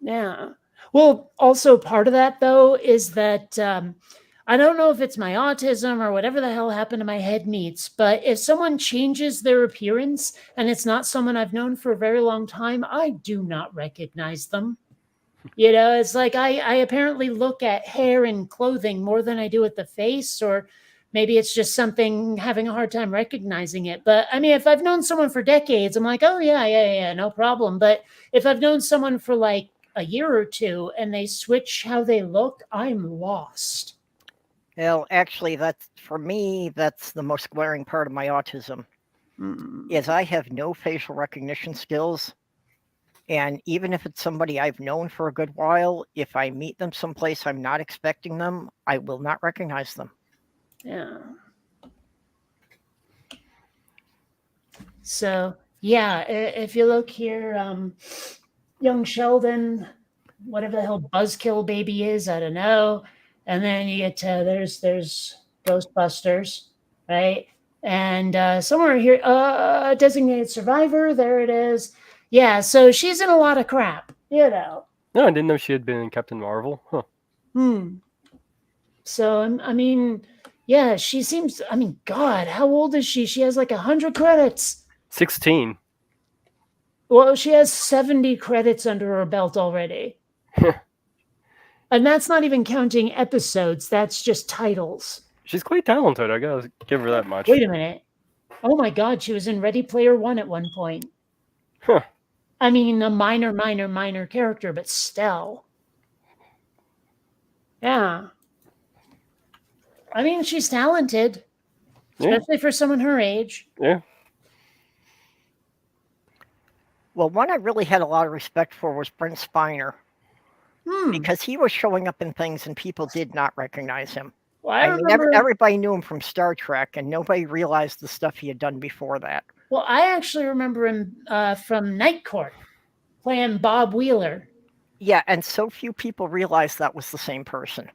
Yeah. Well, also part of that though is that I don't know if it's my autism or whatever the hell happened to my head meats, but if someone changes their appearance and it's not someone I've known for a very long time, I do not recognize them. It's like I apparently look at hair and clothing more than I do at the face, or maybe it's just something having a hard time recognizing it. But I mean, if I've known someone for decades, I'm like, oh yeah, no problem. But if I've known someone for like a year or two and they switch how they look, I'm lost. Well, actually, that's for me. That's the most glaring part of my autism. Is I have no facial recognition skills, and even if it's somebody I've known for a good while, if I meet them someplace I'm not expecting them, I will not recognize them. Yeah. So yeah, if you look here, young Sheldon, whatever the hell Buzzkill baby is, I don't know. And then you get to there's Ghostbusters, right? And somewhere here, designated survivor, there it is. Yeah, so she's in a lot of crap, you know. No, I didn't know she had been in Captain Marvel. Huh. So I mean, yeah, she seems. I mean, God, how old is she? She has like 100 credits. 16. Well, she has 70 credits under her belt already. And that's not even counting episodes. That's just titles. She's quite talented. I gotta give her that much. Wait a minute. Oh my God, she was in Ready Player One at one point. Huh. I mean, a minor character, but still. Yeah. I mean, she's talented, especially for someone her age. Yeah. Well, one I really had a lot of respect for was Brent Spiner, because he was showing up in things and people did not recognize him. Well, I mean, everybody knew him from Star Trek, and nobody realized the stuff he had done before that. Well, I actually remember him from Night Court, playing Bob Wheeler. Yeah, and so few people realized that was the same person.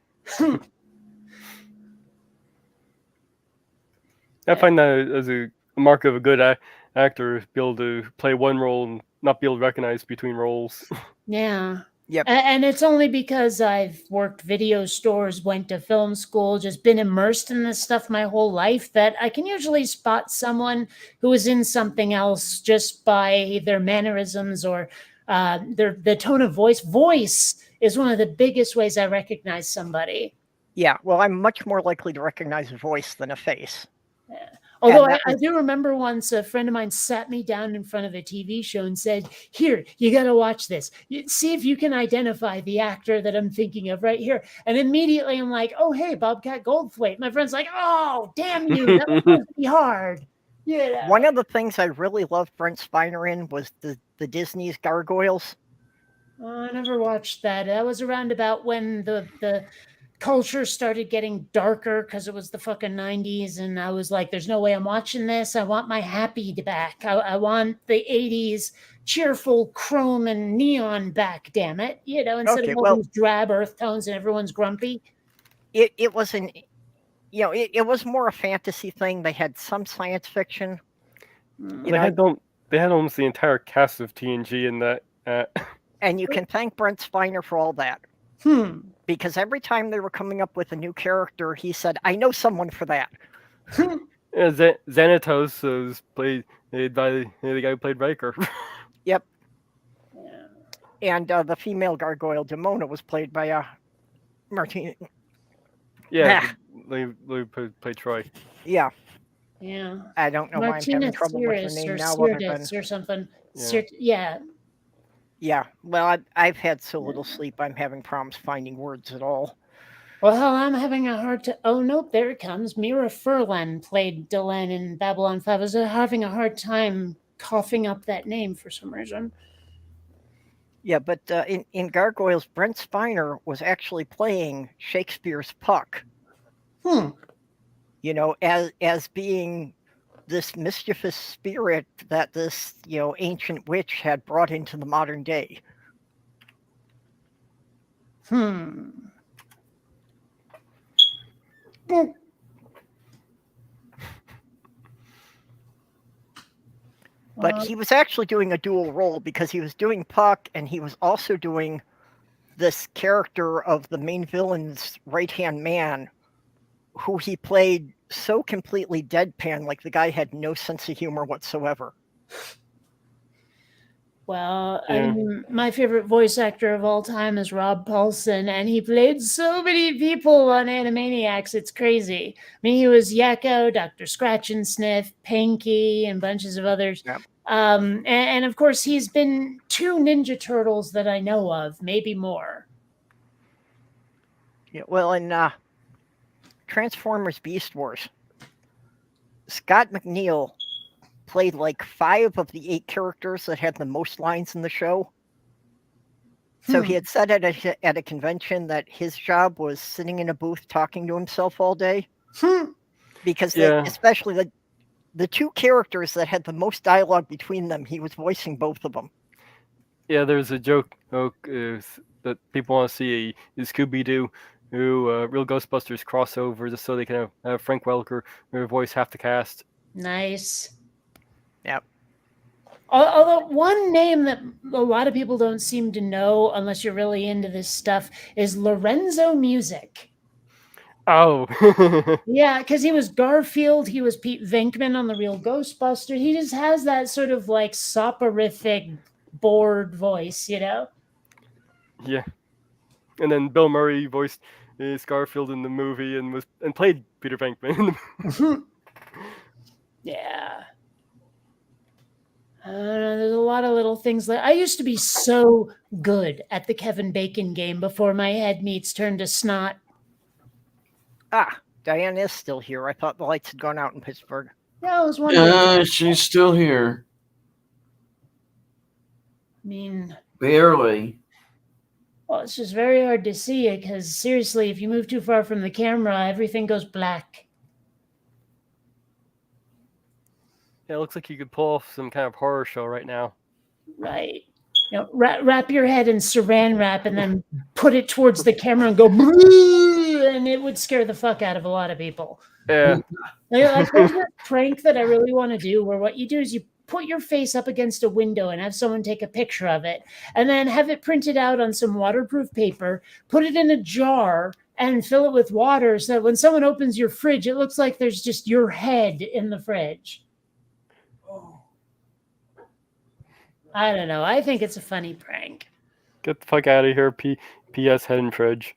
I find that as a mark of a good actor, be able to play one role and not be able to recognize between roles. Yeah. Yep. And it's only because I've worked video stores, went to film school, just been immersed in this stuff my whole life that I can usually spot someone who is in something else just by their mannerisms or the tone of voice. Voice is one of the biggest ways I recognize somebody. Yeah, well, I'm much more likely to recognize a voice than a face. Yeah. Although I do remember once a friend of mine sat me down in front of a TV show and said, here, you got to watch this. See if you can identify the actor that I'm thinking of right here. And immediately I'm like, oh, hey, Bobcat Goldthwait. My friend's like, oh, damn you. That was supposed to be hard. Yeah. One of the things I really loved Brent Spiner in was the Disney's Gargoyles. I never watched that. That was around about when the culture started getting darker because it was the fucking 90s, and I was like, there's no way I'm watching this. I want my happy back. I want the 80s cheerful chrome and neon back, damn it. You know, instead of all these drab earth tones and everyone's grumpy. It wasn't, you know, it was more a fantasy thing. They had some science fiction. They had almost the entire cast of TNG in that. And you can thank Brent Spiner for all that. Because every time they were coming up with a new character, he said, I know someone for that. Xanatos was played by the guy who played Riker. Yep. Yeah. And the female gargoyle, Demona, was played by Martina. Yeah, they played Troy. Yeah. Yeah. I don't know why I'm having trouble with her name now. Or something. Yeah. Yeah, well, I've had so little sleep, I'm having problems finding words at all. Well, I'm having a hard time. Oh, nope, there it comes. Mira Furlan played Delenn in Babylon 5. I was having a hard time coughing up that name for some reason. Yeah, but in Gargoyles, Brent Spiner was actually playing Shakespeare's Puck. You know, as being this mischievous spirit that this, you know, ancient witch had brought into the modern day. But he was actually doing a dual role because he was doing Puck and he was also doing this character of the main villain's right-hand man, who he played so completely deadpan, like the guy had no sense of humor whatsoever. Well, I Yeah. mean, my favorite voice actor of all time is Rob Paulson, and he played so many people on Animaniacs. It's crazy. I mean, he was Yakko, Dr. Scratch and Sniff, Pinky, and bunches of others. Yep. And of course, he's been 2 Ninja Turtles that I know of, maybe more. Yeah, well, in Transformers Beast Wars, Scott McNeil played like 5 of the 8 characters that had the most lines in the show. So he had said at a convention that his job was sitting in a booth talking to himself all day, because Yeah. especially the 2 characters that had the most dialogue between them, he was voicing both of them. Yeah, there's a joke that people want to see a Scooby-Doo Real Ghostbusters crossover just so they can have Frank Welker voice half the cast. Nice. Yep. Although one name that a lot of people don't seem to know, unless you're really into this stuff, is Lorenzo Music. Oh. Yeah, because he was Garfield, he was Pete Venkman on The Real Ghostbusters. He just has that sort of like soporific, bored voice, you know? Yeah. And then Bill Murray voiced Garfield in the movie and played Peter Venkman. Yeah. I don't know, there's a lot of little things I used to be so good at the Kevin Bacon game before my head meats turned to snot. Ah, Diane is still here. I thought the lights had gone out in Pittsburgh. Yeah, I was wondering. She's still here. I mean, Barely. well, it's just very hard to see it because seriously, if you move too far from the camera, everything goes black. Yeah, it looks like you could pull off some kind of horror show right now. Right. You know, wrap your head in saran wrap and then put it towards the camera and go, and it would scare the fuck out of a lot of people. Yeah. Like, there's a prank that I really want to do where what you do is you put your face up against a window and have someone take a picture of it and then have it printed out on some waterproof paper, put it in a jar and fill it with water so that when someone opens your fridge, it looks like there's just your head in the fridge. I don't know. I think it's a funny prank. Get the fuck out of here, P.S. head and fridge.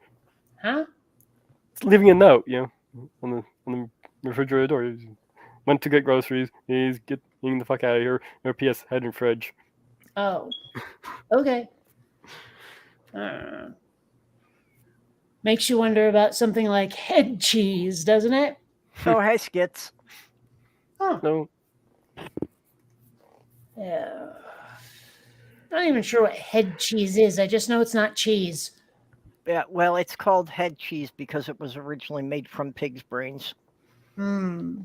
Huh? It's leaving a note, on the refrigerator door. He's went to get groceries. He's getting the fuck out of here. P.S. head and fridge. Oh. Okay. Makes you wonder about something like head cheese, doesn't it? Oh, hey, Skits. Oh. No. Yeah. Not even sure what head cheese is. I just know it's not cheese. Yeah, well, it's called head cheese because it was originally made from pig's brains. Hmm.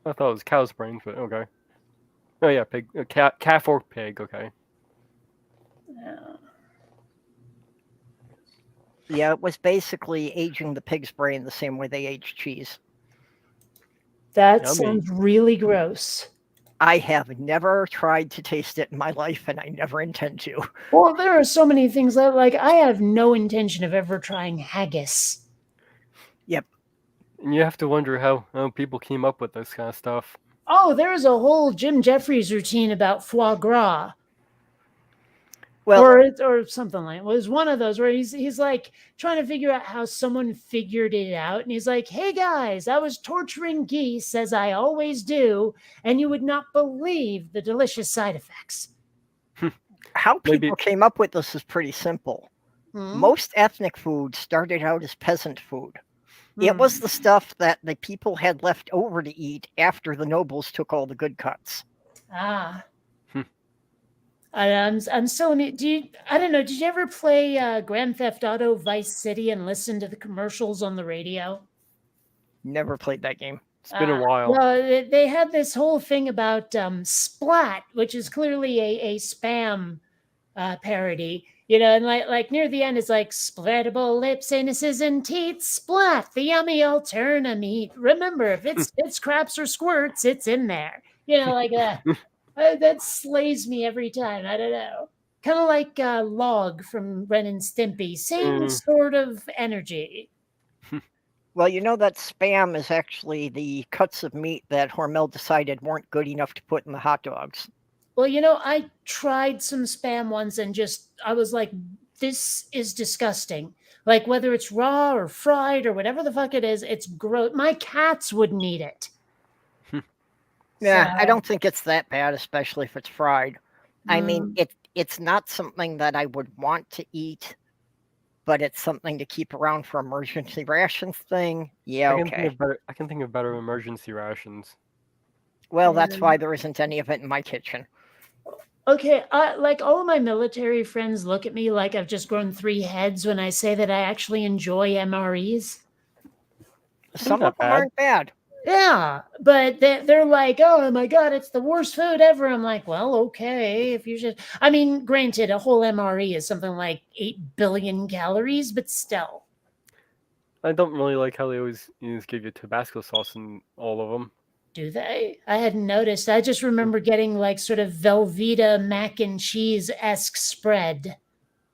I thought it was cow's brains, but okay. Oh yeah, pig, calf or pig. Okay. Yeah, it was basically aging the pig's brain the same way they age cheese. That Yummy. sounds really gross. I have never tried to taste it in my life, and I never intend to. Well, there are so many things that, like, I have no intention of ever trying haggis. Yep. And you have to wonder how people came up with this kind of stuff. Oh, there's a whole Jim Jeffries routine about foie gras. Well, Or something like it was one of those where he's like trying to figure out how someone figured it out. And he's like, hey guys, I was torturing geese as I always do, and you would not believe the delicious side effects. how people Maybe- came up with this is pretty simple. Most ethnic food started out as peasant food. It was the stuff that the people had left over to eat after the nobles took all the good cuts. Ah. I'm still. I don't know. Did you ever play Grand Theft Auto Vice City and listen to the commercials on the radio? Never played that game. It's been a while. Well, they had this whole thing about Splat, which is clearly a spam parody. You know, and like near the end, it's like splattable lips, anuses, and teeth. Splat, the yummy alterna meat. Remember, if it's craps or squirts, it's in there. You know, like that. That slays me every time. I don't know. Kind of like Log from Ren and Stimpy. Same sort of energy. Well, you know that spam is actually the cuts of meat that Hormel decided weren't good enough to put in the hot dogs. Well, I tried some spam once and I was like, this is disgusting. Like whether it's raw or fried or whatever the fuck it is, it's gross. My cats wouldn't eat it. Yeah, I So, don't think it's that bad, especially if it's fried. I mean, Mm. it's not something that I would want to eat, but it's something to keep around for emergency rations thing. Yeah, okay. I can think of better emergency rations. Well, that's Yeah. why there isn't any of it in my kitchen. okay, like all of my military friends look at me like I've just grown 3 heads when I say that I actually enjoy MREs. Some not of them bad. aren't bad. Yeah, but they're like, oh my God, it's the worst food ever. I'm like, well, okay, if you should. I mean, granted, a whole MRE is something like 8 billion calories, but still. I don't really like how they always give you Tabasco sauce in all of them. Do they? I hadn't noticed. I just remember getting like sort of Velveeta mac and cheese esque spread.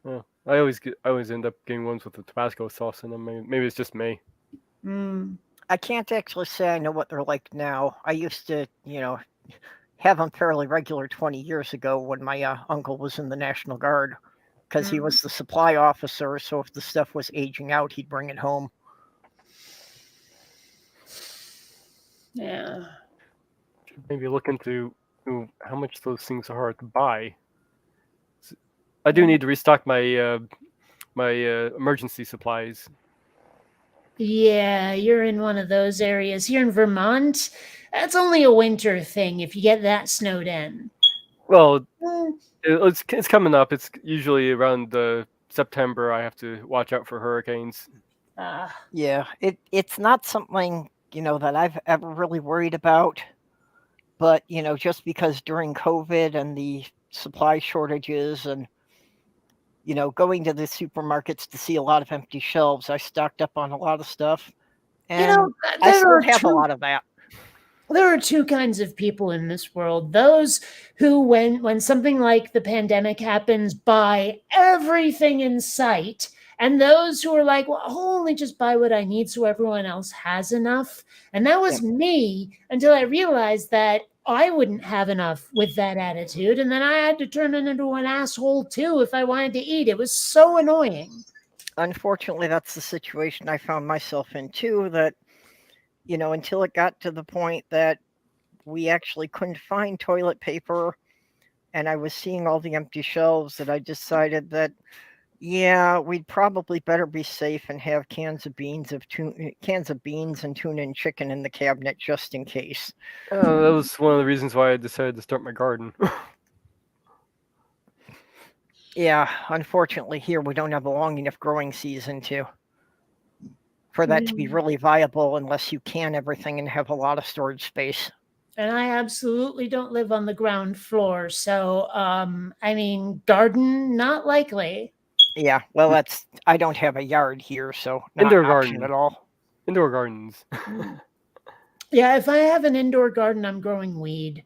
Oh, I always end up getting ones with the Tabasco sauce in them. Maybe it's just me. Mm. I can't actually say I know what they're like now. I used to, have them fairly regular 20 years ago when my uncle was in the National Guard, because he was the supply officer. So if the stuff was aging out, he'd bring it home. Yeah. Maybe look into how much those things are hard to buy. I do need to restock my my emergency supplies. Yeah, you're in one of those areas. Here in Vermont, that's only a winter thing if you get that snowed in. Well, Mm, it's coming up. It's usually around September. I have to watch out for hurricanes. Yeah, it's not something, that I've ever really worried about. But, just because during COVID and the supply shortages and, going to the supermarkets to see a lot of empty shelves, I stocked up on a lot of stuff. And I there still are have a two lot of that. there are two kinds of people in this world. Those who when something like the pandemic happens buy everything in sight, and those who are like, well, I'll only just buy what I need so everyone else has enough. And that was me until I realized that I wouldn't have enough with that attitude, and then I had to turn it into an asshole too if I wanted to eat. It was so annoying. Unfortunately, that's the situation I found myself in too, that, until it got to the point that we actually couldn't find toilet paper and I was seeing all the empty shelves, that I decided that, yeah, we'd probably better be safe and have cans of beans and tuna and chicken in the cabinet just in case. That was one of the reasons why I decided to start my garden. Yeah, unfortunately, here we don't have a long enough growing season for that to be really viable unless you can everything and have a lot of storage space. And I absolutely don't live on the ground floor, so I mean, garden not likely. Yeah, well, I don't have a yard here, so not Indoor an option garden. at all. Indoor gardens. Yeah, if I have an indoor garden, I'm growing weed.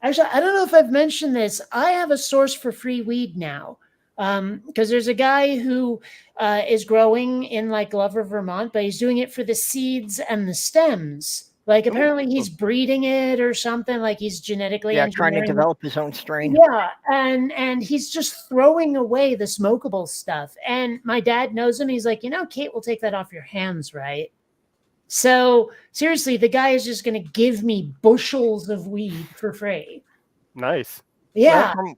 Actually, I don't know if I've mentioned this. I have a source for free weed now. Because there's a guy who is growing in like Glover, Vermont, but he's doing it for the seeds and the stems. Like apparently he's breeding it or something. Like he's genetically Yeah, trying to engineering. develop his own strain. Yeah, and he's just throwing away the smokable stuff. And my dad knows him. He's like, Kate will take that off your hands, right? So seriously, the guy is just going to give me bushels of weed for free. Nice. Yeah. Well,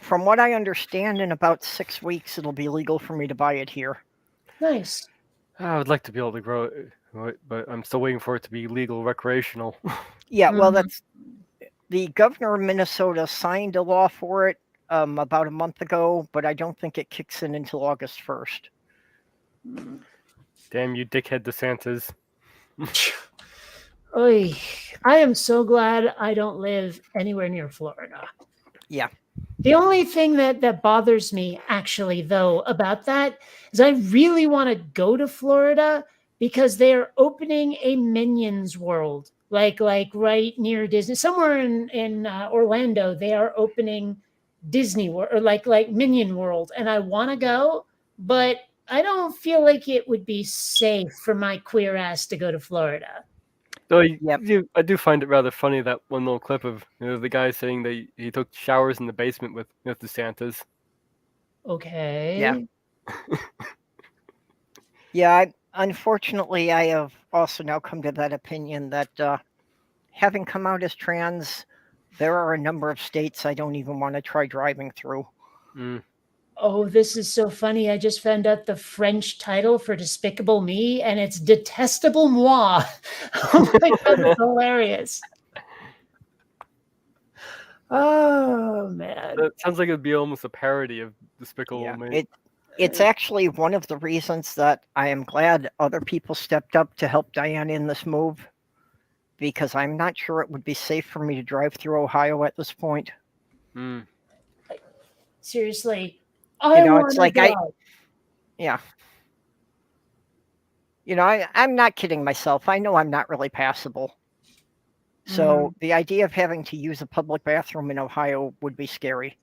from what I understand, in about 6 weeks, it'll be legal for me to buy it here. Nice. I would like to be able to grow it, but I'm still waiting for it to be legal recreational. Yeah, well, Mhm. that's the governor of Minnesota signed a law for it about a month ago, but I don't think it kicks in until August 1st. Damn you, dickhead DeSantis. Oy. I am so glad I don't live anywhere near Florida. Yeah. The only thing that bothers me actually though about that is I really want to go to Florida because they are opening a Minions World, like right near Disney, somewhere in Orlando. They are opening Disney World or like Minion World, and I want to go, but I don't feel like it would be safe for my queer ass to go to Florida. Though Yep. I do find it rather funny that one little clip of the guy saying that he took showers in the basement with the Santas. Okay. Yeah, unfortunately, I have also now come to that opinion that having come out as trans, there are a number of states I don't even want to try driving through. Mm. Oh, this is so funny. I just found out the French title for Despicable Me, and it's Detestable Moi. Oh my God, that's hilarious. Oh, man. That sounds like it'd be almost a parody of Despicable Yeah, Me. it's actually one of the reasons that I am glad other people stepped up to help Diane in this move, because I'm not sure it would be safe for me to drive through Ohio at this point. Mm. Seriously. I know, want it's to like go. Yeah. I'm not kidding myself. I know I'm not really passable. So the idea of having to use a public bathroom in Ohio would be scary.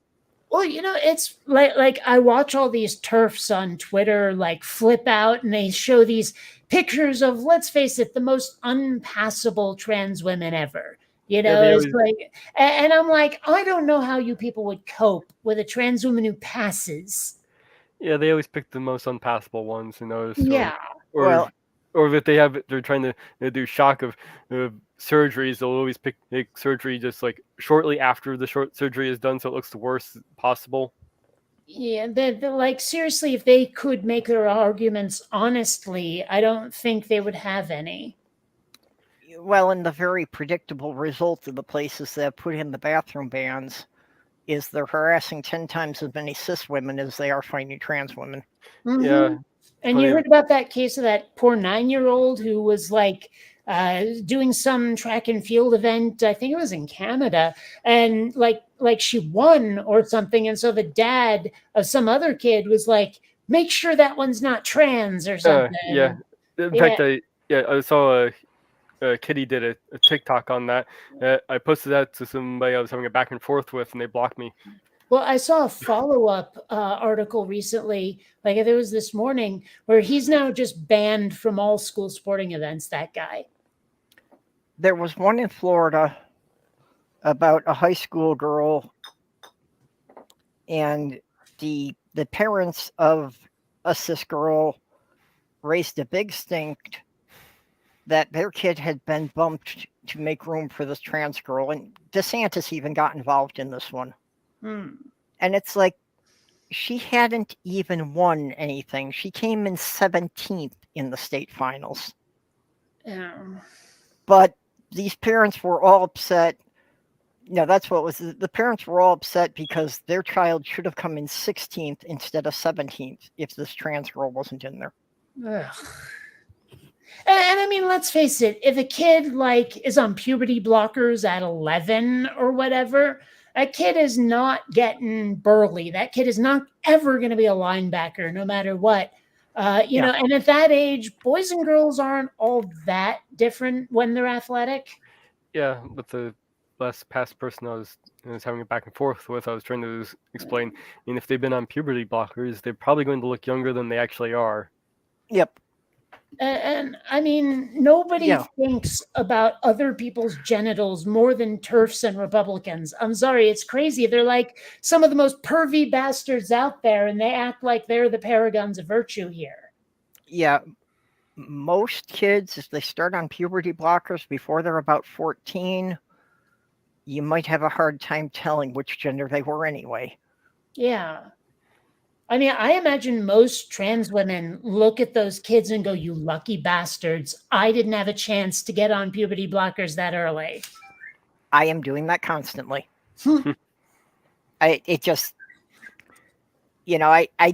Well, it's like I watch all these TERFs on Twitter like flip out and they show these pictures of, let's face it, the most unpassable trans women ever. It's always- like, and I'm like, I don't know how you people would cope with a trans woman who passes. Yeah, they always pick the most unpassable ones, Yeah. Well- or if they're trying to do shock of surgeries, they'll always pick surgery just like shortly after the short surgery is done, so it looks the worst possible. Yeah, they're like, seriously, if they could make their arguments honestly, I don't think they would have any. Well, and the very predictable result of the places that put in the bathroom bans is they're harassing 10 times as many cis women as they are finding trans women. Mhm. Yeah. And you heard about that case of that poor 9-year-old who was like doing some track and field event. I think it was in Canada, and like she won or something. And so the dad of some other kid was like, "Make sure that one's not trans or something." Yeah. In fact, I saw Kitty did a TikTok on that. I posted that to somebody I was having a back and forth with, and they blocked me. Well, I saw a follow-up article recently, like there was this morning, where he's now just banned from all school sporting events, that guy. There was one in Florida about a high school girl, and the parents of a cis girl raised a big stink that their kid had been bumped to make room for this trans girl, and DeSantis even got involved in this one. And it's like, she hadn't even won anything. She came in 17th in the state finals. Yeah. But these parents were all upset. No, that's what it was. The parents were all upset because their child should have come in 16th instead of 17th if this trans girl wasn't in there. Ugh. And I mean, let's face it, if a kid like is on puberty blockers at 11 or whatever, a kid is not getting burly. That kid is not ever going to be a linebacker, no matter what. And at that age, boys and girls aren't all that different when they're athletic. Yeah, but the last past person I was having a back and forth with, I was trying to explain, if they've been on puberty blockers, they're probably going to look younger than they actually are. Yep. And I mean, nobody thinks about other people's genitals more than TERFs and Republicans. I'm sorry, it's crazy. They're like some of the most pervy bastards out there, and they act like they're the paragons of virtue here. Yeah. Most kids, if they start on puberty blockers before they're about 14, you might have a hard time telling which gender they were anyway. Yeah. I mean, I imagine most trans women look at those kids and go, "You lucky bastards. I didn't have a chance to get on puberty blockers that early." I am doing that constantly. I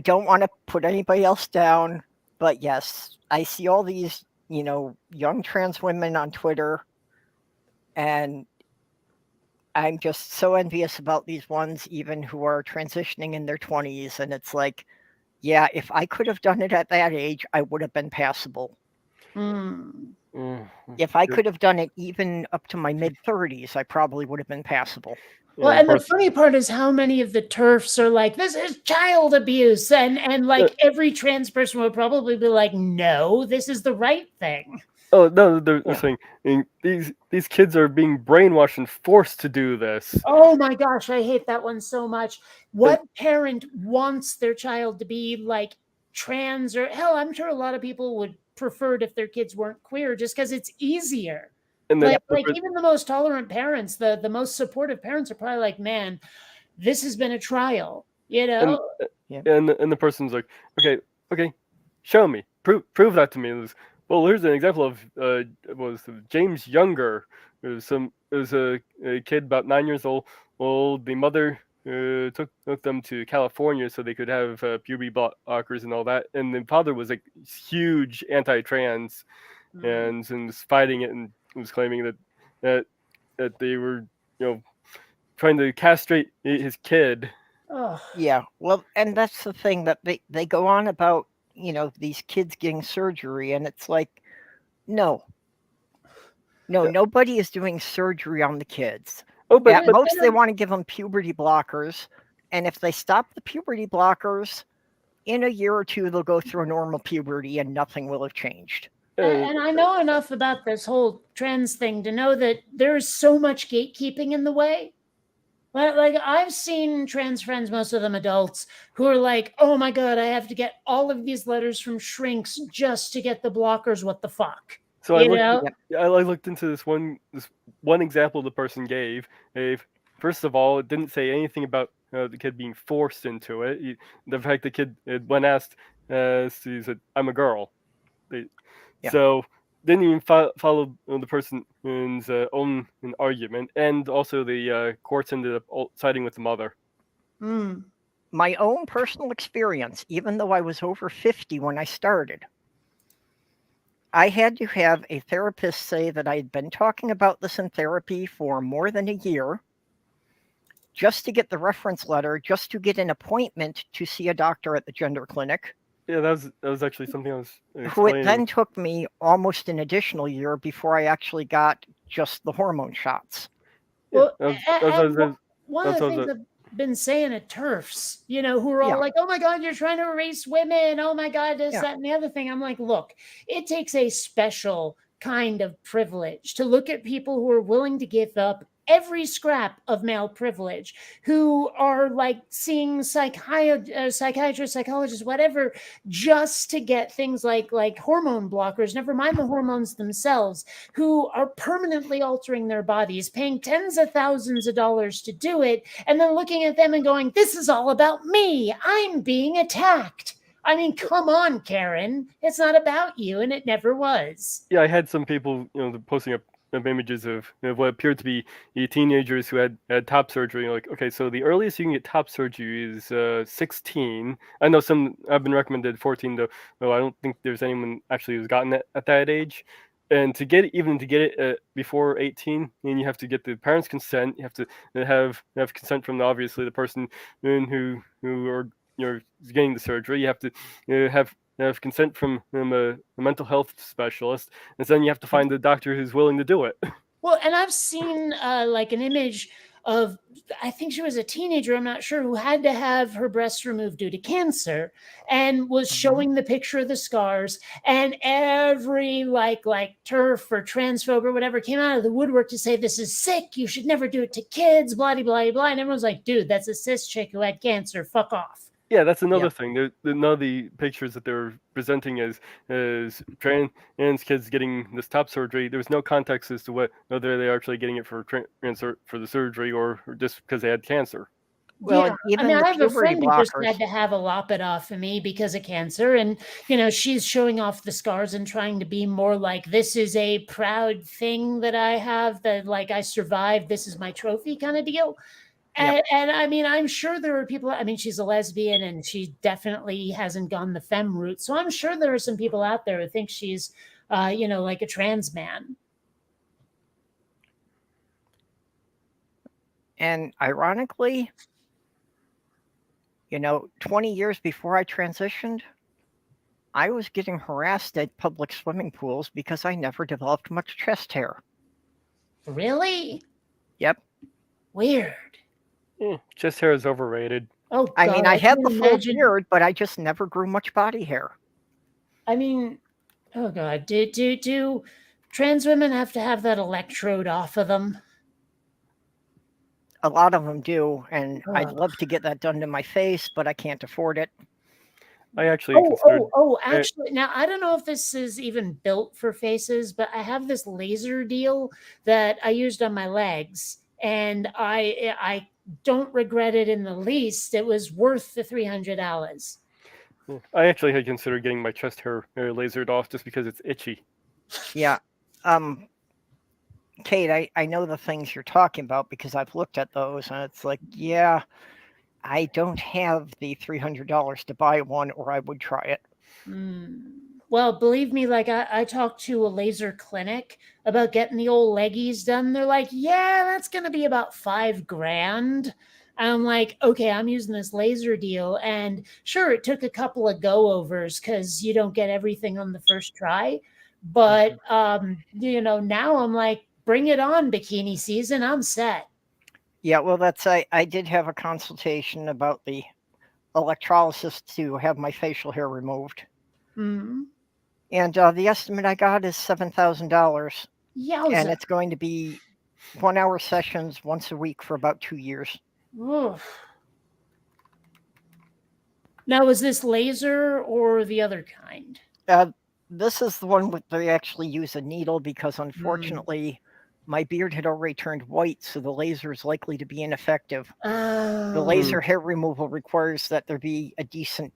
don't want to put anybody else down, but yes, I see all these, young trans women on Twitter, and I'm just so envious about these ones, even who are transitioning in their 20s. And it's like, yeah, if I could have done it at that age, I would have been passable. If I could have done it even up to my mid-30s, I probably would have been passable. Well, and the funny part is how many of the TERFs are like, "This is child abuse." And like every trans person would probably be like, "No, this is the right thing." Oh no, they're Yeah. saying these kids are being brainwashed and forced to do this. Oh my gosh, I hate that one so much. What parent wants their child to be like trans, or hell, I'm sure a lot of people would prefer it if their kids weren't queer just because it's easier. And then Like even the most tolerant parents, the most supportive parents are probably like, man, this has been a trial, you know? and the person's like, okay, show me, prove that to me. Well, here's an example of was James Younger. It was a kid about 9 years old. Well, the mother took them to California so they could have puberty blockers and all that, and the father was like huge anti-trans and was fighting it and was claiming that they were trying to castrate his kid. Oh, Yeah, well, and that's the thing that they go on about, these kids getting surgery, and it's like, no, nobody is doing surgery on the kids. Oh, At but most, they want to give them puberty blockers, and if they stop the puberty blockers, in a year or two, they'll go through a normal puberty, and nothing will have changed. and I know enough about this whole trans thing to know that there is so much gatekeeping in the way. Like I've seen trans friends, most of them adults, who are like, "Oh my god, I have to get all of these letters from shrinks just to get the blockers. What the fuck?" So You know? I looked into this one example the person gave. First of all, it didn't say anything about the kid being forced into it. The fact the kid, when asked, he said, "I'm a girl." Yeah. So didn't even follow the person's own argument, and also the courts ended up siding with the mother. My own personal experience, even though I was over 50 when I started, I had to have a therapist say that I had been talking about this in therapy for more than a year, just to get the reference letter, just to get an appointment to see a doctor at the gender clinic. Yeah, that was actually something I was Who explaining. it then took me almost an additional year before I actually got just the hormone shots. Well, Yeah, one of the things I've been saying at TERFs, who are all Yeah. like, "Oh my God, you're trying to erase women. Oh my God, this, Yeah. that, and the other thing." I'm like, look, it takes a special kind of privilege to look at people who are willing to give up every scrap of male privilege, who are like seeing psychiatrists, psychologists, whatever, just to get things like hormone blockers, never mind the hormones themselves, who are permanently altering their bodies, paying tens of thousands of dollars to do it, and then looking at them and going, "This is all about me. I'm being attacked." I mean, come on, Karen. It's not about you, and it never was. Yeah, I had some people, posting up images of what appeared to be teenagers who had top surgery. Like, okay, so the earliest you can get top surgery is 16. I know some have been recommended 14, though I don't think there's anyone actually who's gotten it at that age. And to get it before 18, and you have to get the parents' consent. You have to have consent from obviously the person who are getting the surgery. You have to have consent from a mental health specialist, and then you have to find a doctor who's willing to do it. Well, and I've seen like an image of, I think she was a teenager, I'm not sure, who had to have her breasts removed due to cancer, and was showing the picture of the scars, and every like TERF or transphobe or whatever came out of the woodwork to say, "This is sick, you should never do it to kids, blah blah blah," and everyone's like, "Dude, that's a cis chick who had cancer, fuck off." Yeah, that's another thing. None of the pictures that they're presenting as trans kids getting this top surgery, there was no context as to whether they're actually getting it for the surgery or just because they had cancer. Well, Yeah. even I mean, the I have a puberty friend who just blockers. had to have a lobotomy because of cancer, and she's showing off the scars and trying to be more like, "This is a proud thing that I have, that like I survived. This is my trophy," kind of deal. Yep. And I mean, I'm sure there are people. I mean, she's a lesbian, and she definitely hasn't gone the femme route. So I'm sure there are some people out there who think she's, like a trans man. And ironically, 20 years before I transitioned, I was getting harassed at public swimming pools because I never developed much chest hair. Really? Yep. Weird. Chest hair is overrated. Oh, I mean, I God, had can the you full imagine- beard, but I just never grew much body hair. I mean, Oh God, do trans women have to have that electrode off of them? A lot of them do, and I'd Ugh. love to get that done to my face, but I can't afford it. I actually considered. Actually, now I don't know if this is even built for faces, but I have this laser deal that I used on my legs, and I don't regret it in the least. It was worth the $300. I actually had considered getting my chest hair lasered off just because it's itchy. Yeah. Kate, I know the things you're talking about because I've looked at those, and it's like, yeah, I don't have the $300 to buy one, or I would try it. Well, believe me, like I talked to a laser clinic about getting the old leggies done. They're like, yeah, that's going to be about $5,000. I'm like, okay, I'm using this laser deal. And sure, it took a couple of go overs because you don't get everything on the first try. But, now I'm like, bring it on, bikini season. I'm set. Yeah, well, I did have a consultation about the electrolysis to have my facial hair removed. Mm-hmm. And the estimate I got is $7,000. Yowza. And it's going to be 1 hour sessions once a week for about 2 years. Oof. Now, is this laser or the other kind? This is the one where they actually use a needle because unfortunately my beard had already turned white, so the laser is likely to be ineffective. The laser hair removal requires that there be a decent,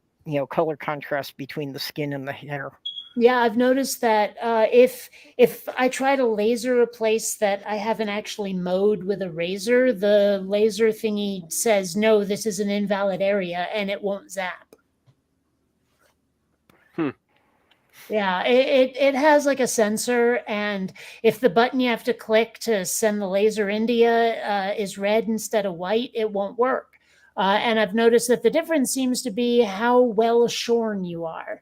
color contrast between the skin and the hair. Yeah, I've noticed that if I try to laser a place that I haven't actually mowed with a razor, the laser thingy says, no, this is an invalid area, and it won't zap. Yeah, it has like a sensor, and if the button you have to click to send the laser into you is red instead of white, it won't work. And I've noticed that the difference seems to be how well shorn you are.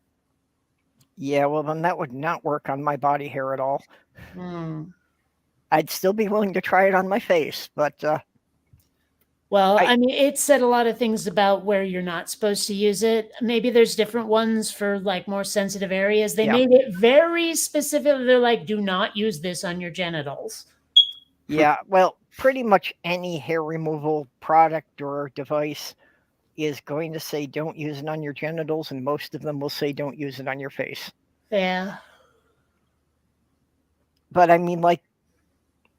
Yeah, well, then that would not work on my body hair at all. I'd still be willing to try it on my face, but... Well, I mean, it said a lot of things about where you're not supposed to use it. Maybe there's different ones for like more sensitive areas. They made it very specific. They're like, do not use this on your genitals. Yeah, well, pretty much any hair removal product or device is going to say don't use it on your genitals, and most of them will say don't use it on your face. Yeah. But I mean, like,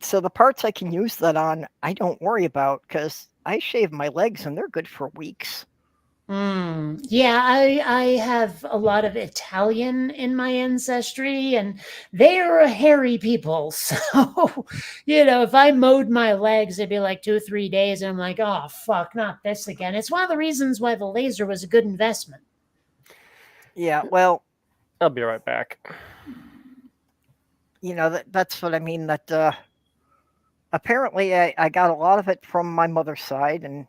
so the parts I can use that on, I don't worry about because I shave my legs and they're good for weeks. Yeah, I have a lot of Italian in my ancestry, and they are a hairy people. So, if I mowed my legs, it'd be like 2 or 3 days, and I'm like, oh, fuck, not this again. It's one of the reasons why the laser was a good investment. Yeah, well... I'll be right back. That's what I mean, that apparently I got a lot of it from my mother's side, and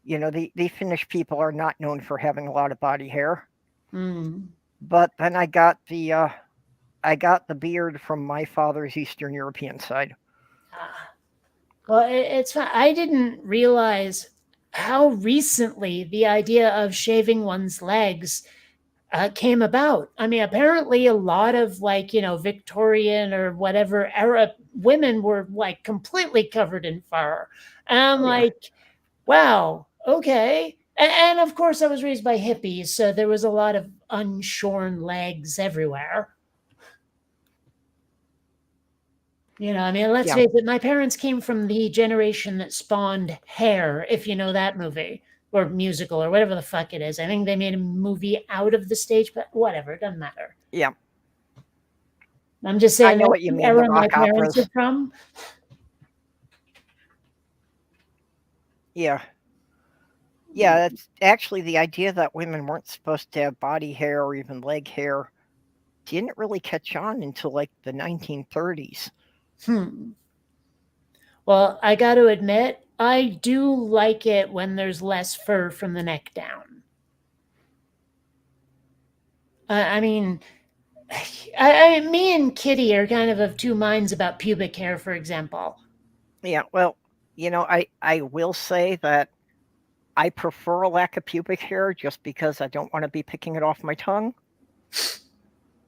the Finnish people are not known for having a lot of body hair. But then I got the beard from my father's Eastern European side. Well, it's fine. I didn't realize how recently the idea of shaving one's legs came about. I mean, apparently a lot of Victorian or whatever era women were like completely covered in fur. And I'm like, wow, okay. And of course I was raised by hippies, so there was a lot of unshorn legs everywhere. I mean, let's face it, my parents came from the generation that spawned Hair, if you know that movie. Or musical, or whatever the fuck it is. I think they made a movie out of the stage, but whatever, it doesn't matter. Yeah. I'm just saying, I know what you mean, era the my rock parents operas. are from. Yeah. Yeah, that's actually the idea that women weren't supposed to have body hair or even leg hair didn't really catch on until like the 1930s. Well, I got to admit, I do like it when there's less fur from the neck down. I mean, me and Kitty are kind of two minds about pubic hair, for example. Yeah, well, I will say that I prefer a lack of pubic hair just because I don't want to be picking it off my tongue.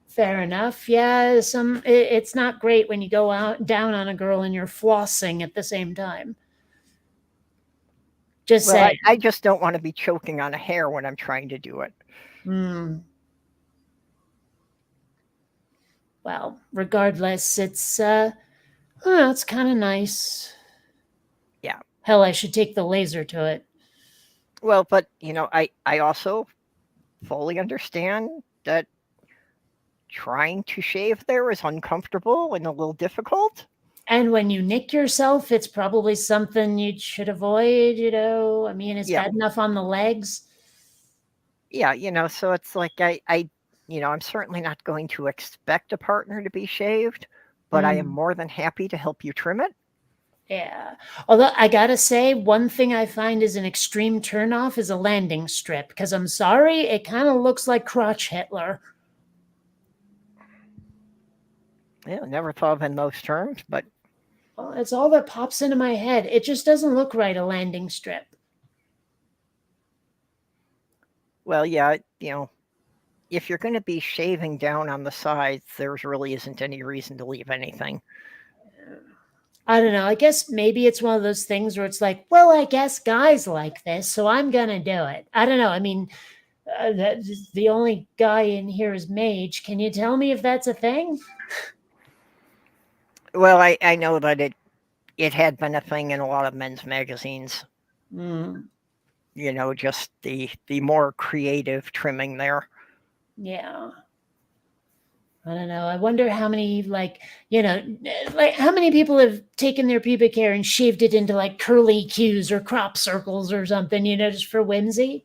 Fair enough. Yeah, it's not great when you go out down on a girl and you're flossing at the same time. Just Well, saying. I just don't want to be choking on a hair when I'm trying to do it. Hmm. Well, regardless, it's it's kind of nice. Yeah. Hell, I should take the laser to it. Well, but I also fully understand that trying to shave there is uncomfortable and a little difficult. And when you nick yourself, it's probably something you should avoid, I mean, it's Yeah. bad enough on the legs. Yeah, so it's like I'm certainly not going to expect a partner to be shaved, but I am more than happy to help you trim it. Yeah. Although I gotta say, one thing I find is an extreme turnoff is a landing strip, because I'm sorry, it kind of looks like crotch Hitler. Yeah, never thought of it in those terms, but Well, it's all that pops into my head. It just doesn't look right, a landing strip. well, yeah, if you're going to be shaving down on the sides, there really isn't any reason to leave anything. I don't know. I guess maybe it's one of those things where it's like, well, I guess guys like this, so I'm gonna do it. I don't know. I mean, the only guy in here is Mage. Can you tell me if that's a thing? Well, I know that it had been a thing in a lot of men's magazines. Just the more creative trimming there. Yeah. I don't know. I wonder how many, how many people have taken their pubic hair and shaved it into like curly cues or crop circles or something, just for whimsy.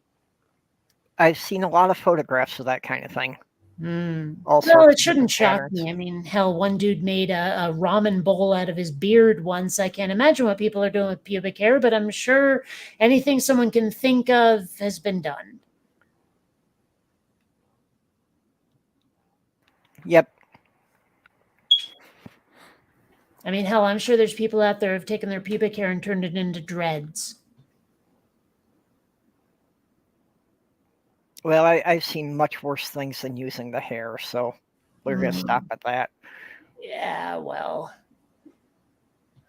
I've seen a lot of photographs of that kind of thing. Well, it shouldn't shock me. I mean, hell, one dude made a ramen bowl out of his beard once. I can't imagine what people are doing with pubic hair, but I'm sure anything someone can think of has been done. Yep. I mean, hell, I'm sure there's people out there who have taken their pubic hair and turned it into dreads. Well, I've seen much worse things than using the hair, so we're going to stop at that. Yeah, well,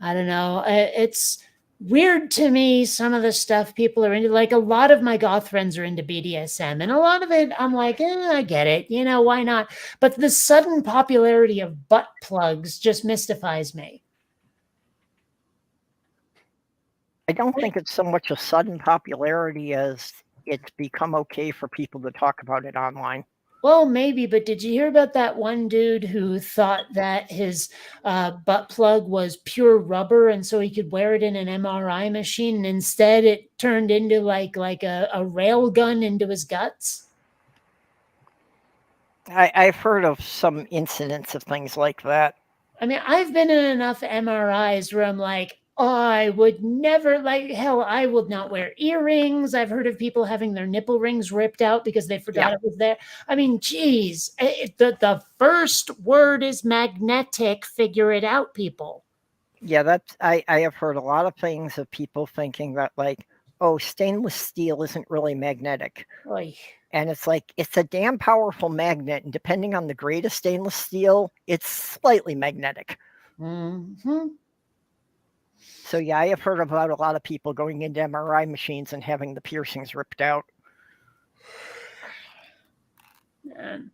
I don't know. It's weird to me, some of the stuff people are into. Like, a lot of my goth friends are into BDSM, and a lot of it, I'm like, I get it. Why not? But the sudden popularity of butt plugs just mystifies me. I don't think it's so much a sudden popularity as it's become okay for people to talk about it online. Well, maybe, but did you hear about that one dude who thought that his butt plug was pure rubber, and so he could wear it in an MRI machine, and instead it turned into like a rail gun into his guts? I've heard of some incidents of things like that. I mean, I've been in enough MRIs where I'm like, I would never, hell, I would not wear earrings. I've heard of people having their nipple rings ripped out because they forgot it was there. I mean, geez, the first word is magnetic. Figure it out, people. Yeah, I have heard a lot of things of people thinking that stainless steel isn't really magnetic. Oy. And it's like, it's a damn powerful magnet. And depending on the grade of stainless steel, it's slightly magnetic. Mm-hmm. So yeah, I have heard about a lot of people going into MRI machines and having the piercings ripped out. Man.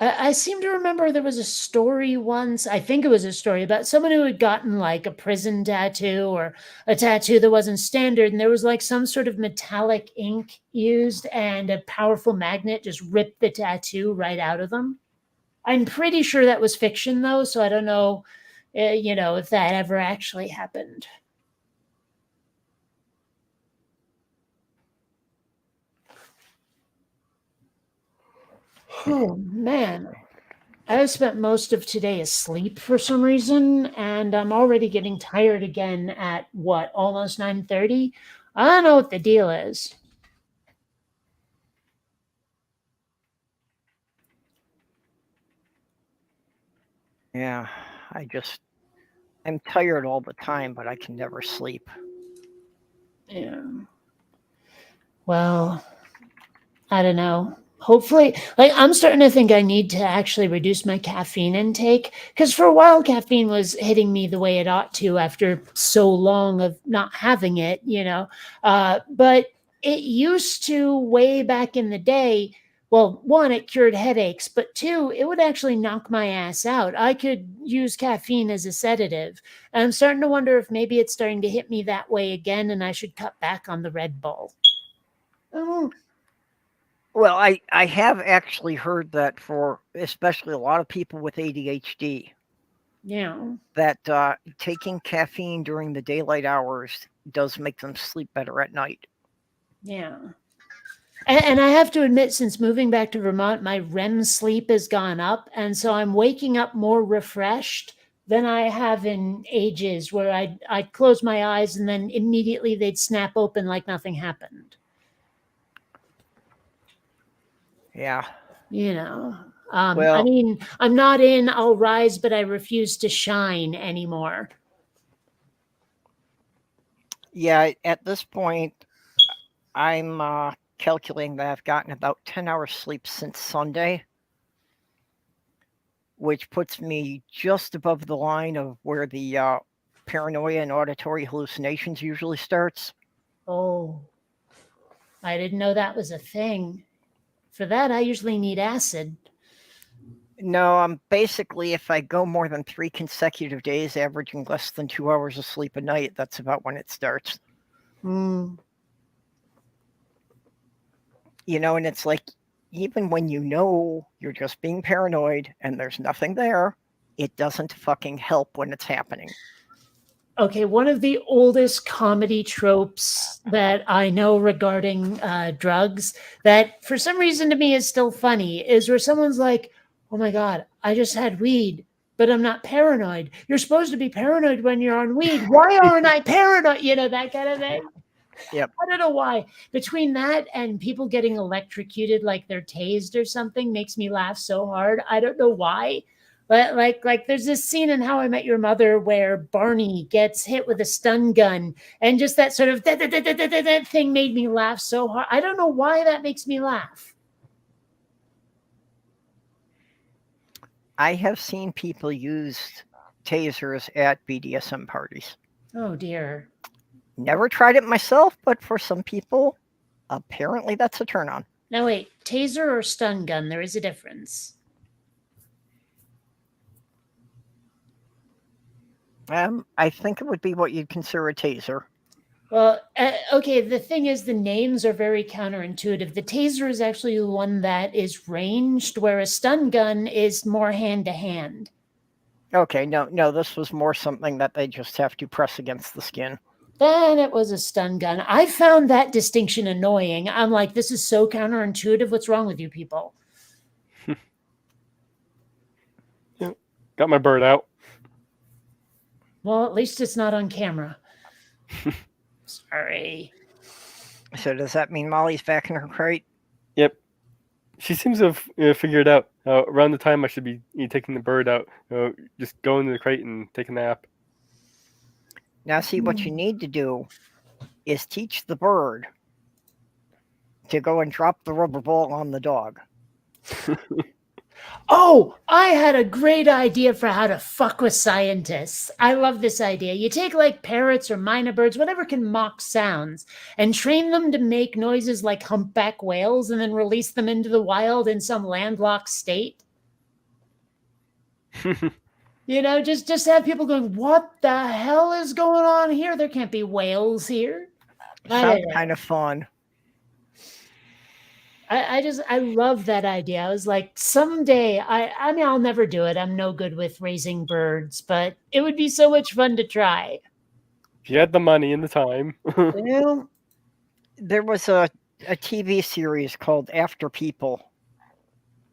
I seem to remember there was a story once, I think it was a story about someone who had gotten like a prison tattoo or a tattoo that wasn't standard, and there was like some sort of metallic ink used and a powerful magnet just ripped the tattoo right out of them. I'm pretty sure that was fiction though, so I don't know, if that ever actually happened. Oh, man. I've spent most of today asleep for some reason, and I'm already getting tired again at, almost 9:30? I don't know what the deal is. Yeah, I'm tired all the time, but I can never sleep. Yeah. Well, I don't know. hopefully, like, I'm starting to think I need to actually reduce my caffeine intake, because for a while caffeine was hitting me the way it ought to after so long of not having it, but it used to, way back in the day. Well, one, it cured headaches, but two, it would actually knock my ass out. I could use caffeine as a sedative. And I'm starting to wonder if maybe it's starting to hit me that way again and I should cut back on the Red Bull. Oh, Well, I have actually heard that for especially a lot of people with ADHD, yeah. that taking caffeine during the daylight hours does make them sleep better at night. Yeah. And I have to admit, since moving back to Vermont, my REM sleep has gone up. And so I'm waking up more refreshed than I have in ages, where I'd close my eyes and then immediately they'd snap open like nothing happened. Yeah. I Well- mean, I'm not in I'll rise, but I refuse to shine anymore. Yeah, at this point, I'm calculating that I've gotten about 10 hours sleep since Sunday, which puts me just above the line of where the paranoia and auditory hallucinations usually starts. Oh, I didn't know that was a thing. For that, I usually need acid. No, basically, if I go more than 3 consecutive days, averaging less than 2 hours of sleep a night, that's about when it starts. Hmm. And it's like, even when you're just being paranoid and there's nothing there, it doesn't fucking help when it's happening. Okay, one of the oldest comedy tropes that I know regarding drugs that for some reason to me is still funny is where someone's like, oh my God, I just had weed, but I'm not paranoid. You're supposed to be paranoid when you're on weed. Why aren't I paranoid? That kind of thing. Yep. I don't know why. Between that and people getting electrocuted like they're tased or something makes me laugh so hard. I don't know why. But like there's this scene in How I Met Your Mother where Barney gets hit with a stun gun, and just that sort of that thing made me laugh so hard. I don't know why that makes me laugh. I have seen people use tasers at BDSM parties. Oh dear. Never tried it myself, but for some people, apparently that's a turn on. Now wait, taser or stun gun? There is a difference. I think it would be what you'd consider a taser. Well, okay, the thing is the names are very counterintuitive. The taser is actually the one that is ranged, whereas stun gun is more hand to hand. Okay, no, this was more something that they just have to press against the skin. Then it was a stun gun. I found that distinction annoying. I'm like, this is so counterintuitive. What's wrong with you people? Got my bird out. Well, at least it's not on camera. Sorry. So does that mean Molly's back in her crate? Yep. She seems to have figured out around the time I should be taking the bird out. Just go into the crate and take a nap. Now, see, what you need to do is teach the bird to go and drop the rubber ball on the dog. Oh, I had a great idea for how to fuck with scientists. I love this idea. You take like parrots or minor birds, whatever can mock sounds, and train them to make noises like humpback whales and then release them into the wild in some landlocked state. Just have people going, what the hell is going on here? There can't be whales here. Sounds kind of fun. I love that idea. I was like, someday, I mean, I'll never do it. I'm no good with raising birds, but it would be so much fun to try. If you had the money and the time. Well, there was a TV series called After People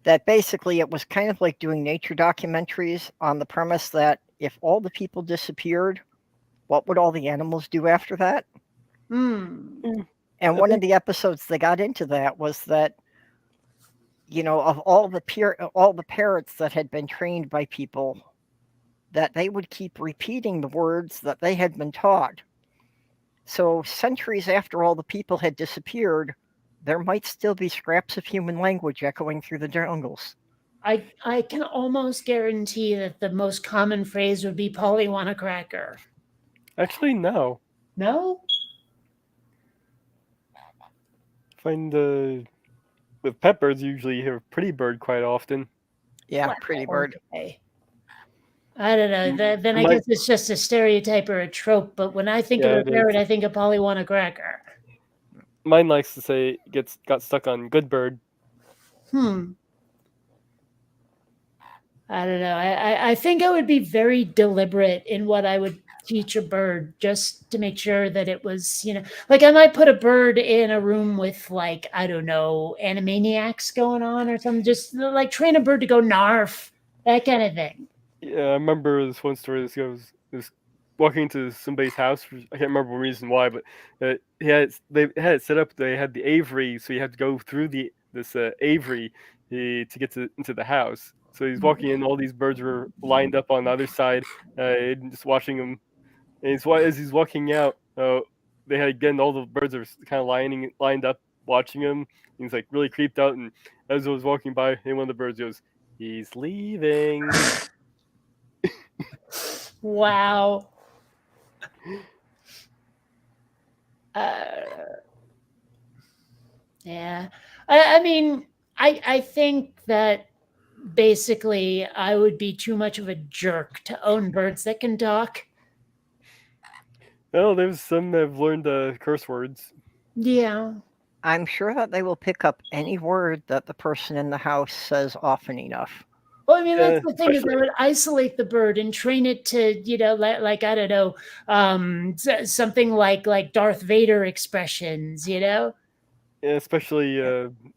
that basically it was kind of like doing nature documentaries on the premise that if all the people disappeared, what would all the animals do after that? And one of the episodes they got into that was that, of all the parrots that had been trained by people, that they would keep repeating the words that they had been taught. So centuries after all the people had disappeared, there might still be scraps of human language echoing through the jungles. I can almost guarantee that the most common phrase would be Polly want a cracker. Actually, no. No? Find with pet birds, you usually hear pretty bird quite often. Yeah, Wow, pretty bird. okay. I don't know. Then I My- guess it's just a stereotype or a trope. But when I think Yeah, of it a parrot, is. I think of Polly want a cracker. Mine likes to say got stuck on good bird. I don't know. I think I would be very deliberate in what I would teach a bird just to make sure that it was, like I might put a bird in a room with like, I don't know, Animaniacs going on or something. Just like train a bird to go narf, that kind of thing. Yeah, I remember this one story. This guy was walking into somebody's house. I can't remember the reason why, but they had it set up. They had the aviary, so you had to go through this aviary to get into the house. So he's walking in. All these birds were lined up on the other side, and just watching him. And as he's walking out, they had again all the birds are kind of lined up watching him. He's like really creeped out. And as I was walking by, and one of the birds goes, "He's leaving." Wow. Yeah. I mean, I think that basically I would be too much of a jerk to own birds that can talk. Well, there's some that have learned curse words. Yeah. I'm sure that they will pick up any word that the person in the house says often enough. Well, I mean, that's the thing is I especially- would isolate the bird and train it to, like I don't know, something like Darth Vader expressions, Yeah, especially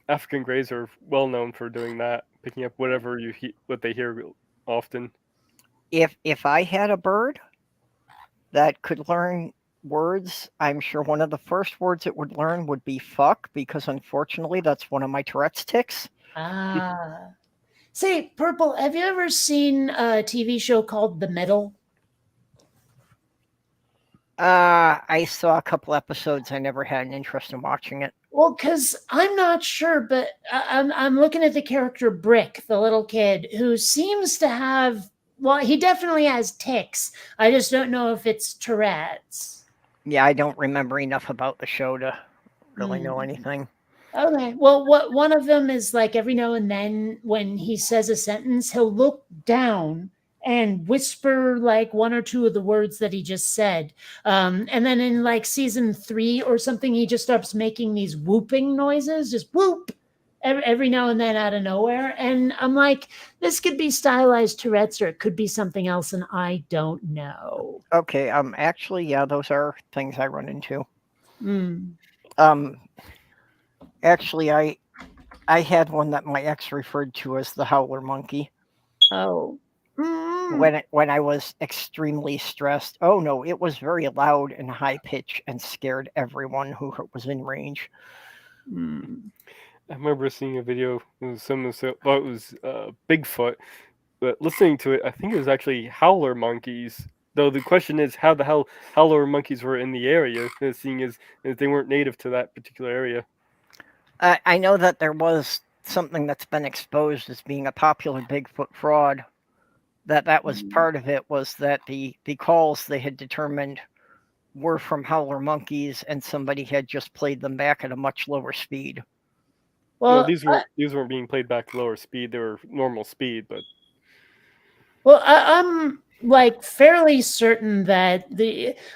African greys are well known for doing that, picking up whatever what they hear often. If I had a bird that could learn words, I'm sure one of the first words it would learn would be fuck, because unfortunately that's one of my Tourette's tics. Ah. Say, Purple, have you ever seen a TV show called The Middle? I saw a couple episodes. I never had an interest in watching it. Well, because I'm not sure, but I'm looking at the character Brick, the little kid, who seems to have, well, he definitely has tics. I just don't know if it's Tourette's. Yeah, I don't remember enough about the show to really know anything. Okay. Well, one of them is like every now and then when he says a sentence, he'll look down and whisper like one or two of the words that he just said. And then in like season 3 or something, he just starts making these whooping noises, just whoop every now and then out of nowhere. And I'm like, this could be stylized Tourette's or it could be something else. And I don't know. Okay, actually, yeah, those are things I run into. Mm. Actually, I had one that my ex referred to as the howler monkey. Oh. Mm. When I was extremely stressed. Oh no, it was very loud and high pitched and scared everyone who was in range. Mm. I remember seeing a video. Someone thought it was Bigfoot, but listening to it, I think it was actually howler monkeys. Though the question is how the hell howler monkeys were in the area, seeing as they weren't native to that particular area. I know that there was something that's been exposed as being a popular Bigfoot fraud. That was part of it, was that the calls they had determined were from howler monkeys, and somebody had just played them back at a much lower speed. Well, Well, these weren't being played back at lower speed; they were normal speed. But well, I'm like fairly certain that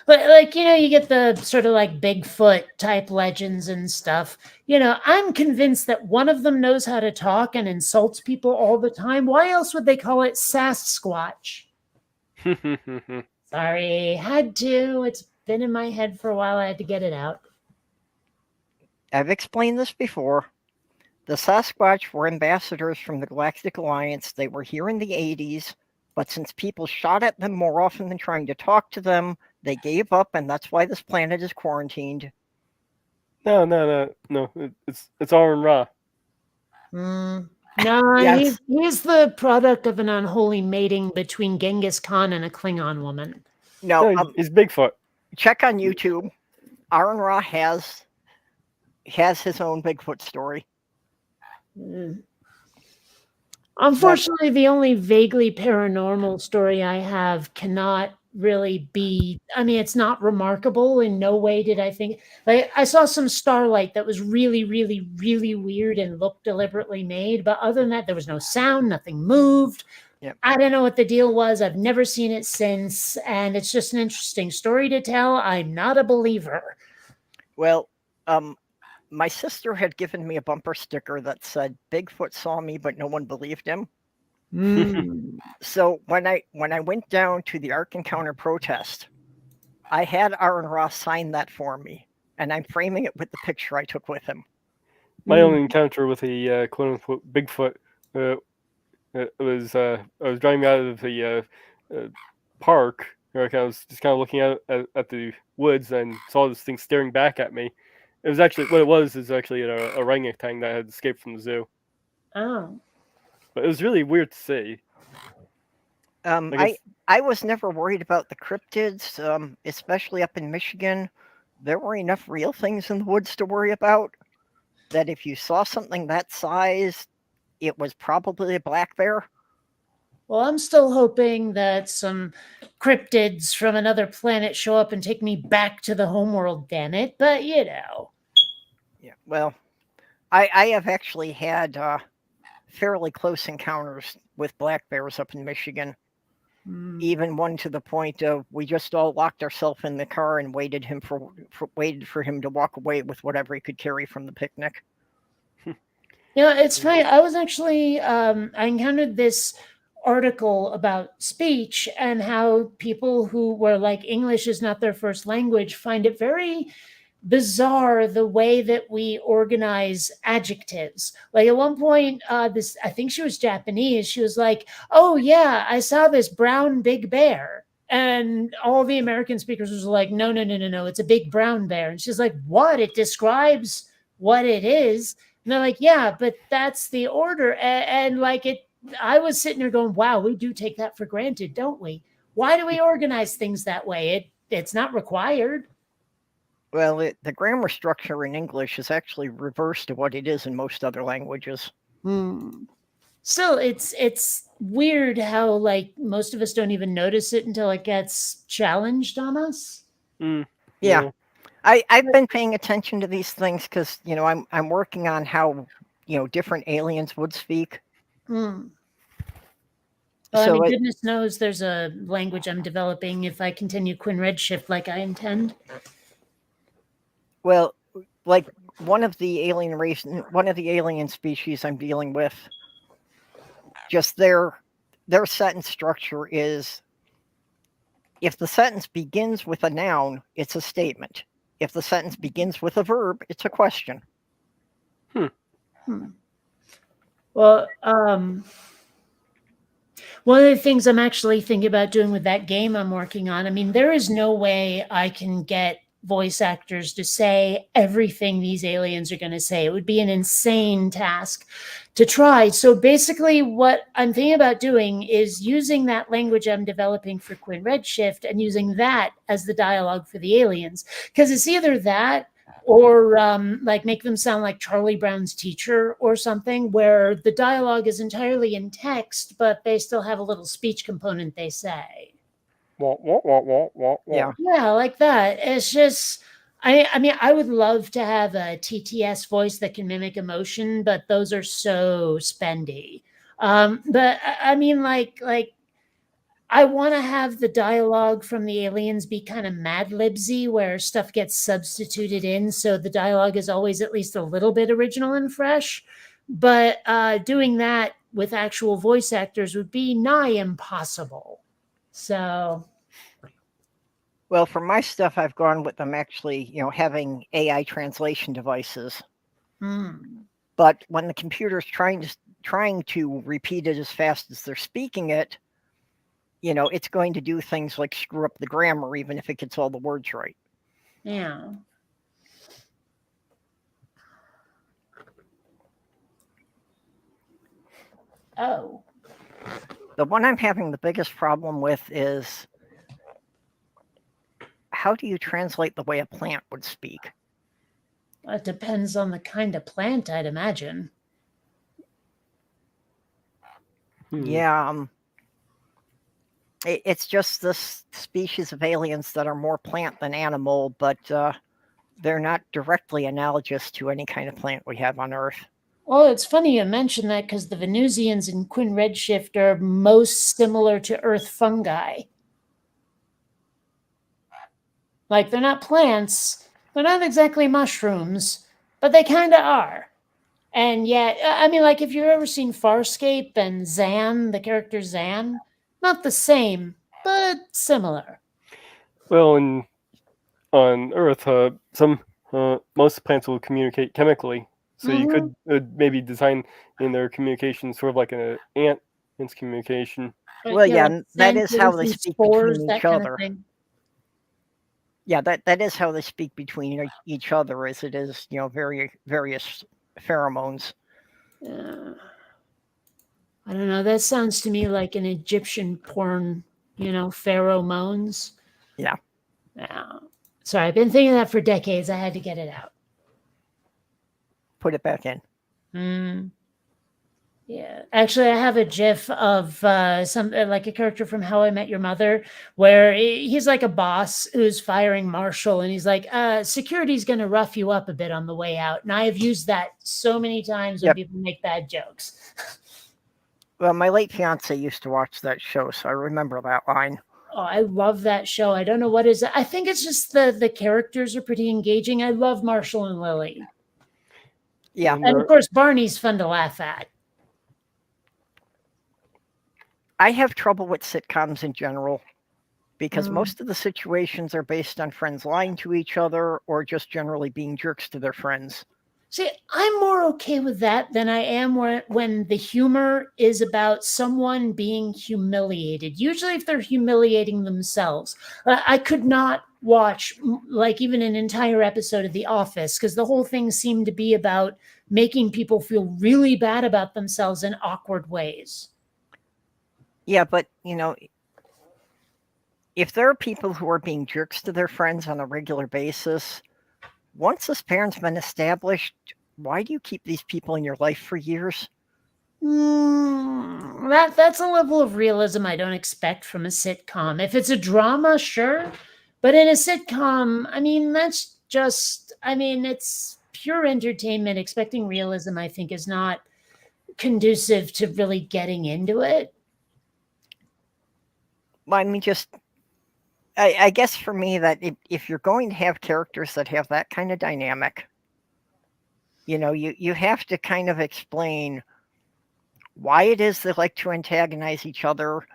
like you get the sort of like Bigfoot type legends and stuff. I'm convinced that one of them knows how to talk and insults people all the time. Why else would they call it Sasquatch? Sorry, had to. It's been in my head for a while. I had to get it out. I've explained this before. The Sasquatch were ambassadors from the Galactic Alliance. They were here in the 80s, but since people shot at them more often than trying to talk to them, they gave up, and that's why this planet is quarantined. No. It's Aaron Ra. No, Yes. he's the product of an unholy mating between Genghis Khan and a Klingon woman. No, No, he's Bigfoot. check on YouTube. Aaron Ra has has his own Bigfoot story. Mm. Unfortunately, the only vaguely paranormal story I have cannot really be. I mean, it's not remarkable. In no way did I think. Like, I saw some starlight that was really, really, really weird and looked deliberately made. But other than that, there was no sound, nothing moved. Yep. I don't know what the deal was. I've never seen it since. And it's just an interesting story to tell. I'm not a believer. Well, my sister had given me a bumper sticker that said Bigfoot saw me, but no one believed him. Mm. So when I went down to the Ark Encounter protest, I had Aaron Ross sign that for me, and I'm framing it with the picture I took with him. My only encounter with a quote unquote Bigfoot was I was driving out of the park. I was just kind of looking at the woods and saw this thing staring back at me. It was actually what it was is actually a orangutan that had escaped from the zoo. Oh. But it was really weird to see. I was never worried about the cryptids, especially up in Michigan. There were enough real things in the woods to worry about. That if you saw something that size, it was probably a black bear. Well, I'm still hoping that some cryptids from another planet show up and take me back to the homeworld, damn it. But, you know. Yeah, well, I have actually had fairly close encounters with black bears up in Michigan. Even one to the point of we just all locked ourselves in the car and waited for him to walk away with whatever he could carry from the picnic. You know, it's funny. I was actually, I encountered this article about speech and how people who were like English is not their first language find it very bizarre the way that we organize adjectives. Like at one point, I think she was Japanese. She was like, "Oh yeah, I saw this brown big bear," and all the American speakers was like, "No, no, no, no, no, it's a big brown bear." And she's like, "What? It describes what it is." And they're like, "Yeah, but that's the order." And like it, I was sitting there going, "Wow, we do take that for granted, don't we? Why do we organize things that way? It's not required." Well, the grammar structure in English is actually reversed to what it is in most other languages. Still, it's weird how like most of us don't even notice it until it gets challenged on us. Yeah. I've been paying attention to these things because I'm working on how different aliens would speak. Well, So I mean, goodness knows there's a language I'm developing if I continue Quinn Redshift like I intend. Well, like one of the alien species I'm dealing with, just their sentence structure is, if the sentence begins with a noun, it's a statement. If the sentence begins with a verb, it's a question. Well, one of the things I'm actually thinking about doing with that game I'm working on, I mean, there is no way I can get voice actors to say everything these aliens are going to say. It would be an insane task to try. So basically what I'm thinking about doing is using that language I'm developing for Quinn Redshift and using that as the dialogue for the aliens. Because it's either that or like make them sound like Charlie Brown's teacher or something where the dialogue is entirely in text, but they still have a little speech component they say. Yeah. Yeah, like that. It's just, I mean, I would love to have a TTS voice that can mimic emotion, but those are so spendy. But I mean, like I want to have the dialogue from the aliens be kind of Mad Libsy, where stuff gets substituted in, so the dialogue is always at least a little bit original and fresh. But doing that with actual voice actors would be nigh impossible. So, well, for my stuff, I've gone with them actually, having AI translation devices. But when the computer's trying to repeat it as fast as they're speaking it, it's going to do things like screw up the grammar, even if it gets all the words right. yeah. Oh. The one I'm having the biggest problem with is, how do you translate the way a plant would speak? It depends on the kind of plant, I'd imagine. Yeah, it's just this species of aliens that are more plant than animal, but they're not directly analogous to any kind of plant we have on Earth. Well, it's funny you mention that because the Venusians in Quinn Redshift are most similar to Earth fungi. Like, they're not plants, they're not exactly mushrooms, but they kind of are. And yet, I mean, like, if you've ever seen Farscape and Zan, the character Zan, not the same, but similar. Well, on Earth, most plants will communicate chemically, so you could maybe design in their communication sort of like an ant's communication. Well, yeah, like and that is how they scientists, speak spores, between that each kind of other. thing. Yeah, that is how they speak between each other, as it is, various pheromones. I don't know. That sounds to me like an Egyptian porn, pheromones. Yeah. Sorry, I've been thinking that for decades. I had to get it out. Put it back in. Yeah, actually, I have a GIF of some like a character from How I Met Your Mother, where he's like a boss who's firing Marshall, and he's like, "Security's going to rough you up a bit on the way out." And I have used that so many times when people make bad jokes. Well, my late fiance used to watch that show, so I remember that line. Oh, I love that show. I don't know what is it. I think it's just the characters are pretty engaging. I love Marshall and Lily. Yeah, and of course Barney's fun to laugh at. I have trouble with sitcoms in general because most of the situations are based on friends lying to each other or just generally being jerks to their friends. See, I'm more okay with that than I am when the humor is about someone being humiliated. Usually if they're humiliating themselves. I could not watch like even an entire episode of The Office because the whole thing seemed to be about making people feel really bad about themselves in awkward ways. Yeah, but, if there are people who are being jerks to their friends on a regular basis, once this pattern's been established, why do you keep these people in your life for years? That's a level of realism I don't expect from a sitcom. If it's a drama, sure. But in a sitcom, I mean, it's pure entertainment. Expecting realism, I think, is not conducive to really getting into it. Well, I mean, I guess for me that if you're going to have characters that have that kind of dynamic, you have to kind of explain why it is they like to antagonize each other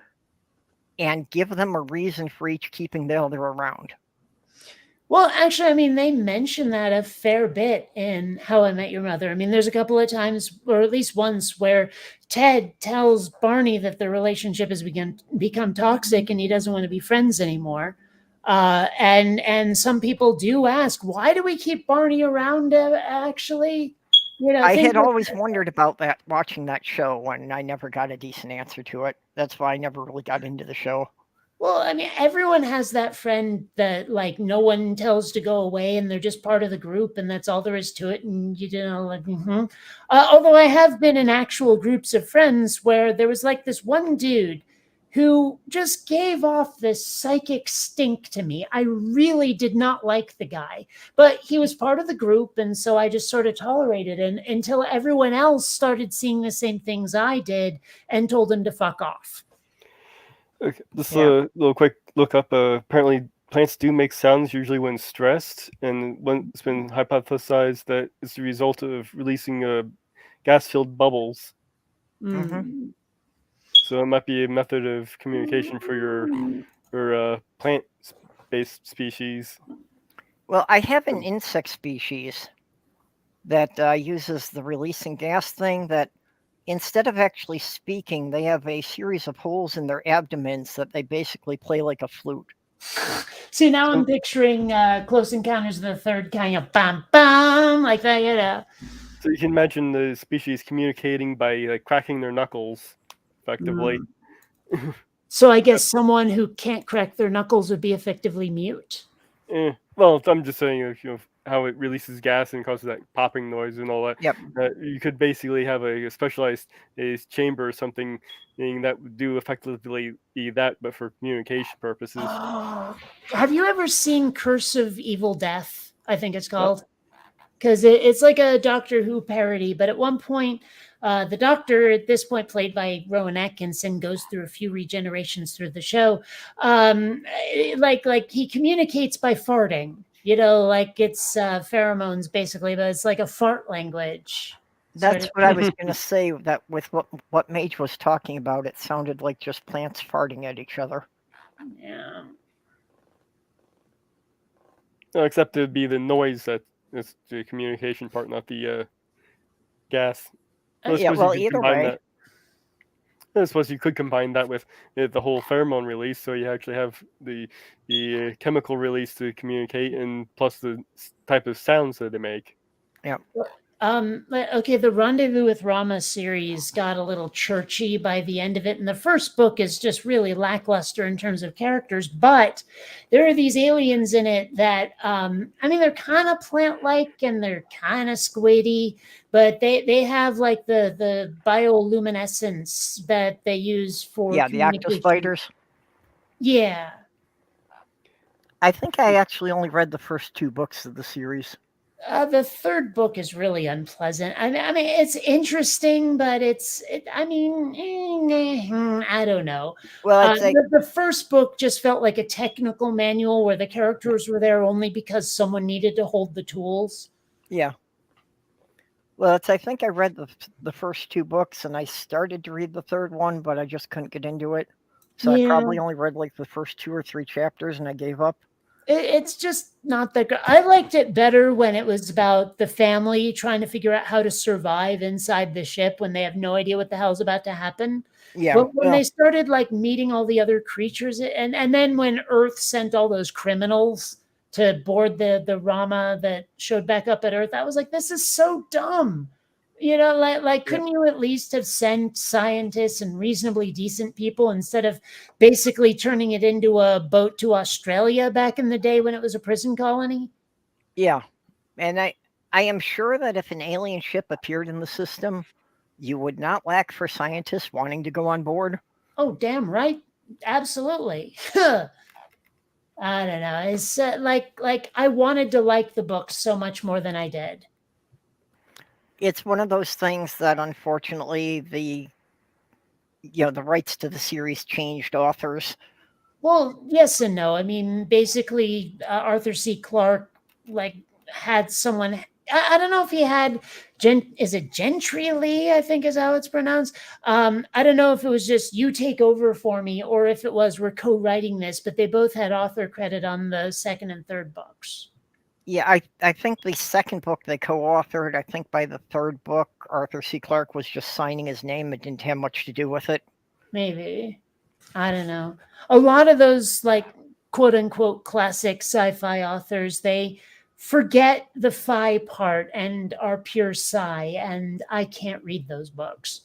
and give them a reason for each keeping the other around. Well, actually, I mean, they mention that a fair bit in How I Met Your Mother. I mean, there's a couple of times, or at least once, where Ted tells Barney that their relationship has become toxic and he doesn't want to be friends anymore. And some people do ask, why do we keep Barney around, actually? I had always wondered about that watching that show, and I never got a decent answer to it. That's why I never really got into the show. Well, I mean, everyone has that friend that like no one tells to go away and they're just part of the group and that's all there is to it. And although I have been in actual groups of friends where there was like this one dude who just gave off this psychic stink to me. I really did not like the guy, but he was part of the group. And so I just sort of tolerated it until everyone else started seeing the same things I did and told him to fuck off. Okay, just a little quick look up. Apparently, plants do make sounds usually when stressed, and it's been hypothesized that it's the result of releasing gas-filled bubbles. Mm-hmm. So it might be a method of communication for your plant-based species. Well, I have an insect species that uses the releasing gas thing that instead of actually speaking, they have a series of holes in their abdomens that they basically play like a flute. See, now I'm picturing Close Encounters of the Third Kind of bam, bam, like that, So you can imagine the species communicating by like cracking their knuckles, effectively. So I guess someone who can't crack their knuckles would be effectively mute. Well, I'm just saying, how it releases gas and causes that popping noise and all that. Yep. You could basically have a specialized chamber or something that would do effectively that, but for communication purposes. Oh, have you ever seen Curse of Evil Death? I think it's called. Because it's like a Doctor Who parody, but at one point, the Doctor, at this point played by Rowan Atkinson, goes through a few regenerations through the show. Like he communicates by farting. You know, like it's pheromones basically, but it's like a fart language. That's sort of. what I was going to say. That with what Mage was talking about, it sounded like just plants farting at each other. Yeah. No, except it'd be the noise that is the communication part, not the gas. I Yeah, suppose well, you could either combine way. that. I suppose you could combine that with the whole pheromone release, so you actually have the chemical release to communicate, and plus the type of sounds that they make. Okay, the Rendezvous with Rama series got a little churchy by the end of it, and the first book is just really lackluster in terms of characters, but there are these aliens in it that I mean, they're kind of plant-like and they're kind of squiddy, but they have like the bioluminescence that they use for Yeah, the communication. octospiders. Yeah. I think I actually only read the first 2 books of the series. The third book is really unpleasant. I mean, it's interesting, but I don't know. Well, it's like, The first book just felt like a technical manual where the characters were there only because someone needed to hold the tools. yeah. Well, I think I read the first 2 books, and I started to read the third one, but I just couldn't get into it. So Yeah. I probably only read like the first 2 or 3 chapters, and I gave up. It's just not that good. I liked it better when it was about the family trying to figure out how to survive inside the ship when they have no idea what the hell's about to happen. Yeah. But when well, they started like meeting all the other creatures, and then when Earth sent all those criminals to board the Rama that showed back up at Earth, I was like, this is so dumb. You know, like couldn't you at least have sent scientists and reasonably decent people instead of basically turning it into a boat to Australia back in the day when it was a prison colony? yeah. And I am sure that if an alien ship appeared in the system, you would not lack for scientists wanting to go on board. Oh, damn right. Absolutely. I don't know. It's like I wanted to like the book so much more than I did. It's one of those things that unfortunately the rights to the series changed authors. Well, yes and no. I mean, basically, Arthur C. Clarke like had someone. I don't know if he had is it Gentry Lee? I think is how it's pronounced. I don't know if it was just you take over for me, or if it was we're co-writing this. But they both had author credit on the second and third books. Yeah, I think the second book they co-authored. I think by the third book, Arthur C. Clarke was just signing his name. It didn't have much to do with it. Maybe. I don't know. A lot of those like quote unquote classic sci-fi authors, they forget the phi part and are pure sci, and I can't read those books.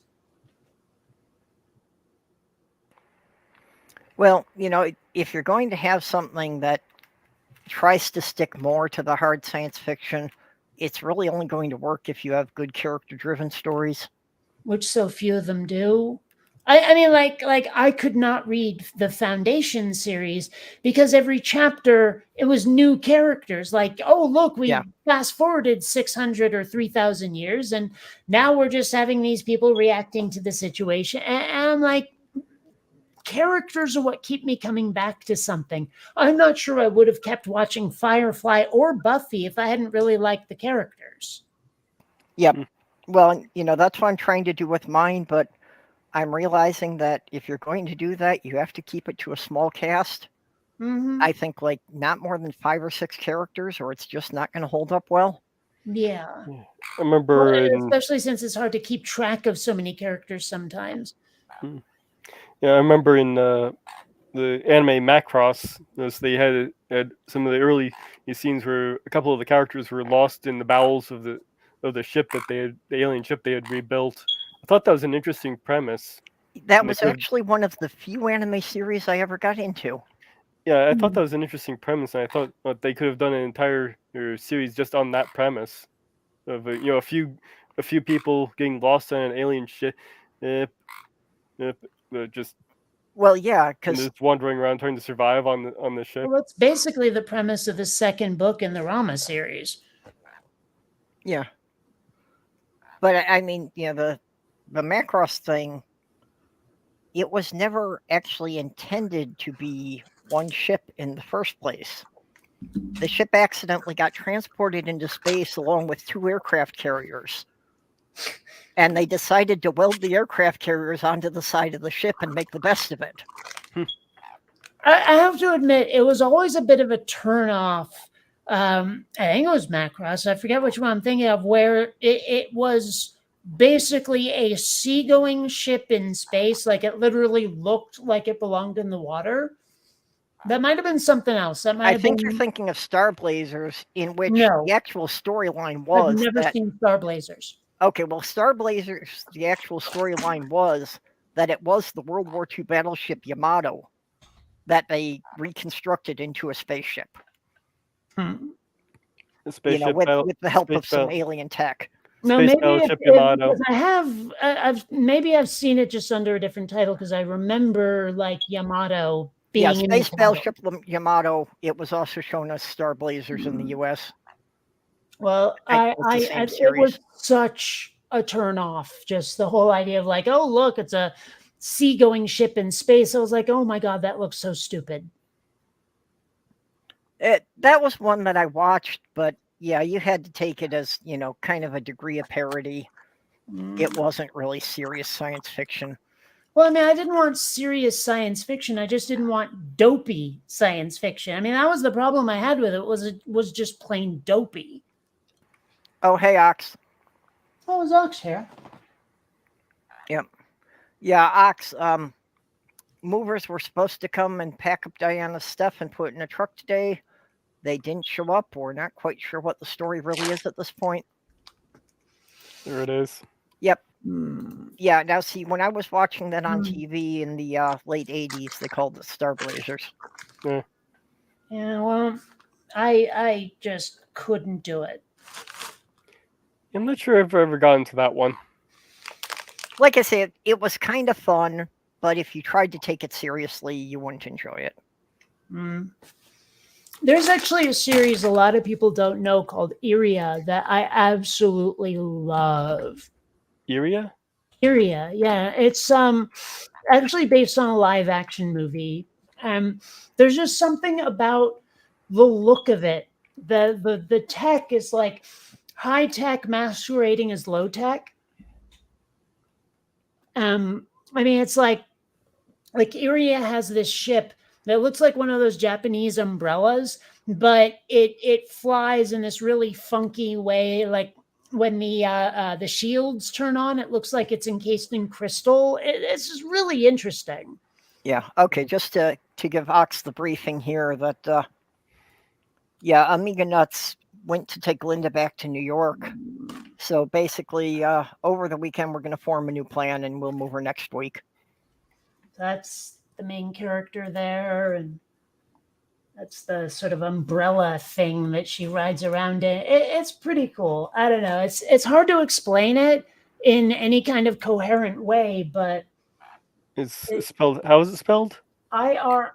Well, if you're going to have something that tries to stick more to the hard science fiction, it's really only going to work if you have good character-driven stories. Which so few of them do. I mean, like I could not read the Foundation series because every chapter it was new characters. Like, oh look, we fast forwarded 600 or 3,000 years, and now we're just having these people reacting to the situation. And I'm like, characters are what keep me coming back to something. I'm not sure I would have kept watching Firefly or Buffy if I hadn't really liked the characters. Yep. Well, that's what I'm trying to do with mine, but I'm realizing that if you're going to do that, you have to keep it to a small cast. Mm-hmm. I think like not more than 5 or 6 characters, or it's just not going to hold up well. Yeah. I remember, especially since it's hard to keep track of so many characters sometimes. Yeah, I remember in the anime Macross, they had some of the early scenes where a couple of the characters were lost in the bowels of the ship the alien ship they had rebuilt. I thought that was an interesting premise. That was actually one of the few anime series I ever got into. Yeah, I thought that was an interesting premise, and I thought they could have done an entire series just on that premise of a few people getting lost on an alien ship, just Well, yeah, and because just wandering around trying to survive on the ship. Well, that's basically the premise of the second book in the Rama series. yeah. But I mean, the Macross thing, it was never actually intended to be one ship in the first place. The ship accidentally got transported into space along with 2 aircraft carriers. And they decided to weld the aircraft carriers onto the side of the ship and make the best of it. I have to admit, it was always a bit of a turnoff. I think it was Macross. I forget which one I'm thinking of, where it was basically a seagoing ship in space. Like it literally looked like it belonged in the water. That might have been something else. That might I have think been. you're thinking of Star Blazers, in which No. the actual storyline I've was never that. seen Star Blazers. Okay, well, Star Blazers, the actual storyline was that it was the World War II battleship Yamato that they reconstructed into a spaceship. Hmm. The spaceship with battle- the help of space some battle- alien tech. No, Space maybe Battleship Yamato. because I've seen it just under a different title because I remember like Yamato being Yeah, in the Space title. Battleship Yamato. It was also shown as Star Blazers in the U.S. Well, I think it's the same it series. was such a turn off. Just the whole idea of like, oh look, it's a seagoing ship in space. I was like, oh my god, that looks so stupid. That was one that I watched, but yeah, you had to take it as kind of a degree of parody. It wasn't really serious science fiction. Well, I mean, I didn't want serious science fiction. I just didn't want dopey science fiction. I mean, that was the problem I had with it. Was just plain dopey. Oh, hey, Ox. Oh, is Ox here? Yep. Yeah, Ox. Movers were supposed to come and pack up Diana's stuff and put it in a truck today. They didn't show up. We're not quite sure what the story really is at this point. There it is. Yep. Yeah, now see, when I was watching that on Hmm. TV in the late 80s, they called it Star Blazers. Yeah, well, I just couldn't do it. I'm not sure if I've ever gotten to that one. Like I said, it was kind of fun, but if you tried to take it seriously, you wouldn't enjoy it. Mm. There's actually a series a lot of people don't know called Iria that I absolutely love. Iria? Iria, yeah. It's actually based on a live action movie. There's just something about the look of it. The tech is like high tech masquerading as low tech. I mean, it's like Iria has this ship that looks like one of those Japanese umbrellas, but it flies in this really funky way. Like when the shields turn on, it looks like it's encased in crystal. It's just really interesting. Yeah. Okay. Just to give Ox the briefing here that, yeah, Amiga Nuts went to take Linda back to New York. So basically, over the weekend, we're going to form a new plan and we'll move her next week. That's the main character there, and that's the sort of umbrella thing that she rides around in. It's pretty cool. I don't know. It's hard to explain it in any kind of coherent way, but It's spelled. How is it spelled? Iria,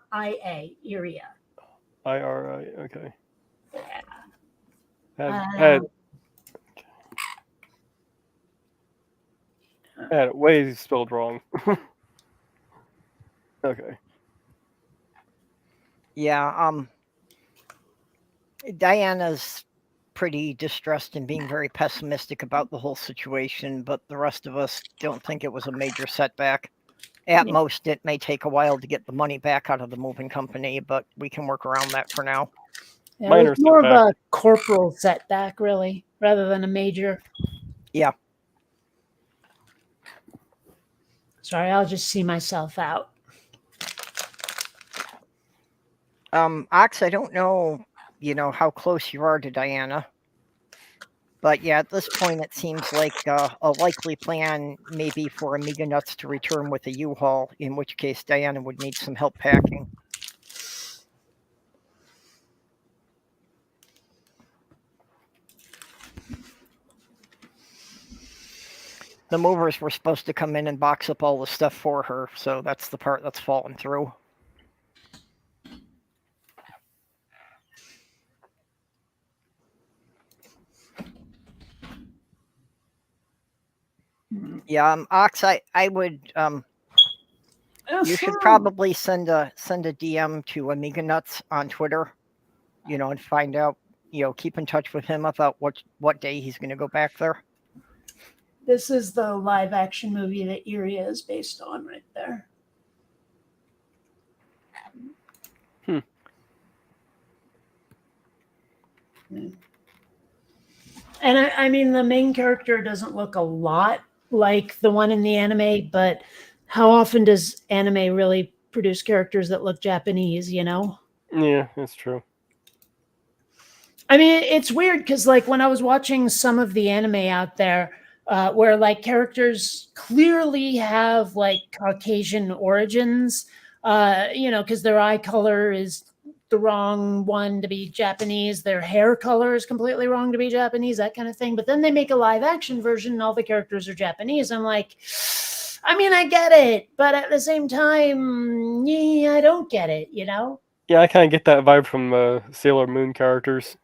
Iria. I-R-I. Okay. Yeah. Had it way spelled wrong. Okay. Yeah. Diana's pretty distressed and being very pessimistic about the whole situation, but the rest of us don't think it was a major setback. At most, it may take a while to get the money back out of the moving company, but we can work around that for now. Yeah, Minor it's more setback. of a corporal setback, really, rather than a major. Yeah. Sorry, I'll just see myself out. Ox, I don't know, how close you are to Diana. But yeah, at this point, it seems like a likely plan may be for Amiga Nuts to return with a U-Haul, in which case Diana would need some help packing. the movers were supposed to come in and box up all the stuff for her, so that's the part that's fallen through. Yeah, Ox, I would you should probably send a DM to Amiga Nuts on Twitter, and find out, keep in touch with him about what day he's going to go back there. This is the live action movie that Iria is based on right there. And I mean, the main character doesn't look a lot like the one in the anime, but how often does anime really produce characters that look Japanese, Yeah, that's true. I mean, it's weird because, like, when I was watching some of the anime out there, where like characters clearly have like Caucasian origins, because their eye color is the wrong one to be Japanese, their hair color is completely wrong to be Japanese, that kind of thing. But then they make a live action version and all the characters are Japanese. I'm like, I mean, I get it, but at the same time, yeah, I don't get it, Yeah, I kind of get that vibe from Sailor Moon characters.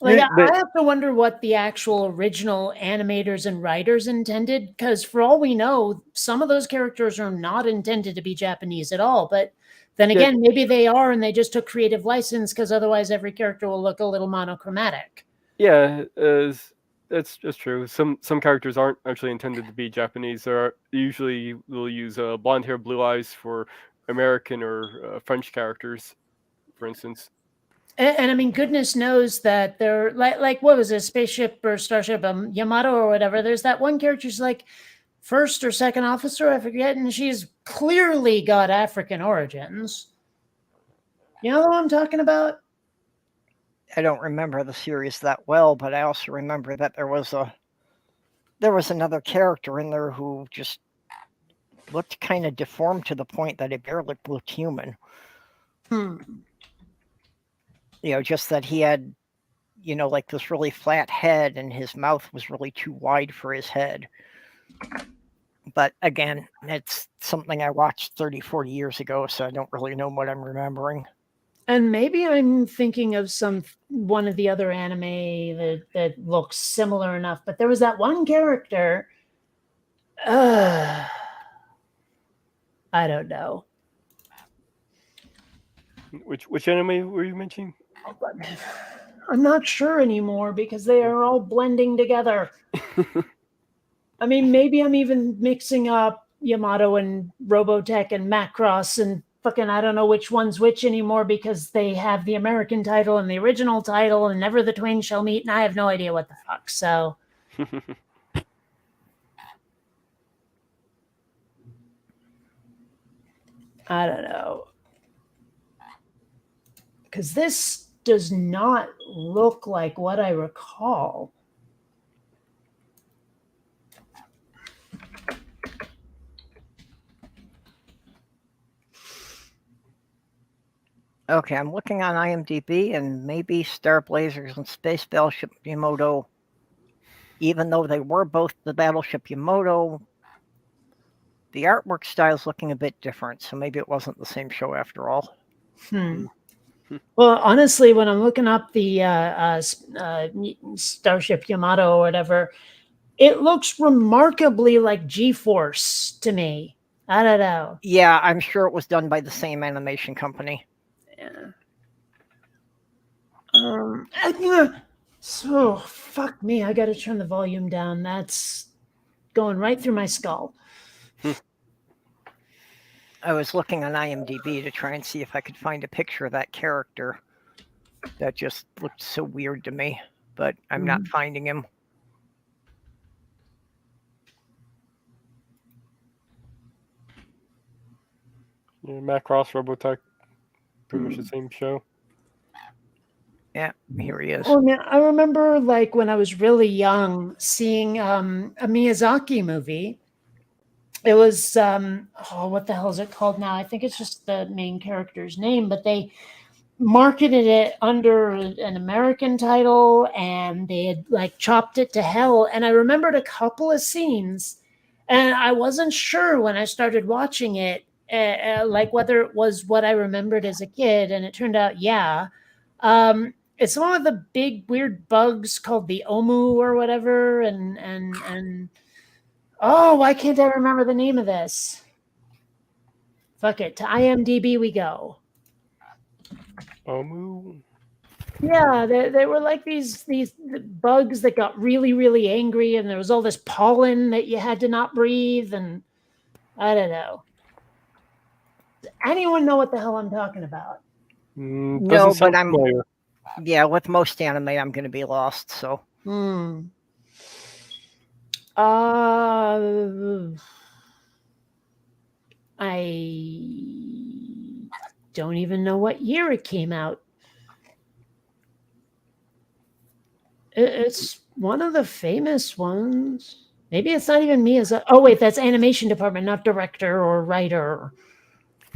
Like, Yeah, I have to wonder what the actual original animators and writers intended, because for all we know, some of those characters are not intended to be Japanese at all. But then again, maybe they are, and they just took creative license, because otherwise every character will look a little monochromatic. Yeah, that's just true. Some characters aren't actually intended to be Japanese. Usually will use blonde hair, blue eyes for American or French characters, for instance. And I mean, goodness knows that they're like what was it, spaceship or starship, Yamato or whatever. There's that one character who's like first or second officer, I forget, and she's clearly got African origins. You know what I'm talking about? I don't remember the series that well, but I also remember that there was another character in there who just looked kind of deformed to the point that it barely looked human. Just that he had, like this really flat head and his mouth was really too wide for his head. But again, it's something I watched 30, 40 years ago, so I don't really know what I'm remembering. And maybe I'm thinking of one of the other anime that looks similar enough, but there was that one character. I don't know. Which anime were you mentioning? I'm not sure anymore because they are all blending together. I mean, maybe I'm even mixing up Yamato and Robotech and Macross and fucking I don't know which one's which anymore because they have the American title and the original title and never the twain shall meet, and I have no idea what the fuck. So I don't know. Because this does not look like what I recall. Okay, I'm looking on IMDb, and maybe Star Blazers and Space Battleship Yamato, even though they were both the Battleship Yamato, the artwork style is looking a bit different, so maybe it wasn't the same show after all. Well, honestly, when I'm looking up the Starship Yamato or whatever, it looks remarkably like G-Force to me. I don't know. Yeah, I'm sure it was done by the same animation company. Yeah. So, fuck me. I got to turn the volume down. That's going right through my skull. I was looking on IMDb to try and see if I could find a picture of that character. That just looked so weird to me, but I'm not finding him. Yeah, Macross, Robotech, pretty much the same show. Yeah, here he is. Oh, man, I remember like when I was really young seeing a Miyazaki movie. It was what the hell is it called now? I think it's just the main character's name, but they marketed it under an American title, and they had like chopped it to hell. And I remembered a couple of scenes, and I wasn't sure when I started watching it, like whether it was what I remembered as a kid. And it turned out, yeah. It's one of the big weird bugs called the Omu or whatever, and oh, why can't I remember the name of this? Fuck it, to IMDb we go. Omu. Yeah, they were like these bugs that got really, really angry, and there was all this pollen that you had to not breathe, and I don't know. Does anyone know what the hell I'm talking about? No, Doesn't sound but I'm- familiar. Yeah, with most anime, I'm going to be lost. So I don't even know what year it came out. It's one of the famous ones. Maybe it's not even me as a. Oh wait, that's animation department, not director or writer.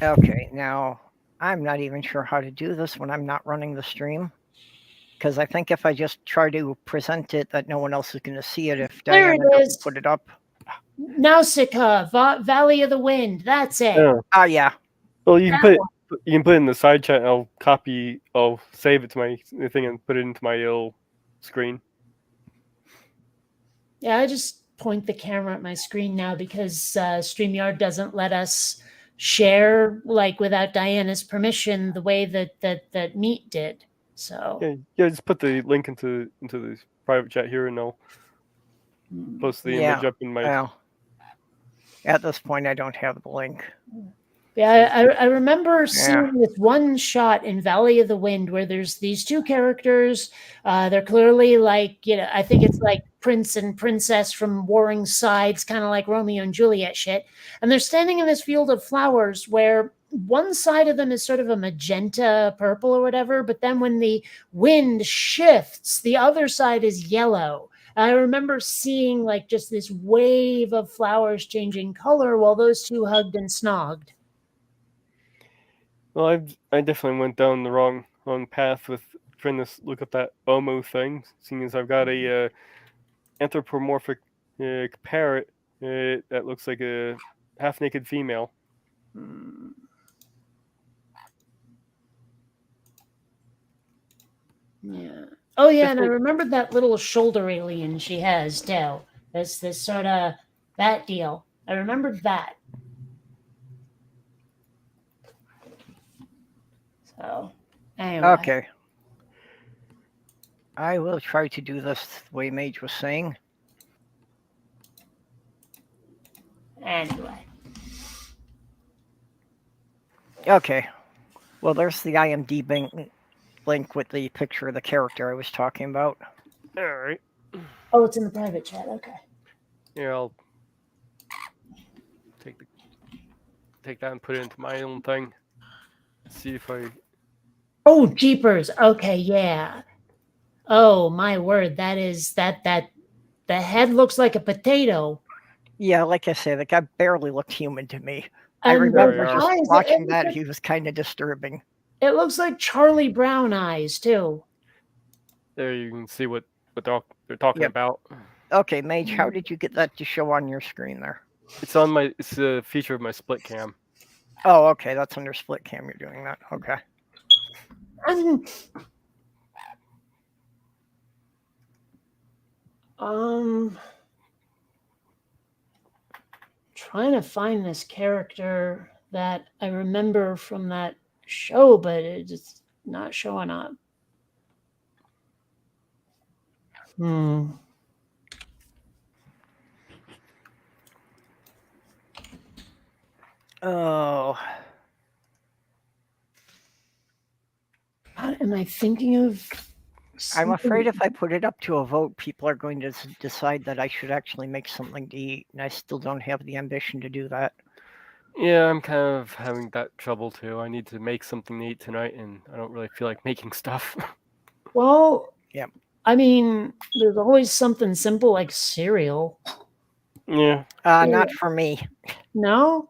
okay, now I'm not even sure how to do this when I'm not running the stream. Because I think if I just try to present it, that no one else is going to see it if There it Diana doesn't is. put it up. Nausicaa, Valley of the Wind. That's it. Yeah. Oh, yeah. Well, you can That put it in the side chat. And I'll save it to my thing and put it into my little screen. Yeah, I just point the camera at my screen now because StreamYard doesn't let us share like without Diana's permission the way that Meet did. So Yeah. Just put the link into the private chat here, and I'll post the Yeah. image up in my. Well, at this point, I don't have the link. yeah, I remember seeing this one shot in Valley of the Wind where there's these two characters. They're clearly like, I think it's like prince and princess from warring sides, kind of like Romeo and Juliet shit. And they're standing in this field of flowers where one side of them is sort of a magenta purple or whatever, but then when the wind shifts, the other side is yellow. I remember seeing like just this wave of flowers changing color while those two hugged and snogged. Well, I definitely went down the wrong path with trying to look up that Omo thing, seeing as I've got a anthropomorphic parrot that looks like a half-naked female. Yeah. Oh yeah, and I remembered that little shoulder alien she has too. This sort of that deal. I remembered that. So anyway. Okay. I will try to do this the way Mage was saying. Anyway. Okay. Well, there's the IMDb link with the picture of the character I was talking about. All right. Oh, it's in the private chat. Okay. Yeah, I'll take that and put it into my own thing. See if I. Oh, jeepers. Okay, yeah. Oh, my word. That is that the head looks like a potato. Yeah, like I said, the guy barely looked human to me. I And remember those just eyes, watching that, he was kind of disturbing. It looks like Charlie Brown eyes too. There you can see what they're talking Yep. about. Okay, Mage, how did you get that to show on your screen there? It's a feature of my split cam. Oh, okay, that's under split cam you're doing that. Okay. Trying to find this character that I remember from that show, but it's not showing up. Oh. What am I thinking of? I'm afraid if I put it up to a vote, people are going to decide that I should actually make something to eat, and I still don't have the ambition to do that. Yeah, I'm kind of having that trouble too. I need to make something to eat tonight, and I don't really feel like making stuff. Well, Yep. I mean, there's always something simple like cereal. Yeah. Not for me. No?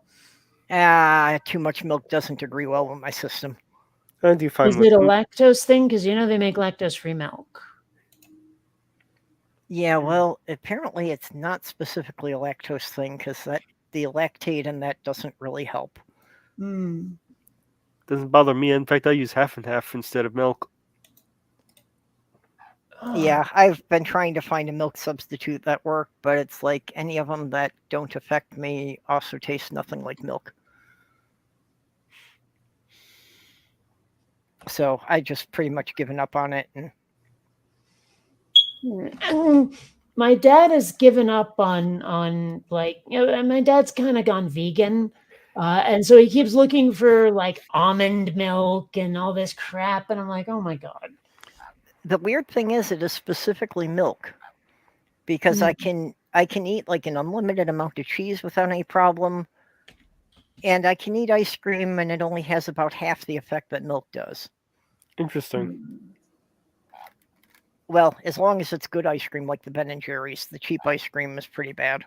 Too much milk doesn't agree well with my system. I do fine Is with it a lactose thing? Because they make lactose-free milk. Yeah, well, apparently it's not specifically a lactose thing because the lactate in that doesn't really help. Doesn't bother me. In fact, I use half and half instead of milk. Yeah, I've been trying to find a milk substitute that worked, but it's like any of them that don't affect me also taste nothing like milk. So I just pretty much given up on it. And My dad has given up on like, my dad's kind of gone vegan. And so he keeps looking for like almond milk and all this crap. And I'm like, oh my God. the weird thing is, it is specifically milk because I can eat like an unlimited amount of cheese without any problem, and I can eat ice cream, and it only has about half the effect that milk does. Interesting. Well, as long as it's good ice cream like the Ben and Jerry's. The cheap ice cream is pretty bad.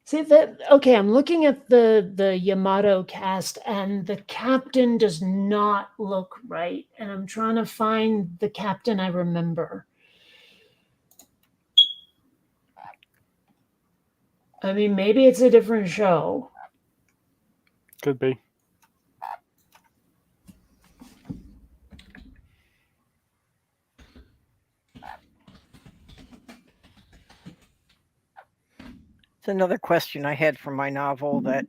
See that? Okay, I'm looking at the Yamato cast, and the captain does not look right. And I'm trying to find the captain I remember. I mean, maybe it's a different show. Could be. It's another question I had from my novel that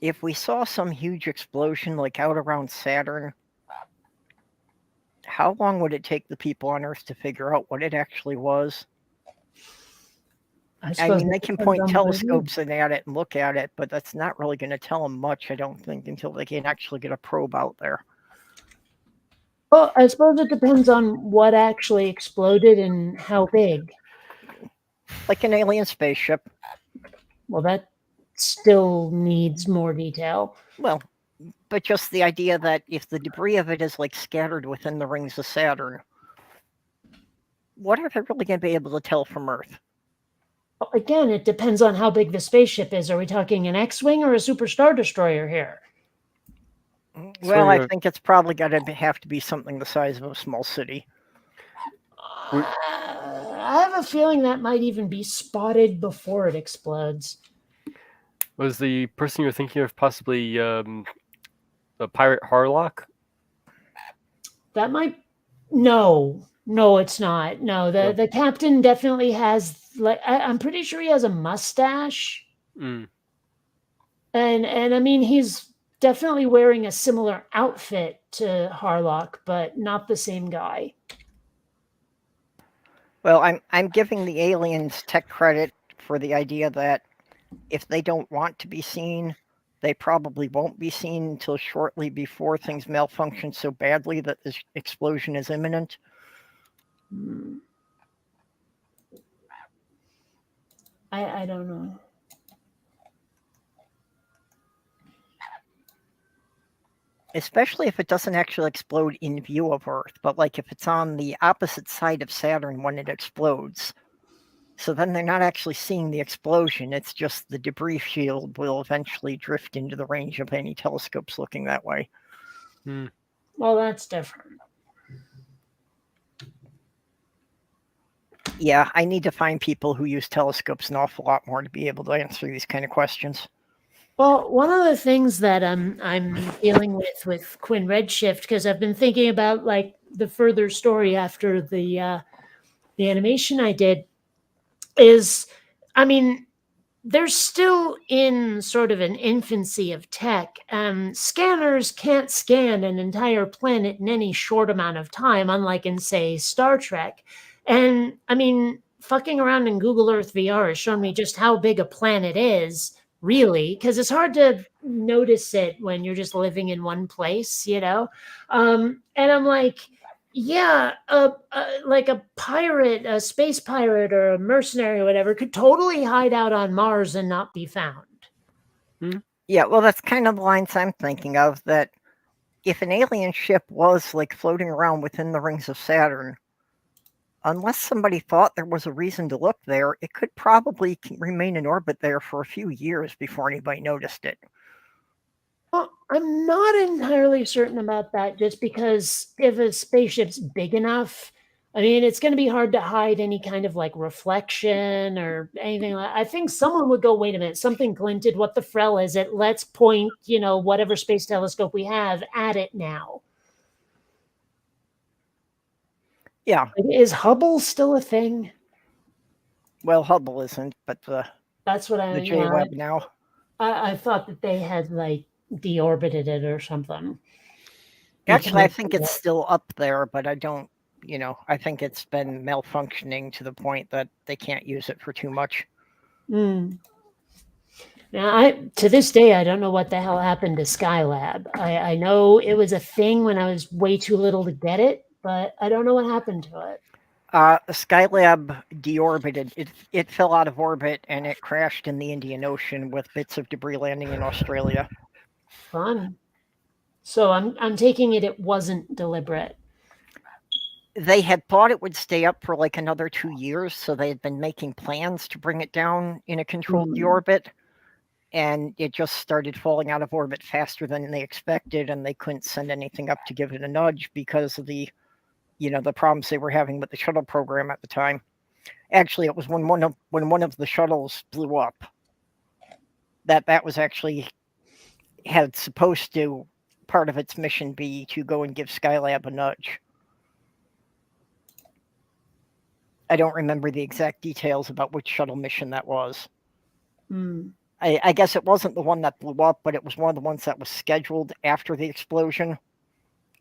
if we saw some huge explosion like out around Saturn, how long would it take the people on Earth to figure out what it actually was? I mean, they can point telescopes at it and look at it, but that's not really going to tell them much, I don't think, until they can actually get a probe out there. Well, I suppose it depends on what actually exploded and how big. Like an alien spaceship. Well, that still needs more detail. Well, but just the idea that if the debris of it is like scattered within the rings of Saturn, what are they really going to be able to tell from Earth? Well, again, it depends on how big the spaceship is. Are we talking an X-Wing or a Super Star Destroyer here? Well, I think it's probably got to have to be something the size of a small city. I have a feeling that might even be spotted before it explodes. Was the person you're thinking of possibly the pirate Harlock? That might... No, it's not. No, the captain definitely has... like I'm pretty sure he has a mustache. And I mean, he's definitely wearing a similar outfit to Harlock, but not the same guy. Well, I'm giving the aliens tech credit for the idea that if they don't want to be seen, they probably won't be seen until shortly before things malfunction so badly that this explosion is imminent. I don't know. Especially if it doesn't actually explode in view of Earth, but like if it's on the opposite side of Saturn when it explodes. So then they're not actually seeing the explosion, it's just the debris shield will eventually drift into the range of any telescopes looking that way. Well, that's different. Yeah, I need to find people who use telescopes an awful lot more to be able to answer these kind of questions. Well, one of the things that I'm dealing with Quinn Redshift, because I've been thinking about like the further story after the animation I did, is, I mean, they're still in sort of an infancy of tech. Scanners can't scan an entire planet in any short amount of time, unlike in, say, Star Trek. And I mean, fucking around in Google Earth VR has shown me just how big a planet is, really, because it's hard to notice it when you're just living in one place, you know? And I'm like, yeah, like a pirate, a space pirate or a mercenary or whatever could totally hide out on Mars and not be found. Yeah, well, that's kind of the lines I'm thinking of, that if an alien ship was like floating around within the rings of Saturn, unless somebody thought there was a reason to look there, it could probably remain in orbit there for a few years before anybody noticed it. Well, I'm not entirely certain about that, just because if a spaceship's big enough, I mean, it's going to be hard to hide any kind of like reflection or anything. I think someone would go, wait a minute, something glinted. What the frell is it? Let's point, whatever space telescope we have at it now. Yeah. Is Hubble still a thing? Well, Hubble isn't, but That's what the J-Web now. I thought that they had like deorbited it or something. Actually, I think it's still up there, but I don't, I think it's been malfunctioning to the point that they can't use it for too much. Now, to this day, I don't know what the hell happened to Skylab. I know it was a thing when I was way too little to get it, but I don't know what happened to it. Skylab deorbited. It fell out of orbit and it crashed in the Indian Ocean with bits of debris landing in Australia. Fun. So I'm taking it wasn't deliberate. They had thought it would stay up for like another 2 years, so they had been making plans to bring it down in a controlled deorbit, and it just started falling out of orbit faster than they expected, and they couldn't send anything up to give it a nudge because of the problems they were having with the shuttle program at the time. Actually, it was when one of the shuttles blew up that was actually had supposed to part of its mission be to go and give Skylab a nudge. I don't remember the exact details about which shuttle mission that was. I guess it wasn't the one that blew up, but it was one of the ones that was scheduled after the explosion.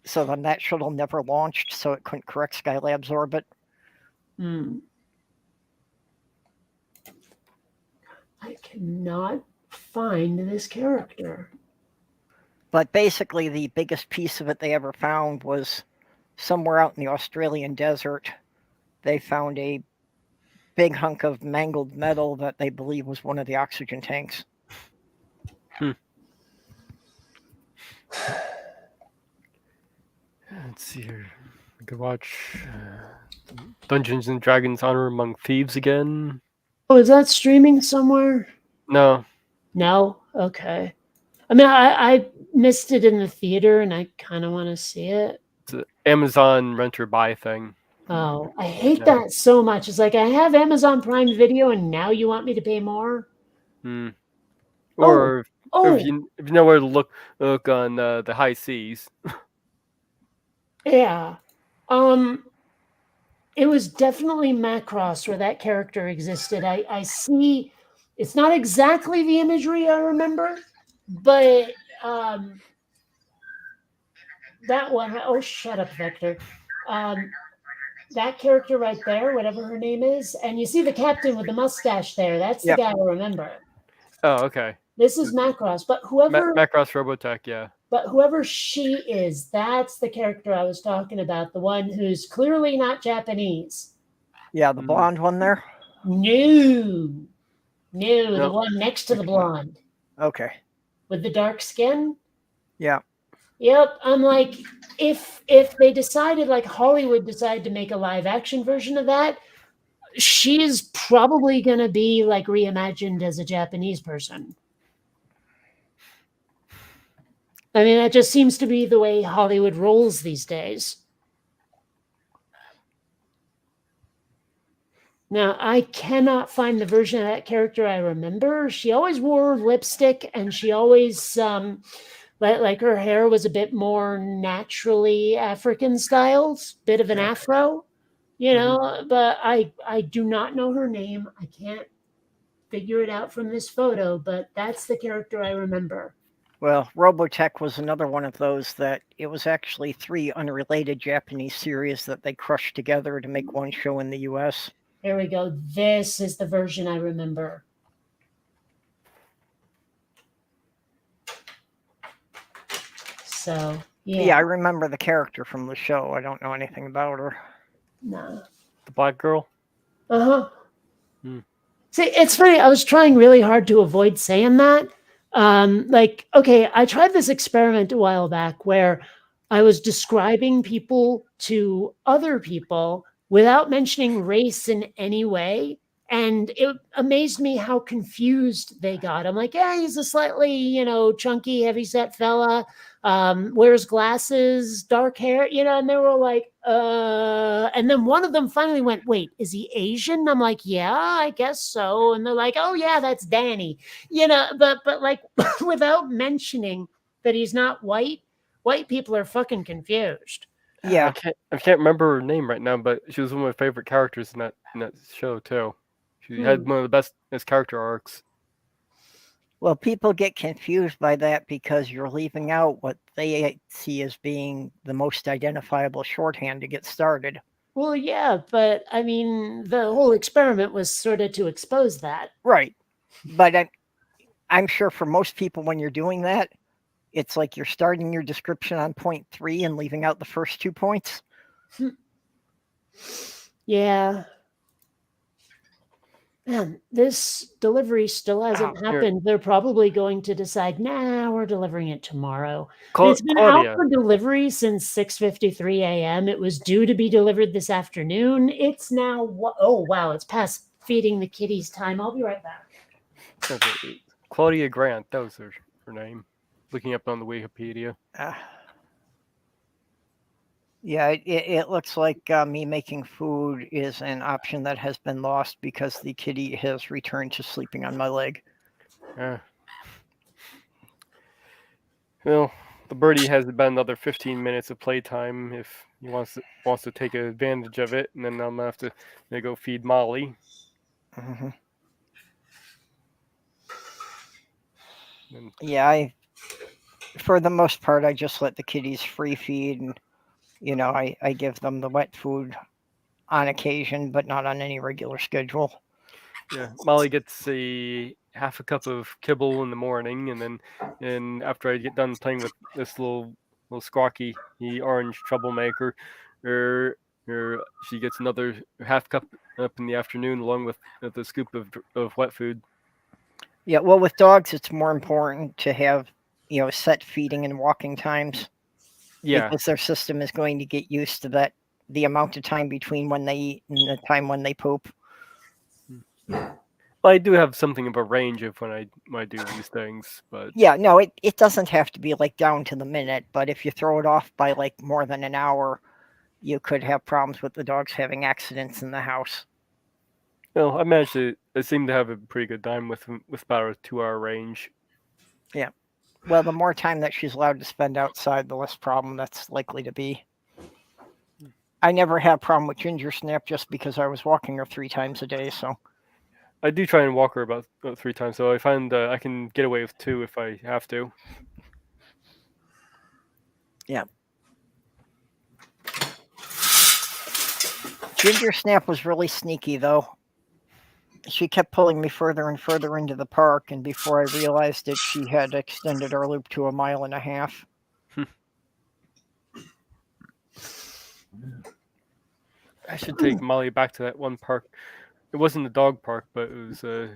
So then that shuttle never launched, so it couldn't correct Skylab's orbit. I cannot find this character. But basically, the biggest piece of it they ever found was somewhere out in the Australian desert. They found a big hunk of mangled metal that they believe was one of the oxygen tanks. Let's see here. We could watch Dungeons and Dragons: Honor Among Thieves again. Oh, is that streaming somewhere? No. No? Okay. I mean, I missed it in the theater, and I kind of want to see it. It's an Amazon rent or buy thing. Oh, I hate that so much. It's like I have Amazon Prime Video, and now you want me to pay more? Or if you know where to look on the high seas. Yeah. It was definitely Macross where that character existed. I see it's not exactly the imagery I remember, but that one, oh, shut up, Vector. That character right there, whatever her name is, and you see the captain with the mustache there. That's the guy I remember. Oh, okay. This is Macross, but whoever Macross Robotech, yeah. But whoever she is, that's the character I was talking about, the one who's clearly not Japanese. Yeah, the blonde one there? No, the one next to the blonde. Okay. With the dark skin? Yeah. Yep. I'm like, if they decided, like Hollywood decided to make a live action version of that, she's probably going to be like reimagined as a Japanese person. I mean, that just seems to be the way Hollywood rolls these days. Now, I cannot find the version of that character I remember. She always wore lipstick, and she always, like her hair was a bit more naturally African styled, bit of an afro, but I do not know her name. I can't figure it out from this photo, but that's the character I remember. Well, Robotech was another one of those that it was actually 3 unrelated Japanese series that they crushed together to make one show in the US. Here we go. This is the version I remember. So, yeah. Yeah, I remember the character from the show. I don't know anything about her. No. The black girl? Uh-huh. See, it's funny. I was trying really hard to avoid saying that. Okay, I tried this experiment a while back where I was describing people to other people without mentioning race in any way. And it amazed me how confused they got. I'm like, yeah, he's a slightly, chunky, heavyset fella, wears glasses, dark hair, and they were like, and then one of them finally went, wait, is he Asian? I'm like, yeah, I guess so. And they're like, oh yeah, that's Danny, but like without mentioning that he's not white people are fucking confused. Yeah. I can't remember her name right now, but she was one of my favorite characters in that show too. She had one of the best character arcs. Well, people get confused by that because you're leaving out what they see as being the most identifiable shorthand to get started. Well, yeah, but I mean, the whole experiment was sort of to expose that. Right. But I'm sure for most people, when you're doing that, it's like you're starting your description on point 3 and leaving out the first 2 points. Yeah. Man, this delivery still hasn't happened. They're probably going to decide, nah, we're delivering it tomorrow. It's been out for delivery since 6:53 a.m. It was due to be delivered this afternoon. It's now, oh, wow, it's past feeding the kitties time. I'll be right back. Claudia Grant, that was her name. Looking up on the Wikipedia. Yeah, it looks like me making food is an option that has been lost because the kitty has returned to sleeping on my leg. Well, the birdie has about another 15 minutes of playtime if he wants to take advantage of it, and then I'm gonna have to go feed Molly. Mm-hmm. Yeah, for the most part, I just let the kitties free feed, and I give them the wet food on occasion, but not on any regular schedule. Yeah, Molly gets a half a cup of kibble in the morning, and then after I get done playing with this little squawky orange troublemaker, she gets another half cup up in the afternoon, along with a scoop of wet food. Yeah, well, with dogs, it's more important to have set feeding and walking times. Yeah, because their system is going to get used to the amount of time between when they eat and the time when they poop. Well, I do have something of a range of when I do these things, but yeah, no, it doesn't have to be like down to the minute, but if you throw it off by like more than an hour, you could have problems with the dogs having accidents in the house. Well, I seem to have a pretty good time with about a 2-hour range. Yeah. Well, the more time that she's allowed to spend outside, the less problem that's likely to be. I never had a problem with Ginger Snap just because I was walking her 3 times a day, so. I do try and walk her about 3 times, so I find I can get away with 2 if I have to. Yeah. Ginger Snap was really sneaky, though. She kept pulling me further and further into the park, and before I realized it, she had extended her loop to 1.5 miles. I should take Molly back to that one park. It wasn't a dog park, but it was a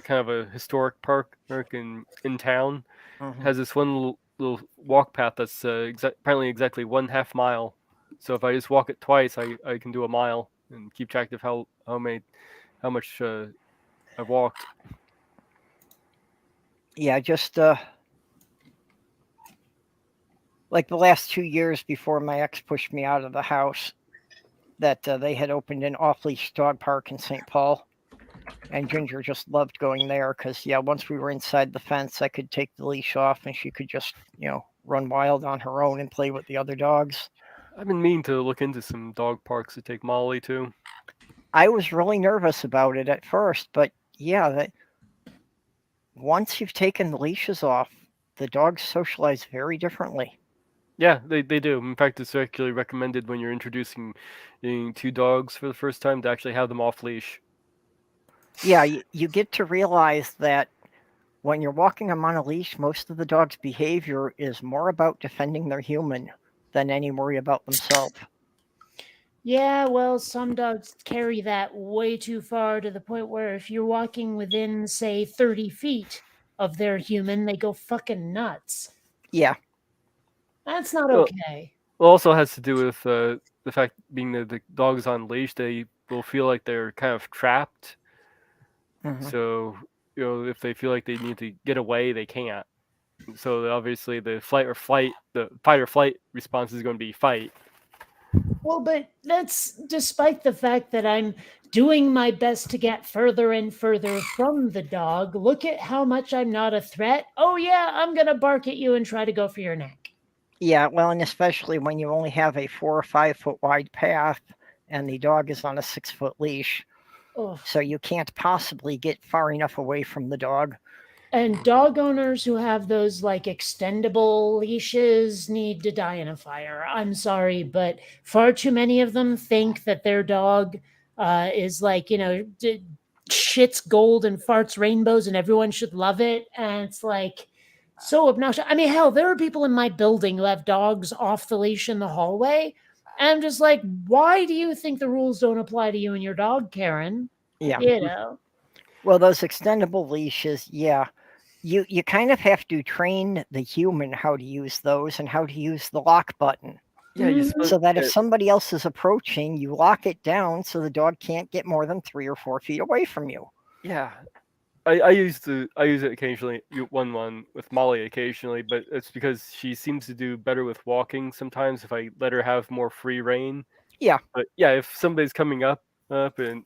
kind of a historic park in town. Mm-hmm. It has this one little walk path that's apparently exactly 1/2 mile. So if I just walk it twice, I can do 1 mile and keep track of how much I've walked. Yeah, just like the last 2 years before my ex pushed me out of the house, that they had opened an off-leash dog park in St. Paul, and Ginger just loved going there because, once we were inside the fence, I could take the leash off and she could just, run wild on her own and play with the other dogs. I've been meaning to look into some dog parks to take Molly to. I was really nervous about it at first, but that once you've taken the leashes off, the dogs socialize very differently. Yeah, they do. In fact, it's actually recommended when you're introducing 2 dogs for the first time to actually have them off leash. Yeah, you get to realize that when you're walking them on a leash, most of the dog's behavior is more about defending their human than any worry about themselves. Yeah, well, some dogs carry that way too far to the point where if you're walking within, say, 30 feet of their human, they go fucking nuts. Yeah. That's not okay. It also has to do with the the fact being that the dog's on leash, they will feel like they're kind of trapped. Mhm. So if they feel like they need to get away, they can't. So obviously, the fight or flight response is going to be fight. Well, but that's despite the fact that I'm doing my best to get further and further from the dog. Look at how much I'm not a threat. Oh, yeah, I'm going to bark at you and try to go for your neck. Yeah, well, and especially when you only have a 4 or 5 foot wide path and the dog is on a 6 foot leash. Oh. So you can't possibly get far enough away from the dog. And dog owners who have those like extendable leashes need to die in a fire. I'm sorry, but far too many of them think that their dog is like, shits gold and farts rainbows and everyone should love it. And it's like so obnoxious. I mean, hell, there are people in my building who have dogs off the leash in the hallway. And I'm just like, why do you think the rules don't apply to you and your dog, Karen? Yeah. You know? Well, those extendable leashes, yeah. You kind of have to train the human how to use those and how to use the lock button. Yeah, you're supposed So that if somebody else is approaching, you lock it down so the dog can't get more than 3 or 4 feet away from you. Yeah, I use it occasionally. One with Molly occasionally, but it's because she seems to do better with walking sometimes if I let her have more free rein. Yeah. But yeah, if somebody's coming up and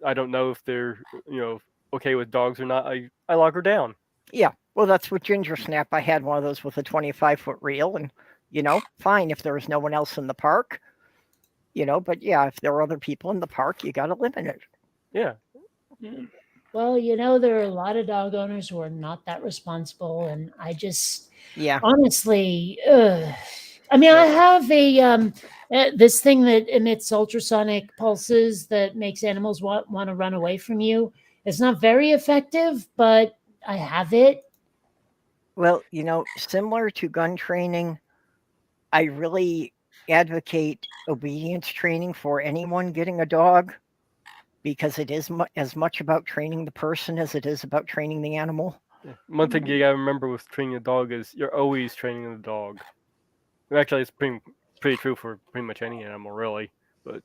I don't know if they're okay with dogs or not, I lock her down. Yeah. Well, that's what Ginger Snap. I had one of those with a 25-foot reel, and fine if there was no one else in the park. But yeah, if there are other people in the park, you got to limit it. Yeah. Well, there are a lot of dog owners who are not that responsible, and I just, honestly, I mean, I have a this thing that emits ultrasonic pulses that makes animals want to run away from you. It's not very effective, but I have it. Well, similar to gun training, I really advocate obedience training for anyone getting a dog, because it is as much about training the person as it is about training the animal. Yeah. One thing you gotta remember with training a dog is you're always training the dog. Actually, it's pretty true for pretty much any animal, really. But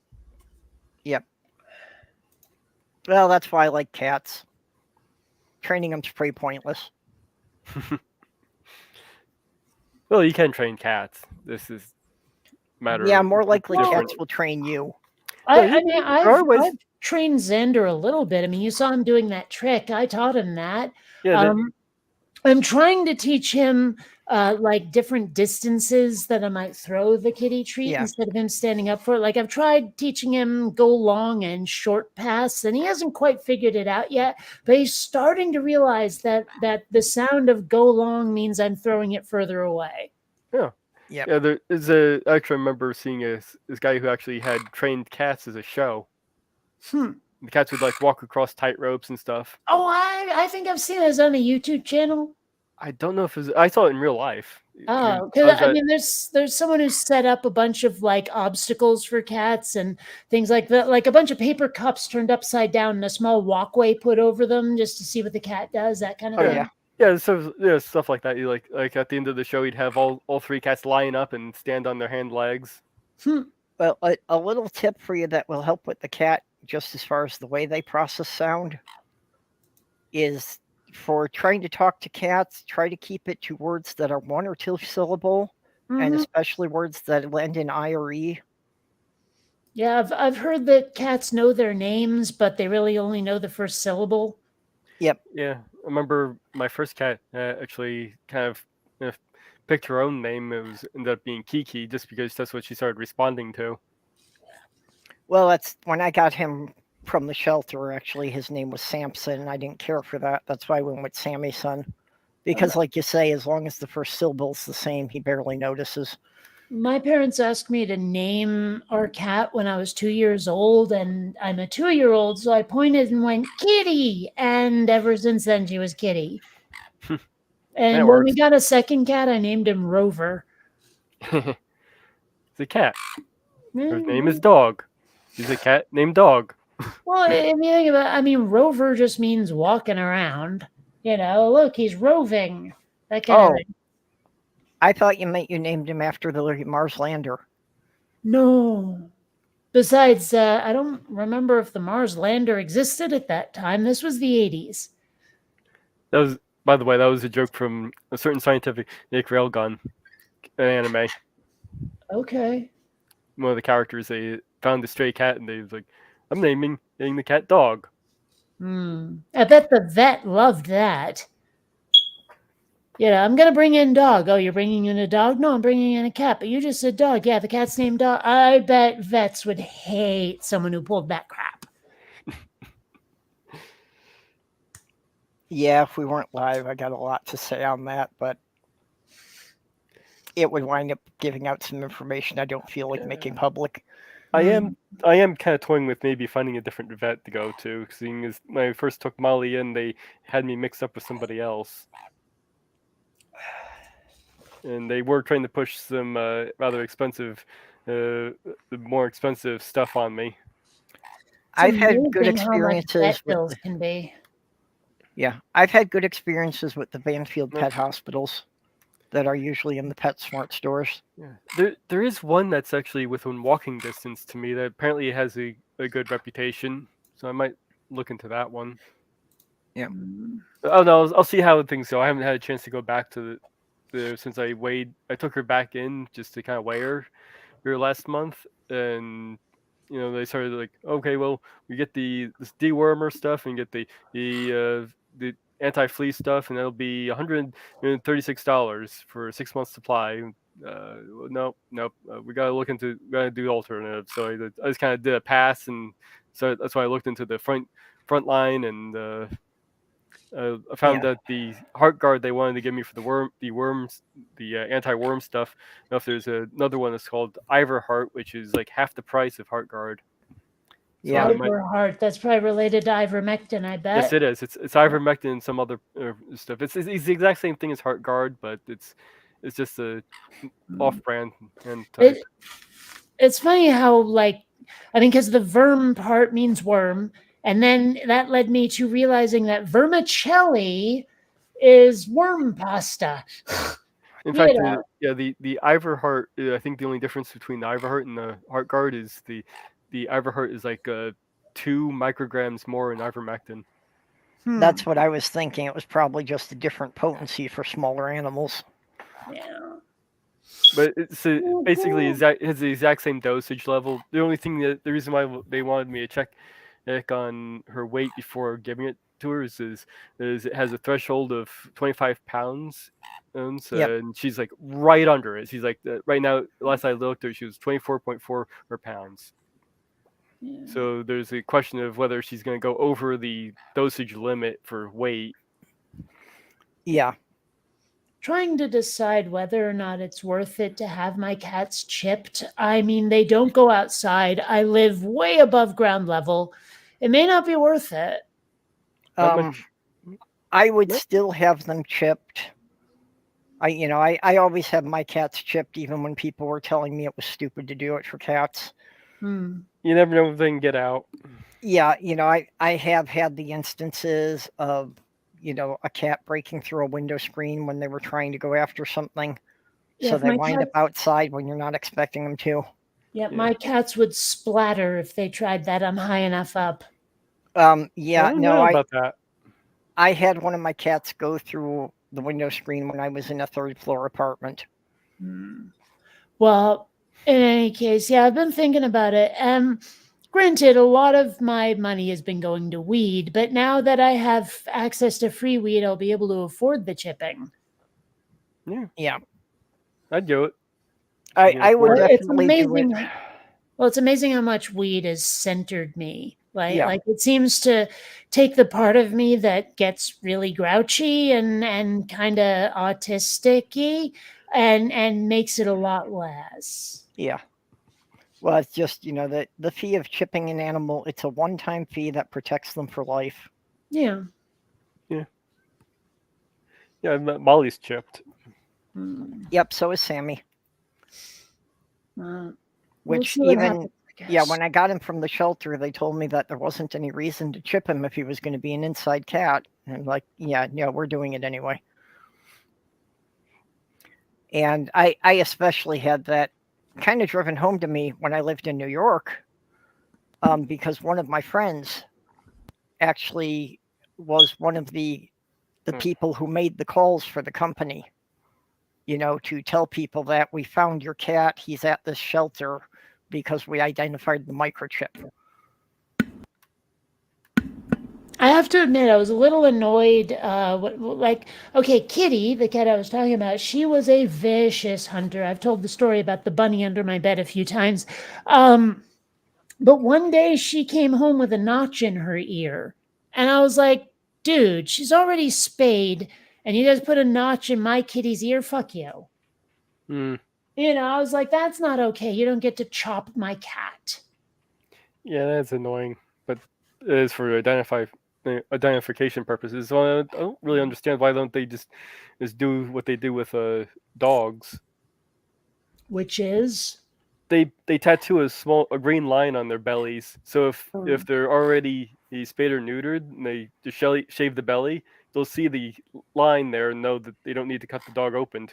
yep. Well, that's why I like cats. Training them's pretty pointless. Well, you can train cats. This is matter. Yeah, more likely different. cats will train you. I mean, I've trained Xander a little bit. I mean, you saw him doing that trick. I taught him that. Yeah, I'm trying to teach him like different distances that I might throw the kitty treat instead of him standing up for it. Like I've tried teaching him go long and short pass, and he hasn't quite figured it out yet, but he's starting to realize that the sound of go long means I'm throwing it further away. Yeah. Yep. Yeah, there is I actually remember seeing this guy who actually had trained cats as a show. The cats would like walk across tight ropes and stuff. Oh, I think I've seen this on a YouTube channel. I don't know if I saw it in real life. Oh, because I mean, there's someone who's set up a bunch of like obstacles for cats and things like that, like a bunch of paper cups turned upside down and a small walkway put over them just to see what the cat does, that kind of thing. Yeah. Yeah, so stuff like that. You like at the end of the show, you'd have all 3 cats line up and stand on their hind legs. Well, a little tip for you that will help with the cat, just as far as the way they process sound, is for trying to talk to cats, try to keep it to words that are 1 or 2 syllable, and especially words that end in I or E. Yeah, I've heard that cats know their names, but they really only know the first syllable. Yep. Yeah, I remember my first cat actually kind of picked her own name. It ended up being Kiki, just because that's what she started responding to. Well, that's when I got him from the shelter. Actually, his name was Samson, and I didn't care for that. That's why I went with Sammy Son, because, like you say, as long as the first syllable's the same, he barely notices. My parents asked me to name our cat when I was 2 years old, and I'm a 2-year-old, so I pointed and went, Kitty! And ever since then, she was Kitty. And when we got a second cat, I named him Rover. It's a cat. Her name is Dog. He's a cat named Dog. Well, I mean, Rover just means walking around. Look, he's roving. That kind of thing. I thought you meant you named him after the Mars lander. No. Besides, I don't remember if the Mars lander existed at that time. This was the 80s. That was, by the way, that was a joke from a certain scientific Nick Railgun anime. Okay. One of the characters, they found a stray cat and they was like, I'm naming the cat Dog. I bet the vet loved that. I'm going to bring in Dog. Oh, you're bringing in a dog? No, I'm bringing in a cat, but you just said Dog. Yeah, the cat's named Dog. I bet vets would hate someone who pulled that crap. Yeah, if we weren't live, I got a lot to say on that, but it would wind up giving out some information I don't feel like making public. I am kind of toying with maybe finding a different vet to go to, seeing as when I first took Molly in, they had me mixed up with somebody else. And they were trying to push some rather expensive, more expensive stuff on me. I've had good amazing how much experiences vet with bills can be. Yeah, I've had good experiences with the Banfield pet hospitals that are usually in the PetSmart stores. Yeah. There is one that's actually within walking distance to me that apparently has a good reputation, so I might look into that one. Yeah. Oh no, I'll see how things go. I haven't had a chance to go back to since I took her back in just to kind of weigh her last month, and they started like, okay, well, we get this dewormer stuff and get the anti-flea stuff, and that'll be $136 for a 6 month supply. Nope. We gotta do alternatives. So I just kind of did a pass, and so that's why I looked into the front line, and I found that the heart guard they wanted to give me for the anti-worm stuff. Now, if there's another one that's called Iverheart, which is like half the price of heart guard. Yeah, Iverheart. That's probably related to ivermectin, I bet. Yes, it is. It's ivermectin and some other stuff. It's the exact same thing as heart guard, but it's just a off-brand and type. It's funny how because the verm part means worm. And then that led me to realizing that vermicelli is worm pasta. In fact, the Iverheart, I think the only difference between the Iverheart and the heart guard is the Iverheart is like 2 micrograms more in ivermectin. That's what I was thinking. It was probably just a different potency for smaller animals. Yeah. But it's basically it has the exact same dosage level. The only thing the reason why they wanted me to check on her weight before giving it to her is it has a threshold of 25 pounds, and she's like right under it. She's like right now. Last I looked, she was 24.4 pounds. Yeah. So there's a question of whether she's going to go over the dosage limit for weight. Yeah. Trying to decide whether or not it's worth it to have my cats chipped. I mean, they don't go outside. I live way above ground level. It may not be worth it. I would still have them chipped. I always have my cats chipped, even when people were telling me it was stupid to do it for cats. You never know if they can get out. Yeah, I have had the instances of, a cat breaking through a window screen when they were trying to go after something. Yeah, so they wind up outside when you're not expecting them to. Yeah, my cats would splatter if they tried that. I'm high enough up. About that. I had one of my cats go through the window screen when I was in a 3rd floor apartment. Well, in any case, I've been thinking about it. Granted, a lot of my money has been going to weed, but now that I have access to free weed, I'll be able to afford the chipping. Yeah. I'd do it. I would definitely do it. Well, it's amazing how much weed has centered me. Like it seems to take the part of me that gets really grouchy and kind of autistic-y and makes it a lot less. Yeah. Well, it's just, the fee of chipping an animal, it's a one-time fee that protects them for life. Yeah. Yeah, Molly's chipped. Yep, so is Sammy. Which even, when I got him from the shelter, they told me that there wasn't any reason to chip him if he was going to be an inside cat. And I'm like, we're doing it anyway. And I especially had that kind of driven home to me when I lived in New York, because one of my friends actually was one of the people who made the calls for the company, to tell people that we found your cat, he's at this shelter, because we identified the microchip. I have to admit, I was a little annoyed. Okay, Kitty, the cat I was talking about, she was a vicious hunter. I've told the story about the bunny under my bed a few times. But one day she came home with a notch in her ear. And I was like, dude, she's already spayed. And you guys put a notch in my kitty's ear? Fuck you. Mm. I was like, that's not okay. You don't get to chop my cat. Yeah, that's annoying. But it is for identification purposes. So I don't really understand why don't they just do what they do with dogs. Which is? They tattoo a green line on their bellies. So if they're already spayed or neutered and they just shave the belly, they'll see the line there and know that they don't need to cut the dog open.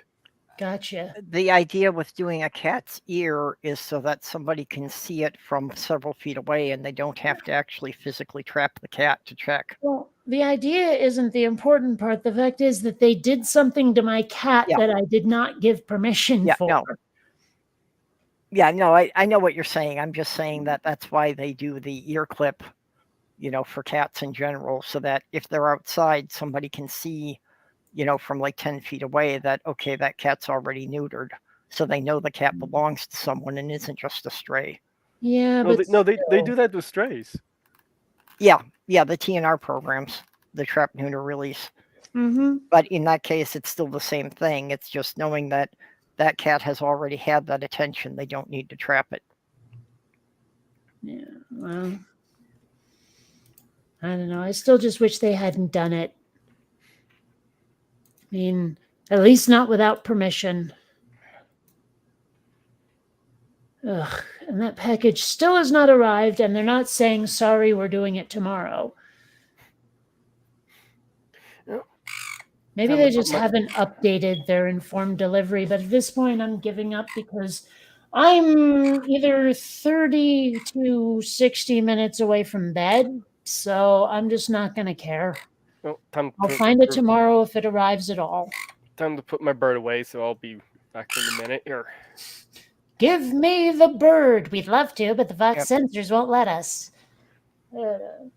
Gotcha. The idea with doing a cat's ear is so that somebody can see it from several feet away and they don't have to actually physically trap the cat to check. Well, the idea isn't the important part. The fact is that they did something to my cat that I did not give permission for. No. Yeah, no, I know what you're saying. I'm just saying that that's why they do the ear clip, for cats in general, so that if they're outside, somebody can see, from like 10 feet away that, okay, that cat's already neutered. So they know the cat belongs to someone and isn't just a stray. Yeah, they do that with strays. Yeah, the TNR programs, the trap, neuter, release. Mm-hmm. But in that case, it's still the same thing. It's just knowing that that cat has already had that attention. They don't need to trap it. Yeah, well, I don't know. I still just wish they hadn't done it. I mean, at least not without permission. Ugh, and that package still has not arrived, and they're not saying, sorry, we're doing it tomorrow. Maybe they just haven't updated their informed delivery, but at this point I'm giving up because I'm either 30 to 60 minutes away from bed, so I'm just not going to care. Well, I'll find it tomorrow if it arrives at all. Time to put my bird away, so I'll be back in a minute here. Give me the bird. We'd love to, but the Vox sensors won't let us.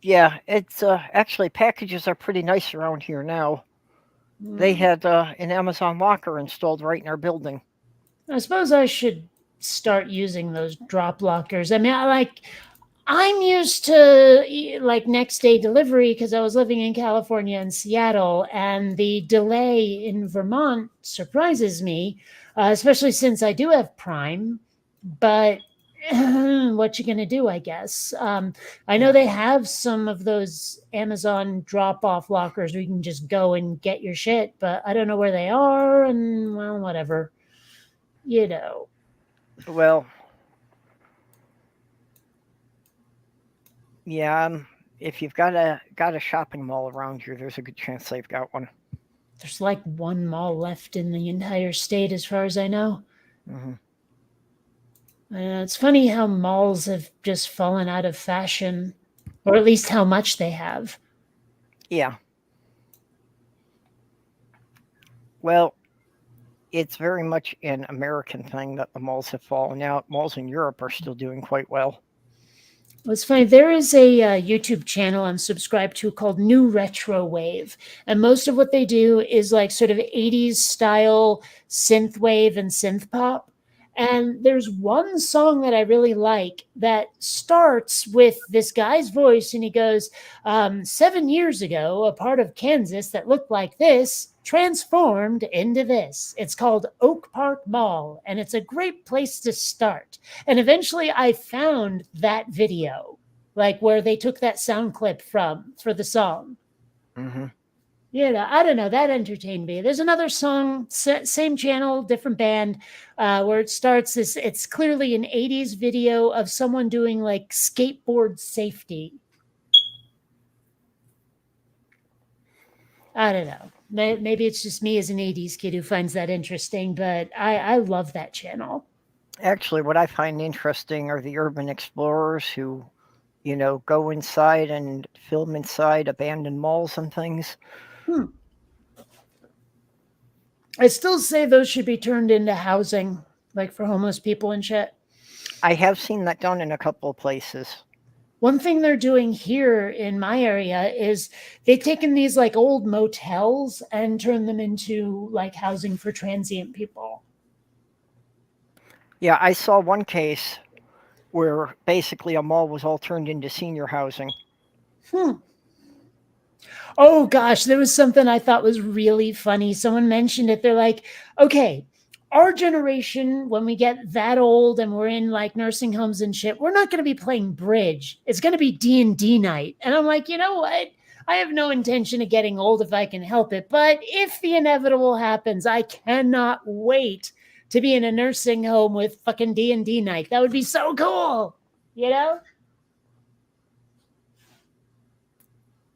Yeah, it's actually packages are pretty nice around here now. They had an Amazon locker installed right in our building. I suppose I should start using those drop lockers. I mean, I'm used to like next day delivery because I was living in California and Seattle, and the delay in Vermont surprises me, especially since I do have Prime. But what you gonna do, I guess. I know they have some of those Amazon drop-off lockers where you can just go and get your shit, but I don't know where they are, and well, whatever. Well, yeah, if you've got a shopping mall around here, there's a good chance they've got one. There's like one mall left in the entire state, as far as I know. Mm-hmm. It's funny how malls have just fallen out of fashion, or at least how much they have. Yeah. Well, it's very much an American thing that the malls have fallen out. Malls in Europe are still doing quite well. Well, it's funny. There is a YouTube channel I'm subscribed to called New Retro Wave. And most of what they do is like sort of 80s style synth wave and synth pop. And there's one song that I really like that starts with this guy's voice, and he goes, 7 years ago, a part of Kansas that looked like this transformed into this. It's called Oak Park Mall, and it's a great place to start. And eventually I found that video, like where they took that sound clip from for the song. Mm-hmm. I don't know. That entertained me. There's another song, same channel, different band, where it starts. It's clearly an 80s video of someone doing like skateboard safety. I don't know. Maybe it's just me as an 80s kid who finds that interesting, but I love that channel. Actually, what I find interesting are the urban explorers who, go inside and film inside abandoned malls and things. I still say those should be turned into housing, like for homeless people and shit. I have seen that done in a couple of places. One thing they're doing here in my area is they've taken these like old motels and turned them into like housing for transient people. Yeah, I saw one case where basically a mall was all turned into senior housing. Oh gosh, there was something I thought was really funny. Someone mentioned it. They're like, okay, our generation, when we get that old and we're in like nursing homes and shit, we're not going to be playing bridge. It's going to be D&D night. And I'm like, you know what? I have no intention of getting old if I can help it. But if the inevitable happens, I cannot wait to be in a nursing home with fucking D&D night. That would be so cool. You know?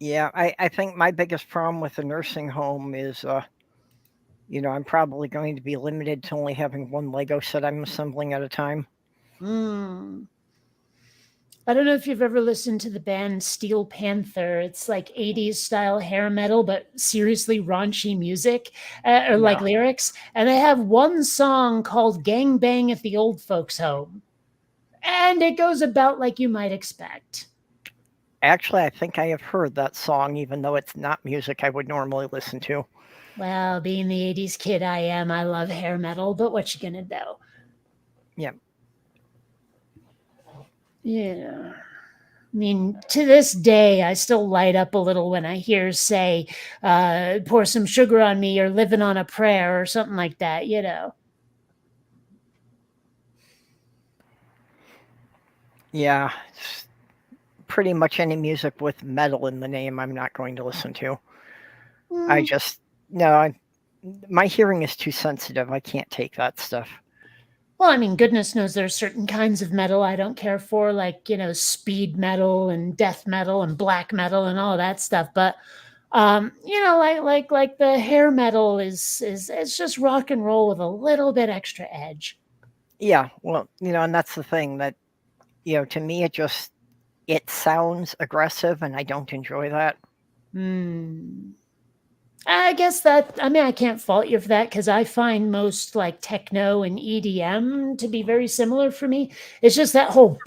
Yeah, I think my biggest problem with the nursing home is, I'm probably going to be limited to only having one Lego set I'm assembling at a time. I don't know if you've ever listened to the band Steel Panther. It's like 80s style hair metal, but seriously raunchy music or like lyrics. And they have one song called Gang Bang at the Old Folks Home. And it goes about like you might expect. Actually, I think I have heard that song, even though it's not music I would normally listen to. Well, being the 80s kid I am, I love hair metal, but what you gonna do? Yeah. Yeah. I mean, to this day, I still light up a little when I hear, say, pour some sugar on me or living on a prayer or something like that, you know. Yeah. Pretty much any music with metal in the name I'm not going to listen to. I just, no, my hearing is too sensitive. I can't take that stuff. Well, I mean, goodness knows there's certain kinds of metal I don't care for, like, speed metal and death metal and black metal and all that stuff. But, like the hair metal is it's just rock and roll with a little bit extra edge. Yeah, well, and that's the thing that, to me, it sounds aggressive and I don't enjoy that. I guess I can't fault you for that because I find most like techno and EDM to be very similar for me. It's just that whole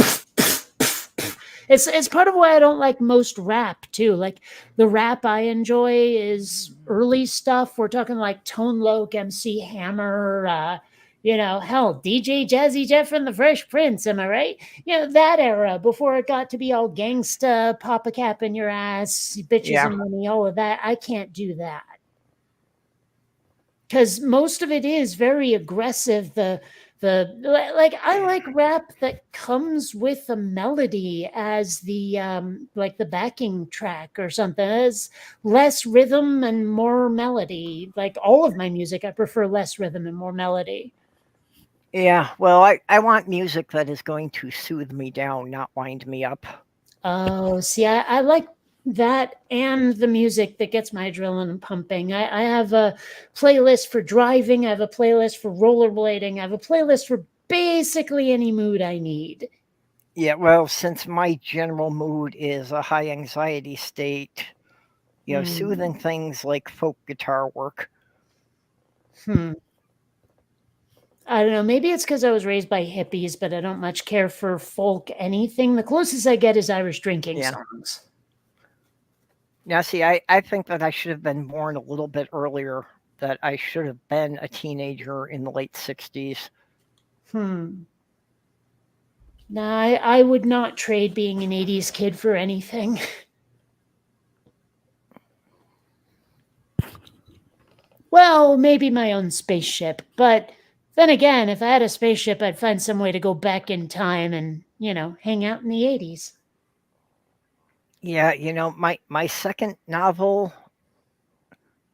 it's part of why I don't like most rap too. Like the rap I enjoy is early stuff. We're talking like Tone Loc, MC Hammer, hell, DJ Jazzy Jeff and the Fresh Prince, am I right? That era before it got to be all gangsta, pop a cap in your ass, bitches and money, all of that. I can't do that. Because most of it is very aggressive. I like rap that comes with a melody as the the backing track or something. It's less rhythm and more melody. Like all of my music, I prefer less rhythm and more melody. Yeah, well, I want music that is going to soothe me down, not wind me up. Oh, see, I like that and the music that gets my adrenaline pumping. I have a playlist for driving. I have a playlist for rollerblading. I have a playlist for basically any mood I need. Yeah, well, since my general mood is a high anxiety state, soothing things like folk guitar work. I don't know. Maybe it's because I was raised by hippies, but I don't much care for folk anything. The closest I get is Irish drinking songs. Now, see, I think that I should have been born a little bit earlier, that I should have been a teenager in the late 60s. No, I would not trade being an 80s kid for anything. Well, maybe my own spaceship, but then again, if I had a spaceship, I'd find some way to go back in time and, hang out in the 80s. Yeah, my second novel,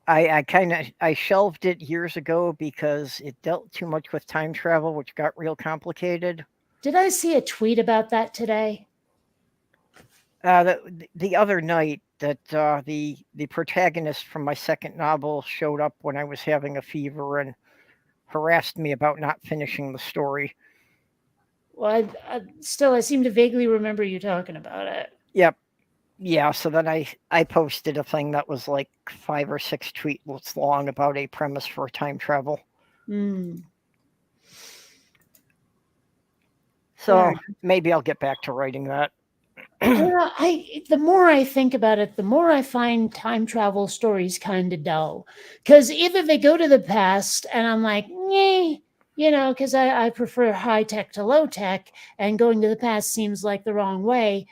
I shelved it years ago because it dealt too much with time travel, which got real complicated. Did I see a tweet about that today? The other night that the protagonist from my second novel showed up when I was having a fever and harassed me about not finishing the story. Well, I seem to vaguely remember you talking about it. Yep. Yeah, so then I posted a thing that was like 5 or 6 tweets long about a premise for time travel. Hmm. So Yeah. maybe I'll get back to writing that. Well, the more I think about it, the more I find time travel stories kind of dull. Because either they go to the past, and I'm like, "Nyeh," because I prefer high tech to low tech, and going to the past seems like the wrong way.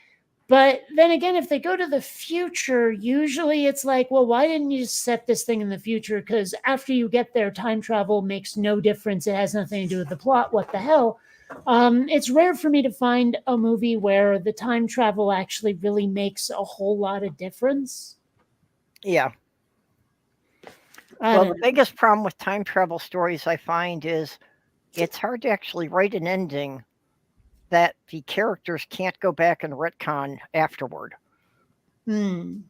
But then again, if they go to the future, usually it's like, well, why didn't you just set this thing in the future? Because after you get there, time travel makes no difference. It has nothing to do with the plot. What the hell? It's rare for me to find a movie where the time travel actually really makes a whole lot of difference. Yeah. I Well, don't the know. biggest problem with time travel stories I find is it's hard to actually write an ending that the characters can't go back and retcon afterward. Well,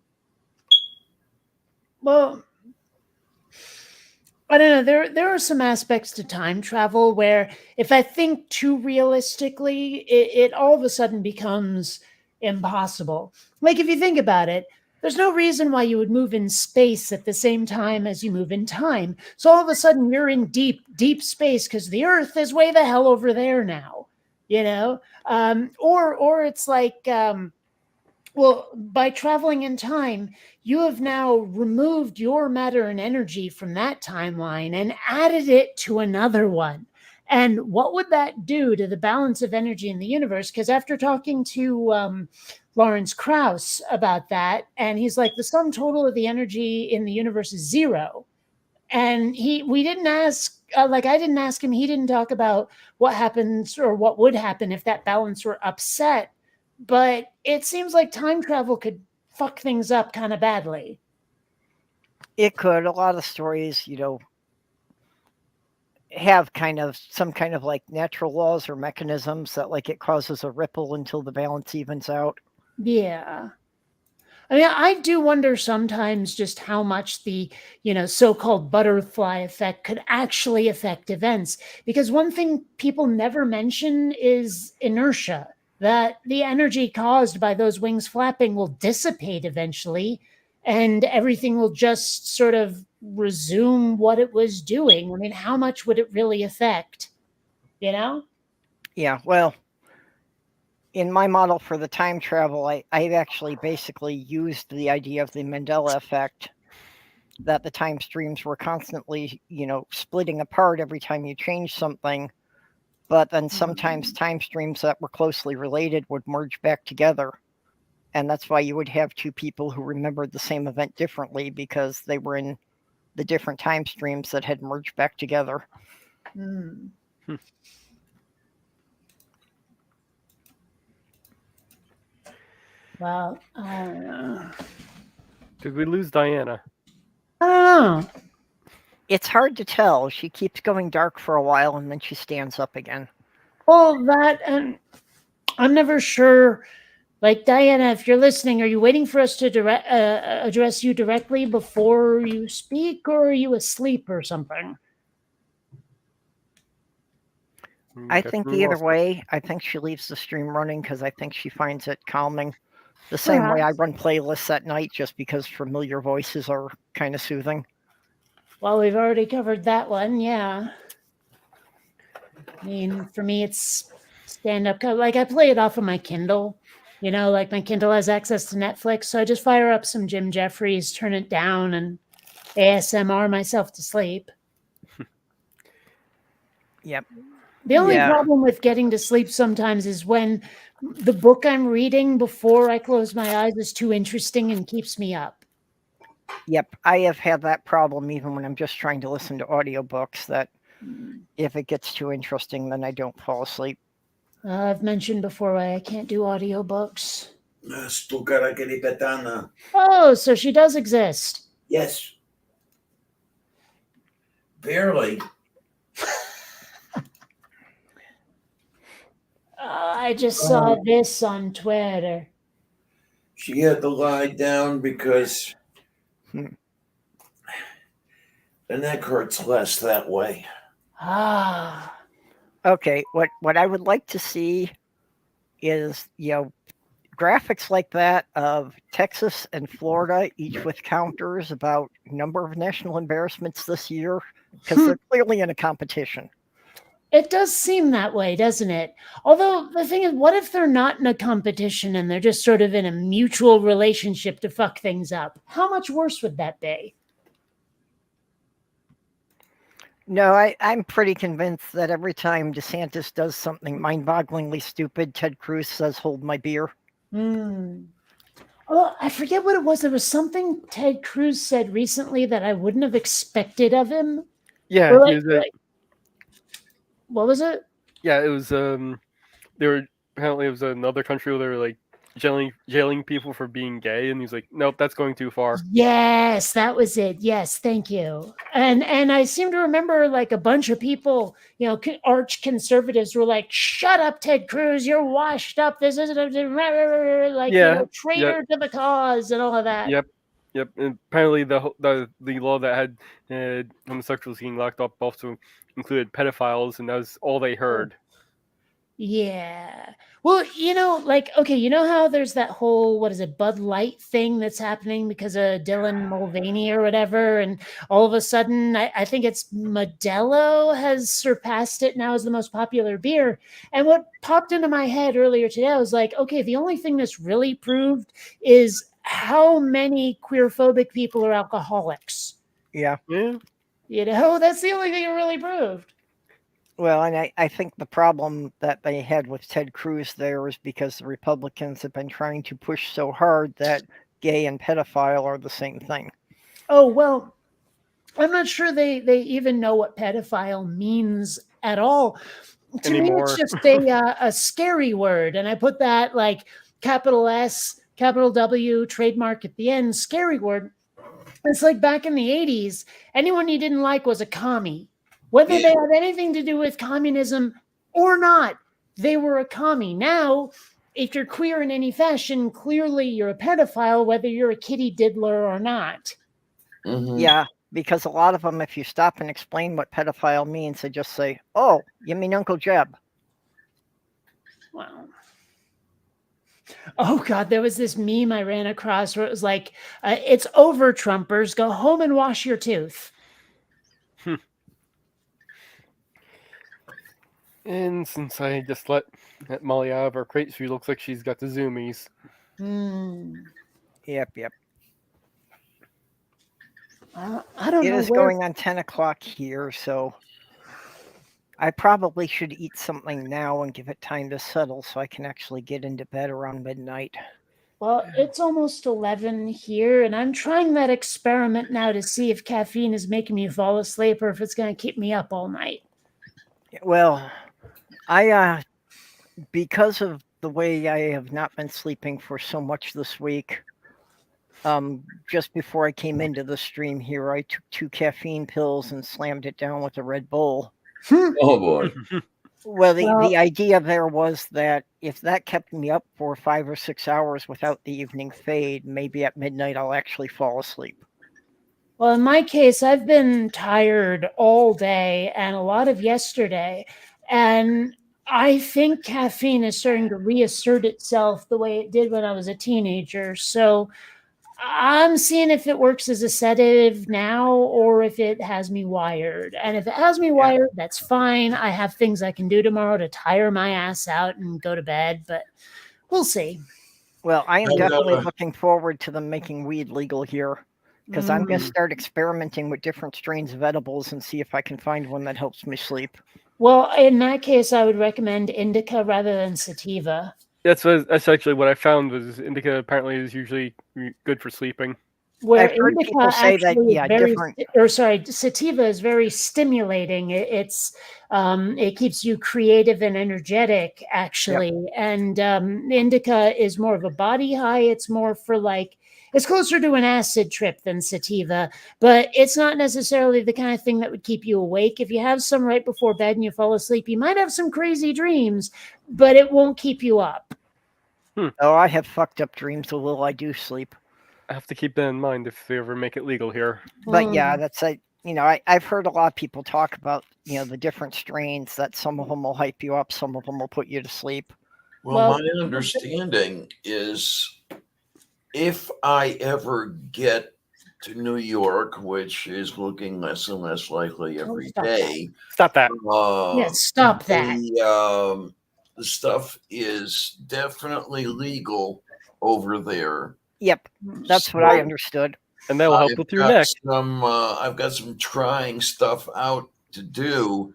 I don't know. There are some aspects to time travel where if I think too realistically, it all of a sudden becomes impossible. Like if you think about it, there's no reason why you would move in space at the same time as you move in time. So all of a sudden you're in deep, deep space because the Earth is way the hell over there now. Or it's like well, by traveling in time, you have now removed your matter and energy from that timeline and added it to another one. And what would that do to the balance of energy in the universe? Because after talking to Lawrence Krauss about that, and he's like, the sum total of the energy in the universe is zero. And we didn't ask, I didn't ask him, he didn't talk about what happens or what would happen if that balance were upset. But it seems like time travel could fuck things up kind of badly. It could. A lot of stories, have kind of some kind of like natural laws or mechanisms that like it causes a ripple until the balance evens out. Yeah. I mean, I do wonder sometimes just how much the, so-called butterfly effect could actually affect events. Because one thing people never mention is inertia, that the energy caused by those wings flapping will dissipate eventually, and everything will just sort of resume what it was doing. I mean, how much would it really affect? Yeah, well, in my model for the time travel, I've actually basically used the idea of the Mandela effect, that the time streams were constantly, splitting apart every time you change something. But then sometimes time streams that were closely related would merge back together. And that's why you would have two people who remembered the same event differently because they were in the different time streams that had merged back together. Well, I don't know. Did we lose Diana? I don't know. It's hard to tell. She keeps going dark for a while and then she stands up again. Well, that, and I'm never sure. Like, Diana, if you're listening, are you waiting for us to address you directly before you speak, or are you asleep or something? I Guess think we either lost her. way, I think she leaves the stream running because I think she finds it calming. The same way I Perhaps. run playlists at night just because familiar voices are kind of soothing. Well, we've already covered that one, yeah. I mean, for me, it's stand-up. Like, I play it off of my Kindle. Like my Kindle has access to Netflix, so I just fire up some Jim Jeffries, turn it down, and ASMR myself to sleep. Yep. The only Yeah. problem with getting to sleep sometimes is when the book I'm reading before I close my eyes is too interesting and keeps me up. Yep. I have had that problem even when I'm just trying to listen to audiobooks, that if it gets too interesting, then I don't fall asleep. I've mentioned before why I can't do audiobooks. Stuccara Keripetana. Oh, so she does exist. Yes. Barely. I just saw this on Twitter. She had to lie down because the neck hurts less that way. Ah. Okay, what I would like to see is, graphics like that of Texas and Florida, each with counters about number of national embarrassments this year, because they're clearly in a competition. It does seem that way, doesn't it? Although the thing is, what if they're not in a competition and they're just sort of in a mutual relationship to fuck things up? How much worse would that be? No, I'm pretty convinced that every time DeSantis does something mind-bogglingly stupid, Ted Cruz says, "Hold my beer." Oh, I forget what it was. There was something Ted Cruz said recently that I wouldn't have expected of him. Yeah, Or he like, was, what was it? yeah, it was they were apparently it was another country where they were like jailing people for being gay, and he's like, nope, that's going too far. Yes, that was it. Yes, thank you. And I seem to remember like a bunch of people, arch conservatives were like, "Shut up, Ted Cruz! You're washed up. This isn't like Yeah, traitor to the cause and all of that." Yep. And apparently the law that had homosexuals getting locked up also included pedophiles, and that was all they heard. Yeah. Well, okay, you know how there's that whole, what is it, Bud Light thing that's happening because of Dylan Mulvaney or whatever, and all of a sudden, I think it's Modelo has surpassed it now as the most popular beer. And what popped into my head earlier today, I was like, okay, the only thing this really proved is how many queerphobic people are alcoholics. Yeah. That's the only thing it really proved. Well, and I think the problem that they had with Ted Cruz there is because the Republicans have been trying to push so hard that gay and pedophile are the same thing. Oh, well, I'm not sure they even know what pedophile means at all. To me, Anymore. it's just a scary word. And I put that like capital S, capital W, trademark at the end, scary word. It's like back in the 80s, anyone you didn't like was a commie. Whether they had anything to do with communism or not, they were a commie. Now, if you're queer in any fashion, clearly you're a pedophile, whether you're a kitty diddler or not. Mhm. Yeah, because a lot of them, if you stop and explain what pedophile means, they just say, "Oh, you mean Uncle Jeb?" Wow. Oh, God, there was this meme I ran across where it was like, it's over, Trumpers. Go home and wash your tooth. And since I just let Molly out of her crate, she looks like she's got the zoomies. Yep. I don't It know is going on 10 o'clock here, so I probably should eat something now and give it time to settle so I can actually get into bed around midnight. Well, it's almost 11 here, and I'm trying that experiment now to see if caffeine is making me fall asleep or if it's going to keep me up all night. Well, because of the way I have not been sleeping for so much this week, just before I came into the stream here, I took 2 caffeine pills and slammed it down with a Red Bull. Oh boy. Well, the idea there was that if that kept me up for 5 or 6 hours without the evening fade, maybe at midnight I'll actually fall asleep. Well, in my case, I've been tired all day and a lot of yesterday, and I think caffeine is starting to reassert itself the way it did when I was a teenager. So I'm seeing if it works as a sedative now or if it has me wired. And if it has me wired, that's fine. I have things I can do tomorrow to tire my ass out and go to bed, but we'll see. Well, I am definitely looking forward to them making weed legal here, because I'm going to start experimenting with different strains of edibles and see if I can find one that helps me sleep. Well, in that case, I would recommend indica rather than sativa. That's actually what I found was indica apparently is usually good for sleeping. Where I've heard indica people say that, actually yeah, is very, different. or sorry, sativa is very stimulating. It keeps you creative and energetic, actually. Yep. And indica is more of a body high. It's more for like, it's closer to an acid trip than sativa, but it's not necessarily the kind of thing that would keep you awake. If you have some right before bed and you fall asleep, you might have some crazy dreams, but it won't keep you up. Oh, I have fucked up dreams, although I do sleep. I have to keep that in mind if they ever make it legal here. But yeah, that's I've heard a lot of people talk about, the different strains that some of them will hype you up, some of them will put you to sleep. Well, Well- my understanding is if I ever get to New York, which is looking less and less likely every stop that. day, Stop that. Yes, stop that. the stuff is definitely legal over there. Yep, that's what I So understood. And that will help with your got neck. I've got some trying stuff out to do.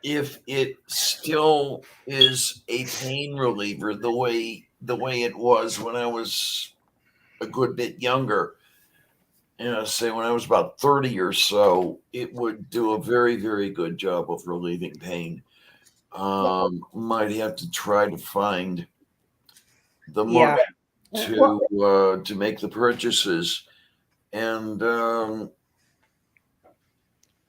If it still is a pain reliever the way it was when I was a good bit younger, say when I was about 30 or so, it would do a very, very good job of relieving pain. Might have to try to find the Yeah. money to make the purchases, and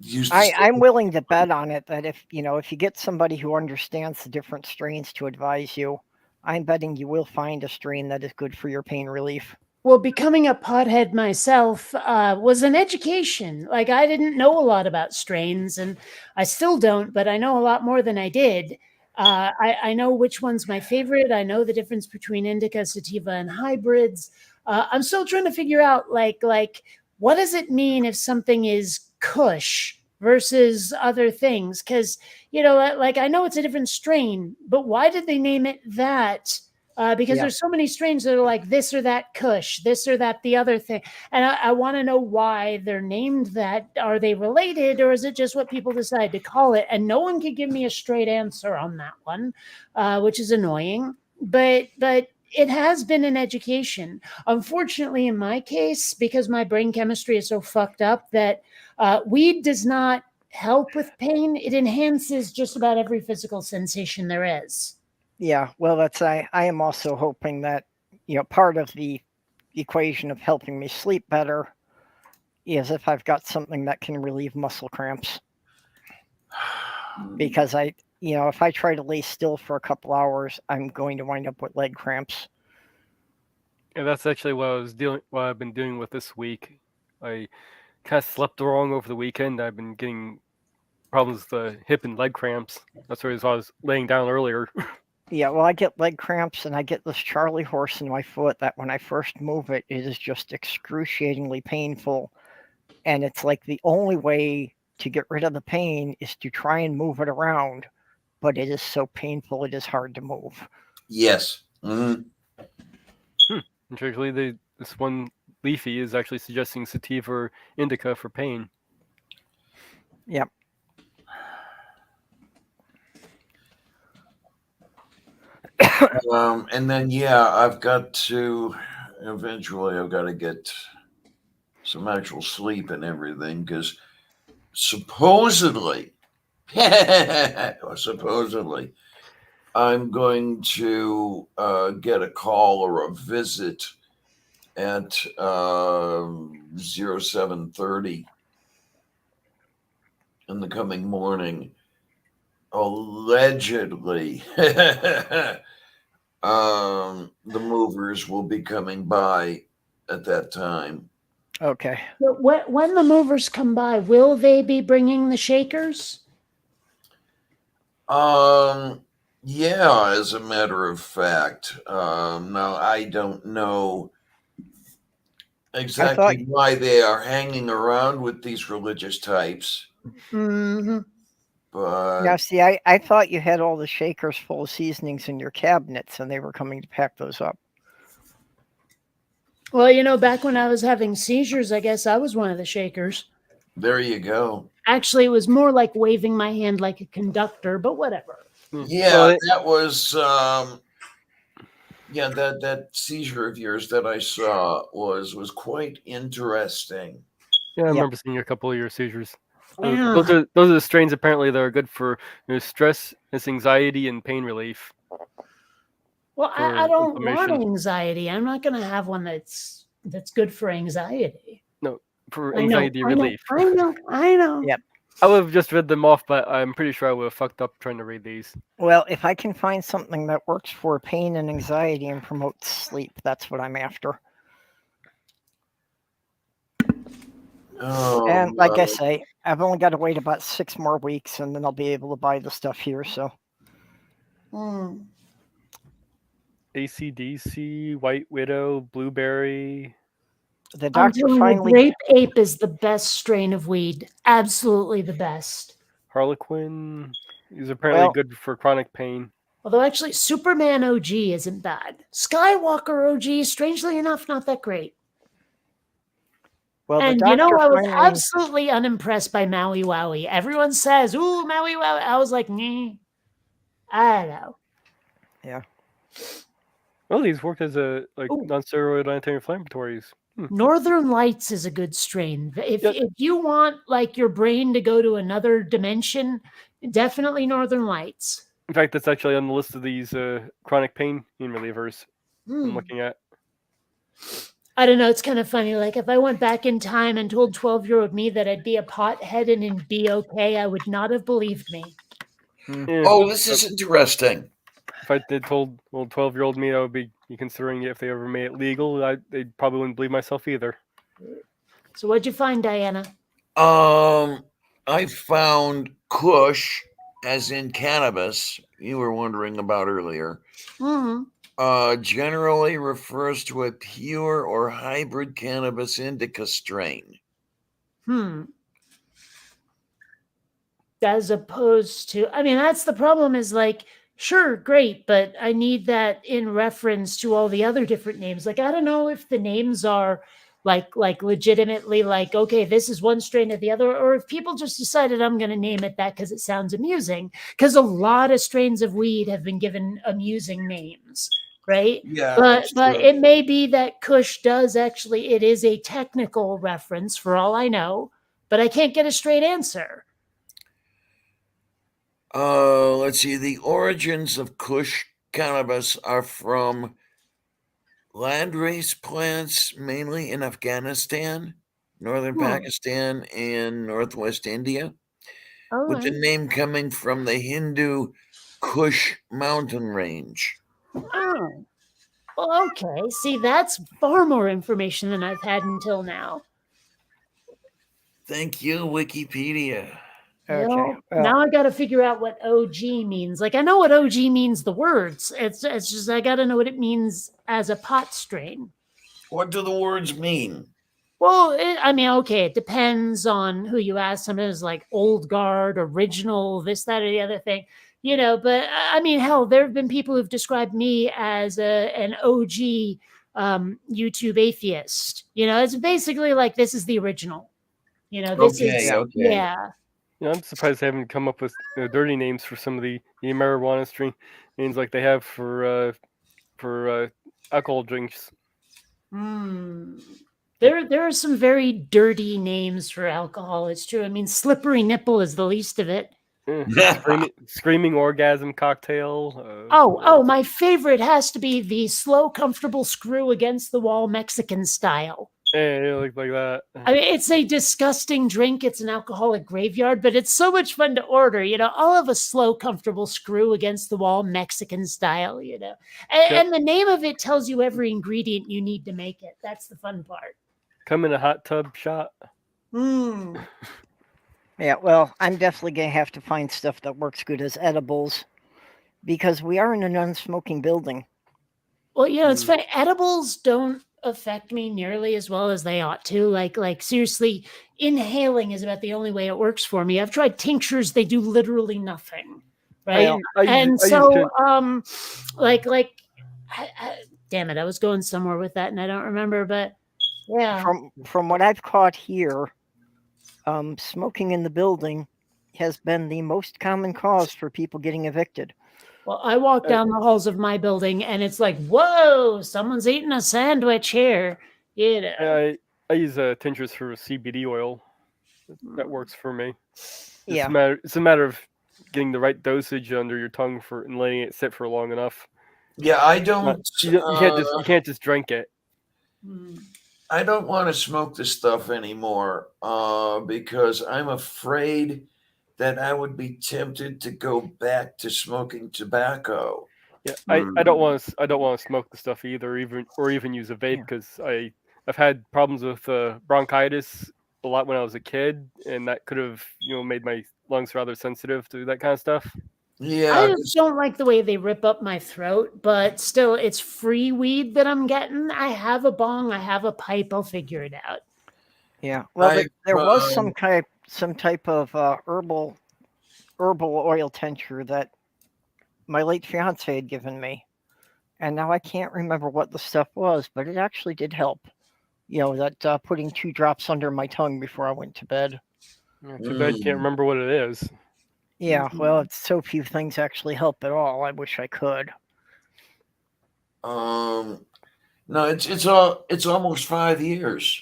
use the I'm willing to bet on it that if you get somebody who understands the different strains to advise you, I'm betting you will find a strain that is good for your pain relief. Well, becoming a pothead myself was an education. Like, I didn't know a lot about strains, and I still don't, but I know a lot more than I did. I know which one's my favorite. I know the difference between indica, sativa, and hybrids. I'm still trying to figure out, like, what does it mean if something is Kush versus other things? Because, like, I know it's a different strain, but why did they name it that? Because Yeah. there's so many strains that are like this or that Kush, this or that, the other thing. And I want to know why they're named that. Are they related, or is it just what people decide to call it? And no one can give me a straight answer on that one, which is annoying. But it has been an education. Unfortunately, in my case, because my brain chemistry is so fucked up, that weed does not help with pain. It enhances just about every physical sensation there is. Yeah, well, I am also hoping that, part of the equation of helping me sleep better is if I've got something that can relieve muscle cramps. Because if I try to lay still for a couple hours, I'm going to wind up with leg cramps. And that's actually what I've been doing with this week. I kind of slept wrong over the weekend. I've been getting problems with the hip and leg cramps. That's why I was laying down earlier. Yeah, well, I get leg cramps and I get this Charlie horse in my foot that when I first move it, it is just excruciatingly painful. And it's like the only way to get rid of the pain is to try and move it around. But it is so painful, it is hard to move. Yes. Mhm. And actually, this one leafy is actually suggesting sativa or indica for pain. Yep. And then, I've got to get some actual sleep and everything, because supposedly, I'm going to get a call or a visit at 07:30 in the coming morning. Allegedly, the movers will be coming by at that time. Okay. But when the movers come by, will they be bringing the shakers? Yeah, as a matter of fact. Now, I don't know exactly why they are hanging around with these religious types. Mm-hmm. But Now, see, I thought you had all the shakers full of seasonings in your cabinets and they were coming to pack those up. Well, back when I was having seizures, I guess I was one of the shakers. there you go. Actually, it was more like waving my hand like a conductor, but whatever. Yeah, Well, that was that seizure of yours that I saw was quite interesting. Yeah, I Yep. remember seeing a couple of your seizures. Yeah. Those are the strains apparently that are good for stress, anxiety, and pain relief. Well, For I don't want inflammation. anxiety. I'm not going to have one that's good for anxiety. For I know, anxiety relief. I know. Yep. I would have just read them off, but I'm pretty sure I would have fucked up trying to read these. Well, if I can find something that works for pain and anxiety and promotes sleep, that's what I'm after. Oh, And like I my. say, I've only got to wait about 6 more weeks, and then I'll be able to buy the stuff here. So Hmm. ACDC, White Widow, Blueberry. the I'm doctor telling you, finally. Grape Ape is the best strain of weed. Absolutely the best. Harlequin is apparently Well, good for chronic pain. Although actually, Superman OG isn't bad. Skywalker OG, strangely enough, not that great. well, the And doctor I was finally. absolutely unimpressed by Maui Wowie. Everyone says, "Ooh, Maui Wowie." I was like, "Nah, I don't know." Well, these work as a Ooh. non-steroid anti-inflammatories. Northern Lights is a good strain. If Yep. if you want like your brain to go to another dimension, definitely Northern Lights. In fact, that's actually on the list of these chronic pain relievers I'm Hmm. looking at. I don't know. It's kind of funny. Like if I went back in time and told 12-year-old me that I'd be a pothead and it'd be okay, I would not have believed me. Yeah, Oh, this is interesting. if I did told 12-year-old me I would be considering it if they ever made it legal, they probably wouldn't believe myself either. So what'd you find, Diana? I found Kush, as in cannabis, you were wondering about earlier, Hmm. generally refers to a pure or hybrid cannabis indica strain. As opposed to, I mean, that's the problem is like, sure, great, but I need that in reference to all the other different names. Like, I don't know if the names are like legitimately like, okay, this is one strain of the other, or if people just decided I'm going to name it that because it sounds amusing. Because a lot of strains of weed have been given amusing names, right? Yeah, But it may be that Kush does actually, it is a technical reference for all I know, but I can't get a straight answer. let's see. The origins of Kush cannabis are from landrace plants, mainly in Afghanistan, northern Pakistan, and northwest India, All with the right. name coming from the Hindu Kush mountain range. Oh. Well, okay. See, that's far more information than I've had until now. Thank you, Wikipedia. Okay. Well, Well, now I got to figure out what OG means. Like I know what OG means, the words. It's just I got to know what it means as a pot strain. What do the words mean? Well, I mean, okay, it depends on who you ask. Sometimes like old guard, original, this, that, or the other thing, But I mean, hell, there have been people who've described me as an OG YouTube atheist. It's basically like this is the original. This is Okay. yeah. I'm surprised they haven't come up with dirty names for some of the marijuana strain names like they have for alcohol drinks. There are some very dirty names for alcohol. It's true. I mean, slippery nipple is the least of it. Screaming orgasm cocktail. Oh, my favorite has to be the slow, comfortable screw against the wall Mexican style. Yeah, like that. I mean, it's a disgusting drink. It's an alcoholic graveyard, but it's so much fun to order. I'll have a slow, comfortable screw against the wall Mexican style. And the name of it tells you every ingredient you need to make it. That's the fun part. Come in a hot tub shot. Yeah, well, I'm definitely going to have to find stuff that works good as edibles because we are in a non-smoking building. Well, it's funny. Edibles don't affect me nearly as well as they ought to. Like seriously, inhaling is about the only way it works for me. I've tried tinctures; they do literally nothing, right? Damn it, I was going somewhere with that, and I don't remember. But yeah, From what I've caught here, smoking in the building has been the most common cause for people getting evicted. Well, I walk down the halls of my building, and it's like, whoa, someone's eating a sandwich here. I use tinctures for CBD oil. That works for me. It's a matter of getting the right dosage under your tongue and letting it sit for long enough. Yeah, I don't. You can't just drink it. I don't want to smoke this stuff anymore because I'm afraid that I would be tempted to go back to smoking tobacco. Yeah, I don't want to smoke the stuff either, even use a vape because I've had problems with bronchitis a lot when I was a kid, and that could have made my lungs rather sensitive to that kind of stuff. Yeah, I just don't like the way they rip up my throat, but still, it's free weed that I'm getting. I have a bong, I have a pipe. I'll figure it out. Yeah. Well, there was um, some type of herbal oil tincture that my late fiance had given me, and now I can't remember what the stuff was, but it actually did help. That putting 2 drops under my tongue before I went to bed. Yeah, too bad you can't remember what it is. Yeah, well, it's so few things actually help at all. I wish I could. no, it's almost 5 years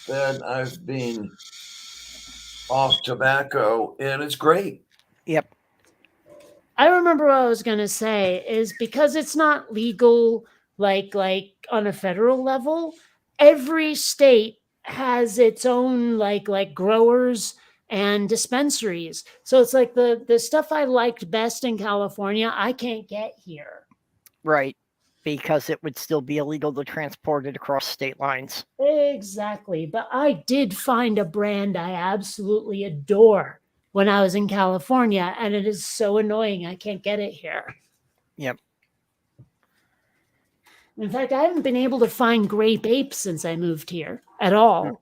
that I've been off tobacco, and it's great. Yep. I remember what I was gonna say is because it's not legal, like on a federal level. Every state has its own like growers and dispensaries. So it's like the stuff I liked best in California, I can't get here. Right. Because it would still be illegal to transport it across state lines. Exactly. But I did find a brand I absolutely adore when I was in California, and it is so annoying I can't get it here. Yep. In fact, I haven't been able to find Grape Ape since I moved here at all.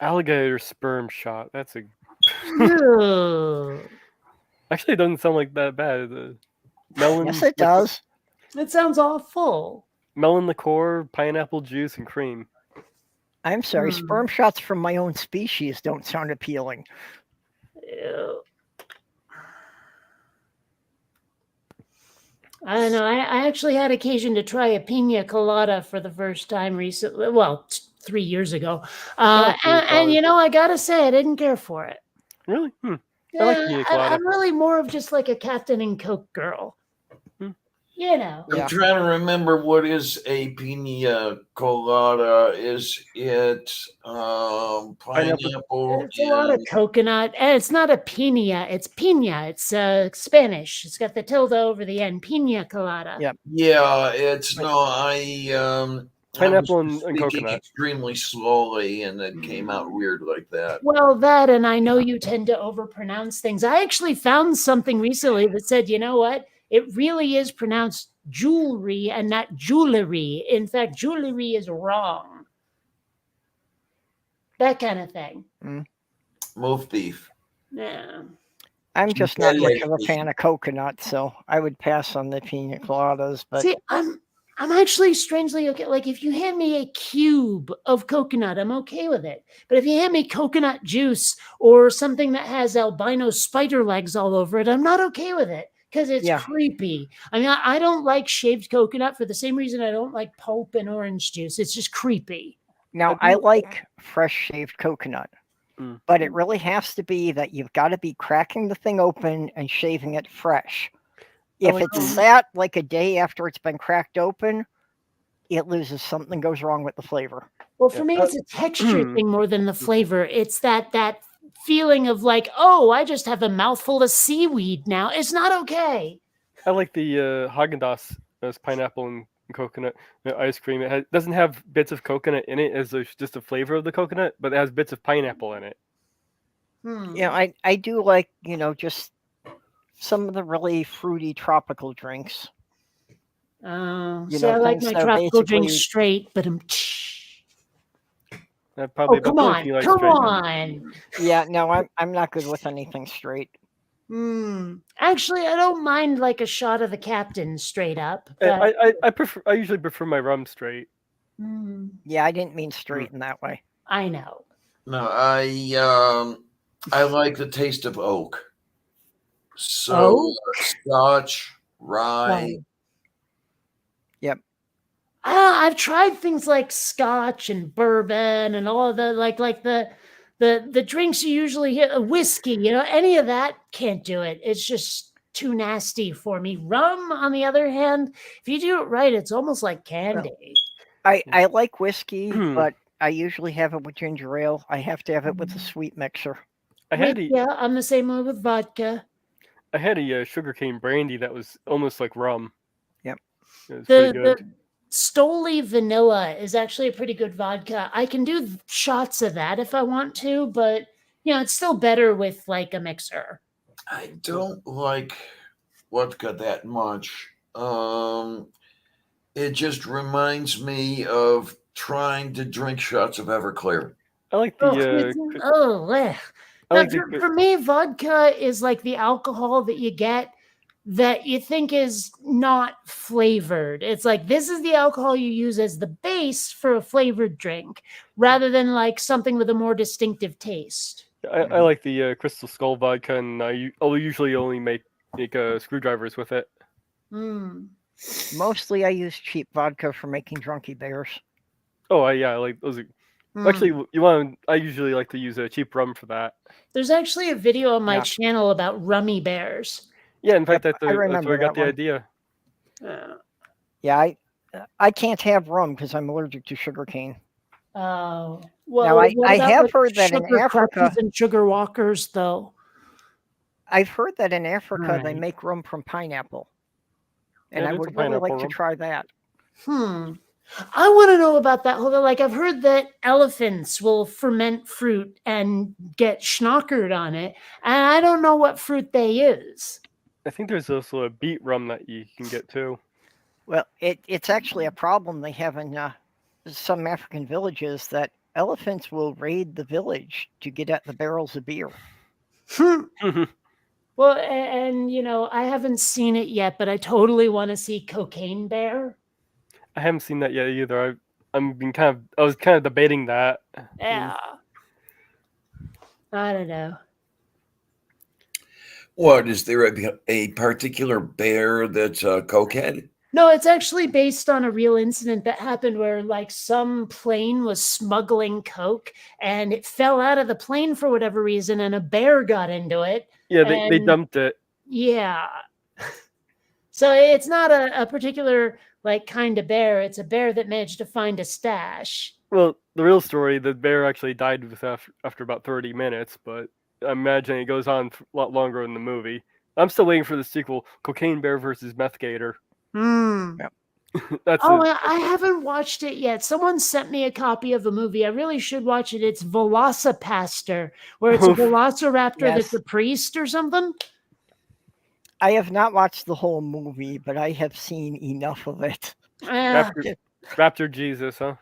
Alligator sperm shot. That's a Ugh. actually it doesn't sound like that bad. Melon. Yes, it does. That sounds awful. Melon liqueur, pineapple juice, and cream. I'm sorry, sperm shots from my own species don't sound appealing. Ew. I don't know. I actually had occasion to try a pina colada for the first time recently. Well, 3 years ago. And I gotta say, I didn't care for it. Really? I like pina colada. I'm really more of just like a Captain and Coke girl. Yeah. I'm trying to remember what is a pina colada. Is it pineapple? It's a lot of coconut. And it's not a pina. It's pina. It's Spanish. It's got the tilde over the end. Pina colada. Yep. Yeah, it's pineapple I and was speaking coconut. extremely slowly, and it came out weird like that. Well, that, and I know you tend to overpronounce things. I actually found something recently that said, you know what? It really is pronounced jewelry and not jewelry. In fact, jewelry is wrong. That kind of thing. Moof beef. Yeah. I'm just not much of a fan of coconut, so I would pass on the pina coladas. But see, I'm actually strangely okay. Like if you hand me a cube of coconut, I'm okay with it. But if you hand me coconut juice or something that has albino spider legs all over it, I'm not okay with it because it's creepy. I mean, I don't like shaved coconut for the same reason I don't like pulp and orange juice. It's just creepy. Now, I like fresh shaved coconut, but it really has to be that you've got to be cracking the thing open and shaving it fresh. If it's sat like a day after it's been cracked open, it loses. Something goes wrong with the flavor. Well, for me, it's a texture thing more than the flavor. It's that feeling of like, oh, I just have a mouthful of seaweed now. It's not okay. I like the Haagen-Dazs as pineapple and coconut ice cream. It doesn't have bits of coconut in it as just the flavor of the coconut, but it has bits of pineapple in it. Yeah, I do like, just some of the really fruity tropical drinks. Oh, so I like my tropical drinks straight, but probably come on. Yeah, no, I'm not good with anything straight. Actually, I don't mind like a shot of the Captain straight up. But... I usually prefer my rum straight. Yeah, I didn't mean straight in that way. I know. No, I like the taste of oak. So Scotch, rye. Yep. I've tried things like Scotch and bourbon and all of the like the drinks you usually get, whiskey, any of that, can't do it. It's just too nasty for me. Rum, on the other hand, if you do it right, it's almost like candy. I like whiskey, but I usually have it with ginger ale. I have to have it with a sweet mixer. I'm the same way with vodka. I had a sugarcane brandy that was almost like rum. Yep. It was pretty good. Stoli Vanilla is actually a pretty good vodka. I can do shots of that if I want to, but it's still better with like a mixer. I don't like vodka that much. It just reminds me of trying to drink shots of Everclear. I like Oh, the bleh. I Now, like the for me, vodka is like the alcohol that you get that you think is not flavored. It's like this is the alcohol you use as the base for a flavored drink, rather than like something with a more distinctive taste. I like the Crystal Skull vodka, and I'll usually only make screwdrivers with it. Mm. Mostly I use cheap vodka for making drunky bears. Oh, I like those. Mm. Actually, I usually like to use a cheap rum for that. There's actually a video on my Yeah. channel about rummy bears. Yeah, in fact, Yep, I that's remember where I got that the one. idea. Yeah, I can't have rum because I'm allergic to sugarcane. Oh, Now, I what about have with heard that in sugar Africa- crutches and sugar walkers, though. I've heard that in Africa they Right. make rum from pineapple, and Yeah, I there's would a really like pineapple to rum. try that. I want to know about that whole. Like, I've heard that elephants will ferment fruit and get schnockered on it, and I don't know what fruit they use. I think there's also a beet rum that you can get too. Well, it's actually a problem they have in some African villages that elephants will raid the village to get at the barrels of beer. Well, and I haven't seen it yet, but I totally want to see Cocaine Bear. I haven't seen that yet either. I was kind of debating that. Yeah. I don't know. What is there a particular bear that's cokehead? No, it's actually based on a real incident that happened where like some plane was smuggling coke and it fell out of the plane for whatever reason and a bear got into it. Yeah, they And- dumped it. Yeah. So it's not a particular like kind of bear. It's a bear that managed to find a stash. Well, the real story, the bear actually died after about 30 minutes, but I imagine it goes on a lot longer in the movie. I'm still waiting for the sequel, Cocaine Bear versus Meth Gator. That's Oh, it. I haven't watched it yet. Someone sent me a copy of a movie. I really should watch it. It's Velocipaster, where it's a Oof. velociraptor Yes. that's a priest or something. I have not watched the whole movie, but I have seen enough of it. Raptor Jesus, huh?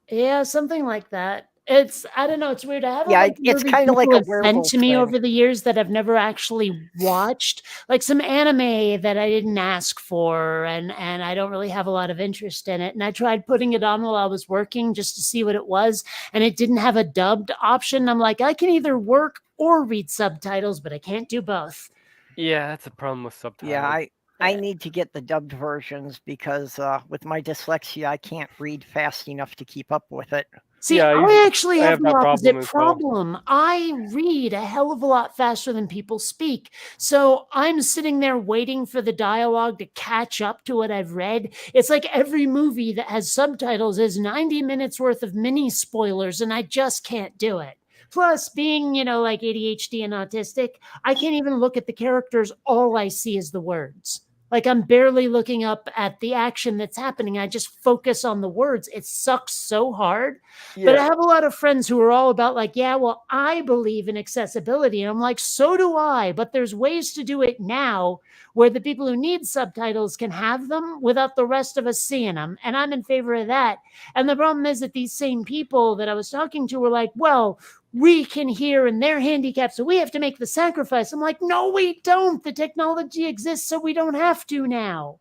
Yeah, something like that. I don't know. It's weird. I have Yeah, like it's movies kinda like people a have sent werewolf to me thing. over the years that I've never actually watched, like some anime that I didn't ask for, and I don't really have a lot of interest in it. And I tried putting it on while I was working just to see what it was, and it didn't have a dubbed option. I'm like, I can either work or read subtitles, but I can't do both. Yeah, that's a problem with subtitles. Yeah, I need to get the dubbed versions because with my dyslexia, I can't read fast enough to keep up with it. See, Yeah, I actually I have have the that opposite problem as well. problem. I read a hell of a lot faster than people speak. So I'm sitting there waiting for the dialogue to catch up to what I've read. It's like every movie that has subtitles is 90 minutes worth of mini spoilers, and I just can't do it. Plus, being, like ADHD and autistic, I can't even look at the characters. All I see is the words. Like I'm barely looking up at the action that's happening. I just focus on the words. It sucks so hard. But I Yeah, have a lot of friends who are all about like, yeah, well, I believe in accessibility. And I'm like, so do I. But there's ways to do it now where the people who need subtitles can have them without the rest of us seeing them. And I'm in favor of that. And the problem is that these same people that I was talking to were like, well, we can hear and they're handicapped, so we have to make the sacrifice. I'm like, no, we don't. The technology exists, so we don't have to now.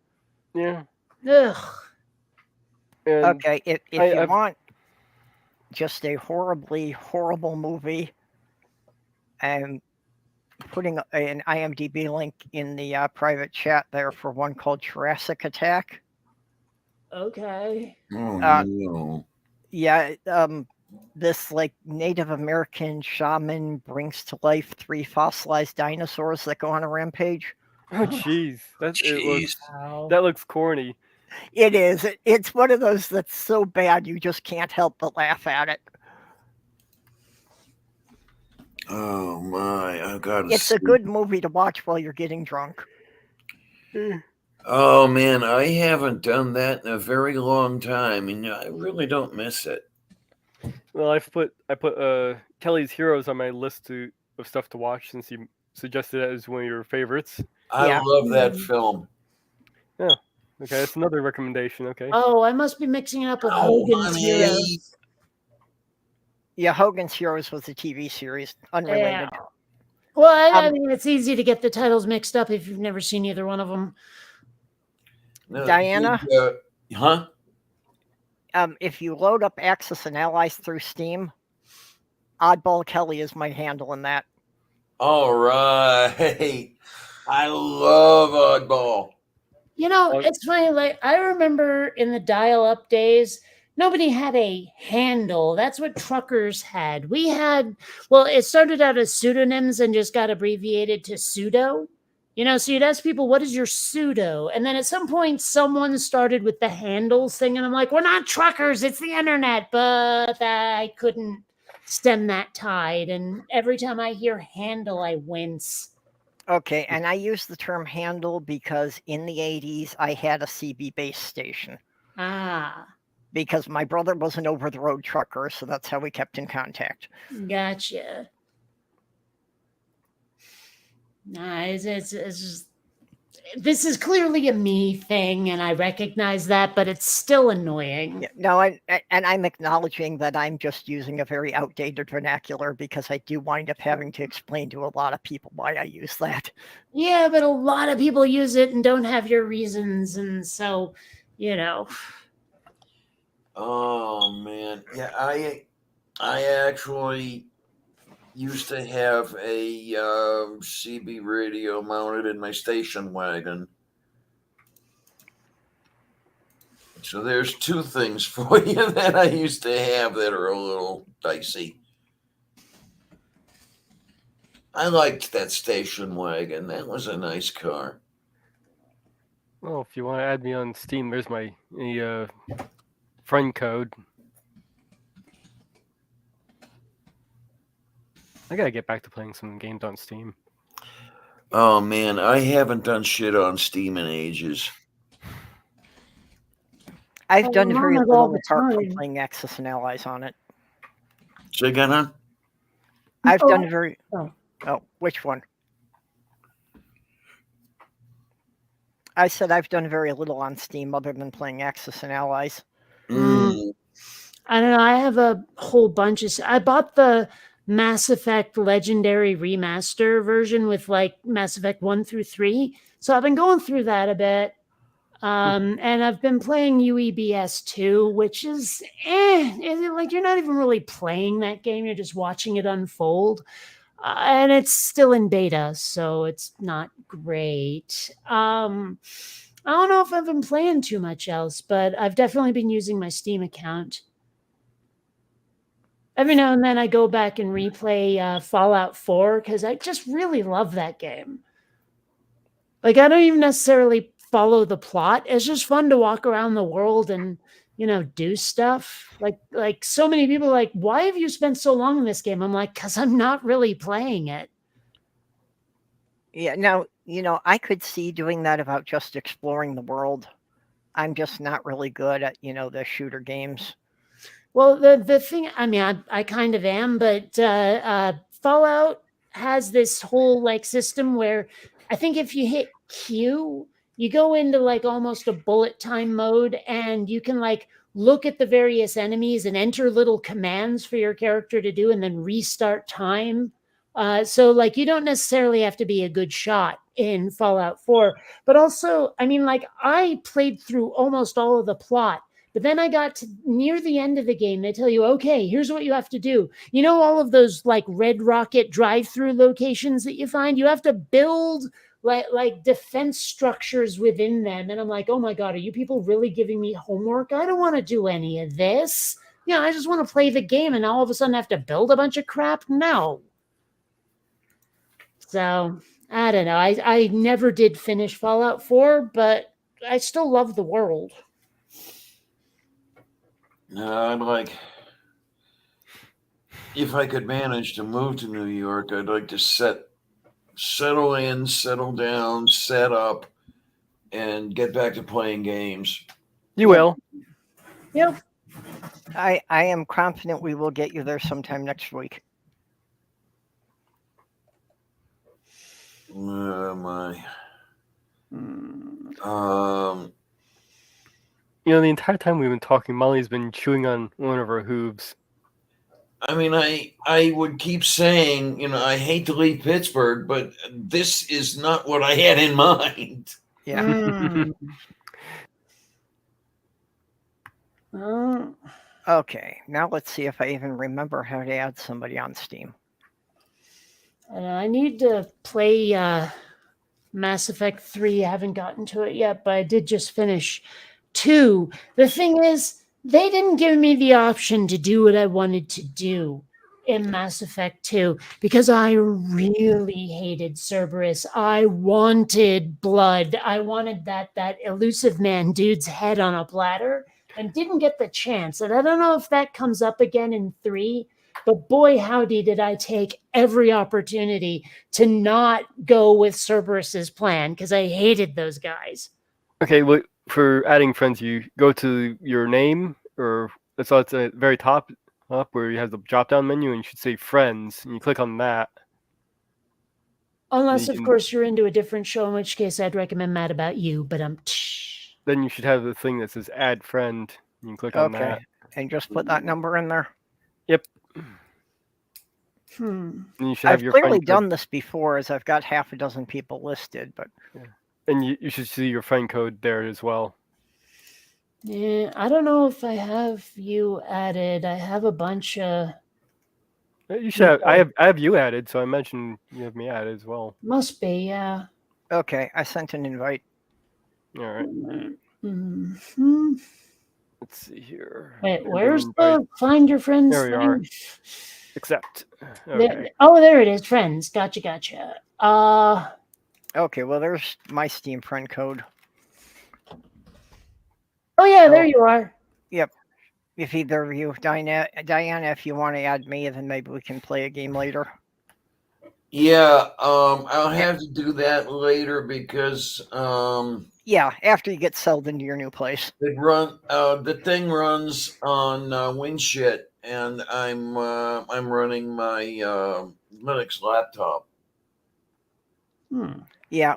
yeah. Ugh. And Okay, if you I've- want just a horribly horrible movie, I'm putting an IMDb link in the private chat there for one called Jurassic Attack. Okay. Oh, no. Yeah, this like Native American shaman brings to life 3 fossilized dinosaurs that go on a rampage. Oh, jeez, Jeez. Wow. that looks corny. It is. It's one of those that's so bad you just can't help but laugh at it. Oh my! I gotta. It's a see. good movie to watch while you're getting drunk. Oh man, I haven't done that in a very long time, and I really don't miss it. Well, I put Kelly's Heroes on my list of stuff to watch since you suggested it as one of your favorites. I Yeah. love that film. Okay, that's another recommendation. Okay. Oh, I must be mixing it up with Oh, Hogan's honey. Heroes. Yeah, Hogan's Heroes was a TV series, unrelated. Yeah. Well, I Um, mean, it's easy to get the titles mixed up if you've never seen either one of them. No, Diana? huh? If you load up Axis and Allies through Steam, Oddball Kelly is my handle in that. All right. I love Oddball. You know, Oh. it's funny. Like I remember in the dial-up days, nobody had a handle. That's what truckers had. We had. Well, it started out as pseudonyms and just got abbreviated to pseudo. You know, so you'd ask people, "What is your pseudo?" And then at some point, someone started with the handles thing, and I'm like, "We're not truckers. It's the internet." But I couldn't stem that tide, and every time I hear handle, I wince. Okay, and I use the term handle because in the 80s I had a CB base station Ah, because my brother was an over the road trucker, so that's how we kept in contact. gotcha. Nah, it's just this is clearly a me thing, and I recognize that, but it's still annoying. Yeah, no, and I'm acknowledging that I'm just using a very outdated vernacular because I do wind up having to explain to a lot of people why I use that. Yeah, but a lot of people use it and don't have your reasons, and so, you know. Oh man, yeah, I actually used to have a CB radio mounted in my station wagon. So there's two things for you that I used to have that are a little dicey. I liked that station wagon. That was a nice car. Well, if you want to add me on Steam, there's my friend code. I gotta get back to playing some games on Steam. Oh man, I haven't done shit on Steam in ages. I've Oh, done I'm very on it all little the apart from time. playing Axis and Allies on it. Say again, huh? I've Oh, done very. oh. Oh, which one? I said I've done very little on Steam other than playing Axis and Allies. Mm. I don't know. I have a whole bunch of. I bought the Mass Effect Legendary Remaster version with like Mass Effect 1 through 3. So I've been going through that a bit. And I've been playing UEBS 2, which is like you're not even really playing that game, you're just watching it unfold. And it's still in beta, so it's not great. I don't know if I've been playing too much else, but I've definitely been using my Steam account. Every now and then I go back and replay Fallout 4 because I just really love that game. Like, I don't even necessarily follow the plot. It's just fun to walk around the world and, you know, do stuff. Like so many people are like, why have you spent so long in this game? I'm like, because I'm not really playing it. Yeah, now, I could see doing that about just exploring the world. I'm just not really good at, the shooter games. Well, the thing, I mean, I kind of am, but Fallout has this whole like system where I think if you hit Q, you go into like almost a bullet time mode, and you can like look at the various enemies and enter little commands for your character to do, and then restart time. So like you don't necessarily have to be a good shot in Fallout 4, but also, I mean, like I played through almost all of the plot. But then I got to near the end of the game. They tell you, okay, here's what you have to do. You know, all of those like Red Rocket drive-through locations that you find, you have to build like defense structures within them. And I'm like, oh my God, are you people really giving me homework? I don't want to do any of this. I just want to play the game, and all of a sudden I have to build a bunch of crap. No. So I don't know. I never did finish Fallout 4, but I still love the world. I'd like, if I could manage to move to New York, I'd like to settle in, settle down, set up, and get back to playing games. You will. Yep. I am confident we will get you there sometime next week. My. You know, the entire time we've been talking, Molly's been chewing on one of her hooves. I mean, I would keep saying, you know, I hate to leave Pittsburgh, but this is not what I had in mind. Yeah. Mm. Oh, Okay, now let's see if I even remember how to add somebody on Steam. and I need to play Mass Effect 3. I haven't gotten to it yet, but I did just finish 2. The thing is, they didn't give me the option to do what I wanted to do in Mass Effect 2 because I really hated Cerberus. I wanted blood. I wanted that elusive man dude's head on a platter and didn't get the chance. And I don't know if that comes up again in 3, but boy, howdy, did I take every opportunity to not go with Cerberus's plan because I hated those guys. Okay, well, for adding friends, you go to your name, or it's at the very top up where you have the drop-down menu, and you should say friends, and you click on that. Unless, You of can- course, you're into a different show, in which case I'd recommend Mad About You, but Then you should have the thing that says add friend. You can click on Okay, that. and just put that number in there. Hmm. And you should have I've your clearly friend code, done this before, as I've got half a dozen people listed, but and you should see your friend code there as well. Yeah, I don't know if I have you added. I have a bunch of... You should have. I have you added, so I imagine you have me added as well. Must be, yeah. okay, I sent an invite. All right. Mm-hmm. Let's see here. Wait, Random where's invite. the find your friends There we thing? are. Accept. There- Okay. oh, there it is. Friends. Gotcha. Okay, well, there's my Steam friend code. Oh, yeah, there Oh. you are. If either of you, Diana, if you want to add me, then maybe we can play a game later. Yeah, I'll have to do that later because Yeah, after you get settled into your new place. the thing runs on WinShit, and I'm running my Linux laptop. Yeah.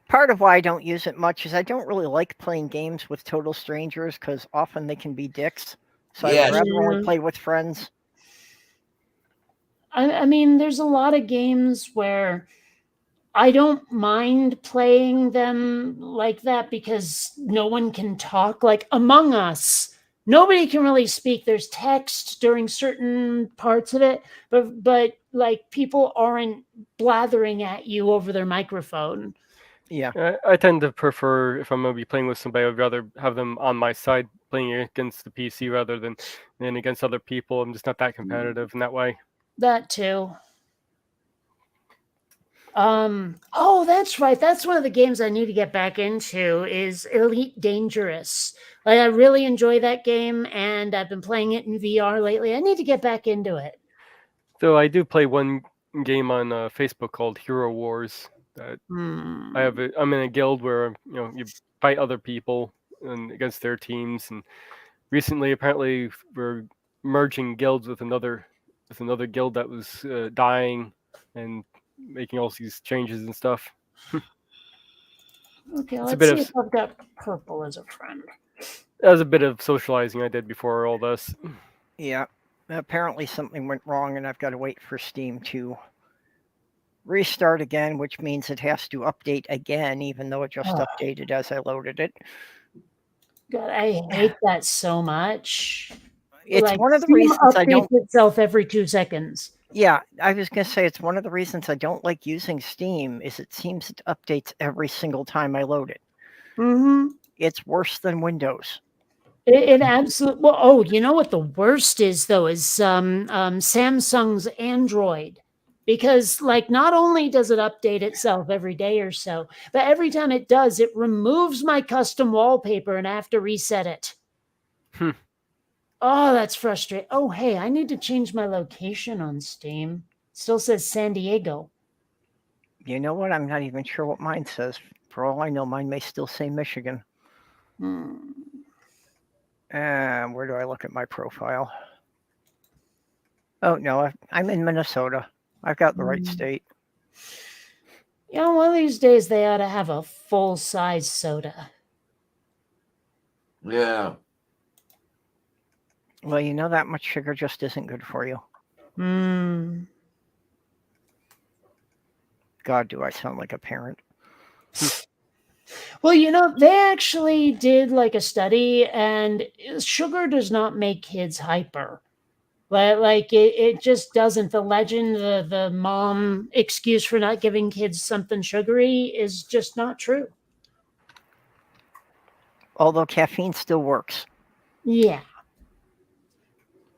Part of why I don't use it much is I don't really like playing games with total strangers because often they can be dicks. So Yes. I'd rather Yeah. only play with friends. I mean, there's a lot of games where I don't mind playing them like that because no one can talk. Like Among Us, nobody can really speak. There's text during certain parts of it, but like people aren't blathering at you over their microphone. Yeah. I tend to prefer, if I'm going to be playing with somebody, I'd rather have them on my side playing against the PC rather than against other people. I'm just not that competitive in that way. That too. Oh, that's right. That's one of the games I need to get back into is Elite Dangerous. Like I really enjoy that game and I've been playing it in VR lately. I need to get back into it. Though I do play one game on Facebook called Hero Wars. Hmm. I'm in a guild where you fight other people and against their teams. And recently, apparently, we're merging guilds with another guild that was dying and making all these changes and stuff. Okay, a let's bit see of- if I've got Purple as a friend. That was a bit of socializing I did before all this. Yeah. Apparently something went wrong and I've got to wait for Steam to restart again, which means it has to update again, even though it just updated as I loaded it. God, I hate that so much. It's Like, one of the Steam reasons I don't. updates itself every 2 seconds. Yeah, I was going to say it's one of the reasons I don't like using Steam is it seems it updates every single time I load it. Mm-hmm. It's worse than Windows. It absolutely. Well, oh, you know what the worst is though is Samsung's Android, because like not only does it update itself every day or so, but every time it does, it removes my custom wallpaper and I have to reset it. Hmm. Oh, that's frustrating. Oh, hey, I need to change my location on Steam. Still says San Diego. You know what? I'm not even sure what mine says. For all I know, mine may still say Michigan. Hmm. Where do I look at my profile? Oh, no, I'm in Minnesota. I've got the right state. You know, one of these days they ought to have a full size soda. Yeah. Well, you know that much sugar just isn't good for you. Hmm. God, do I sound like a parent? Well, you know, they actually did like a study, and sugar does not make kids hyper. Like it just doesn't. The legend, the mom excuse for not giving kids something sugary is just not true. Although caffeine still works. Yeah.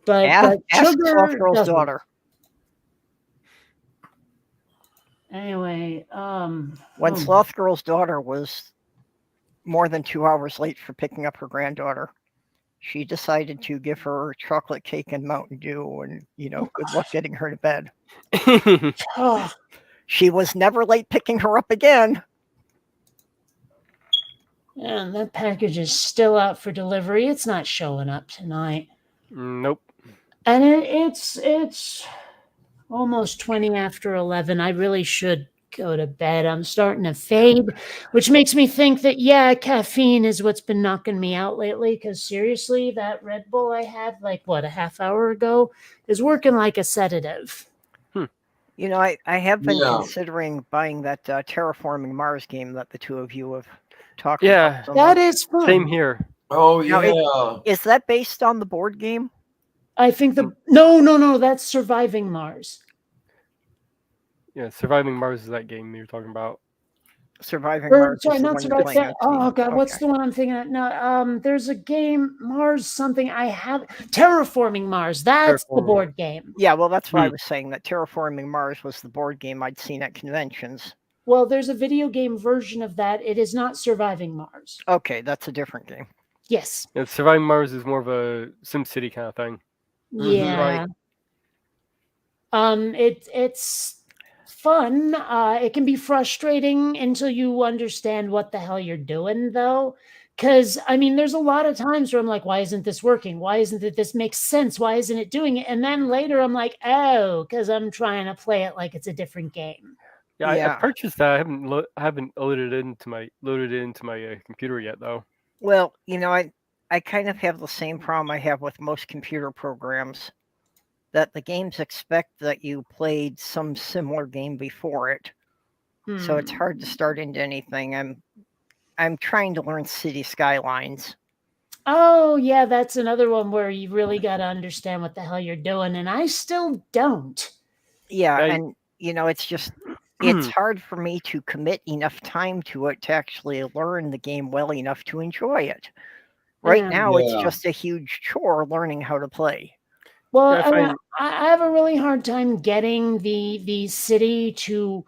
But Ask sugar Sloth Girl's doesn't. daughter. Anyway, When oh, Sloth Girl's daughter was more than 2 hours late for picking up her granddaughter, she decided to give her chocolate cake and Mountain Dew, and good luck getting her to bed. oh, She was never late picking her up again. and that package is still out for delivery. It's not showing up tonight. Nope. And it's almost 20 after 11. I really should go to bed. I'm starting to fade, which makes me think that, yeah, caffeine is what's been knocking me out lately. Because seriously, that Red Bull I had a half hour ago is working like a sedative. I have been Yeah. considering buying that Terraforming Mars game that the two of you have talked Yeah. about. So That much. is fun. Same here. Oh, Now, yeah. Is that based on the board game? I think no, that's Surviving Mars. Yeah, Surviving Mars is that game you're talking about. Surviving Or, Mars sorry, is the not one you're Surviving. playing on Oh Steam. God, what's Okay. the one I'm thinking of? No, there's a game, Mars something. I have Terraforming Mars. That's the Terraforming. board game. Yeah, well, that's why I was saying that Terraforming Mars was the board game I'd seen at conventions. Well, there's a video game version of that. It is not Surviving Mars. Okay, that's a different game. Yes. Yeah, Surviving Mars is more of a SimCity kind of thing. Yeah. Right. It's fun. It can be frustrating until you understand what the hell you're doing, though. Because there's a lot of times where I'm like, why isn't this working? Why isn't it? This makes sense. Why isn't it doing it? And then later I'm like, oh, because I'm trying to play it like it's a different game. Yeah, I Yeah. purchased that. I haven't loaded it into my computer yet though. Well, I kind of have the same problem I have with most computer programs, that the games expect that you played some similar game before it. So it's hard to start into anything. I'm trying to learn City Skylines. Oh, yeah, that's another one where you really got to understand what the hell you're doing, and I still don't. Yeah, I- and it's just it's hard for me to commit enough time to it to actually learn the game well enough to enjoy it. Right Yeah. now, it's Yeah. just a huge chore learning how to play. Well, Yeah, I have a really hard time getting the city to,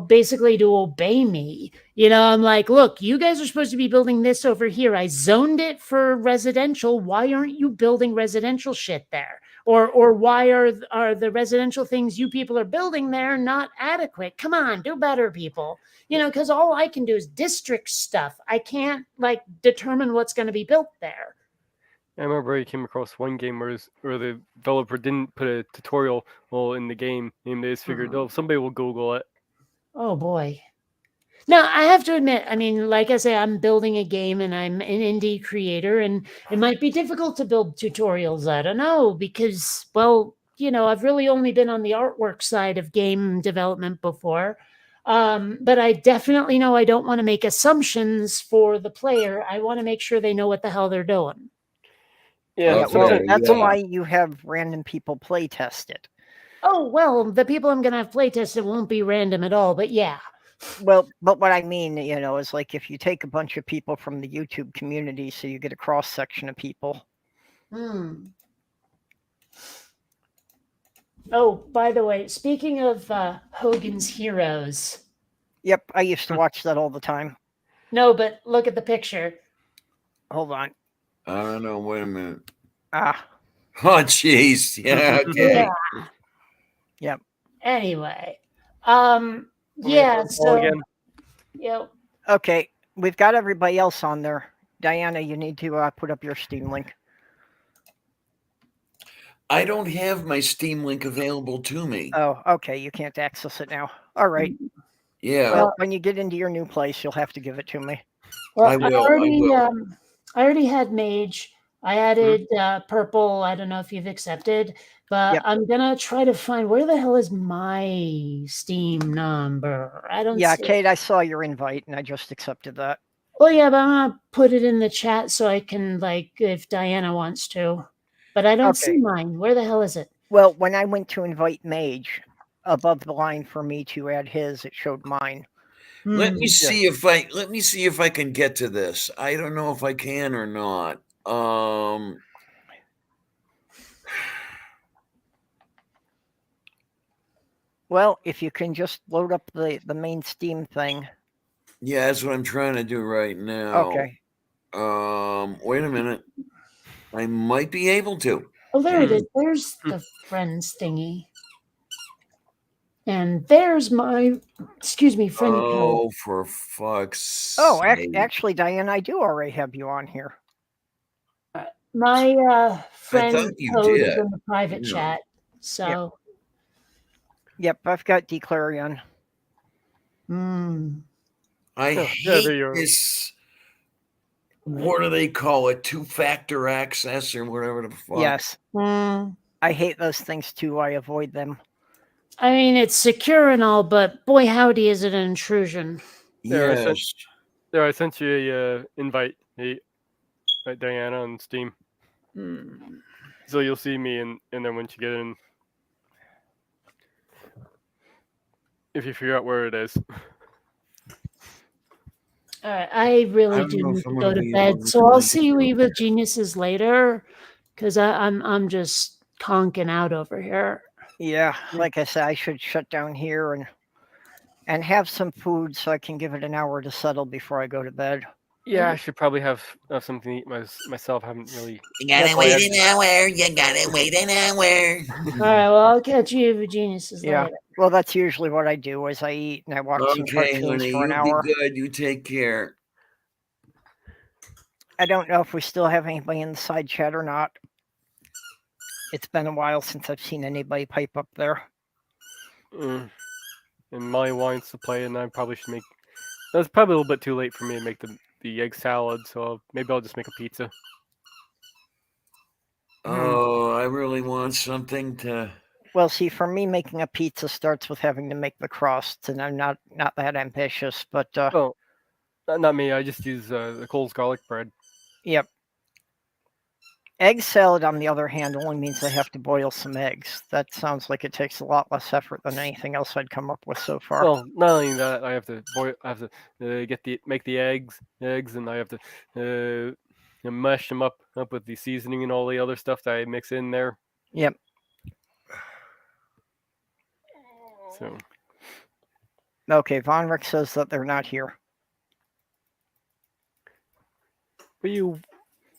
basically to obey me. I'm like, look, you guys are supposed to be building this over here. I zoned it for residential. Why aren't you building residential shit there? Or why are the residential things you people are building there not adequate? Come on, do better, people. Because all I can do is district stuff. I can't determine what's going to be built there. I remember I came across one game where the developer didn't put a tutorial in the game, and they just figured, oh, somebody will Google it. Oh boy. Now, I have to admit, like I say, I'm building a game and I'm an indie creator, and it might be difficult to build tutorials. I don't know, because, I've really only been on the artwork side of game development before. But I definitely know I don't want to make assumptions for the player. I want to make sure they know what the hell they're doing. Yeah, Yeah, Okay, that's yeah. why you have random people play test it. Oh, well, the people I'm going to have play tested won't be random at all, but yeah. Well, but what I mean, is like if you take a bunch of people from the YouTube community, so you get a cross section of people. Oh, by the way, speaking of Hogan's Heroes. Yep, I used to watch that all the time. No, but look at the picture. Hold on. I don't know. Wait a minute. Ah, Oh, jeez. Yeah, okay. Yeah. Yep. Anyway, Yeah. Call So again. yeah. Okay, we've got everybody else on there. Diana, you need to put up your Steam link. I don't have my Steam link available to me. Oh, okay, you can't access it now. All right. Yeah, Well, when you get into your new place, you'll have to give it to me. Well, I will, I already had mage. I added purple. I don't know if you've accepted, but Yep. I'm gonna try to find where the hell is my Steam number. I don't Yeah, see it. Kate, I saw your invite and I just accepted that. Well, yeah, but I'm gonna put it in the chat so I can like if Diana wants to. But I don't see Okay. mine. Where the hell is it? Well, when I went to invite Mage, above the line for me to add his, it showed mine. let Hmm. me see if I can get to this. I don't know if I can or not. Well, if you can just load up the main Steam thing. Yeah, that's what I'm trying to do right now. Okay. Wait a minute. I might be able to. Oh, there it is. There's the friends thingy. And there's my, excuse me, friend code. Oh, for fuck's Oh, sake. actually, Diane, I do already have you on here. My friend thought you code is did. in the private Yeah. chat. So, Yep, I've got Declarion. I Oh, hate yeah, there you are. this. What do they call it? Two-factor access or whatever the fuck. Yes. I I hate those things too. I avoid them. mean, it's secure and all, but boy, howdy, is it an intrusion. Yeah, Yes. I sent you a invite, Diana on Steam, so you'll see me, and then once you get in, if you figure out where it is. All right, I really don't do know need if to I'm go gonna to be bed, able to so I'll make see it. you with geniuses later, because I'm just conking out over here. Yeah, like I said, I should shut down here and have some food so I can give it an hour to settle before I go to bed. Yeah, I should probably have something to eat myself. I haven't really. You That's gotta why wait an hour. You gotta wait an hour. All right, well, I'll catch you with geniuses Yeah. later. Well, that's usually what I do is I eat and I watch some Okay, cartoons honey, for an you hour. be good. You take care. I don't know if we still have anybody in the side chat or not. It's been a while since I've seen anybody pipe up there. And Molly wants to play, and I probably should make. That's probably a little bit too late for me to make the egg salad, so maybe I'll just make a pizza. Oh, I really want something to. Well, see, for me, making a pizza starts with having to make the crust, and I'm not that ambitious. But Oh, not me. I just use the Cole's garlic bread. yep. Egg salad, on the other hand, only means I have to boil some eggs. That sounds like it takes a lot less effort than anything else I'd come up with so far. Well, not only that, I have to boil. I have to make the eggs, and I have to mash them up with the seasoning and all the other stuff that I mix in there. Yep. So Okay, Von Rick says that they're not here. what are you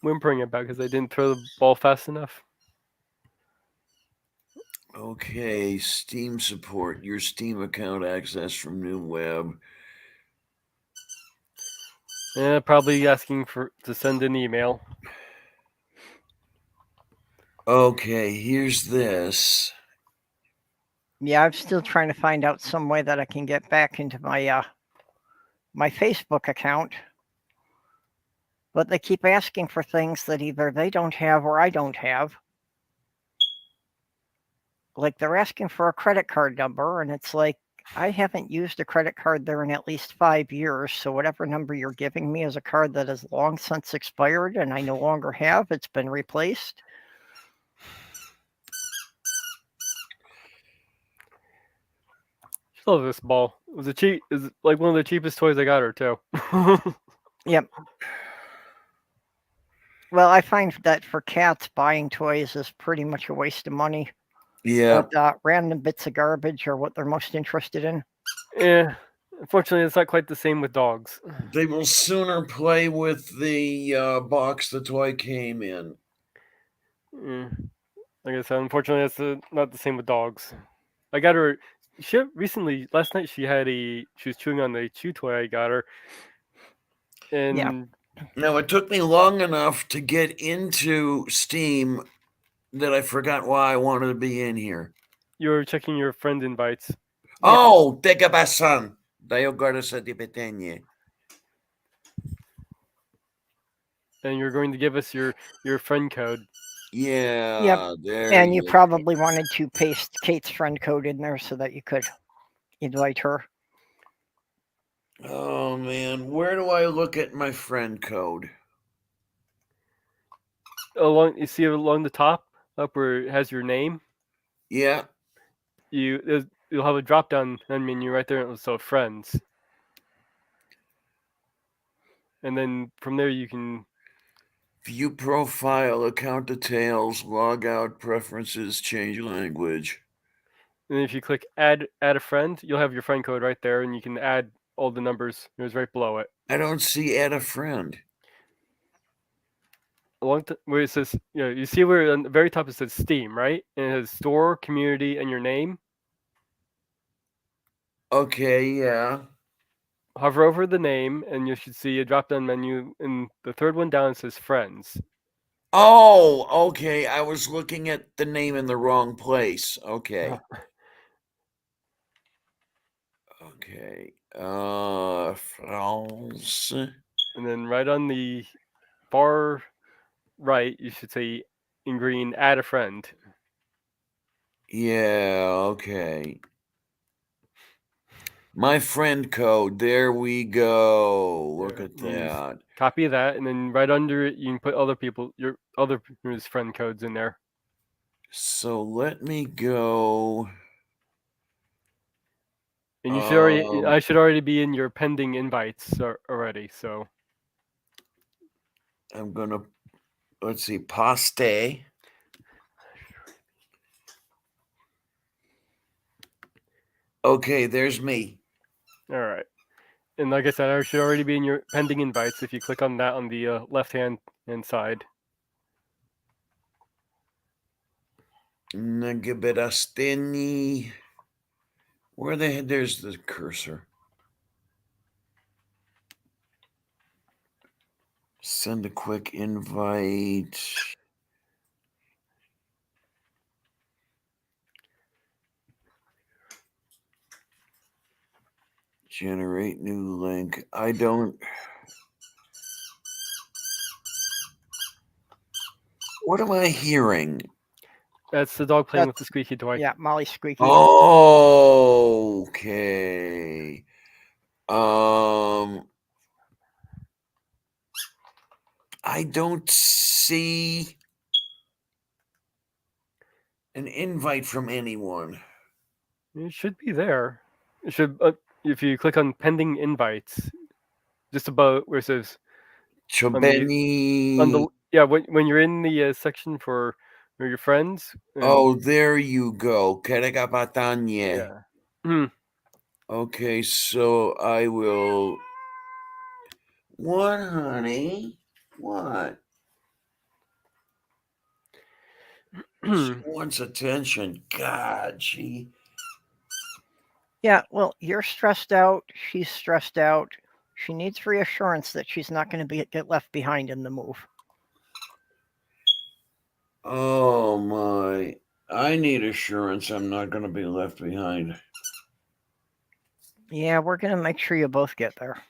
whimpering about? Because I didn't throw the ball fast enough. Okay, Steam support. Your Steam account access from new web. Yeah, probably asking to send an email. Okay, here's this. Yeah, I'm still trying to find out some way that I can get back into my my Facebook account. But they keep asking for things that either they don't have or I don't have. Like they're asking for a credit card number, and it's like, I haven't used a credit card there in at least 5 years. So whatever number you're giving me is a card that has long since expired and I no longer have. It's been replaced. Love this ball. It was is like one of the cheapest toys I got her too. Yep. Well, I find that for cats, buying toys is pretty much a waste of money. Yeah. But random bits of garbage are what they're most interested in. Yeah. Unfortunately, it's not quite the same with dogs. They will sooner play with the box the toy came in. Yeah. Like I said, unfortunately, that's not the same with dogs. I got her recently last night she was chewing on the chew toy I got her, and Now, it took me long enough to get into Steam that I forgot why I wanted to be in here. you were checking your friend invites, Oh, teka basan. Tayo gora sa Tibetenye. and you're going to give us your friend code. Yeah. There And you go. probably wanted to paste Kate's friend code in there so that you could invite her. Oh man, where do I look at my friend code? You see along the top, up where it has your name. Yeah. You'll have a drop down menu right there. So friends, and then from there you can View profile, account details, log out, preferences, change language. And if you click add a friend, you'll have your friend code right there, and you can add all the numbers. It was right below it. I don't see add a friend. Where it says, you see where on the very top it says Steam, right? And it has store, community, and your name. Okay, yeah. Hover over the name, and you should see a drop-down menu. And the third one down says Friends. Oh, okay. I was looking at the name in the wrong place. Okay. Okay. France. And then right on the far right, you should say in green, add a friend. Yeah, okay. My friend code. There we go. Look at that. Copy that, and then right under it, you can put your other people's friend codes in there. So let me go. And you should I should already be in your pending invites already. So I'm gonna, let's see, paste. Okay, there's me. all right. And like I said, I should already be in your pending invites if you click on that on the left-hand side. Nagibedasteni. Where there's the cursor. Send a quick invite. Generate new link. I don't. What am I hearing? That's the dog playing with the squeaky toy. Yeah, Molly squeaky. Okay. I don't see an invite from anyone. It should be there. It should if you click on pending invites, just about where it says Chobeni. when you're in the section for your friends. Oh, there you go. Kerekapatanye. Yeah. Okay, so I will. What, honey? What? She wants attention. God, she. Yeah, well, you're stressed out. She's stressed out. She needs reassurance that she's not going to get left behind in the move. Oh my. I need assurance I'm not going to be left behind. Yeah, we're going to make sure you both get there.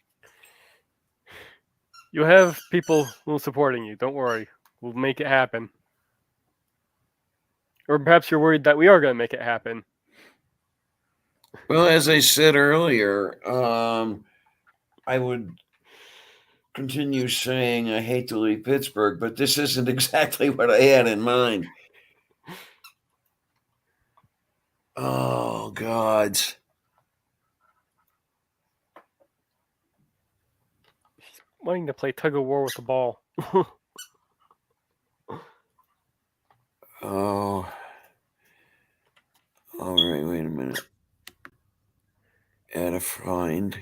You have people who supporting you. Don't worry. We'll make it happen. Or perhaps you're worried that we are going to make it happen. Well, as I said earlier, I would continue saying I hate to leave Pittsburgh, but this isn't exactly what I had in mind. Oh, God. She's wanting to play tug of war with the ball. Oh. All right, wait a minute. Add a friend.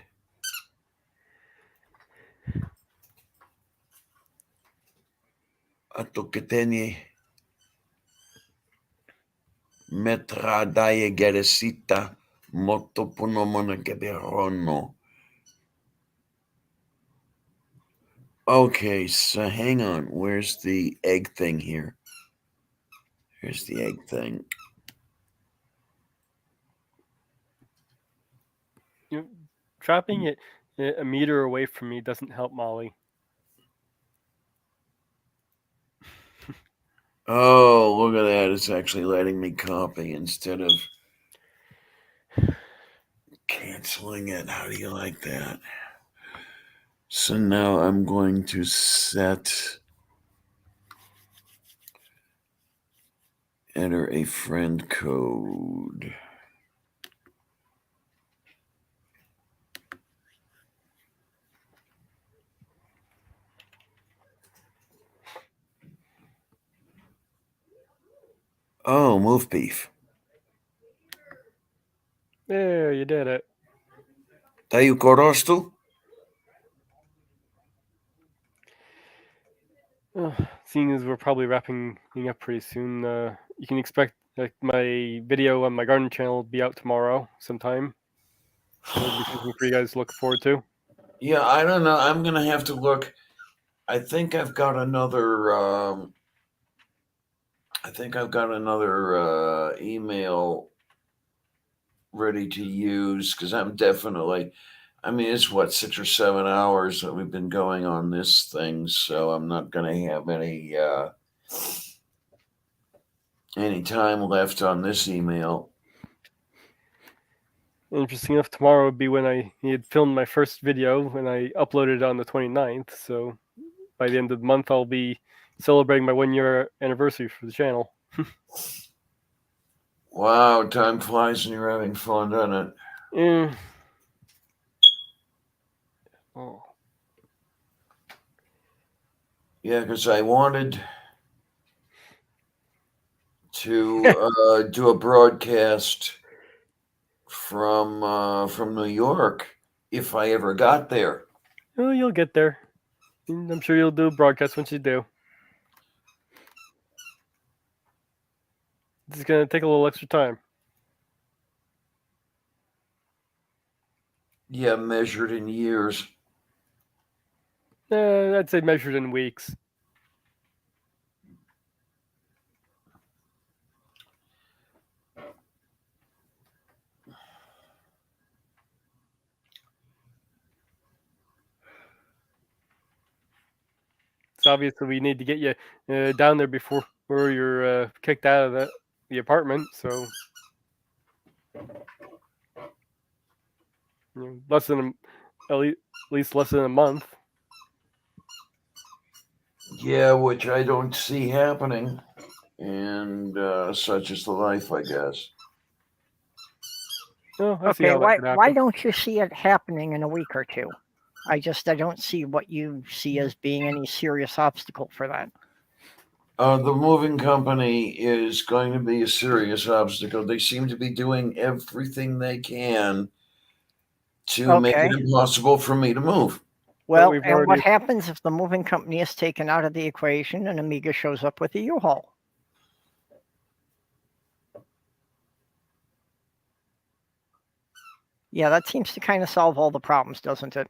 Ato keteni. Metra daye geresita. Motoponomonakeberono. Okay, so hang on. Where's the egg thing here? Here's the egg thing. Trapping it a meter away from me doesn't help Molly. Oh, look at that. It's actually letting me copy instead of canceling it. How do you like that? So now I'm going to set enter a friend code. Oh, move beef. There, you did it. Tayo korostu? Seeing as we're probably wrapping up pretty soon, you can expect my video on my garden channel will be out tomorrow sometime. It'll be something for you guys to look forward to. Yeah, I don't know. I'm gonna have to look. I think I've got another. Email ready to use because I'm definitely. I mean, it's what 6 or 7 hours that we've been going on this thing, so I'm not gonna have any time left on this email. Interesting enough, tomorrow would be when I had filmed my first video and I uploaded it on the 29th. So by the end of the month, I'll be celebrating my 1-year anniversary for the channel. Wow, time flies and you're having fun, doesn't it? Yeah. Oh. Yeah, because I wanted to do a broadcast from New York if I ever got there. Oh, you'll get there. I'm sure you'll do a broadcast once you do. It's going to take a little extra time. Yeah, measured in years. I'd say measured in weeks. It's obvious that we need to get you down there before you're kicked out of the apartment. So at least less than a month. Yeah, which I don't see happening, and such is the life, I guess. Oh, I see Okay, how that could why happen. don't you see it happening in a week or two? I don't see what you see as being any serious obstacle for that. The moving company is going to be a serious obstacle. They seem to be doing everything they can to make Okay. it impossible for me to move. Well, we've and already- what happens if the moving company is taken out of the equation and Amiga shows up with a U-Haul? Yeah, that seems to kind of solve all the problems, doesn't it?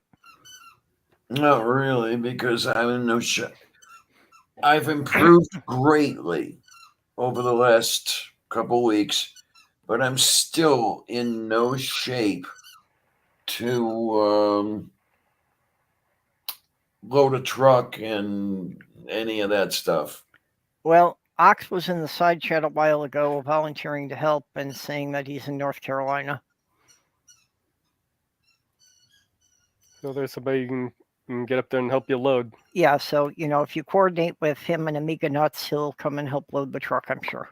Not really, because I'm in no shape. I've improved greatly over the last couple weeks, but I'm still in no shape to load a truck and any of that stuff. Well, Ox was in the side chat a while ago volunteering to help and saying that he's in North Carolina. So there's somebody who can get up there and help you load. Yeah, so, if you coordinate with him and Amiga Nuts, he'll come and help load the truck, I'm sure.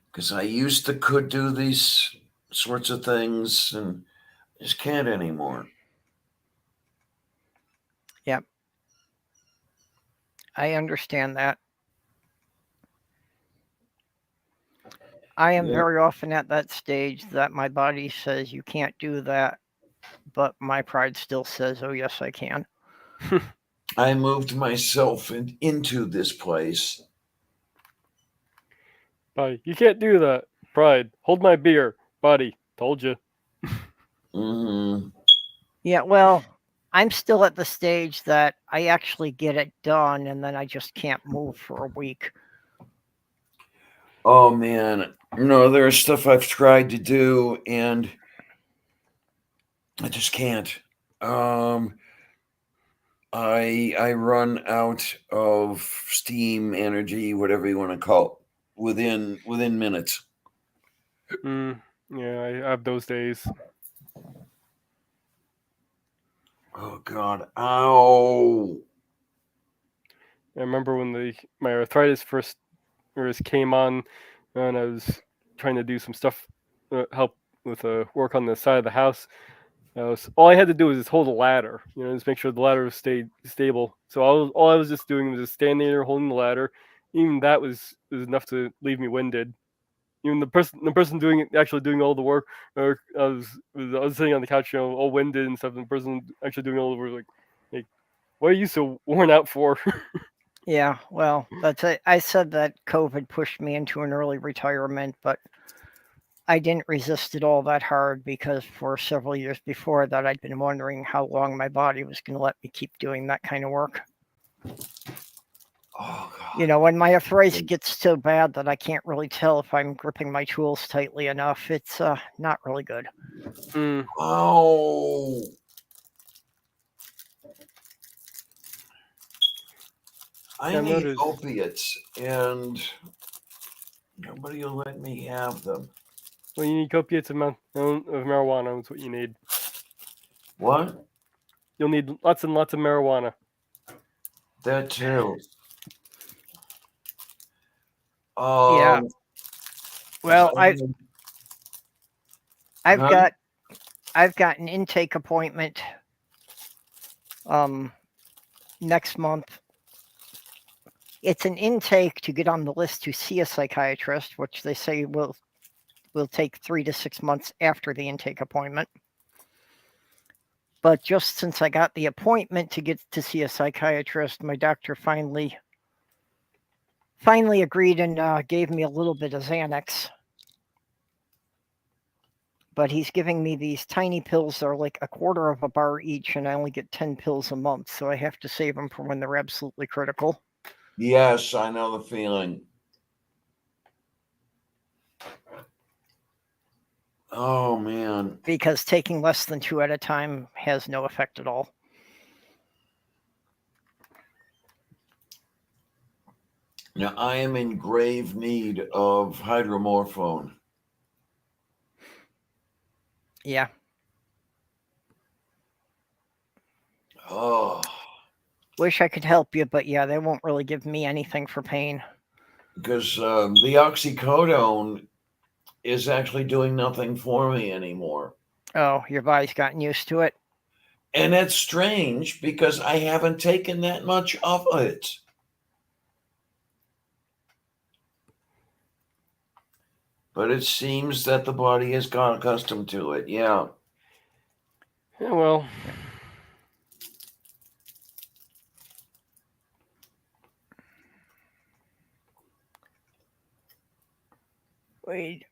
Because I used to could do these sorts of things and just can't anymore. Yep. I understand that. I am very often at that stage that my body says you can't do that, but my pride still says, oh, yes, I can. I moved myself into this place. Buddy, you can't do that. Pride, hold my beer. Buddy, told you. Hmm. Yeah, well, I'm still at the stage that I actually get it done and then I just can't move for a week. Oh man, no, there's stuff I've tried to do and I just can't. Um, I run out of steam, energy, whatever you want to call it, within minutes. Yeah, I have those days. Oh God! Ow! I remember when my arthritis first came on, and I was trying to do some stuff, help with work on the side of the house. All I had to do was just hold a ladder, just make sure the ladder stayed stable. So all I was just doing was just standing there holding the ladder. Even that was enough to leave me winded. Even the person actually doing all the work, or I was sitting on the couch, all winded and stuff. And the person actually doing all the work, like, what are you so worn out for? Yeah, well, that's it. I said that COVID pushed me into an early retirement, but I didn't resist it all that hard because for several years before that, I'd been wondering how long my body was going to let me keep doing that kind of work. Oh God! When my arthritis gets so bad that I can't really tell if I'm gripping my tools tightly enough, it's not really good. Oh! I need noticed. opiates, and nobody will let me have them. Well, you need copious amount of marijuana. That's what you need. What? You'll need lots and lots of marijuana. That too. Yeah. Well, I've Huh? got an intake appointment next month. It's an intake to get on the list to see a psychiatrist, which they say will take 3 to 6 months after the intake appointment. But just since I got the appointment to get to see a psychiatrist, my doctor finally agreed and gave me a little bit of Xanax. But he's giving me these tiny pills that are like a quarter of a bar each, and I only get 10 pills a month, so I have to save them for when they're absolutely critical. Yes, I know the feeling. Oh man. Because taking less than 2 at a time has no effect at all. Now I am in grave need of hydromorphone. Yeah. Oh, Wish I could help you, but yeah, they won't really give me anything for pain. because the oxycodone is actually doing nothing for me anymore. Oh, your body's gotten used to it? And that's strange because I haven't taken that much of it. But it seems that the body has got accustomed to it. Yeah. Yeah, well. Wait.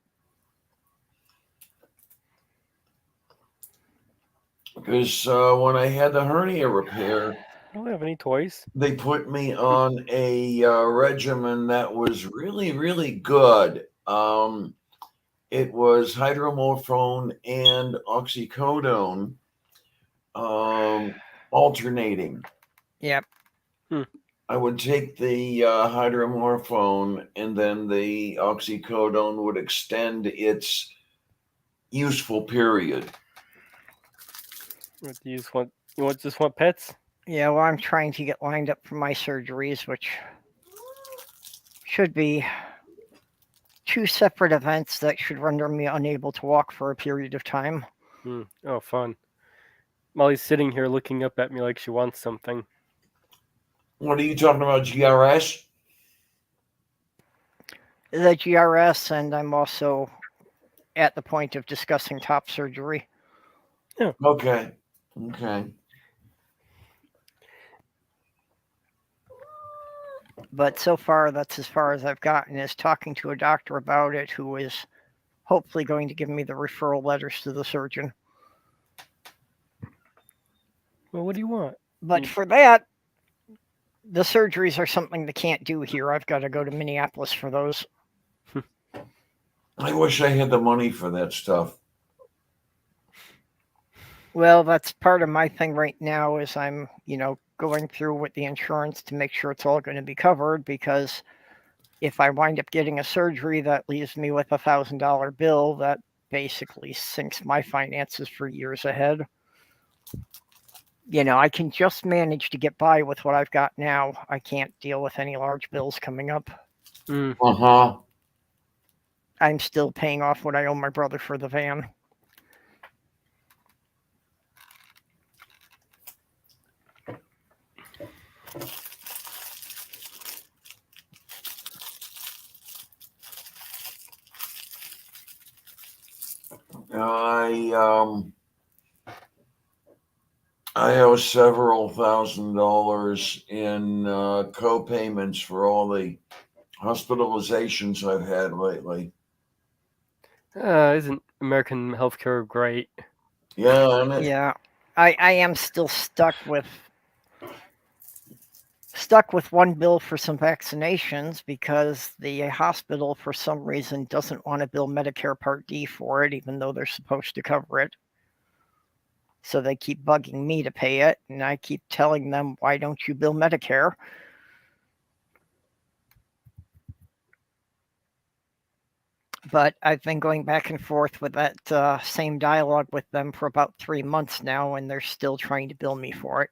Because when I had the hernia repair, I don't have any toys. they put me on a regimen that was really, really good. It was hydromorphone and oxycodone alternating. Yep. I would take the hydromorphone, and then the oxycodone would extend its useful period. You just want pets? Yeah, well, I'm trying to get lined up for my surgeries, which should be 2 separate events that should render me unable to walk for a period of time. Oh, fun. Molly's sitting here looking up at me like she wants something. What are you talking about, GRS? The GRS, and I'm also at the point of discussing top surgery. Okay. But so far, that's as far as I've gotten, is talking to a doctor about it who is hopefully going to give me the referral letters to the surgeon. Well, what do you want? But for that, the surgeries are something they can't do here. I've got to go to Minneapolis for those. I wish I had the money for that stuff. Well, that's part of my thing right now is I'm, going through with the insurance to make sure it's all going to be covered, because if I wind up getting a surgery that leaves me with $1,000 bill, that basically sinks my finances for years ahead. I can just manage to get by with what I've got now. I can't deal with any large bills coming up. Uh-huh. I'm still paying off what I owe my brother for the van. I owe several $1,000s in co-payments for all the hospitalizations I've had lately. Isn't American healthcare great? Yeah, and it, Yeah, I am still stuck with one bill for some vaccinations because the hospital for some reason doesn't want to bill Medicare Part D for it, even though they're supposed to cover it. So they keep bugging me to pay it, and I keep telling them, why don't you bill Medicare? But I've been going back and forth with that same dialogue with them for about 3 months now, and they're still trying to bill me for it.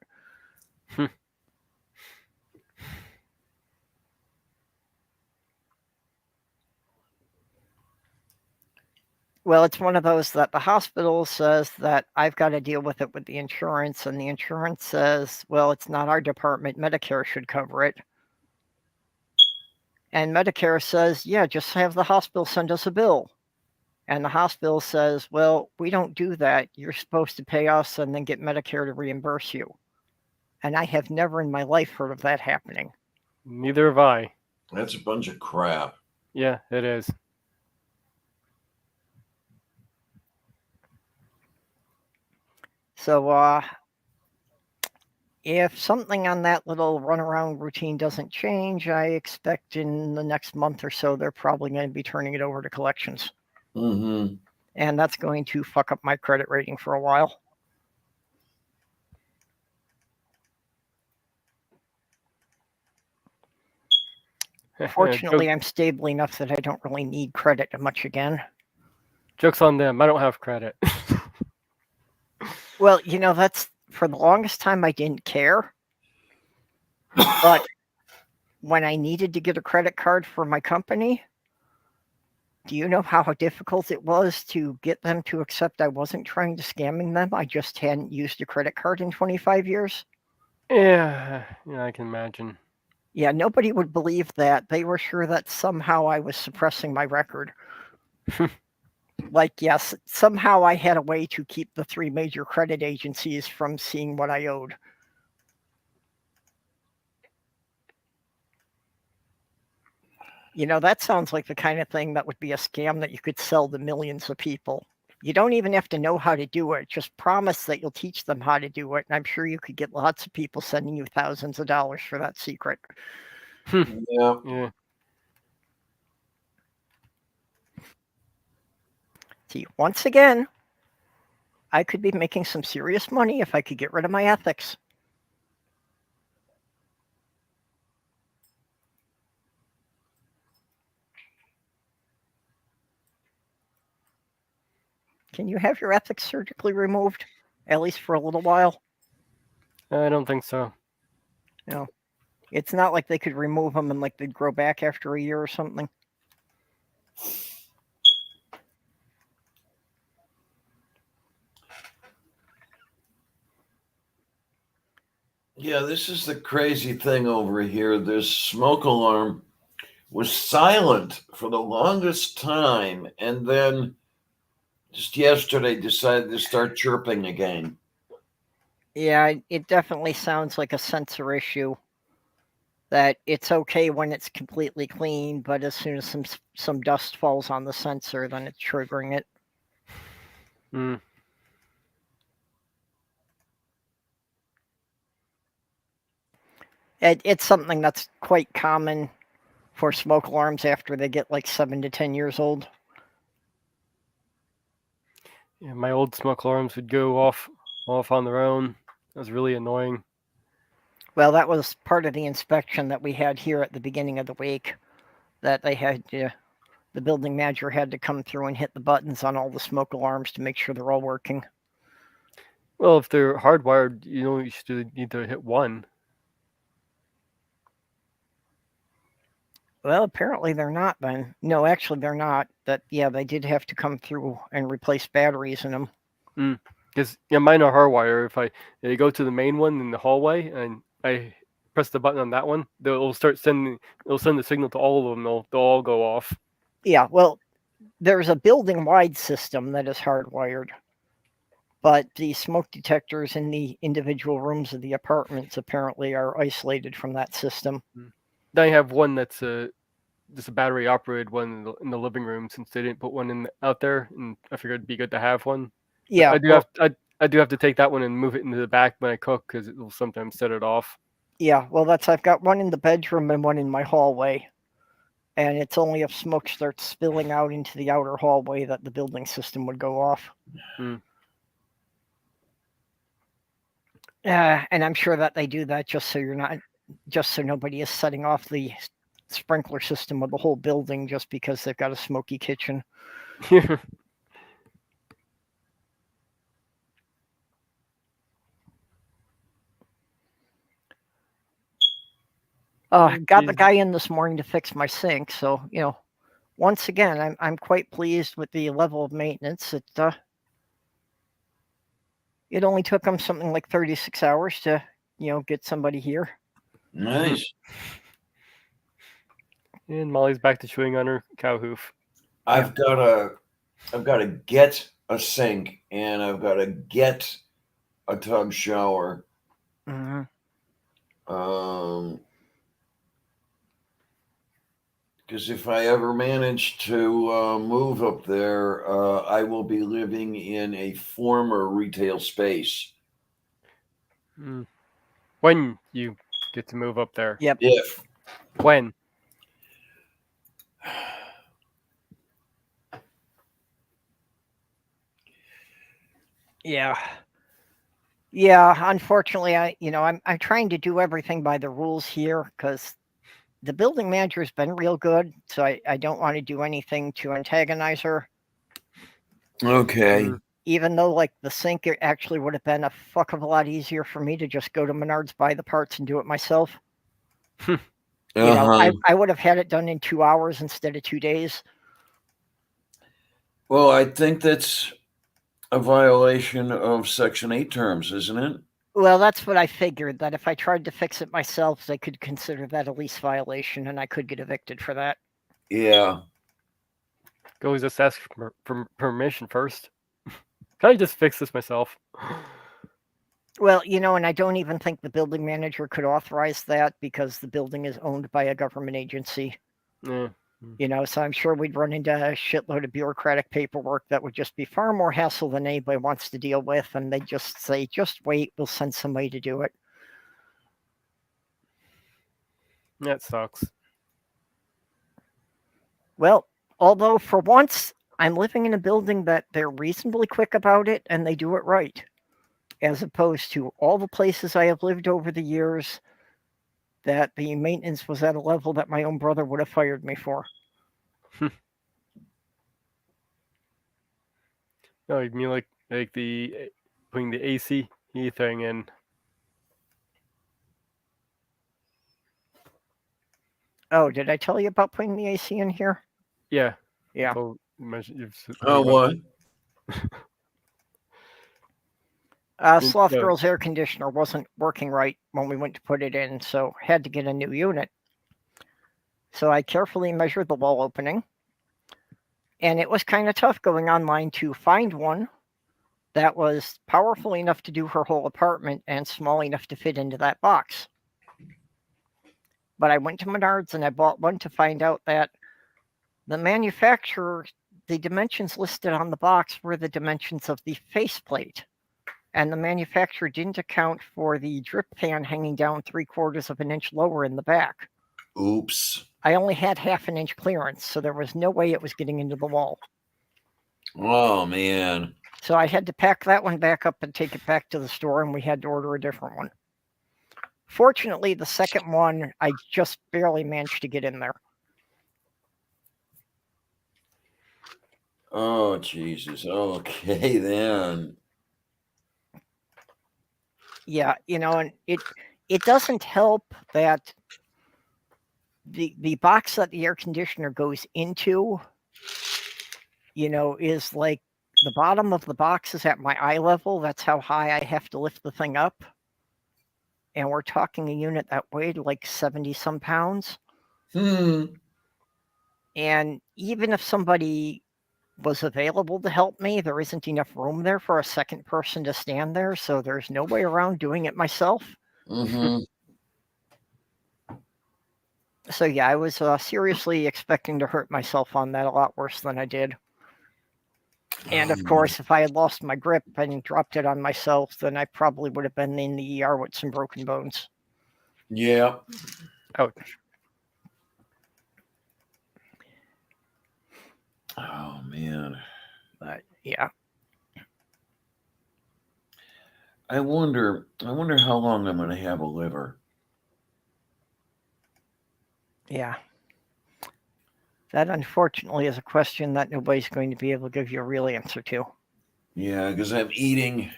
Well, it's one of those that the hospital says that I've got to deal with it with the insurance, and the insurance says, well, it's not our department. Medicare should cover it. And Medicare says, yeah, just have the hospital send us a bill. And the hospital says, well, we don't do that. You're supposed to pay us and then get Medicare to reimburse you. And I have never in my life heard of that happening. Neither have I. that's a bunch of crap. Yeah, it is. So if something on that little runaround routine doesn't change, I expect in the next month or so, they're probably going to be turning it over to collections. Mm-hmm. And that's going to fuck up my credit rating for a while. Fortunately, I'm stable enough that I don't really need credit much again. Joke's on them. I don't have credit. Well, that's for the longest time I didn't care. But when I needed to get a credit card for my company, do you know how difficult it was to get them to accept I wasn't trying to scamming them? I just hadn't used a credit card in 25 years. Yeah, I can imagine. Yeah, nobody would believe that. They were sure that somehow I was suppressing my record. Like, yes, somehow I had a way to keep the 3 major credit agencies from seeing what I owed. That sounds like the kind of thing that would be a scam that you could sell to millions of people. You don't even have to know how to do it. Just promise that you'll teach them how to do it. And I'm sure you could get lots of people sending you thousands of dollars for that secret. Yeah. See, once again, I could be making some serious money if I could get rid of my ethics. Can you have your ethics surgically removed, at least for a little while? I don't think so. No. It's not like they could remove them and like they'd grow back after a year or something. Yeah, this is the crazy thing over here. This smoke alarm was silent for the longest time, and then just yesterday decided to start chirping again. Yeah, it definitely sounds like a sensor issue. that it's okay when it's completely clean, but as soon as some dust falls on the sensor, then it's triggering it. Mm. It's something that's quite common for smoke alarms after they get like 7 to 10 years old. Yeah, my old smoke alarms would go off on their own. That was really annoying. Well, that was part of the inspection that we had here at the beginning of the week, that they had the building manager had to come through and hit the buttons on all the smoke alarms to make sure they're all working. Well, if they're hardwired, you should need to hit one. Well, apparently they're not then. No, actually they're not. They did have to come through and replace batteries in them. Because mine are hardwired. If I go to the main one in the hallway and I press the button on that one, it'll send the signal to all of them. They'll all go off. Yeah, well, there's a building-wide system that is hardwired, but the smoke detectors in the individual rooms of the apartments apparently are isolated from that system. Then I have one that's just a battery operated one in the living room, since they didn't put one out there, and I figured it'd be good to have one. Yeah, I do have to take that one and move it into the back when I cook, because it will sometimes set it off. Yeah, well, I've got one in the bedroom and one in my hallway, and it's only if smoke starts spilling out into the outer hallway that the building system would go off. And I'm sure that they do that just so nobody is setting off the sprinkler system of the whole building just because they've got a smoky kitchen. Got the guy in this morning to fix my sink, so once again, I'm quite pleased with the level of maintenance. It only took him something like 36 hours to get somebody here. Nice. And Molly's back to chewing on her cow hoof. I've got to get a sink, and I've got to get a tub shower. Mm-hmm. Because if I ever manage to move up there, I will be living in a former retail space. When you get to move up there? Yep. If. When? Yeah. Unfortunately, I'm trying to do everything by the rules here because the building manager has been real good, so I don't want to do anything to antagonize her. Okay. Even though, like, the sink, it actually would have been a fuck of a lot easier for me to just go to Menards, buy the parts, and do it myself. I would have had it done in 2 hours instead of 2 days. Well, I think that's a violation of Section 8 terms, isn't it? Well, that's what I figured, that if I tried to fix it myself, they could consider that a lease violation, and I could get evicted for that. Yeah. Go just ask for permission first. Can I just fix this myself? Well, and I don't even think the building manager could authorize that because the building is owned by a government agency. Yeah. So I'm sure we'd run into a shitload of bureaucratic paperwork that would just be far more hassle than anybody wants to deal with. And they'd just say, just wait, we'll send somebody to do it. That sucks. Well, although for once, I'm living in a building that they're reasonably quick about it and they do it right, as opposed to all the places I have lived over the years that the maintenance was at a level that my own brother would have fired me for. No, you mean like the putting the AC thing in? Oh, did I tell you about putting the AC in here? Yeah. Yeah. Oh, what? Sloth Girl's air conditioner wasn't working right when we went to put it in, so had to get a new unit. So I carefully measured the wall opening, and it was kind of tough going online to find one that was powerful enough to do her whole apartment and small enough to fit into that box. but I went to Menards and I bought one to find out that the manufacturer, the dimensions listed on the box were the dimensions of the faceplate. And the manufacturer didn't account for the drip pan hanging down 3/4 of an inch lower in the back. Oops. I only had 1/2 an inch clearance, so there was no way it was getting into the wall. Oh man. So I had to pack that one back up and take it back to the store, and we had to order a different one. Fortunately, the second one, I just barely managed to get in there. Oh Jesus. Okay then. Yeah, and it doesn't help that the box that the air conditioner goes into, is like the bottom of the box is at my eye level. That's how high I have to lift the thing up. And we're talking a unit that weighed like 70 some pounds. And even if somebody was available to help me, there isn't enough room there for a second person to stand there. So there's no way around doing it myself. Mm-hmm. So yeah, I was seriously expecting to hurt myself on that a lot worse than I did. And of course, if I had lost my grip and dropped it on myself, then I probably would have been in the ER with some broken bones. Yeah. Ouch. Oh man. But yeah. I wonder how long I'm gonna have a liver. Yeah. That unfortunately is a question that nobody's going to be able to give you a real answer to. Yeah, because I'm eating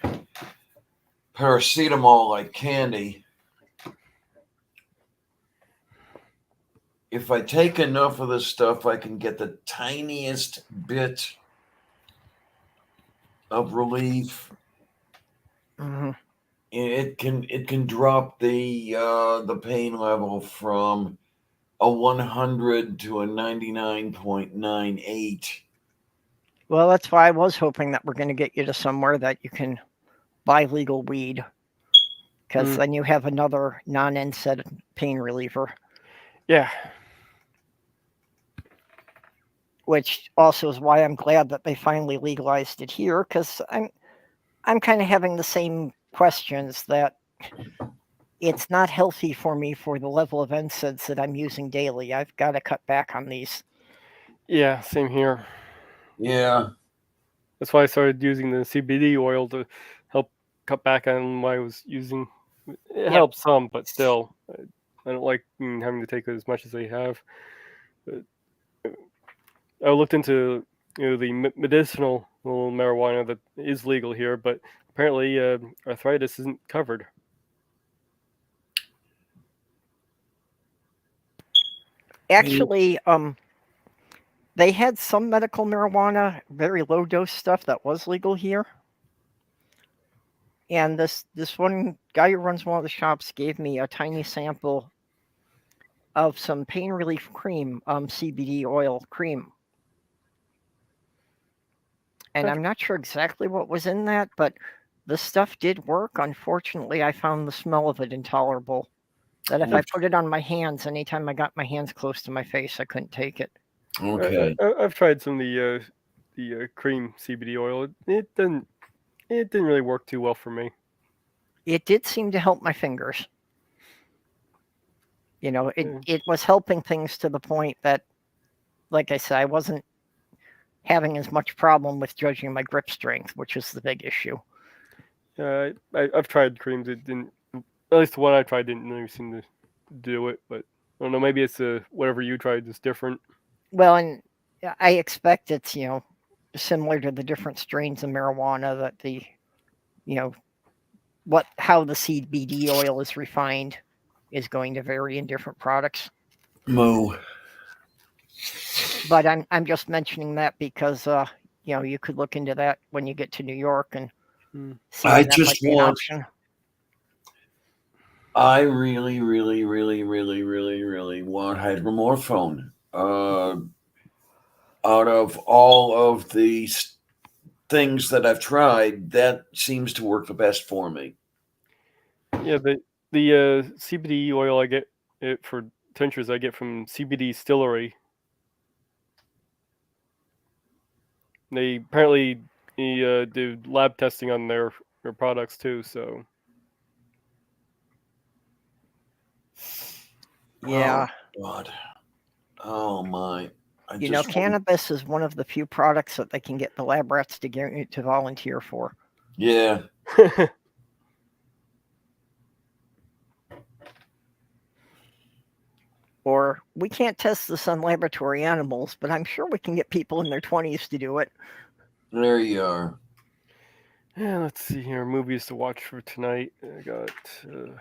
paracetamol like candy. If I take enough of this stuff, I can get the tiniest bit of relief. Mm-hmm. It can drop the pain level from a 100 to a 99.98. Well, that's why I was hoping that we're going to get you to somewhere that you can buy legal weed, because then you have another non-NSAID pain reliever. Yeah. Which also is why I'm glad that they finally legalized it here, because I'm kind of having the same questions that it's not healthy for me for the level of NSAIDs that I'm using daily. I've got to cut back on these. Yeah, same here. Yeah. That's why I started using the CBD oil to help cut back on what I was using. It helps some, but still, I don't like having to take as much as they have. But I looked into the medicinal marijuana that is legal here, but apparently arthritis isn't covered. Actually, they had some medical marijuana, very low dose stuff that was legal here. And this one guy who runs one of the shops gave me a tiny sample of some pain relief cream, CBD oil cream. And I'm not sure exactly what was in that, but the stuff did work. Unfortunately, I found the smell of it intolerable. That if I put it on my hands, anytime I got my hands close to my face, I couldn't take it. Okay. I've tried some of the cream CBD oil. It didn't really work too well for me. It did seem to help my fingers. It was helping things to the point that, like I said, I wasn't having as much problem with judging my grip strength, which is the big issue. I've tried creams. It didn't. At least the one I tried didn't really seem to do it. But I don't know. Maybe it's whatever you tried is different. Well, and I expect it's similar to the different strains of marijuana that how the CBD oil is refined is going to vary in different products. Moo. But I'm just mentioning that because you could look into that when you get to New York and see I if that might be an option. I really, really, really, really, really, really want hydromorphone. Out of all of the things that I've tried, that seems to work the best for me. Yeah, the CBD oil I get it for tinctures I get from CBD Distillery. They apparently do lab testing on their products too. So Yeah. Oh, God. Oh, my. I You know, just want- cannabis is one of the few products that they can get the lab rats to volunteer for. Yeah. Or we can't test this on laboratory animals, but I'm sure we can get people in their 20s to do it. There you are. Yeah, let's see here. Movies to watch for tonight. I got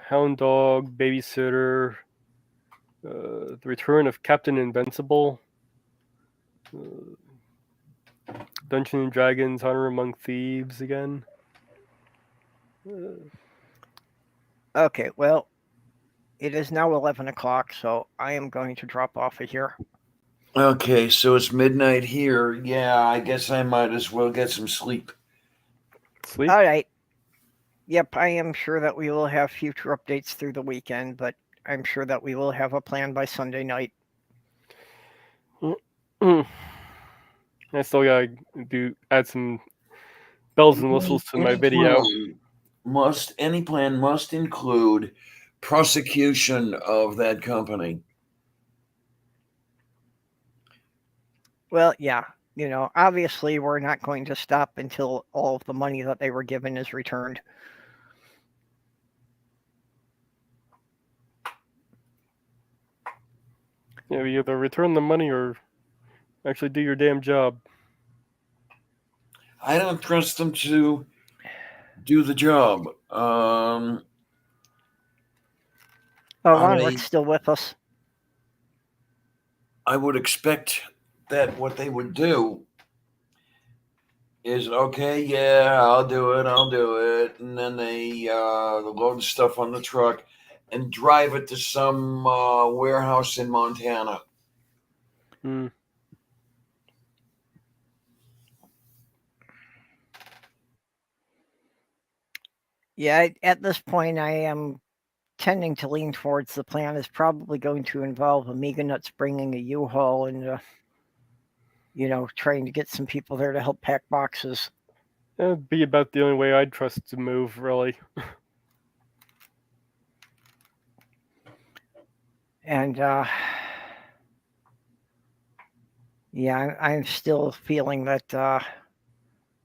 Hound Dog, Babysitter, The Return of Captain Invincible, Dungeons and Dragons: Honor Among Thieves again. Okay, well, it is now 11 o'clock, so I am going to drop off of here. Okay, so it's midnight here. Yeah, I guess I might as well get some sleep. Sleep? All right. Yep, I am sure that we will have future updates through the weekend, but I'm sure that we will have a plan by Sunday night. I still gotta add some bells and whistles to my video. Any plan must include prosecution of that company. Well, yeah, you know, obviously we're not going to stop until all of the money that they were given is returned. Yeah, you either return the money or actually do your damn job. I don't trust them to do the job. Oh, Ronrick's still with us. I would expect that what they would do is, okay, yeah, I'll do it. And then they load the stuff on the truck and drive it to some warehouse in Montana. Yeah, at this point, I am tending to lean towards the plan is probably going to involve Amiga Nuts bringing a U-Haul and, you know, trying to get some people there to help pack boxes. That'd be about the only way I'd trust to move, really. And, yeah, I'm still feeling that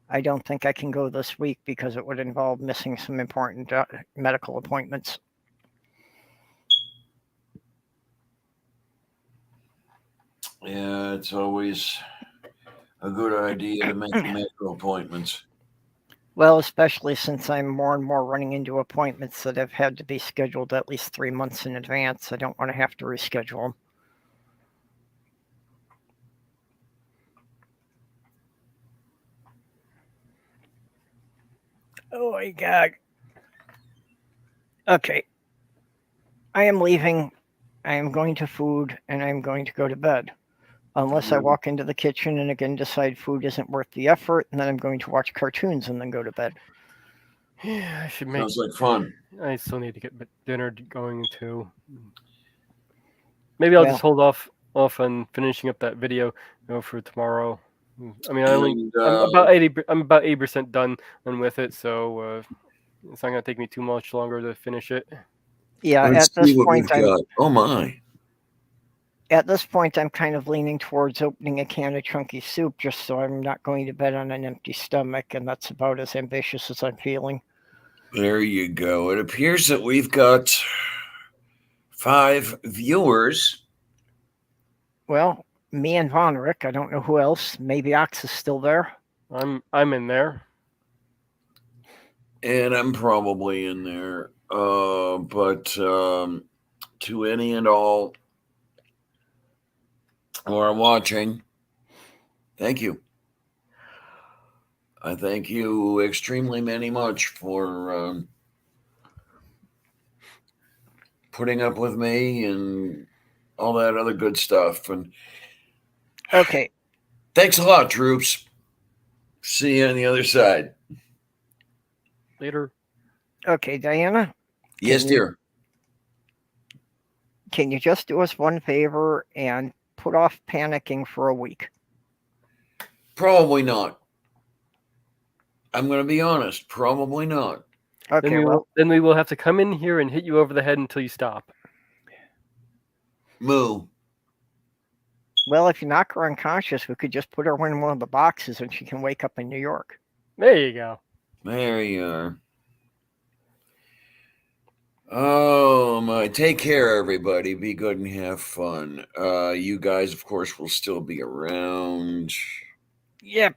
I don't think I can go this week because it would involve missing some important medical appointments. Yeah, it's always a good idea to make medical appointments. Well, especially since I'm more and more running into appointments that have had to be scheduled at least 3 months in advance. I don't want to have to reschedule them. Oh my God. Okay. I am leaving. I am going to food and I'm going to go to bed. Unless I walk into the kitchen and again decide food isn't worth the effort, and then I'm going to watch cartoons and then go to bed. Yeah, I should make. Sounds like fun. I still need to get dinner going too. Maybe I'll just hold off on finishing up that video, for tomorrow. I mean, I'm about 80% done with it, so it's not gonna take me too much longer to finish it. Yeah, Let's see what we've got. Oh my. At this point, I'm kind of leaning towards opening a can of chunky soup just so I'm not going to bed on an empty stomach, and that's about as ambitious as I'm feeling. There you go. It appears that we've got 5 viewers. Well, me and Vonrick. I don't know who else. Maybe Ox is still there. I'm in there. And I'm probably in there. But to any and all who are watching, thank you. I thank you extremely many much for putting up with me and all that other good stuff. And okay, thanks a lot, troops. See you on the other side. Later. Okay, Diana. Yes, dear. can you just do us one favor and put off panicking for a week? Probably not. I'm going to be honest. Probably not. Okay, Then we will have to come in here and hit you over the head until you stop. Moo. well, if you knock her unconscious, we could just put her in one of the boxes and she can wake up in New York. There you go. There you are. Oh my! Take care, everybody. Be good and have fun. You guys, of course, will still be around. Yep.